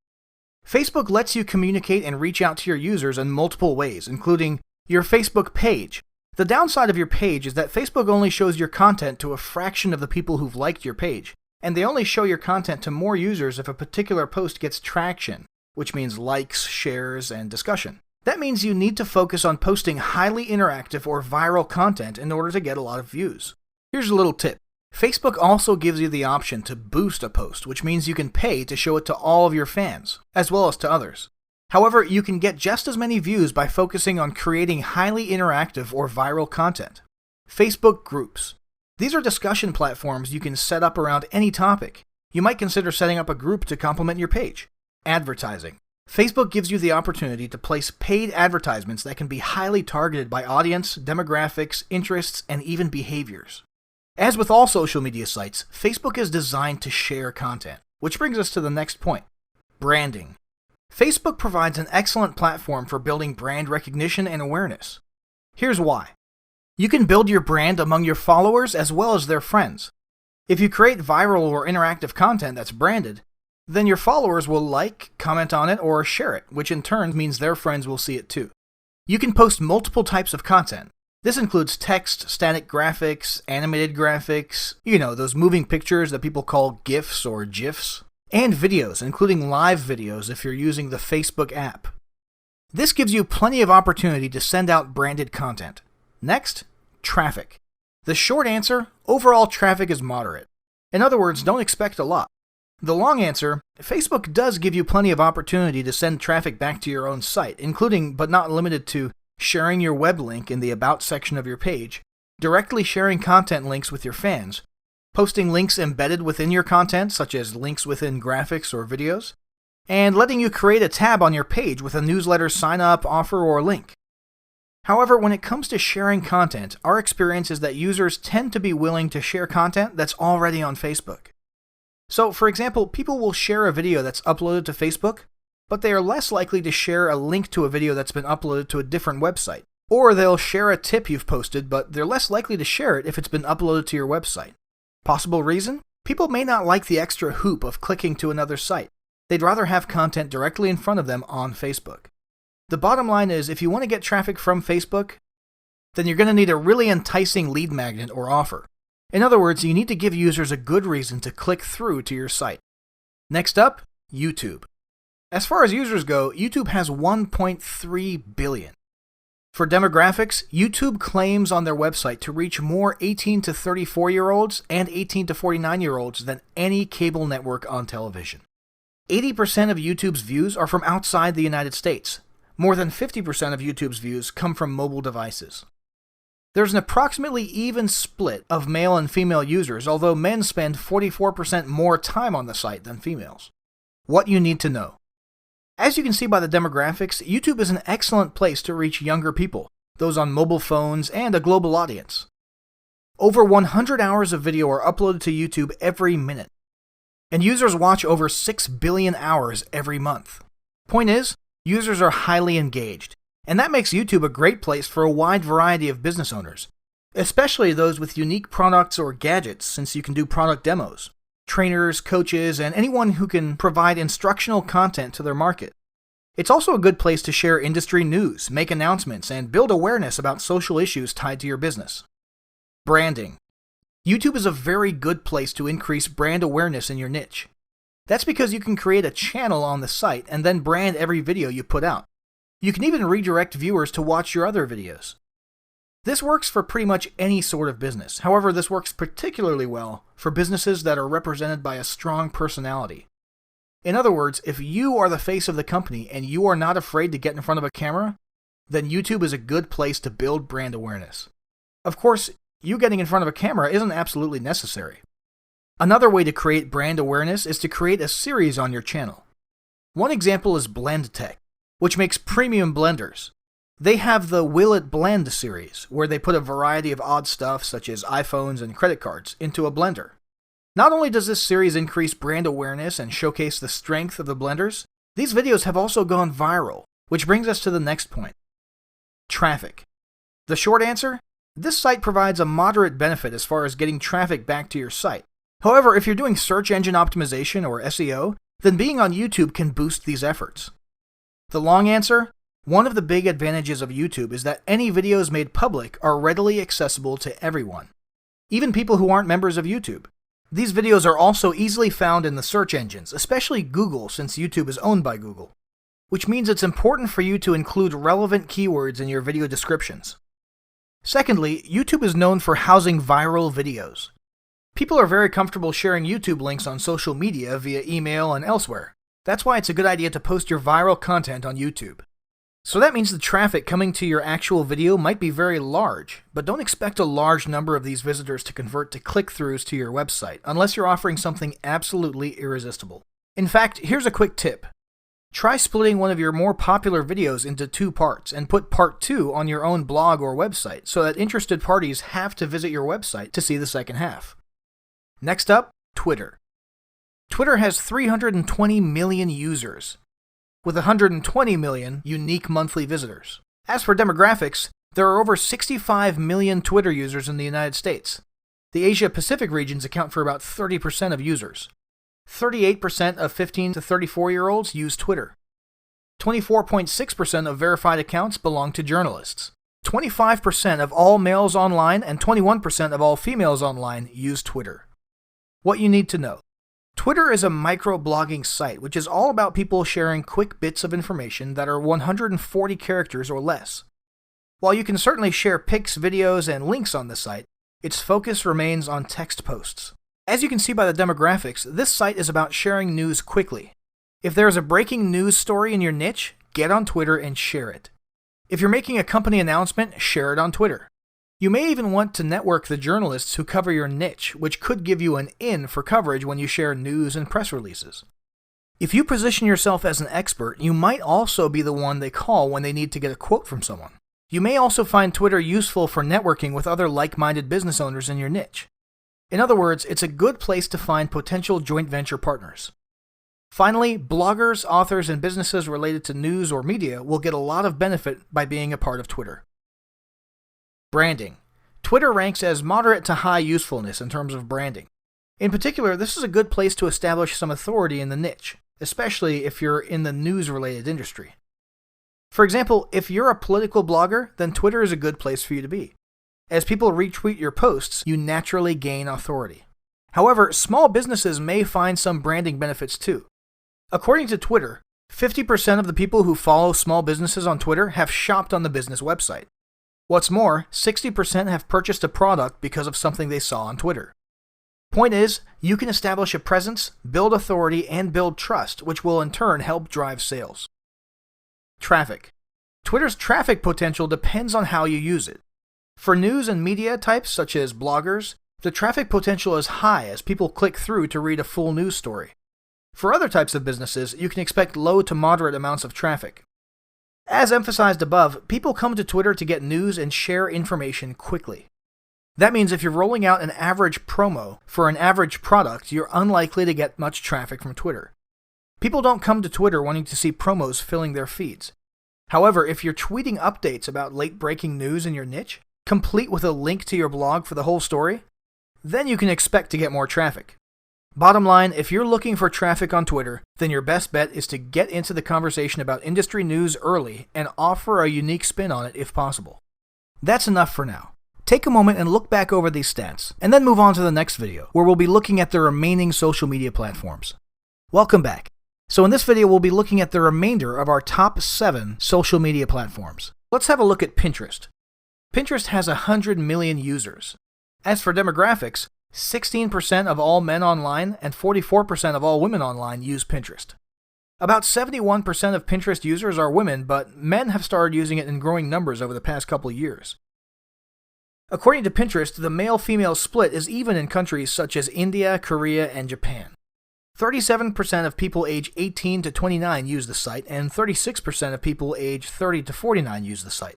Facebook lets you communicate and reach out to your users in multiple ways, including your Facebook page. The downside of your page is that Facebook only shows your content to a fraction of the people who've liked your page, and they only show your content to more users if a particular post gets traction, which means likes, shares, and discussion. That means you need to focus on posting highly interactive or viral content in order to get a lot of views. Here's a little tip. Facebook also gives you the option to boost a post, which means you can pay to show it to all of your fans, as well as to others. However, you can get just as many views by focusing on creating highly interactive or viral content. Facebook groups. These are discussion platforms you can set up around any topic. You might consider setting up a group to complement your page. Advertising. Facebook gives you the opportunity to place paid advertisements that can be highly targeted by audience, demographics, interests, and even behaviors. As with all social media sites, Facebook is designed to share content, which brings us to the next point. Branding. Facebook provides an excellent platform for building brand recognition and awareness. Here's why. You can build your brand among your followers as well as their friends. If you create viral or interactive content that's branded, then your followers will like, comment on it, or share it, which in turn means their friends will see it too. You can post multiple types of content. This includes text, static graphics, animated graphics, those moving pictures that people call GIFs or GIFs, and videos, including live videos if you're using the Facebook app. This gives you plenty of opportunity to send out branded content. Next, traffic. The short answer, overall traffic is moderate. In other words, don't expect a lot. The long answer, Facebook does give you plenty of opportunity to send traffic back to your own site, including but not limited to sharing your web link in the About section of your page, directly sharing content links with your fans, posting links embedded within your content, such as links within graphics or videos, and letting you create a tab on your page with a newsletter sign-up, offer, or link. However, when it comes to sharing content, our experience is that users tend to be willing to share content that's already on Facebook. So, for example, people will share a video that's uploaded to Facebook, but they are less likely to share a link to a video that's been uploaded to a different website. Or they'll share a tip you've posted, but they're less likely to share it if it's been uploaded to your website. Possible reason? People may not like the extra hoop of clicking to another site. They'd rather have content directly in front of them on Facebook. The bottom line is, if you want to get traffic from Facebook, then you're going to need a really enticing lead magnet or offer. In other words, you need to give users a good reason to click through to your site. Next up, YouTube. As far as users go, YouTube has 1.3 billion. For demographics, YouTube claims on their website to reach more 18 to 34-year-olds and 18 to 49-year-olds than any cable network on television. 80% of YouTube's views are from outside the United States. More than 50% of YouTube's views come from mobile devices. There's an approximately even split of male and female users, although men spend 44% more time on the site than females. What you need to know. As you can see by the demographics, YouTube is an excellent place to reach younger people, those on mobile phones, and a global audience. Over 100 hours of video are uploaded to YouTube every minute, and users watch over 6 billion hours every month. Point is, users are highly engaged, and that makes YouTube a great place for a wide variety of business owners, especially those with unique products or gadgets, since you can do product demos, trainers, coaches, and anyone who can provide instructional content to their market. It's also a good place to share industry news, make announcements, and build awareness about social issues tied to your business. Branding. YouTube is a very good place to increase brand awareness in your niche. That's because you can create a channel on the site and then brand every video you put out. You can even redirect viewers to watch your other videos. This works for pretty much any sort of business. However, this works particularly well for businesses that are represented by a strong personality. In other words, if you are the face of the company and you are not afraid to get in front of a camera, then YouTube is a good place to build brand awareness. Of course, you getting in front of a camera isn't absolutely necessary. Another way to create brand awareness is to create a series on your channel. One example is BlendTech, which makes premium blenders. They have the Will It Blend series, where they put a variety of odd stuff such as iPhones and credit cards into a blender. Not only does this series increase brand awareness and showcase the strength of the blenders, these videos have also gone viral, which brings us to the next point. Traffic. The short answer? This site provides a moderate benefit as far as getting traffic back to your site. However, if you're doing search engine optimization or SEO, then being on YouTube can boost these efforts. The long answer? One of the big advantages of YouTube is that any videos made public are readily accessible to everyone, even people who aren't members of YouTube. These videos are also easily found in the search engines, especially Google, since YouTube is owned by Google, which means it's important for you to include relevant keywords in your video descriptions. Secondly, YouTube is known for housing viral videos. People are very comfortable sharing YouTube links on social media via email and elsewhere. That's why it's a good idea to post your viral content on YouTube. So that means the traffic coming to your actual video might be very large, but don't expect a large number of these visitors to convert to click-throughs to your website, unless you're offering something absolutely irresistible. In fact, here's a quick tip. Try splitting one of your more popular videos into 2 parts and put part 2 on your own blog or website so that interested parties have to visit your website to see the second half. Next up, Twitter. Twitter has 320 million users, with 120 million unique monthly visitors. As for demographics, there are over 65 million Twitter users in the United States. The Asia-Pacific regions account for about 30% of users. 38% of 15 to 34-year-olds use Twitter. 24.6% of verified accounts belong to journalists. 25% of all males online and 21% of all females online use Twitter. What you need to know. Twitter is a microblogging site, which is all about people sharing quick bits of information that are 140 characters or less. While you can certainly share pics, videos, and links on the site, its focus remains on text posts. As you can see by the demographics, this site is about sharing news quickly. If there is a breaking news story in your niche, get on Twitter and share it. If you're making a company announcement, share it on Twitter. You may even want to network the journalists who cover your niche, which could give you an in for coverage when you share news and press releases. If you position yourself as an expert, you might also be the one they call when they need to get a quote from someone. You may also find Twitter useful for networking with other like-minded business owners in your niche. In other words, it's a good place to find potential joint venture partners. Finally, bloggers, authors, and businesses related to news or media will get a lot of benefit by being a part of Twitter. Branding. Twitter ranks as moderate to high usefulness in terms of branding. In particular, this is a good place to establish some authority in the niche, especially if you're in the news-related industry. For example, if you're a political blogger, then Twitter is a good place for you to be. As people retweet your posts, you naturally gain authority. However, small businesses may find some branding benefits too. According to Twitter, 50% of the people who follow small businesses on Twitter have shopped on the business website. What's more, 60% have purchased a product because of something they saw on Twitter. Point is, you can establish a presence, build authority, and build trust, which will in turn help drive sales. Traffic. Twitter's traffic potential depends on how you use it. For news and media types such as bloggers, the traffic potential is high as people click through to read a full news story. For other types of businesses, you can expect low to moderate amounts of traffic. As emphasized above, people come to Twitter to get news and share information quickly. That means if you're rolling out an average promo for an average product, you're unlikely to get much traffic from Twitter. People don't come to Twitter wanting to see promos filling their feeds. However, if you're tweeting updates about late-breaking news in your niche, complete with a link to your blog for the whole story, then you can expect to get more traffic. Bottom line, if you're looking for traffic on Twitter, then your best bet is to get into the conversation about industry news early and offer a unique spin on it if possible. That's enough for now. Take a moment and look back over these stats, and then move on to the next video, where we'll be looking at the remaining social media platforms. Welcome back. So in this video, we'll be looking at the remainder of our top 7 social media platforms. Let's have a look at Pinterest. Pinterest has 100 million users. As for demographics, 16% of all men online and 44% of all women online use Pinterest. About 71% of Pinterest users are women, but men have started using it in growing numbers over the past couple of years. According to Pinterest, the male-female split is even in countries such as India, Korea, and Japan. 37% of people age 18 to 29 use the site, and 36% of people age 30 to 49 use the site.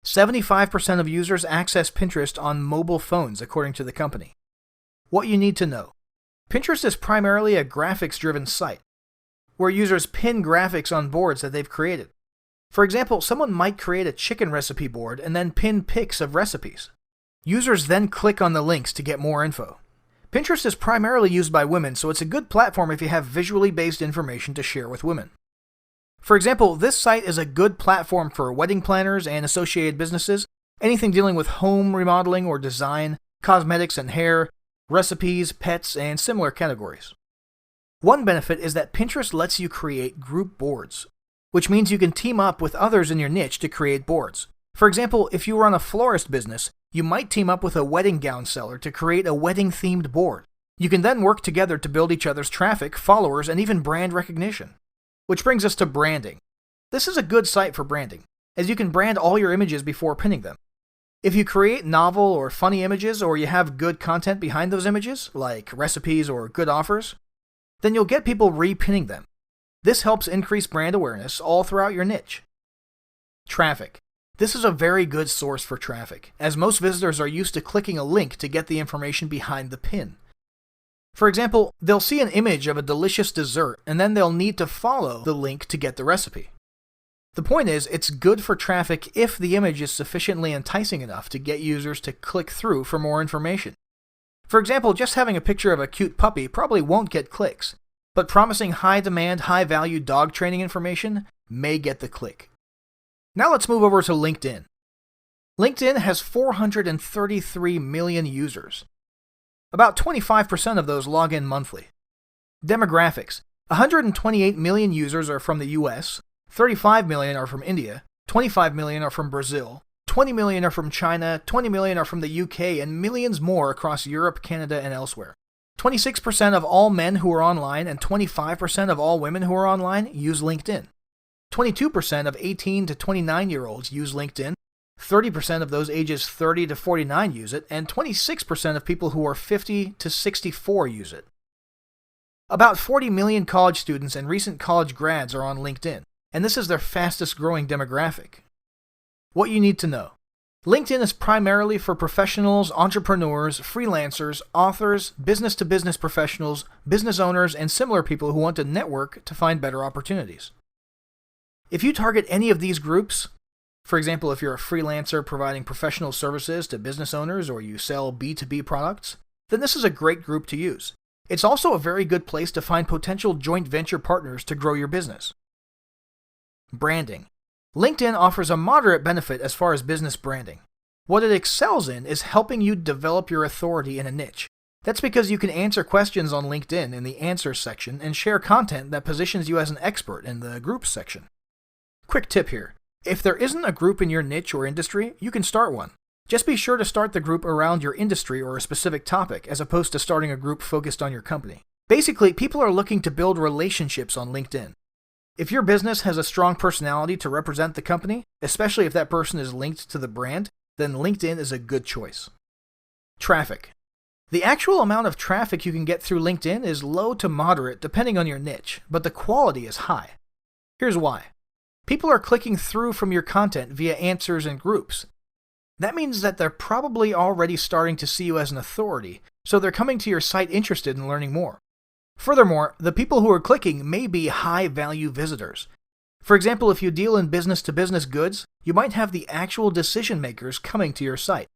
75% of users access Pinterest on mobile phones, according to the company. What you need to know. Pinterest is primarily a graphics-driven site, where users pin graphics on boards that they've created. For example, someone might create a chicken recipe board and then pin pics of recipes. Users then click on the links to get more info. Pinterest is primarily used by women, so it's a good platform if you have visually based information to share with women. For example, this site is a good platform for wedding planners and associated businesses, anything dealing with home remodeling or design, cosmetics and hair, recipes, pets, and similar categories. One benefit is that Pinterest lets you create group boards, which means you can team up with others in your niche to create boards. For example, if you run a florist business, you might team up with a wedding gown seller to create a wedding-themed board. You can then work together to build each other's traffic, followers, and even brand recognition. Which brings us to branding. This is a good site for branding, as you can brand all your images before pinning them. If you create novel or funny images, or you have good content behind those images, like recipes or good offers, then you'll get people repinning them. This helps increase brand awareness all throughout your niche. Traffic. This is a very good source for traffic, as most visitors are used to clicking a link to get the information behind the pin. For example, they'll see an image of a delicious dessert, and then they'll need to follow the link to get the recipe. The point is, it's good for traffic if the image is sufficiently enticing enough to get users to click through for more information. For example, just having a picture of a cute puppy probably won't get clicks, but promising high-demand, high-value dog training information may get the click. Now let's move over to LinkedIn. LinkedIn has 433 million users. About 25% of those log in monthly. Demographics. 128 million users are from the US, 35 million are from India, 25 million are from Brazil, 20 million are from China, 20 million are from the UK, and millions more across Europe, Canada, and elsewhere. 26% of all men who are online and 25% of all women who are online use LinkedIn. 22% of 18 to 29-year-olds use LinkedIn, 30% of those ages 30 to 49 use it, and 26% of people who are 50 to 64 use it. About 40 million college students and recent college grads are on LinkedIn, and this is their fastest growing demographic. What you need to know. LinkedIn is primarily for professionals, entrepreneurs, freelancers, authors, business-to-business professionals, business owners, and similar people who want to network to find better opportunities. If you target any of these groups, for example, if you're a freelancer providing professional services to business owners or you sell B2B products, then this is a great group to use. It's also a very good place to find potential joint venture partners to grow your business. Branding. LinkedIn offers a moderate benefit as far as business branding. What it excels in is helping you develop your authority in a niche. That's because you can answer questions on LinkedIn in the Answers section and share content that positions you as an expert in the Groups section. Quick tip here. If there isn't a group in your niche or industry, you can start one. Just be sure to start the group around your industry or a specific topic, as opposed to starting a group focused on your company. Basically, people are looking to build relationships on LinkedIn. If your business has a strong personality to represent the company, especially if that person is linked to the brand, then LinkedIn is a good choice. Traffic. The actual amount of traffic you can get through LinkedIn is low to moderate depending on your niche, but the quality is high. Here's why. People are clicking through from your content via answers and groups. That means that they're probably already starting to see you as an authority, so they're coming to your site interested in learning more. Furthermore, the people who are clicking may be high-value visitors. For example, if you deal in business-to-business goods, you might have the actual decision-makers coming to your site.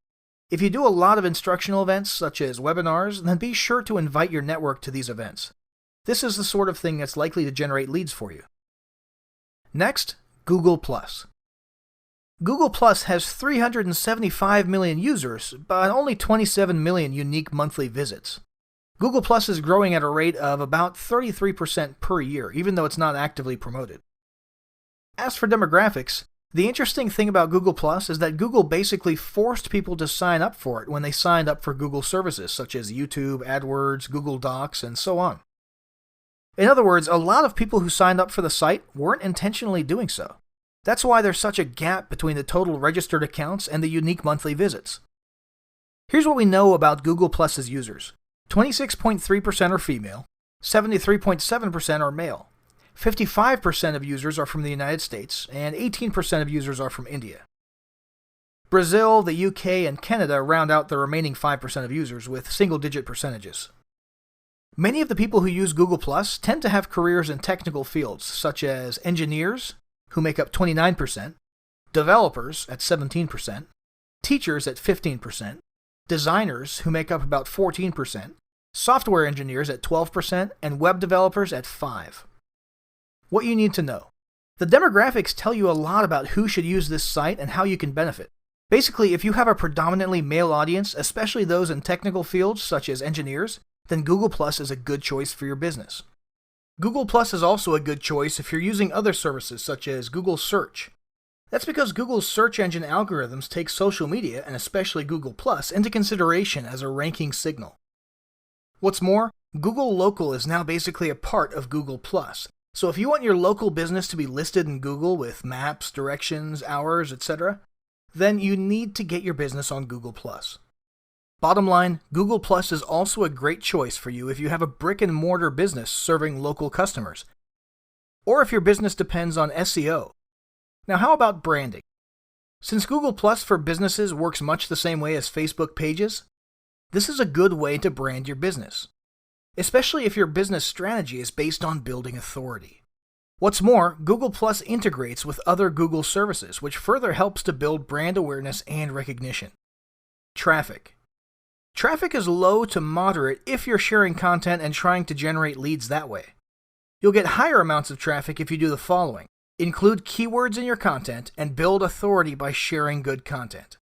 If you do a lot of instructional events, such as webinars, then be sure to invite your network to these events. This is the sort of thing that's likely to generate leads for you. Next, Google+. Google Plus has 375 million users, but only 27 million unique monthly visits. Google Plus is growing at a rate of about 33% per year, even though it's not actively promoted. As for demographics, the interesting thing about Google Plus is that Google basically forced people to sign up for it when they signed up for Google services such as YouTube, AdWords, Google Docs, and so on. In other words, a lot of people who signed up for the site weren't intentionally doing so. That's why there's such a gap between the total registered accounts and the unique monthly visits. Here's what we know about Google Plus's users. 26.3% are female, 73.7% are male, 55% of users are from the United States, and 18% of users are from India. Brazil, the UK, and Canada round out the remaining 5% of users with single-digit percentages. Many of the people who use Google Plus tend to have careers in technical fields, such as engineers, who make up 29%, developers at 17%, teachers at 15%, designers, who make up about 14%, software engineers at 12%, and web developers at 5%. What you need to know. The demographics tell you a lot about who should use this site and how you can benefit. Basically, if you have a predominantly male audience, especially those in technical fields such as engineers, then Google Plus is a good choice for your business. Google Plus is also a good choice if you're using other services such as Google Search. That's because Google's search engine algorithms take social media, and especially Google Plus, into consideration as a ranking signal. What's more, Google Local is now basically a part of Google Plus. So if you want your local business to be listed in Google with maps, directions, hours, etc., then you need to get your business on Google Plus. Bottom line, Google Plus is also a great choice for you if you have a brick-and-mortar business serving local customers, or if your business depends on SEO. Now, how about branding? Since Google Plus for businesses works much the same way as Facebook pages, this is a good way to brand your business, especially if your business strategy is based on building authority. What's more, Google Plus integrates with other Google services, which further helps to build brand awareness and recognition. Traffic. Traffic is low to moderate if you're sharing content and trying to generate leads that way. You'll get higher amounts of traffic if you do the following. Include keywords in your content and build authority by sharing good content.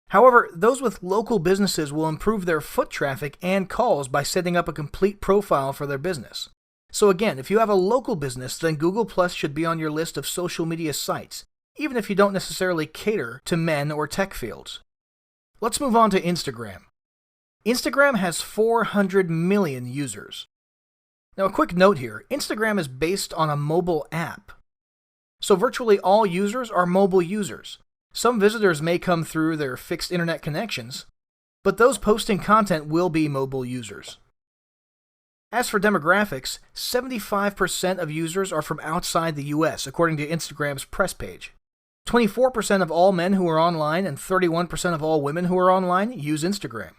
However, those with local businesses will improve their foot traffic and calls by setting up a complete profile for their business. So again, if you have a local business, then Google Plus should be on your list of social media sites, even if you don't necessarily cater to men or tech fields. Let's move on to Instagram. Instagram has 400 million users. Now, a quick note here, Instagram is based on a mobile app. So virtually all users are mobile users. Some visitors may come through their fixed internet connections, but those posting content will be mobile users. As for demographics, 75% of users are from outside the US, according to Instagram's press page. 24% of all men who are online and 31% of all women who are online use Instagram.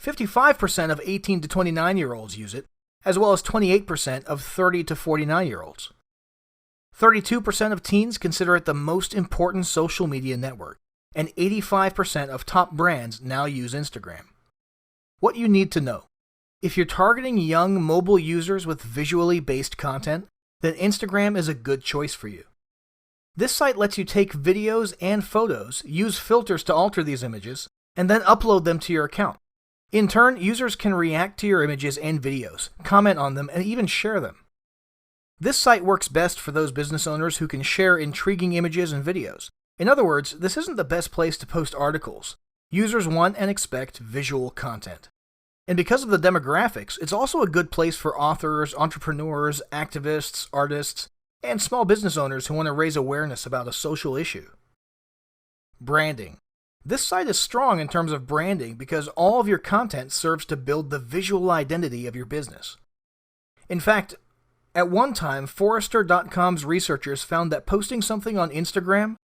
55% of 18 to 29-year-olds use it, as well as 28% of 30 to 49-year-olds. 32% of teens consider it the most important social media network, and 85% of top brands now use Instagram. What you need to know. If you're targeting young mobile users with visually based content, then Instagram is a good choice for you. This site lets you take videos and photos, use filters to alter these images, and then upload them to your account. In turn, users can react to your images and videos, comment on them, and even share them. This site works best for those business owners who can share intriguing images and videos. In other words, this isn't the best place to post articles. Users want and expect visual content. And because of the demographics, it's also a good place for authors, entrepreneurs, activists, artists, and small business owners who want to raise awareness about a social issue. Branding. This site is strong in terms of branding because all of your content serves to build the visual identity of your business. In fact, at one time, Forrester.com's researchers found that posting something on Instagram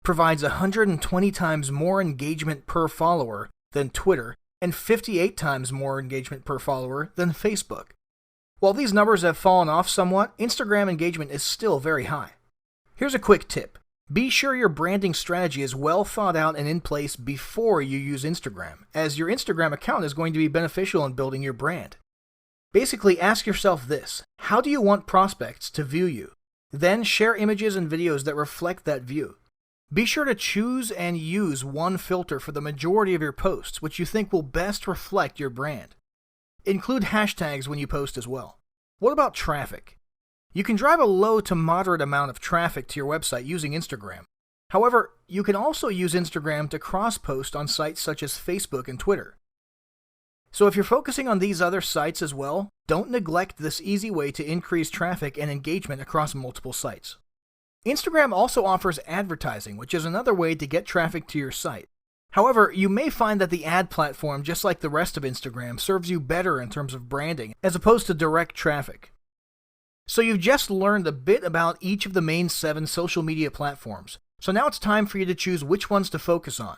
provides 120 times more engagement per follower than Twitter and 58 times more engagement per follower than Facebook. While these numbers have fallen off somewhat, Instagram engagement is still very high. Here's a quick tip. Be sure your branding strategy is well thought out and in place before you use Instagram, as your Instagram account is going to be beneficial in building your brand. Basically, ask yourself this: how do you want prospects to view you? Then share images and videos that reflect that view. Be sure to choose and use one filter for the majority of your posts, which you think will best reflect your brand. Include hashtags when you post as well. What about traffic? You can drive a low to moderate amount of traffic to your website using Instagram. However, you can also use Instagram to cross-post on sites such as Facebook and Twitter. So if you're focusing on these other sites as well, don't neglect this easy way to increase traffic and engagement across multiple sites. Instagram also offers advertising, which is another way to get traffic to your site. However, you may find that the ad platform, just like the rest of Instagram, serves you better in terms of branding, as opposed to direct traffic. So you've just learned a bit about each of the main 7 social media platforms. So now it's time for you to choose which ones to focus on.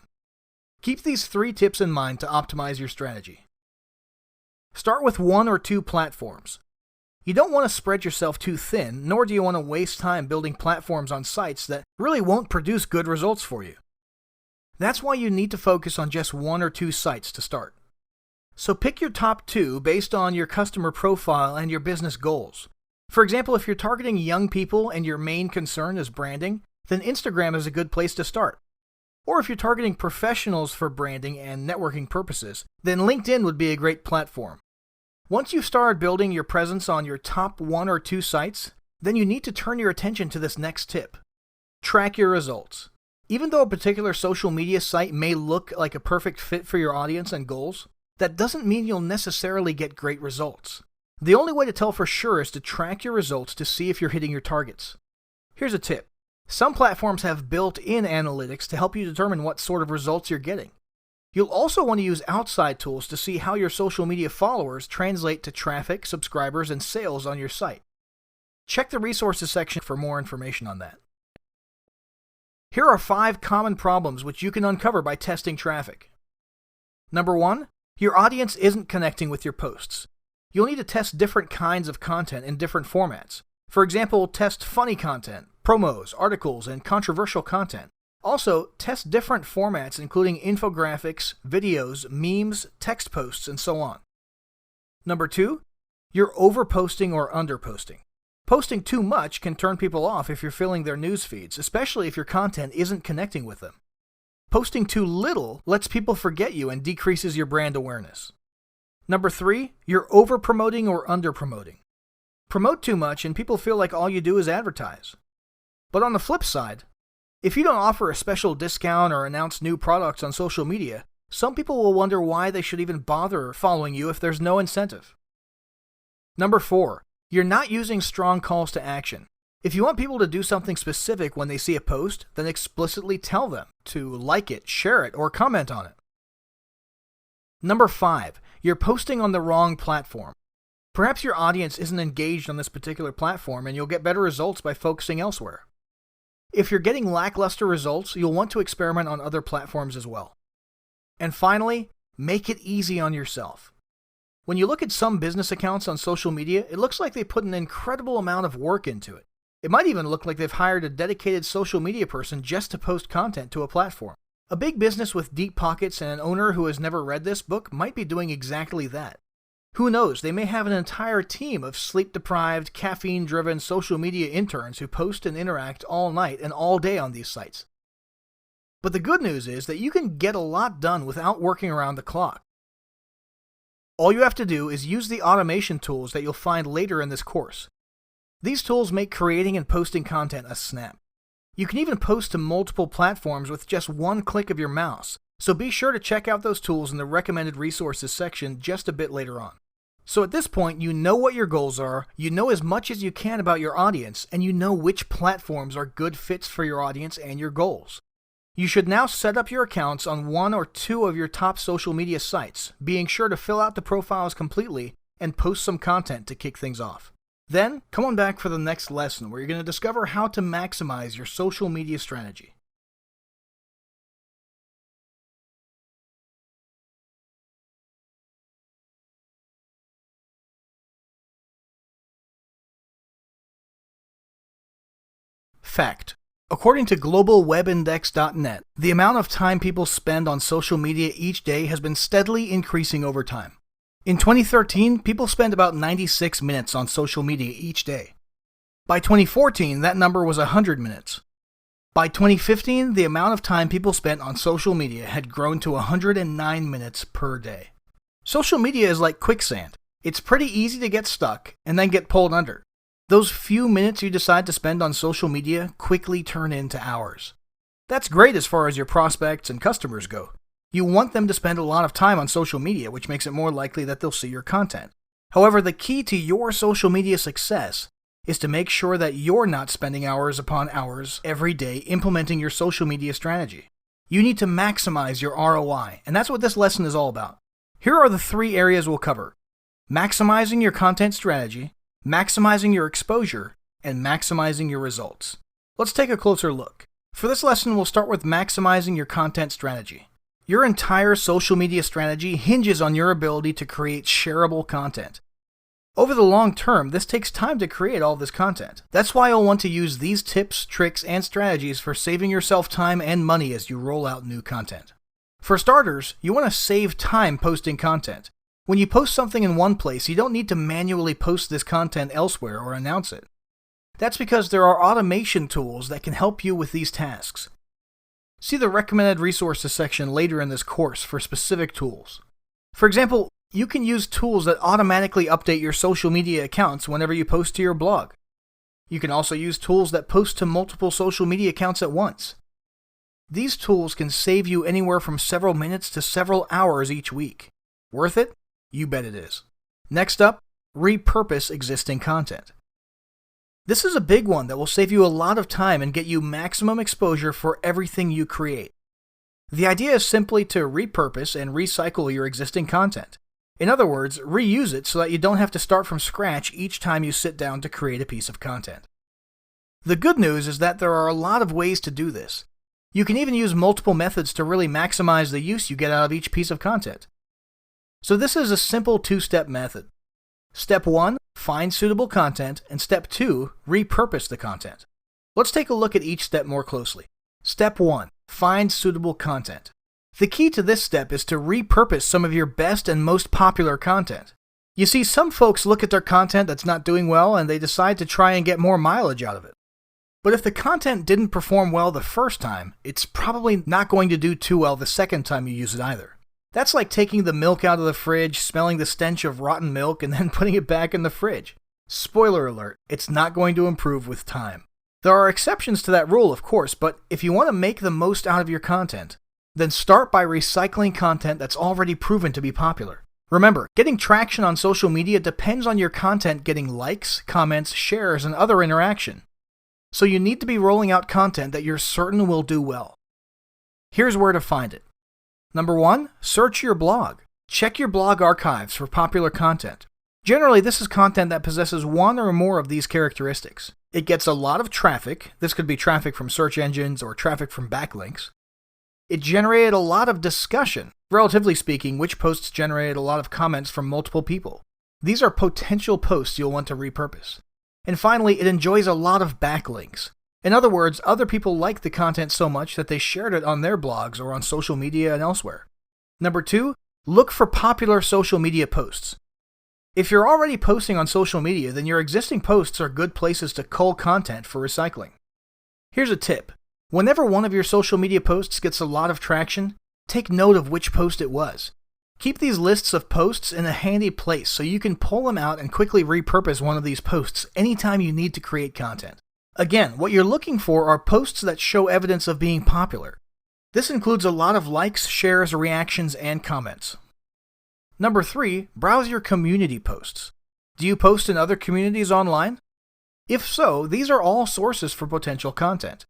Keep these 3 tips in mind to optimize your strategy. Start with 1 or 2 platforms. You don't want to spread yourself too thin, nor do you want to waste time building platforms on sites that really won't produce good results for you. That's why you need to focus on just 1 or 2 sites to start. So pick your top 2 based on your customer profile and your business goals. For example, if you're targeting young people and your main concern is branding, then Instagram is a good place to start. Or if you're targeting professionals for branding and networking purposes, then LinkedIn would be a great platform. Once you've started building your presence on your top 1 or 2 sites, then you need to turn your attention to this next tip. Track your results. Even though a particular social media site may look like a perfect fit for your audience and goals, that doesn't mean you'll necessarily get great results. The only way to tell for sure is to track your results to see if you're hitting your targets. Here's a tip. Some platforms have built-in analytics to help you determine what sort of results you're getting. You'll also want to use outside tools to see how your social media followers translate to traffic, subscribers, and sales on your site. Check the resources section for more information on that. Here are 5 common problems which you can uncover by testing traffic. Number 1, your audience isn't connecting with your posts. You'll need to test different kinds of content in different formats. For example, test funny content, promos, articles, and controversial content. Also, test different formats including infographics, videos, memes, text posts, and so on. Number 2, you're overposting or underposting. Posting too much can turn people off if you're filling their news feeds, especially if your content isn't connecting with them. Posting too little lets people forget you and decreases your brand awareness. Number 3, you're over-promoting or under-promoting. Promote too much and people feel like all you do is advertise. But on the flip side, if you don't offer a special discount or announce new products on social media, Some people will wonder why they should even bother following you if there's no incentive. Number 4, you're not using strong calls to action. If you want people to do something specific when they see a post, then explicitly tell them to like it, share it, or comment on it. Number 5, you're posting on the wrong platform. Perhaps your audience isn't engaged on this particular platform and you'll get better results by focusing elsewhere. If you're getting lackluster results, you'll want to experiment on other platforms as well. And finally, make it easy on yourself. When you look at some business accounts on social media, it looks like they put an incredible amount of work into it. It might even look like they've hired a dedicated social media person just to post content to a platform. A big business with deep pockets and an owner who has never read this book might be doing exactly that. Who knows, they may have an entire team of sleep-deprived, caffeine-driven social media interns who post and interact all night and all day on these sites. But the good news is that you can get a lot done without working around the clock. All you have to do is use the automation tools that you'll find later in this course. These tools make creating and posting content a snap. You can even post to multiple platforms with just one click of your mouse, so be sure to check out those tools in the recommended resources section just a bit later on. So at this point, you know what your goals are, you know as much as you can about your audience, and you know which platforms are good fits for your audience and your goals. You should now set up your accounts on one or two of your top social media sites, being sure to fill out the profiles completely and post some content to kick things off. Then, come on back for the next lesson where you're going to discover how to maximize your social media strategy. Fact. According to globalwebindex.net, the amount of time people spend on social media each day has been steadily increasing over time. In 2013, people spent about 96 minutes on social media each day. By 2014, that number was 100 minutes. By 2015, the amount of time people spent on social media had grown to 109 minutes per day. Social media is like quicksand. It's pretty easy to get stuck and then get pulled under. Those few minutes you decide to spend on social media quickly turn into hours. That's great as far as your prospects and customers go. You want them to spend a lot of time on social media, which makes it more likely that they'll see your content. However, the key to your social media success is to make sure that you're not spending hours upon hours every day implementing your social media strategy. You need to maximize your ROI, and that's what this lesson is all about. Here are the 3 areas we'll cover: maximizing your content strategy, maximizing your exposure, and maximizing your results. Let's take a closer look. For this lesson, we'll start with maximizing your content strategy. Your entire social media strategy hinges on your ability to create shareable content. Over the long term, this takes time to create all this content. That's why you'll want to use these tips, tricks, and strategies for saving yourself time and money as you roll out new content. For starters, you want to save time posting content. When you post something in one place, you don't need to manually post this content elsewhere or announce it. That's because there are automation tools that can help you with these tasks. See the recommended resources section later in this course for specific tools. For example, you can use tools that automatically update your social media accounts whenever you post to your blog. You can also use tools that post to multiple social media accounts at once. These tools can save you anywhere from several minutes to several hours each week. Worth it? You bet it is. Next up, repurpose existing content. This is a big one that will save you a lot of time and get you maximum exposure for everything you create. The idea is simply to repurpose and recycle your existing content. In other words, reuse it so that you don't have to start from scratch each time you sit down to create a piece of content. The good news is that there are a lot of ways to do this. You can even use multiple methods to really maximize the use you get out of each piece of content. So this is a simple 2-step method. Step 1, find suitable content, and Step 2, repurpose the content. Let's take a look at each step more closely. Step 1, find suitable content. The key to this step is to repurpose some of your best and most popular content. You see, some folks look at their content that's not doing well and they decide to try and get more mileage out of it. But if the content didn't perform well the first time, it's probably not going to do too well the second time you use it either. That's like taking the milk out of the fridge, smelling the stench of rotten milk, and then putting it back in the fridge. Spoiler alert, it's not going to improve with time. There are exceptions to that rule, of course, but if you want to make the most out of your content, Then start by recycling content that's already proven to be popular. Remember, getting traction on social media depends on your content getting likes, comments, shares, and other interaction. So you need to be rolling out content that you're certain will do well. Here's where to find it. Number 1, search your blog. Check your blog archives for popular content. Generally, this is content that possesses one or more of these characteristics. It gets a lot of traffic. This could be traffic from search engines or traffic from backlinks. It generated a lot of discussion. Relatively speaking, which posts generated a lot of comments from multiple people. These are potential posts you'll want to repurpose. And finally, it enjoys a lot of backlinks. In other words, other people like the content so much that they shared it on their blogs or on social media and elsewhere. Number 2, look for popular social media posts. If you're already posting on social media, then your existing posts are good places to cull content for recycling. Here's a tip. Whenever one of your social media posts gets a lot of traction, take note of which post it was. Keep these lists of posts in a handy place so you can pull them out and quickly repurpose one of these posts anytime you need to create content. Again, what you're looking for are posts that show evidence of being popular. This includes a lot of likes, shares, reactions, and comments. Number 3, browse your community posts. Do you post in other communities online? If so, these are all sources for potential content.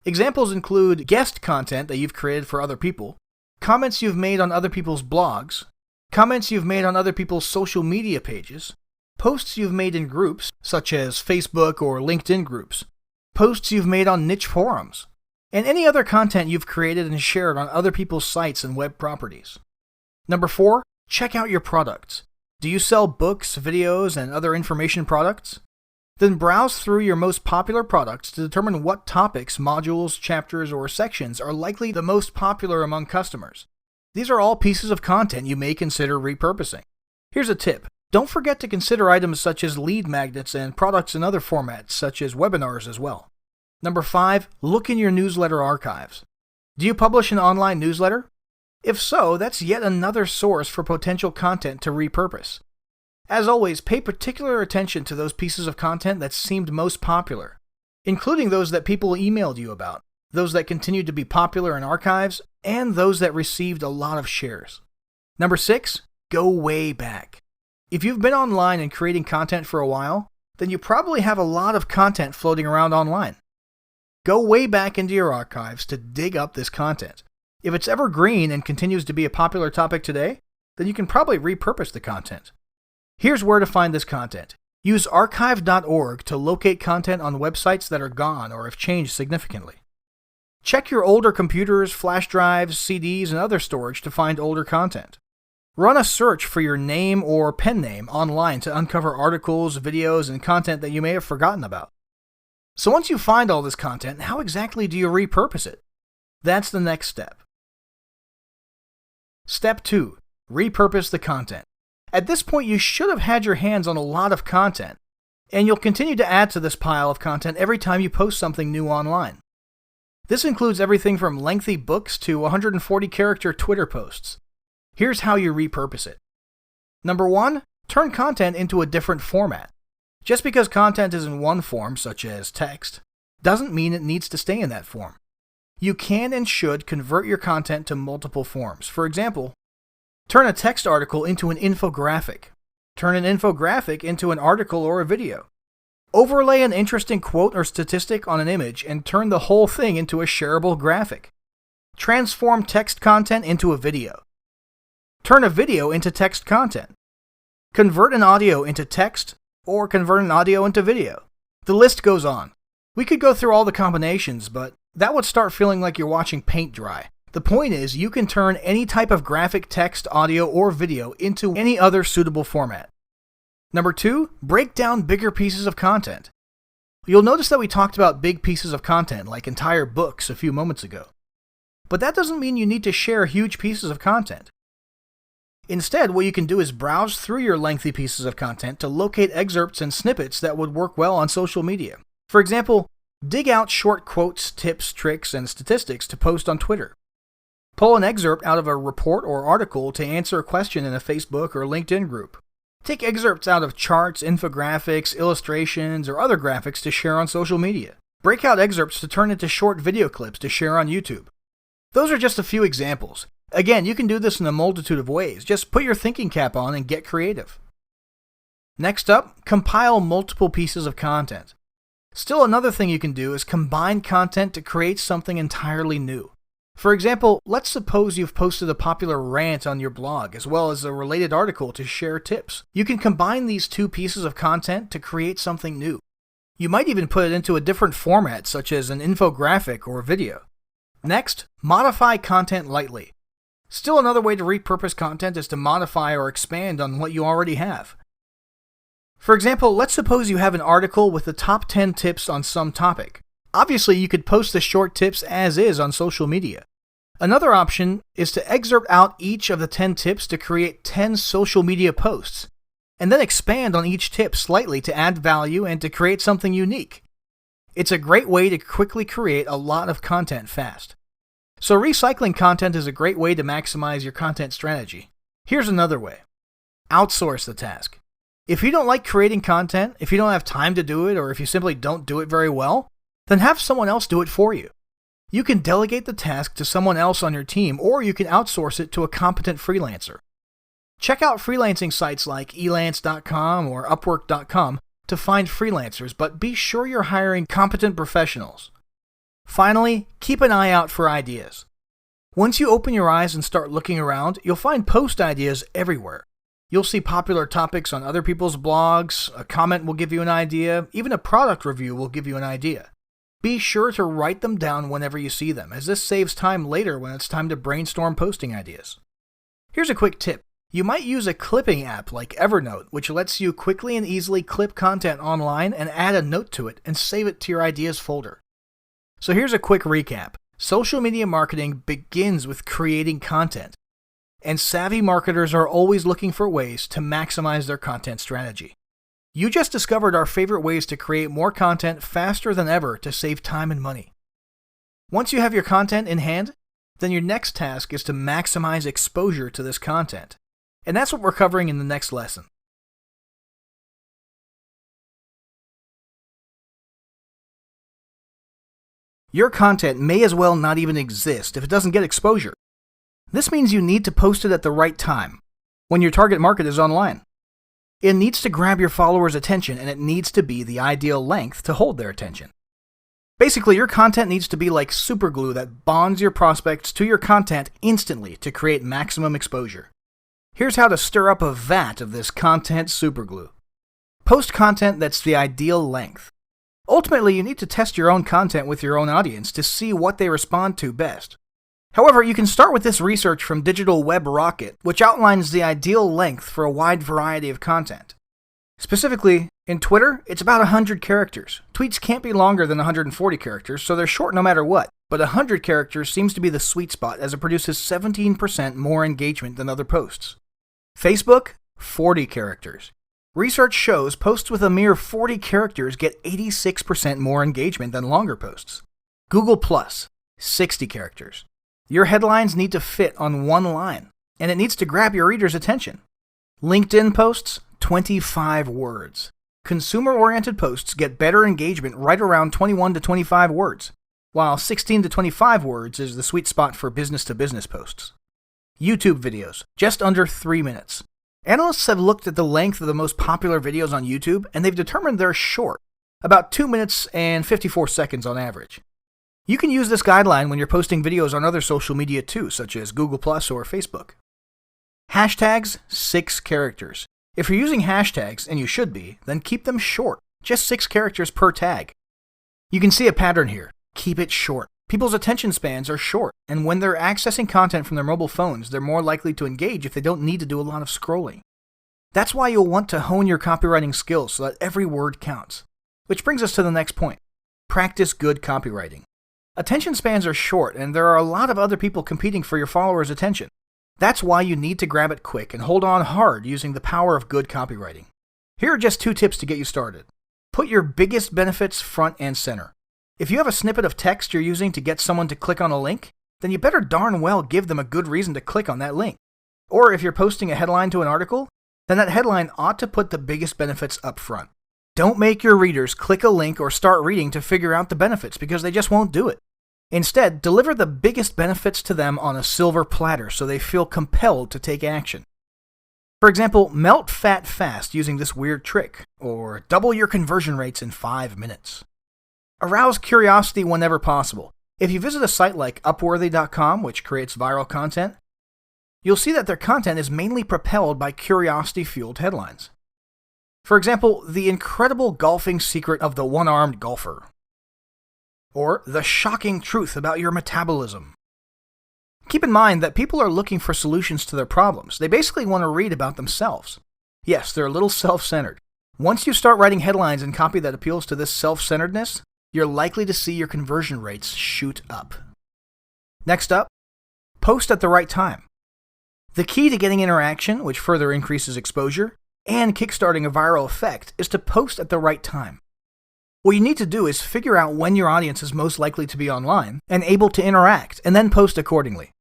Examples include guest content that you've created for other people, comments you've made on other people's blogs, comments you've made on other people's social media pages, posts you've made in groups, such as Facebook or LinkedIn groups, posts you've made on niche forums, and any other content you've created and shared on other people's sites and web properties. Number 4, check out your products. Do you sell books, videos, and other information products? Then browse through your most popular products to determine what topics, modules, chapters, or sections are likely the most popular among customers. These are all pieces of content you may consider repurposing. Here's a tip. Don't forget to consider items such as lead magnets and products in other formats, such as webinars as well. Number 5, look in your newsletter archives. Do you publish an online newsletter? If so, that's yet another source for potential content to repurpose. As always, pay particular attention to those pieces of content that seemed most popular, including those that people emailed you about, those that continued to be popular in archives, and those that received a lot of shares. Number 6, go way back. If you've been online and creating content for a while, then you probably have a lot of content floating around online. Go way back into your archives to dig up this content. If it's evergreen and continues to be a popular topic today, then you can probably repurpose the content. Here's where to find this content. Use archive.org to locate content on websites that are gone or have changed significantly. Check your older computers, flash drives, CDs, and other storage to find older content. Run a search for your name or pen name online to uncover articles, videos, and content that you may have forgotten about. So once you find all this content, how exactly do you repurpose it? That's the next step. Step 2. Repurpose the content. At this point, you should have had your hands on a lot of content, and you'll continue to add to this pile of content every time you post something new online. This includes everything from lengthy books to 140-character Twitter posts. Here's how you repurpose it. Number 1, turn content into a different format. Just because content is in one form, such as text, doesn't mean it needs to stay in that form. You can and should convert your content to multiple forms. For example, turn a text article into an infographic. Turn an infographic into an article or a video. Overlay an interesting quote or statistic on an image and turn the whole thing into a shareable graphic. Transform text content into a video. Turn a video into text content. Convert an audio into text or convert an audio into video. The list goes on. We could go through all the combinations, but that would start feeling like you're watching paint dry. The point is, you can turn any type of graphic, text, audio, or video into any other suitable format. Number 2, break down bigger pieces of content. You'll notice that we talked about big pieces of content, like entire books, a few moments ago. But that doesn't mean you need to share huge pieces of content. Instead, what you can do is browse through your lengthy pieces of content to locate excerpts and snippets that would work well on social media. For example, dig out short quotes, tips, tricks, and statistics to post on Twitter. Pull an excerpt out of a report or article to answer a question in a Facebook or LinkedIn group. Take excerpts out of charts, infographics, illustrations, or other graphics to share on social media. Break out excerpts to turn into short video clips to share on YouTube. Those are just a few examples. Again, you can do this in a multitude of ways. Just put your thinking cap on and get creative. Next up, compile multiple pieces of content. Still, another thing you can do is combine content to create something entirely new. For example, let's suppose you've posted a popular rant on your blog as well as a related article to share tips. You can combine these two pieces of content to create something new. You might even put it into a different format, such as an infographic or video. Next, modify content lightly. Still, another way to repurpose content is to modify or expand on what you already have. For example, let's suppose you have an article with the top 10 tips on some topic. Obviously, you could post the short tips as is on social media. Another option is to excerpt out each of the 10 tips to create 10 social media posts, and then expand on each tip slightly to add value and to create something unique. It's a great way to quickly create a lot of content fast. So recycling content is a great way to maximize your content strategy. Here's another way. Outsource the task. If you don't like creating content, if you don't have time to do it, or if you simply don't do it very well, then have someone else do it for you. You can delegate the task to someone else on your team, or you can outsource it to a competent freelancer. Check out freelancing sites like elance.com or upwork.com to find freelancers, but be sure you're hiring competent professionals. Finally, keep an eye out for ideas. Once you open your eyes and start looking around, you'll find post ideas everywhere. You'll see popular topics on other people's blogs, a comment will give you an idea, even a product review will give you an idea. Be sure to write them down whenever you see them, as this saves time later when it's time to brainstorm posting ideas. Here's a quick tip. You might use a clipping app like Evernote, which lets you quickly and easily clip content online and add a note to it and save it to your ideas folder. So here's a quick recap. Social media marketing begins with creating content, and savvy marketers are always looking for ways to maximize their content strategy. You just discovered our favorite ways to create more content faster than ever to save time and money. Once you have your content in hand, then your next task is to maximize exposure to this content. And that's what we're covering in the next lesson. Your content may as well not even exist if it doesn't get exposure. This means you need to post it at the right time, when your target market is online. It needs to grab your followers' attention, and it needs to be the ideal length to hold their attention. Basically, your content needs to be like superglue that bonds your prospects to your content instantly to create maximum exposure. Here's how to stir up a vat of this content superglue. Post content that's the ideal length. Ultimately, you need to test your own content with your own audience to see what they respond to best. However, you can start with this research from Digital Web Rocket, which outlines the ideal length for a wide variety of content. Specifically, in Twitter, it's about 100 characters. Tweets can't be longer than 140 characters, so they're short no matter what, but 100 characters seems to be the sweet spot as it produces 17% more engagement than other posts. Facebook, 40 characters. Research shows posts with a mere 40 characters get 86% more engagement than longer posts. Google+, 60 characters. Your headlines need to fit on one line, and it needs to grab your reader's attention. LinkedIn posts, 25 words. Consumer-oriented posts get better engagement right around 21 to 25 words, while 16 to 25 words is the sweet spot for business-to-business posts. YouTube videos, just under 3 minutes. Analysts have looked at the length of the most popular videos on YouTube, and they've determined they're short, about 2 minutes and 54 seconds on average. You can use this guideline when you're posting videos on other social media too, such as Google+ or Facebook. Hashtags, 6 characters. If you're using hashtags, and you should be, then keep them short, just 6 characters per tag. You can see a pattern here. Keep it short. People's attention spans are short, and when they're accessing content from their mobile phones, they're more likely to engage if they don't need to do a lot of scrolling. That's why you'll want to hone your copywriting skills so that every word counts. Which brings us to the next point. Practice good copywriting. Attention spans are short, and there are a lot of other people competing for your followers' attention. That's why you need to grab it quick and hold on hard using the power of good copywriting. Here are just 2 tips to get you started. Put your biggest benefits front and center. If you have a snippet of text you're using to get someone to click on a link, then you better darn well give them a good reason to click on that link. Or if you're posting a headline to an article, then that headline ought to put the biggest benefits up front. Don't make your readers click a link or start reading to figure out the benefits because they just won't do it. Instead, deliver the biggest benefits to them on a silver platter so they feel compelled to take action. For example, melt fat fast using this weird trick, or double your conversion rates in 5 minutes. Arouse curiosity whenever possible. If you visit a site like Upworthy.com, which creates viral content, you'll see that their content is mainly propelled by curiosity-fueled headlines. For example, the incredible golfing secret of the one-armed golfer. Or the shocking truth about your metabolism. Keep in mind that people are looking for solutions to their problems. They basically want to read about themselves. Yes, they're a little self-centered. Once you start writing headlines and copy that appeals to this self-centeredness, you're likely to see your conversion rates shoot up. Next up, post at the right time. The key to getting interaction, which further increases exposure, and kickstarting a viral effect is to post at the right time. What you need to do is figure out when your audience is most likely to be online and able to interact, and then post accordingly.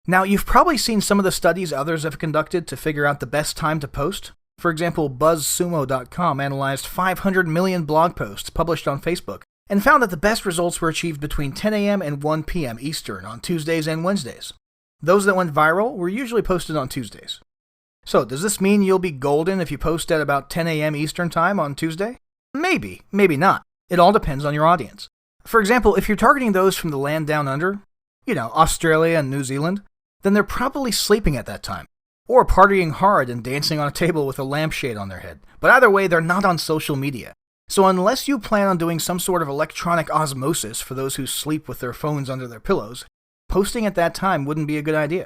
Now, you've probably seen some of the studies others have conducted to figure out the best time to post. For example, BuzzSumo.com analyzed 500 million blog posts published on Facebook and found that the best results were achieved between 10 a.m. and 1 p.m. Eastern on Tuesdays and Wednesdays. Those that went viral were usually posted on Tuesdays. So, does this mean you'll be golden if you post at about 10 a.m. Eastern Time on Tuesday? Maybe, maybe not. It all depends on your audience. For example, if you're targeting those from the land down under, Australia and New Zealand, then they're probably sleeping at that time, or partying hard and dancing on a table with a lampshade on their head. But either way, they're not on social media. So unless you plan on doing some sort of electronic osmosis for those who sleep with their phones under their pillows, posting at that time wouldn't be a good idea.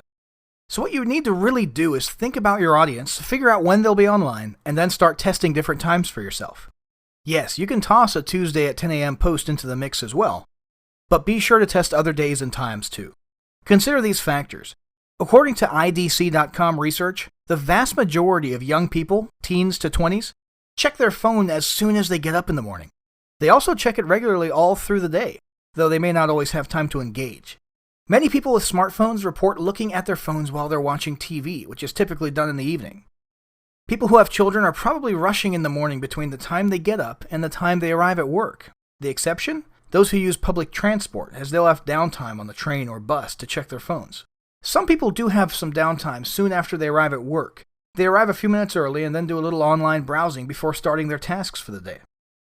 So what you need to really do is think about your audience, figure out when they'll be online, and then start testing different times for yourself. Yes, you can toss a Tuesday at 10 a.m. post into the mix as well, but be sure to test other days and times too. Consider these factors. According to IDC.com research, the vast majority of young people, teens to 20s, check their phone as soon as they get up in the morning. They also check it regularly all through the day, though they may not always have time to engage. Many people with smartphones report looking at their phones while they're watching TV, which is typically done in the evening. People who have children are probably rushing in the morning between the time they get up and the time they arrive at work. The exception? Those who use public transport, as they'll have downtime on the train or bus to check their phones. Some people do have some downtime soon after they arrive at work. They arrive a few minutes early and then do a little online browsing before starting their tasks for the day.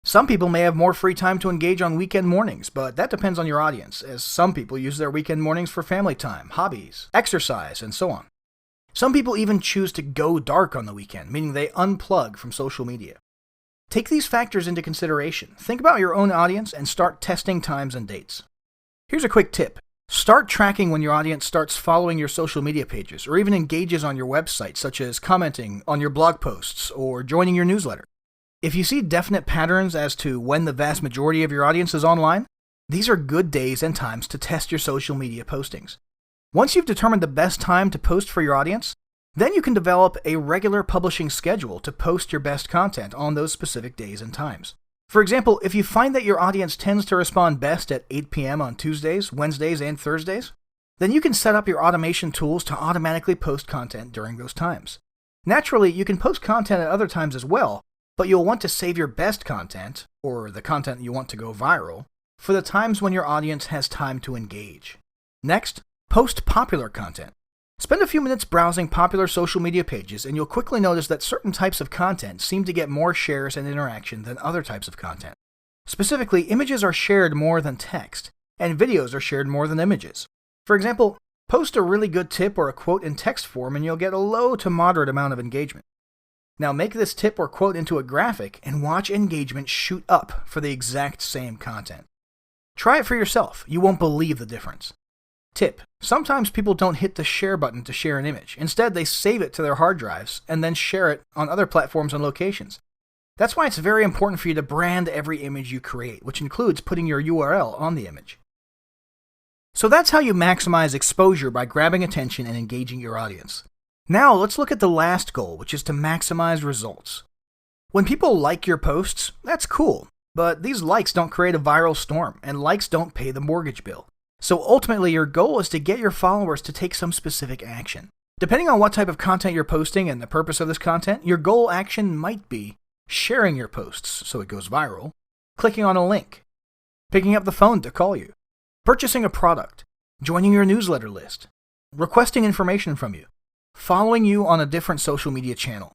Some people may have more free time to engage on weekend mornings, but that depends on your audience, as some people use their weekend mornings for family time, hobbies, exercise, and so on. Some people even choose to go dark on the weekend, meaning they unplug from social media. Take these factors into consideration, think about your own audience, and start testing times and dates. Here's a quick tip. Start tracking when your audience starts following your social media pages, or even engages on your website, such as commenting on your blog posts or joining your newsletter. If you see definite patterns as to when the vast majority of your audience is online, these are good days and times to test your social media postings. Once you've determined the best time to post for your audience, then you can develop a regular publishing schedule to post your best content on those specific days and times. For example, if you find that your audience tends to respond best at 8 p.m. on Tuesdays, Wednesdays, and Thursdays, then you can set up your automation tools to automatically post content during those times. Naturally, you can post content at other times as well, but you'll want to save your best content, or the content you want to go viral, for the times when your audience has time to engage. Next, post popular content. Spend a few minutes browsing popular social media pages and you'll quickly notice that certain types of content seem to get more shares and interaction than other types of content. Specifically, images are shared more than text, and videos are shared more than images. For example, post a really good tip or a quote in text form and you'll get a low to moderate amount of engagement. Now make this tip or quote into a graphic and watch engagement shoot up for the exact same content. Try it for yourself. You won't believe the difference. Tip: sometimes people don't hit the share button to share an image. Instead, they save it to their hard drives and then share it on other platforms and locations. That's why it's very important for you to brand every image you create, which includes putting your URL on the image. So that's how you maximize exposure by grabbing attention and engaging your audience. Now let's look at the last goal, which is to maximize results. When people like your posts, that's cool, but these likes don't create a viral storm, and likes don't pay the mortgage bill. So ultimately, your goal is to get your followers to take some specific action. Depending on what type of content you're posting and the purpose of this content, your goal action might be sharing your posts so it goes viral, clicking on a link, picking up the phone to call you, purchasing a product, joining your newsletter list, requesting information from you, following you on a different social media channel.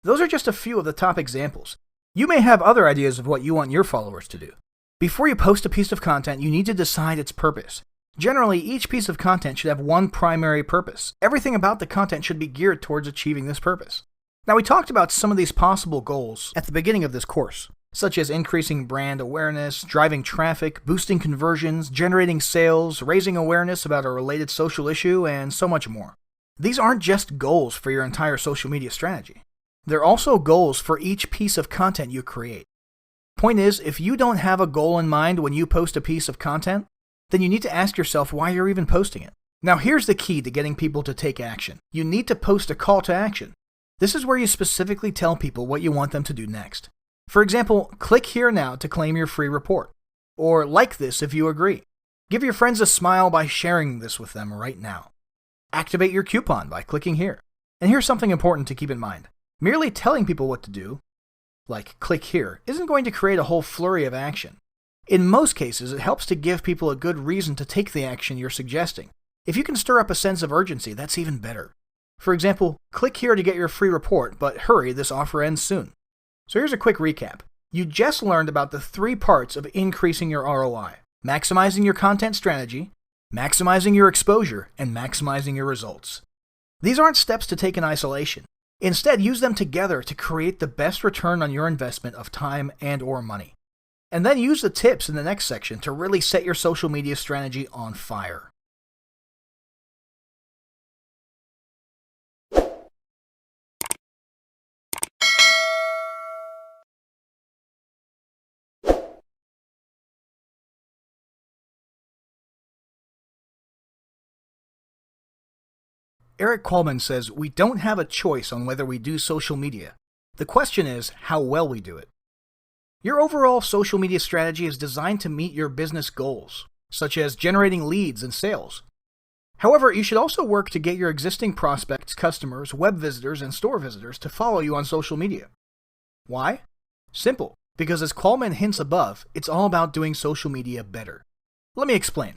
Those are just a few of the top examples. You may have other ideas of what you want your followers to do. Before you post a piece of content, you need to decide its purpose. Generally, each piece of content should have one primary purpose. Everything about the content should be geared towards achieving this purpose. Now, we talked about some of these possible goals at the beginning of this course, such as increasing brand awareness, driving traffic, boosting conversions, generating sales, raising awareness about a related social issue, and so much more. These aren't just goals for your entire social media strategy. They're also goals for each piece of content you create. Point is, if you don't have a goal in mind when you post a piece of content, then you need to ask yourself why you're even posting it. Now, here's the key to getting people to take action. You need to post a call to action. This is where you specifically tell people what you want them to do next. For example, click here now to claim your free report. Or like this if you agree. Give your friends a smile by sharing this with them right now. Activate your coupon by clicking here. And here's something important to keep in mind. Merely telling people what to do, like click here, isn't going to create a whole flurry of action. In most cases, it helps to give people a good reason to take the action you're suggesting. If you can stir up a sense of urgency, that's even better. For example, click here to get your free report, but hurry, this offer ends soon. So here's a quick recap. You just learned about the 3 parts of increasing your ROI: maximizing your content strategy, maximizing your exposure, and maximizing your results. These aren't steps to take in isolation. Instead, use them together to create the best return on your investment of time and/or money. And then use the tips in the next section to really set your social media strategy on fire. Eric Coleman says, "We don't have a choice on whether we do social media. The question is how well we do it." Your overall social media strategy is designed to meet your business goals, such as generating leads and sales. However, you should also work to get your existing prospects, customers, web visitors, and store visitors to follow you on social media. Why? Simple, because as Coleman hints above, it's all about doing social media better. Let me explain.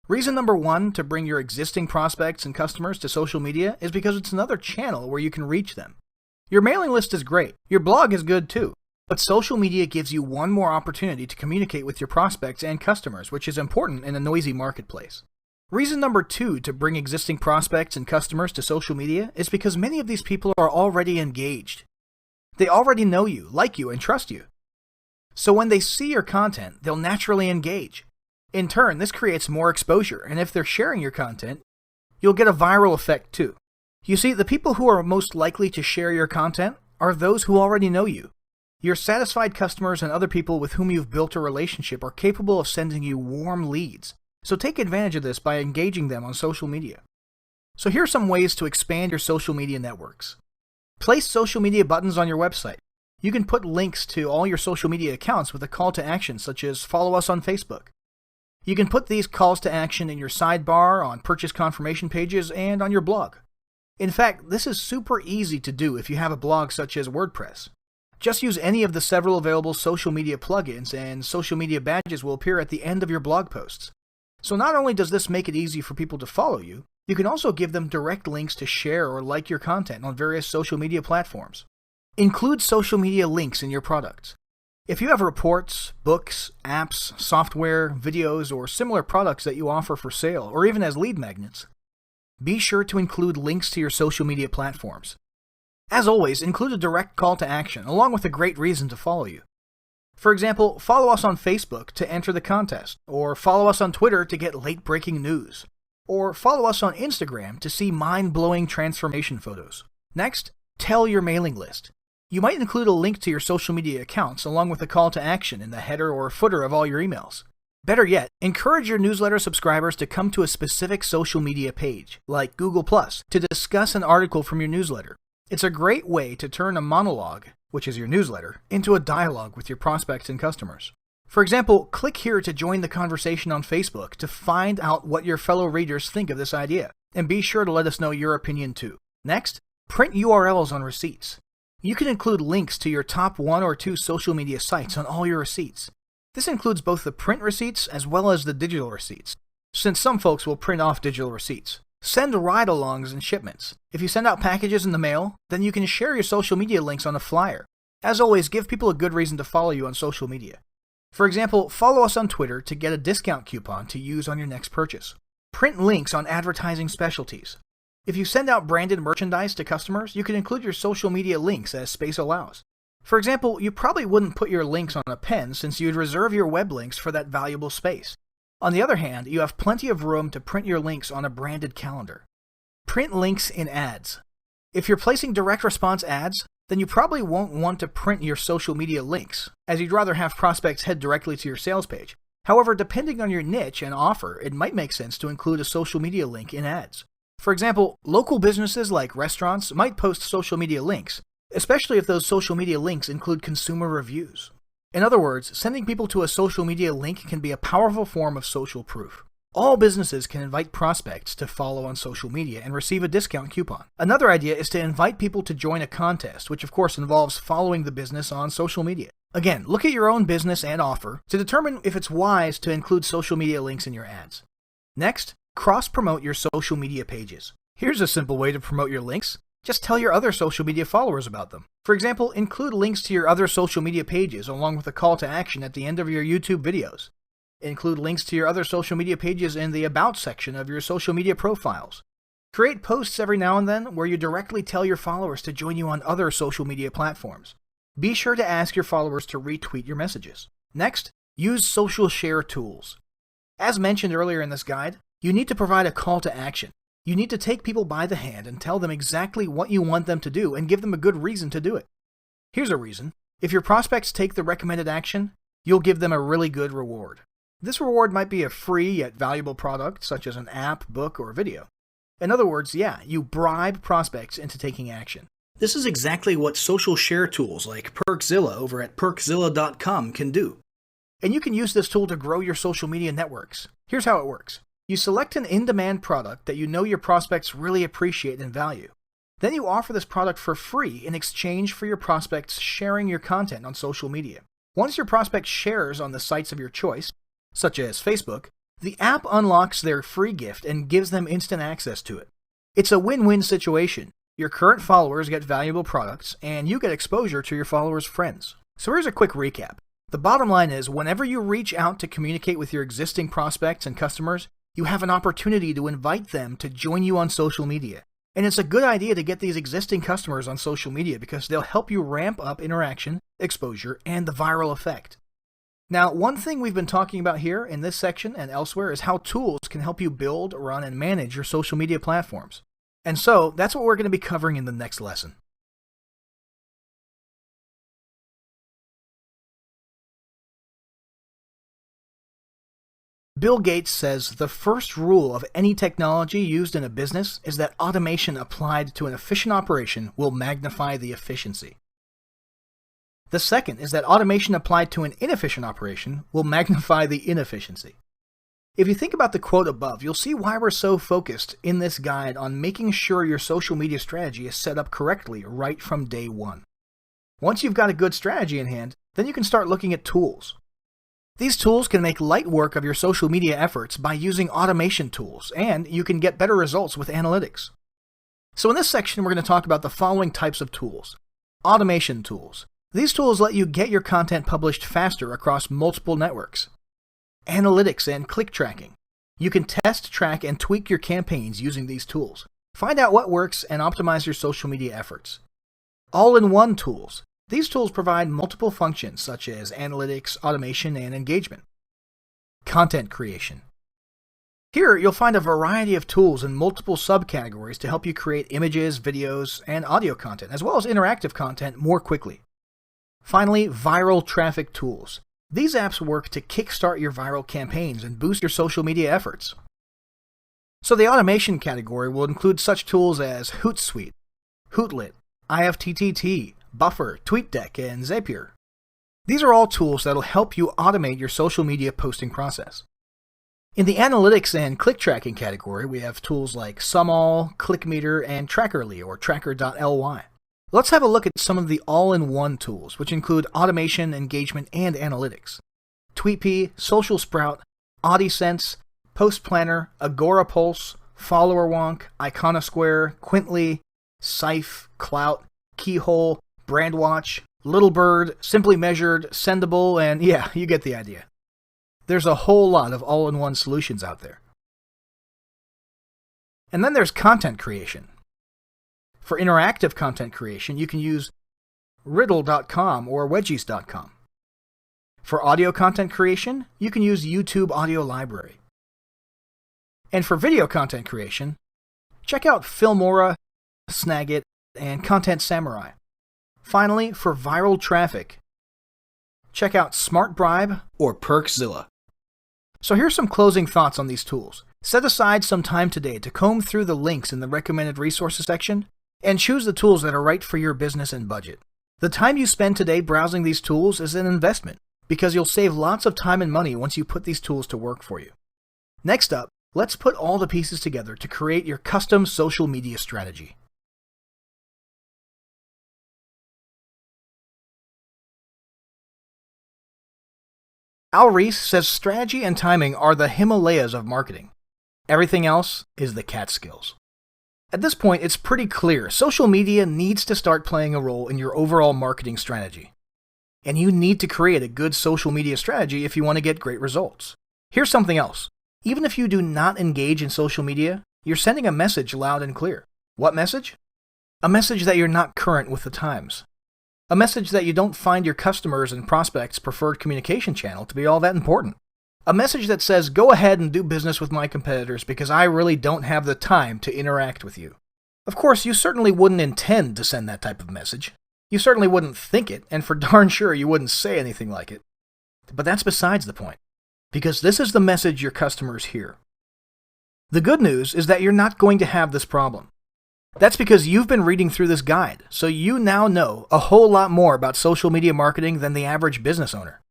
Reason number 1 to bring your existing prospects and customers to social media is because it's another channel where you can reach them. Your mailing list is great. Your blog is good too. But social media gives you one more opportunity to communicate with your prospects and customers, which is important in a noisy marketplace. Reason number 2 to bring existing prospects and customers to social media is because many of these people are already engaged. They already know you, like you, and trust you. So when they see your content, they'll naturally engage. In turn, this creates more exposure, and if they're sharing your content, you'll get a viral effect too. You see, the people who are most likely to share your content are those who already know you. Your satisfied customers and other people with whom you've built a relationship are capable of sending you warm leads, so take advantage of this by engaging them on social media. So here are some ways to expand your social media networks. Place social media buttons on your website. You can put links to all your social media accounts with a call to action such as follow us on Facebook. You can put these calls to action in your sidebar, on purchase confirmation pages, and on your blog. In fact, this is super easy to do if you have a blog such as WordPress. Just use any of the several available social media plugins and social media badges will appear at the end of your blog posts. So not only does this make it easy for people to follow you, you can also give them direct links to share or like your content on various social media platforms. Include social media links in your products. If you have reports, books, apps, software, videos, or similar products that you offer for sale, or even as lead magnets, be sure to include links to your social media platforms. As always, include a direct call to action, along with a great reason to follow you. For example, follow us on Facebook to enter the contest, or follow us on Twitter to get late-breaking news, or follow us on Instagram to see mind-blowing transformation photos. Next, tell your mailing list. You might include a link to your social media accounts along with a call to action in the header or footer of all your emails. Better yet, encourage your newsletter subscribers to come to a specific social media page, like Google+, to discuss an article from your newsletter. It's a great way to turn a monologue, which is your newsletter, into a dialogue with your prospects and customers. For example, click here to join the conversation on Facebook to find out what your fellow readers think of this idea, and be sure to let us know your opinion too. Next, print URLs on receipts. You can include links to your top 1 or 2 social media sites on all your receipts. This includes both the print receipts as well as the digital receipts, since some folks will print off digital receipts. Send ride-alongs and shipments. If you send out packages in the mail, then you can share your social media links on a flyer. As always, give people a good reason to follow you on social media. For example, follow us on Twitter to get a discount coupon to use on your next purchase. Print links on advertising specialties. If you send out branded merchandise to customers, you can include your social media links as space allows. For example, you probably wouldn't put your links on a pen since you'd reserve your web links for that valuable space. On the other hand, you have plenty of room to print your links on a branded calendar. Print links in ads. If you're placing direct response ads, then you probably won't want to print your social media links, as you'd rather have prospects head directly to your sales page. However, depending on your niche and offer, it might make sense to include a social media link in ads. For example, local businesses like restaurants might post social media links, especially if those social media links include consumer reviews. In other words, sending people to a social media link can be a powerful form of social proof. All businesses can invite prospects to follow on social media and receive a discount coupon. Another idea is to invite people to join a contest, which of course involves following the business on social media. Again, look at your own business and offer to determine if it's wise to include social media links in your ads. Next, cross-promote your social media pages. Here's a simple way to promote your links. Just tell your other social media followers about them. For example, include links to your other social media pages along with a call to action at the end of your YouTube videos. Include links to your other social media pages in the About section of your social media profiles. Create posts every now and then where you directly tell your followers to join you on other social media platforms. Be sure to ask your followers to retweet your messages. Next, use social share tools. As mentioned earlier in this guide, you need to provide a call to action. You need to take people by the hand and tell them exactly what you want them to do and give them a good reason to do it. Here's a reason. If your prospects take the recommended action, you'll give them a really good reward. This reward might be a free yet valuable product, such as an app, book, or video. In other words, you bribe prospects into taking action. This is exactly what social share tools like Perkzilla over at perkzilla.com can do. And you can use this tool to grow your social media networks. Here's how it works. You select an in-demand product that you know your prospects really appreciate and value. Then you offer this product for free in exchange for your prospects sharing your content on social media. Once your prospect shares on the sites of your choice, such as Facebook, the app unlocks their free gift and gives them instant access to it. It's a win-win situation. Your current followers get valuable products, and you get exposure to your followers' friends. So here's a quick recap. The bottom line is, whenever you reach out to communicate with your existing prospects and customers, you have an opportunity to invite them to join you on social media. And it's a good idea to get these existing customers on social media because they'll help you ramp up interaction, exposure, and the viral effect. Now, one thing we've been talking about here in this section and elsewhere is how tools can help you build, run, and manage your social media platforms. And so, that's what we're going to be covering in the next lesson. Bill Gates says the first rule of any technology used in a business is that automation applied to an efficient operation will magnify the efficiency. The second is that automation applied to an inefficient operation will magnify the inefficiency. If you think about the quote above, you'll see why we're so focused in this guide on making sure your social media strategy is set up correctly right from day one. Once you've got a good strategy in hand, then you can start looking at tools. These tools can make light work of your social media efforts by using automation tools, and you can get better results with analytics. So in this section, we're going to talk about the following types of tools. Automation tools. These tools let you get your content published faster across multiple networks. Analytics and click tracking. You can test, track, and tweak your campaigns using these tools. Find out what works and optimize your social media efforts. All-in-one tools. These tools provide multiple functions such as analytics, automation, and engagement. Content creation. Here, you'll find a variety of tools in multiple subcategories to help you create images, videos, and audio content, as well as interactive content more quickly. Finally, viral traffic tools. These apps work to kickstart your viral campaigns and boost your social media efforts. So the automation category will include such tools as Hootsuite, Hootlit, IFTTT, Buffer, TweetDeck, and Zapier. These are all tools that will help you automate your social media posting process. In the analytics and click tracking category, we have tools like SumAll, ClickMeter, and Trackerly or Tracker.ly. Let's have a look at some of the all-in-one tools, which include automation, engagement, and analytics. TweetPea, Social Sprout, AudiSense, Post Planner, Agorapulse, FollowerWonk, Iconosquare, Quintly, Sife, Clout, Keyhole, Brandwatch, Littlebird, Simply Measured, Sendable, and yeah, you get the idea. There's a whole lot of all-in-one solutions out there. And then there's content creation. For interactive content creation, you can use riddle.com or wedgies.com. For audio content creation, you can use YouTube Audio Library. And for video content creation, check out Filmora, Snagit, and Content Samurai. Finally, for viral traffic, check out SmartBribe or Perkzilla. So here's some closing thoughts on these tools. Set aside some time today to comb through the links in the recommended resources section and choose the tools that are right for your business and budget. The time you spend today browsing these tools is an investment because you'll save lots of time and money once you put these tools to work for you. Next up, let's put all the pieces together to create your custom social media strategy. Al Reese says strategy and timing are the Himalayas of marketing. Everything else is the Catskills. At this point, it's pretty clear social media needs to start playing a role in your overall marketing strategy. And you need to create a good social media strategy if you want to get great results. Here's something else. Even if you do not engage in social media, you're sending a message loud and clear. What message? A message that you're not current with the times. A message that you don't find your customers and prospects' preferred communication channel to be all that important. A message that says, go ahead and do business with my competitors because I really don't have the time to interact with you. Of course, you certainly wouldn't intend to send that type of message. You certainly wouldn't think it, and for darn sure you wouldn't say anything like it. But that's besides the point, because this is the message your customers hear. The good news is that you're not going to have this problem. That's because you've been reading through this guide, so you now know a whole lot more about social media marketing than the average business owner.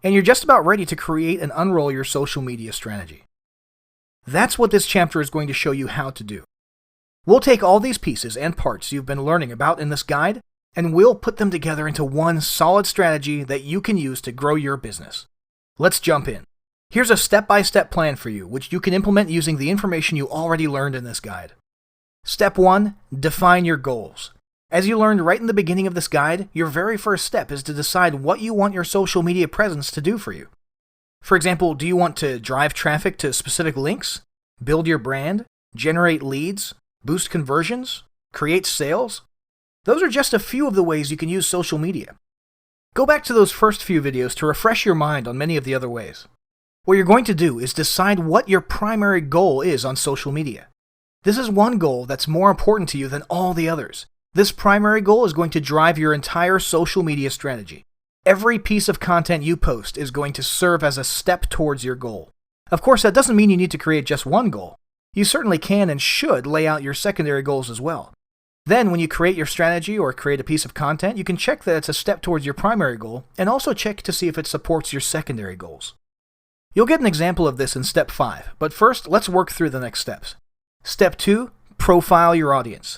And you're just about ready to create and unroll your social media strategy. That's what this chapter is going to show you how to do. We'll take all these pieces and parts you've been learning about in this guide, and we'll put them together into one solid strategy that you can use to grow your business. Let's jump in. Here's a step-by-step plan for you, which you can implement using the information you already learned in this guide. Step 1, define your goals. As you learned right in the beginning of this guide, your very first step is to decide what you want your social media presence to do for you. For example, do you want to drive traffic to specific links, build your brand, generate leads, boost conversions, create sales? Those are just a few of the ways you can use social media. Go back to those first few videos to refresh your mind on many of the other ways. What you're going to do is decide what your primary goal is on social media. This is one goal that's more important to you than all the others. This primary goal is going to drive your entire social media strategy. Every piece of content you post is going to serve as a step towards your goal. Of course, that doesn't mean you need to create just one goal. You certainly can and should lay out your secondary goals as well. Then, when you create your strategy or create a piece of content, you can check that it's a step towards your primary goal and also check to see if it supports your secondary goals. You'll get an example of this in step 5, but first, let's work through the next steps. Step 2, profile your audience.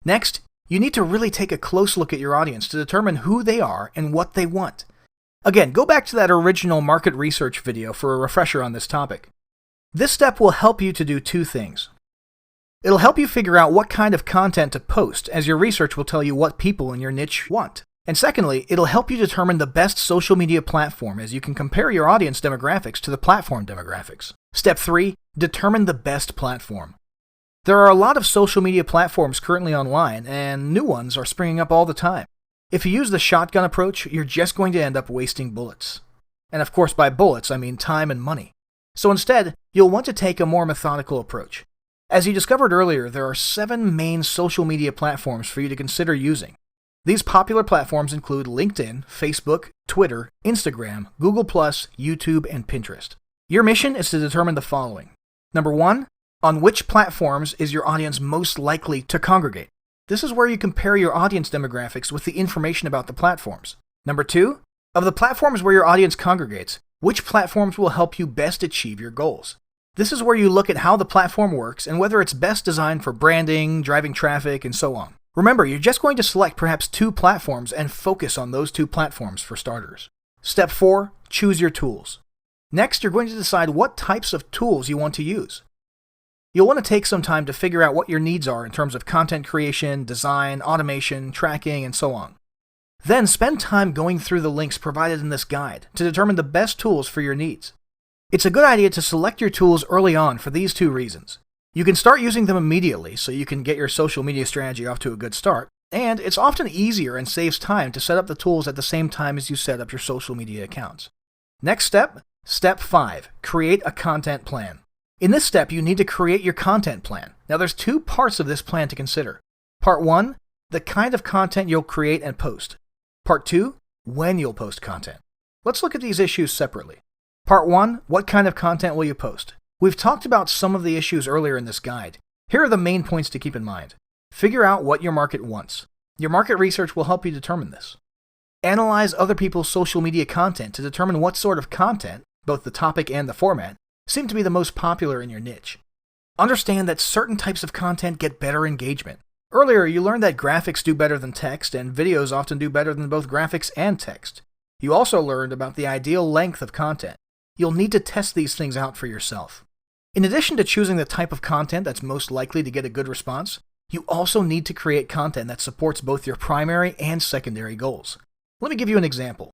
Next, you need to really take a close look at your audience to determine who they are and what they want. Again, go back to that original market research video for a refresher on this topic. This step will help you to do 2 things. It'll help you figure out what kind of content to post, as your research will tell you what people in your niche want. And secondly, it'll help you determine the best social media platform, as you can compare your audience demographics to the platform demographics. Step 3, determine the best platform. There are a lot of social media platforms currently online, and new ones are springing up all the time. If you use the shotgun approach, you're just going to end up wasting bullets. And of course, by bullets, I mean time and money. So instead, you'll want to take a more methodical approach. As you discovered earlier, there are 7 main social media platforms for you to consider using. These popular platforms include LinkedIn, Facebook, Twitter, Instagram, Google+, YouTube, and Pinterest. Your mission is to determine the following. Number 1, on which platforms is your audience most likely to congregate? This is where you compare your audience demographics with the information about the platforms. Number 2, of the platforms where your audience congregates, which platforms will help you best achieve your goals? This is where you look at how the platform works and whether it's best designed for branding, driving traffic, and so on. Remember, you're just going to select perhaps 2 platforms and focus on those 2 platforms for starters. Step 4, choose your tools. Next, you're going to decide what types of tools you want to use. You'll want to take some time to figure out what your needs are in terms of content creation, design, automation, tracking, and so on. Then spend time going through the links provided in this guide to determine the best tools for your needs. It's a good idea to select your tools early on for these 2 reasons. You can start using them immediately so you can get your social media strategy off to a good start, and it's often easier and saves time to set up the tools at the same time as you set up your social media accounts. Next step, Step 5, create a content plan. In this step, you need to create your content plan. Now there's 2 parts of this plan to consider. Part 1, the kind of content you'll create and post. Part 2, when you'll post content. Let's look at these issues separately. Part 1, what kind of content will you post? We've talked about some of the issues earlier in this guide. Here are the main points to keep in mind. Figure out what your market wants. Your market research will help you determine this. Analyze other people's social media content to determine what sort of content, both the topic and the format, seem to be the most popular in your niche. Understand that certain types of content get better engagement. Earlier, you learned that graphics do better than text, and videos often do better than both graphics and text. You also learned about the ideal length of content. You'll need to test these things out for yourself. In addition to choosing the type of content that's most likely to get a good response, you also need to create content that supports both your primary and secondary goals. Let me give you an example.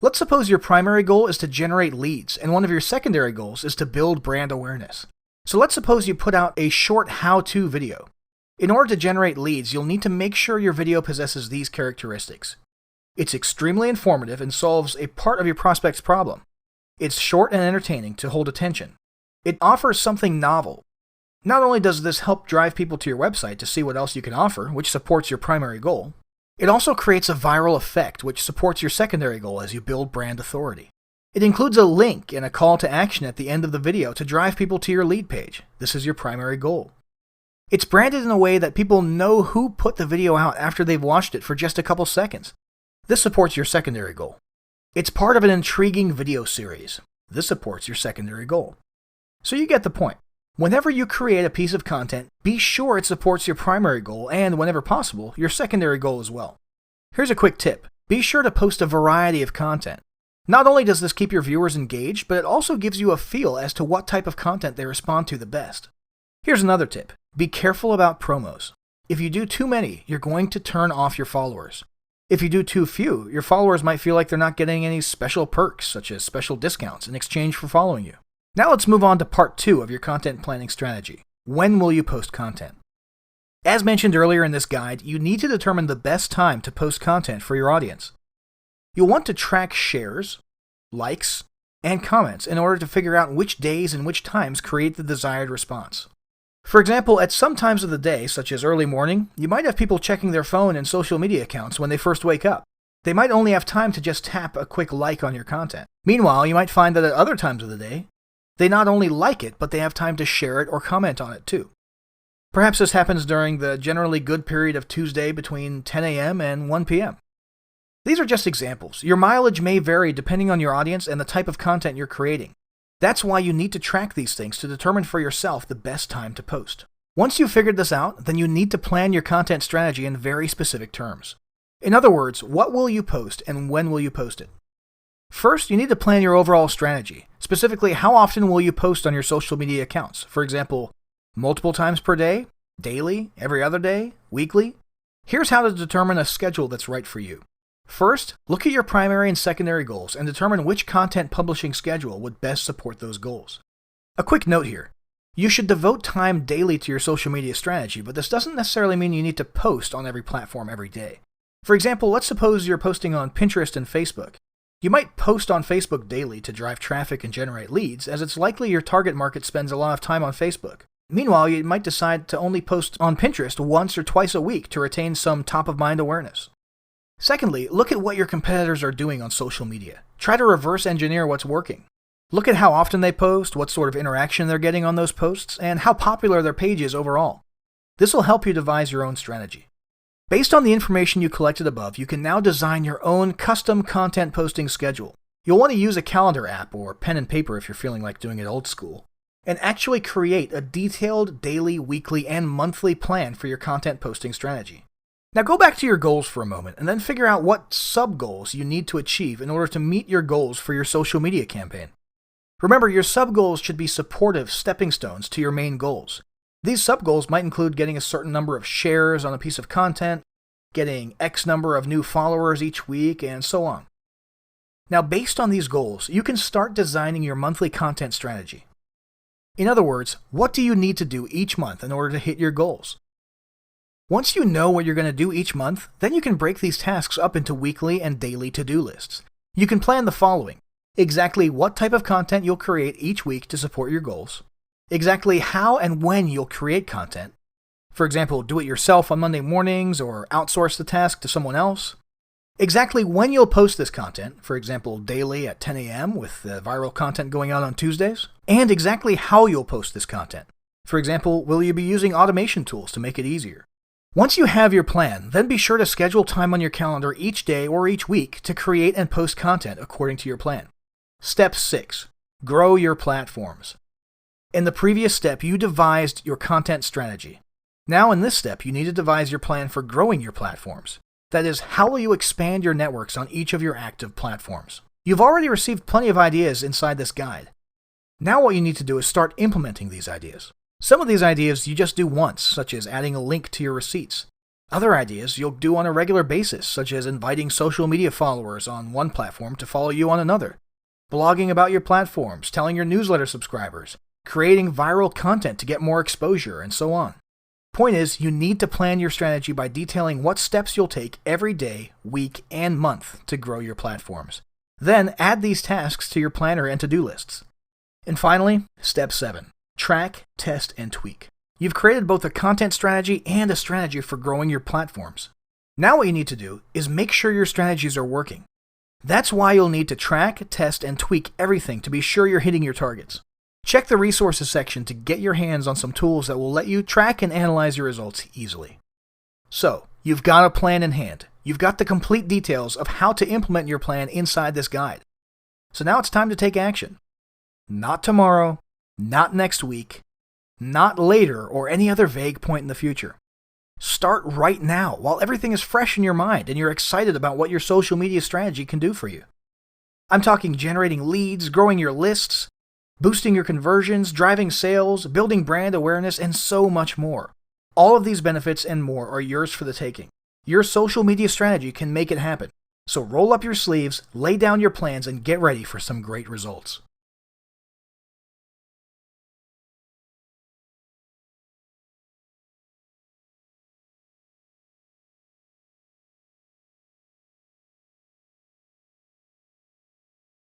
Let's suppose your primary goal is to generate leads, and one of your secondary goals is to build brand awareness. So let's suppose you put out a short how-to video. In order to generate leads, you'll need to make sure your video possesses these characteristics. It's extremely informative and solves a part of your prospect's problem. It's short and entertaining to hold attention. It offers something novel. Not only does this help drive people to your website to see what else you can offer, which supports your primary goal, it also creates a viral effect which supports your secondary goal as you build brand authority. It includes a link and a call to action at the end of the video to drive people to your lead page. This is your primary goal. It's branded in a way that people know who put the video out after they've watched it for just a couple seconds. This supports your secondary goal. It's part of an intriguing video series. This supports your secondary goal. So you get the point. Whenever you create a piece of content, be sure it supports your primary goal and, whenever possible, your secondary goal as well. Here's a quick tip. Be sure to post a variety of content. Not only does this keep your viewers engaged, but it also gives you a feel as to what type of content they respond to the best. Here's another tip. Be careful about promos. If you do too many, you're going to turn off your followers. If you do too few, your followers might feel like they're not getting any special perks, such as special discounts, in exchange for following you. Now let's move on to part 2 of your content planning strategy. When will you post content? As mentioned earlier in this guide, you need to determine the best time to post content for your audience. You'll want to track shares, likes, and comments in order to figure out which days and which times create the desired response. For example, at some times of the day, such as early morning, you might have people checking their phone and social media accounts when they first wake up. They might only have time to just tap a quick like on your content. Meanwhile, you might find that at other times of the day, they not only like it, but they have time to share it or comment on it too. Perhaps this happens during the generally good period of Tuesday between 10 a.m. and 1 p.m. These are just examples. Your mileage may vary depending on your audience and the type of content you're creating. That's why you need to track these things to determine for yourself the best time to post. Once you've figured this out, then you need to plan your content strategy in very specific terms. In other words, what will you post and when will you post it? First, you need to plan your overall strategy. Specifically, how often will you post on your social media accounts? For example, multiple times per day, daily, every other day, weekly? Here's how to determine a schedule that's right for you. First, look at your primary and secondary goals and determine which content publishing schedule would best support those goals. A quick note here. You should devote time daily to your social media strategy, but this doesn't necessarily mean you need to post on every platform every day. For example, let's suppose you're posting on Pinterest and Facebook. You might post on Facebook daily to drive traffic and generate leads, as it's likely your target market spends a lot of time on Facebook. Meanwhile, you might decide to only post on Pinterest once or twice a week to retain some top-of-mind awareness. Secondly, look at what your competitors are doing on social media. Try to reverse engineer what's working. Look at how often they post, what sort of interaction they're getting on those posts, and how popular their page is overall. This will help you devise your own strategy. Based on the information you collected above, you can now design your own custom content posting schedule. You'll want to use a calendar app or pen and paper if you're feeling like doing it old school, and actually create a detailed daily, weekly, and monthly plan for your content posting strategy. Now go back to your goals for a moment and then figure out what sub-goals you need to achieve in order to meet your goals for your social media campaign. Remember, your sub-goals should be supportive stepping stones to your main goals. These sub-goals might include getting a certain number of shares on a piece of content, getting X number of new followers each week, and so on. Now, based on these goals, you can start designing your monthly content strategy. In other words, what do you need to do each month in order to hit your goals? Once you know what you're going to do each month, then you can break these tasks up into weekly and daily to-do lists. You can plan the following: exactly what type of content you'll create each week to support your goals, exactly how and when you'll create content. For example, do it yourself on Monday mornings or outsource the task to someone else. Exactly when you'll post this content, for example, daily at 10 a.m. with the viral content going out on Tuesdays. And exactly how you'll post this content. For example, will you be using automation tools to make it easier? Once you have your plan, then be sure to schedule time on your calendar each day or each week to create and post content according to your plan. Step 6. Grow your platforms. In the previous step, you devised your content strategy. Now in this step, you need to devise your plan for growing your platforms. That is, how will you expand your networks on each of your active platforms? You've already received plenty of ideas inside this guide. Now what you need to do is start implementing these ideas. Some of these ideas you just do once, such as adding a link to your receipts. Other ideas you'll do on a regular basis, such as inviting social media followers on one platform to follow you on another, blogging about your platforms, telling your newsletter subscribers, creating viral content to get more exposure, and so on. Point is, you need to plan your strategy by detailing what steps you'll take every day, week, and month to grow your platforms. Then add these tasks to your planner and to-do lists. And finally, step 7. Track, test, and tweak. You've created both a content strategy and a strategy for growing your platforms. Now what you need to do is make sure your strategies are working. That's why you'll need to track, test, and tweak everything to be sure you're hitting your targets. Check the resources section to get your hands on some tools that will let you track and analyze your results easily. So, you've got a plan in hand. You've got the complete details of how to implement your plan inside this guide. So now it's time to take action. Not tomorrow, not next week, not later or any other vague point in the future. Start right now while everything is fresh in your mind and you're excited about what your social media strategy can do for you. I'm talking generating leads, growing your lists, boosting your conversions, driving sales, building brand awareness, and so much more. All of these benefits and more are yours for the taking. Your social media strategy can make it happen. So roll up your sleeves, lay down your plans, and get ready for some great results.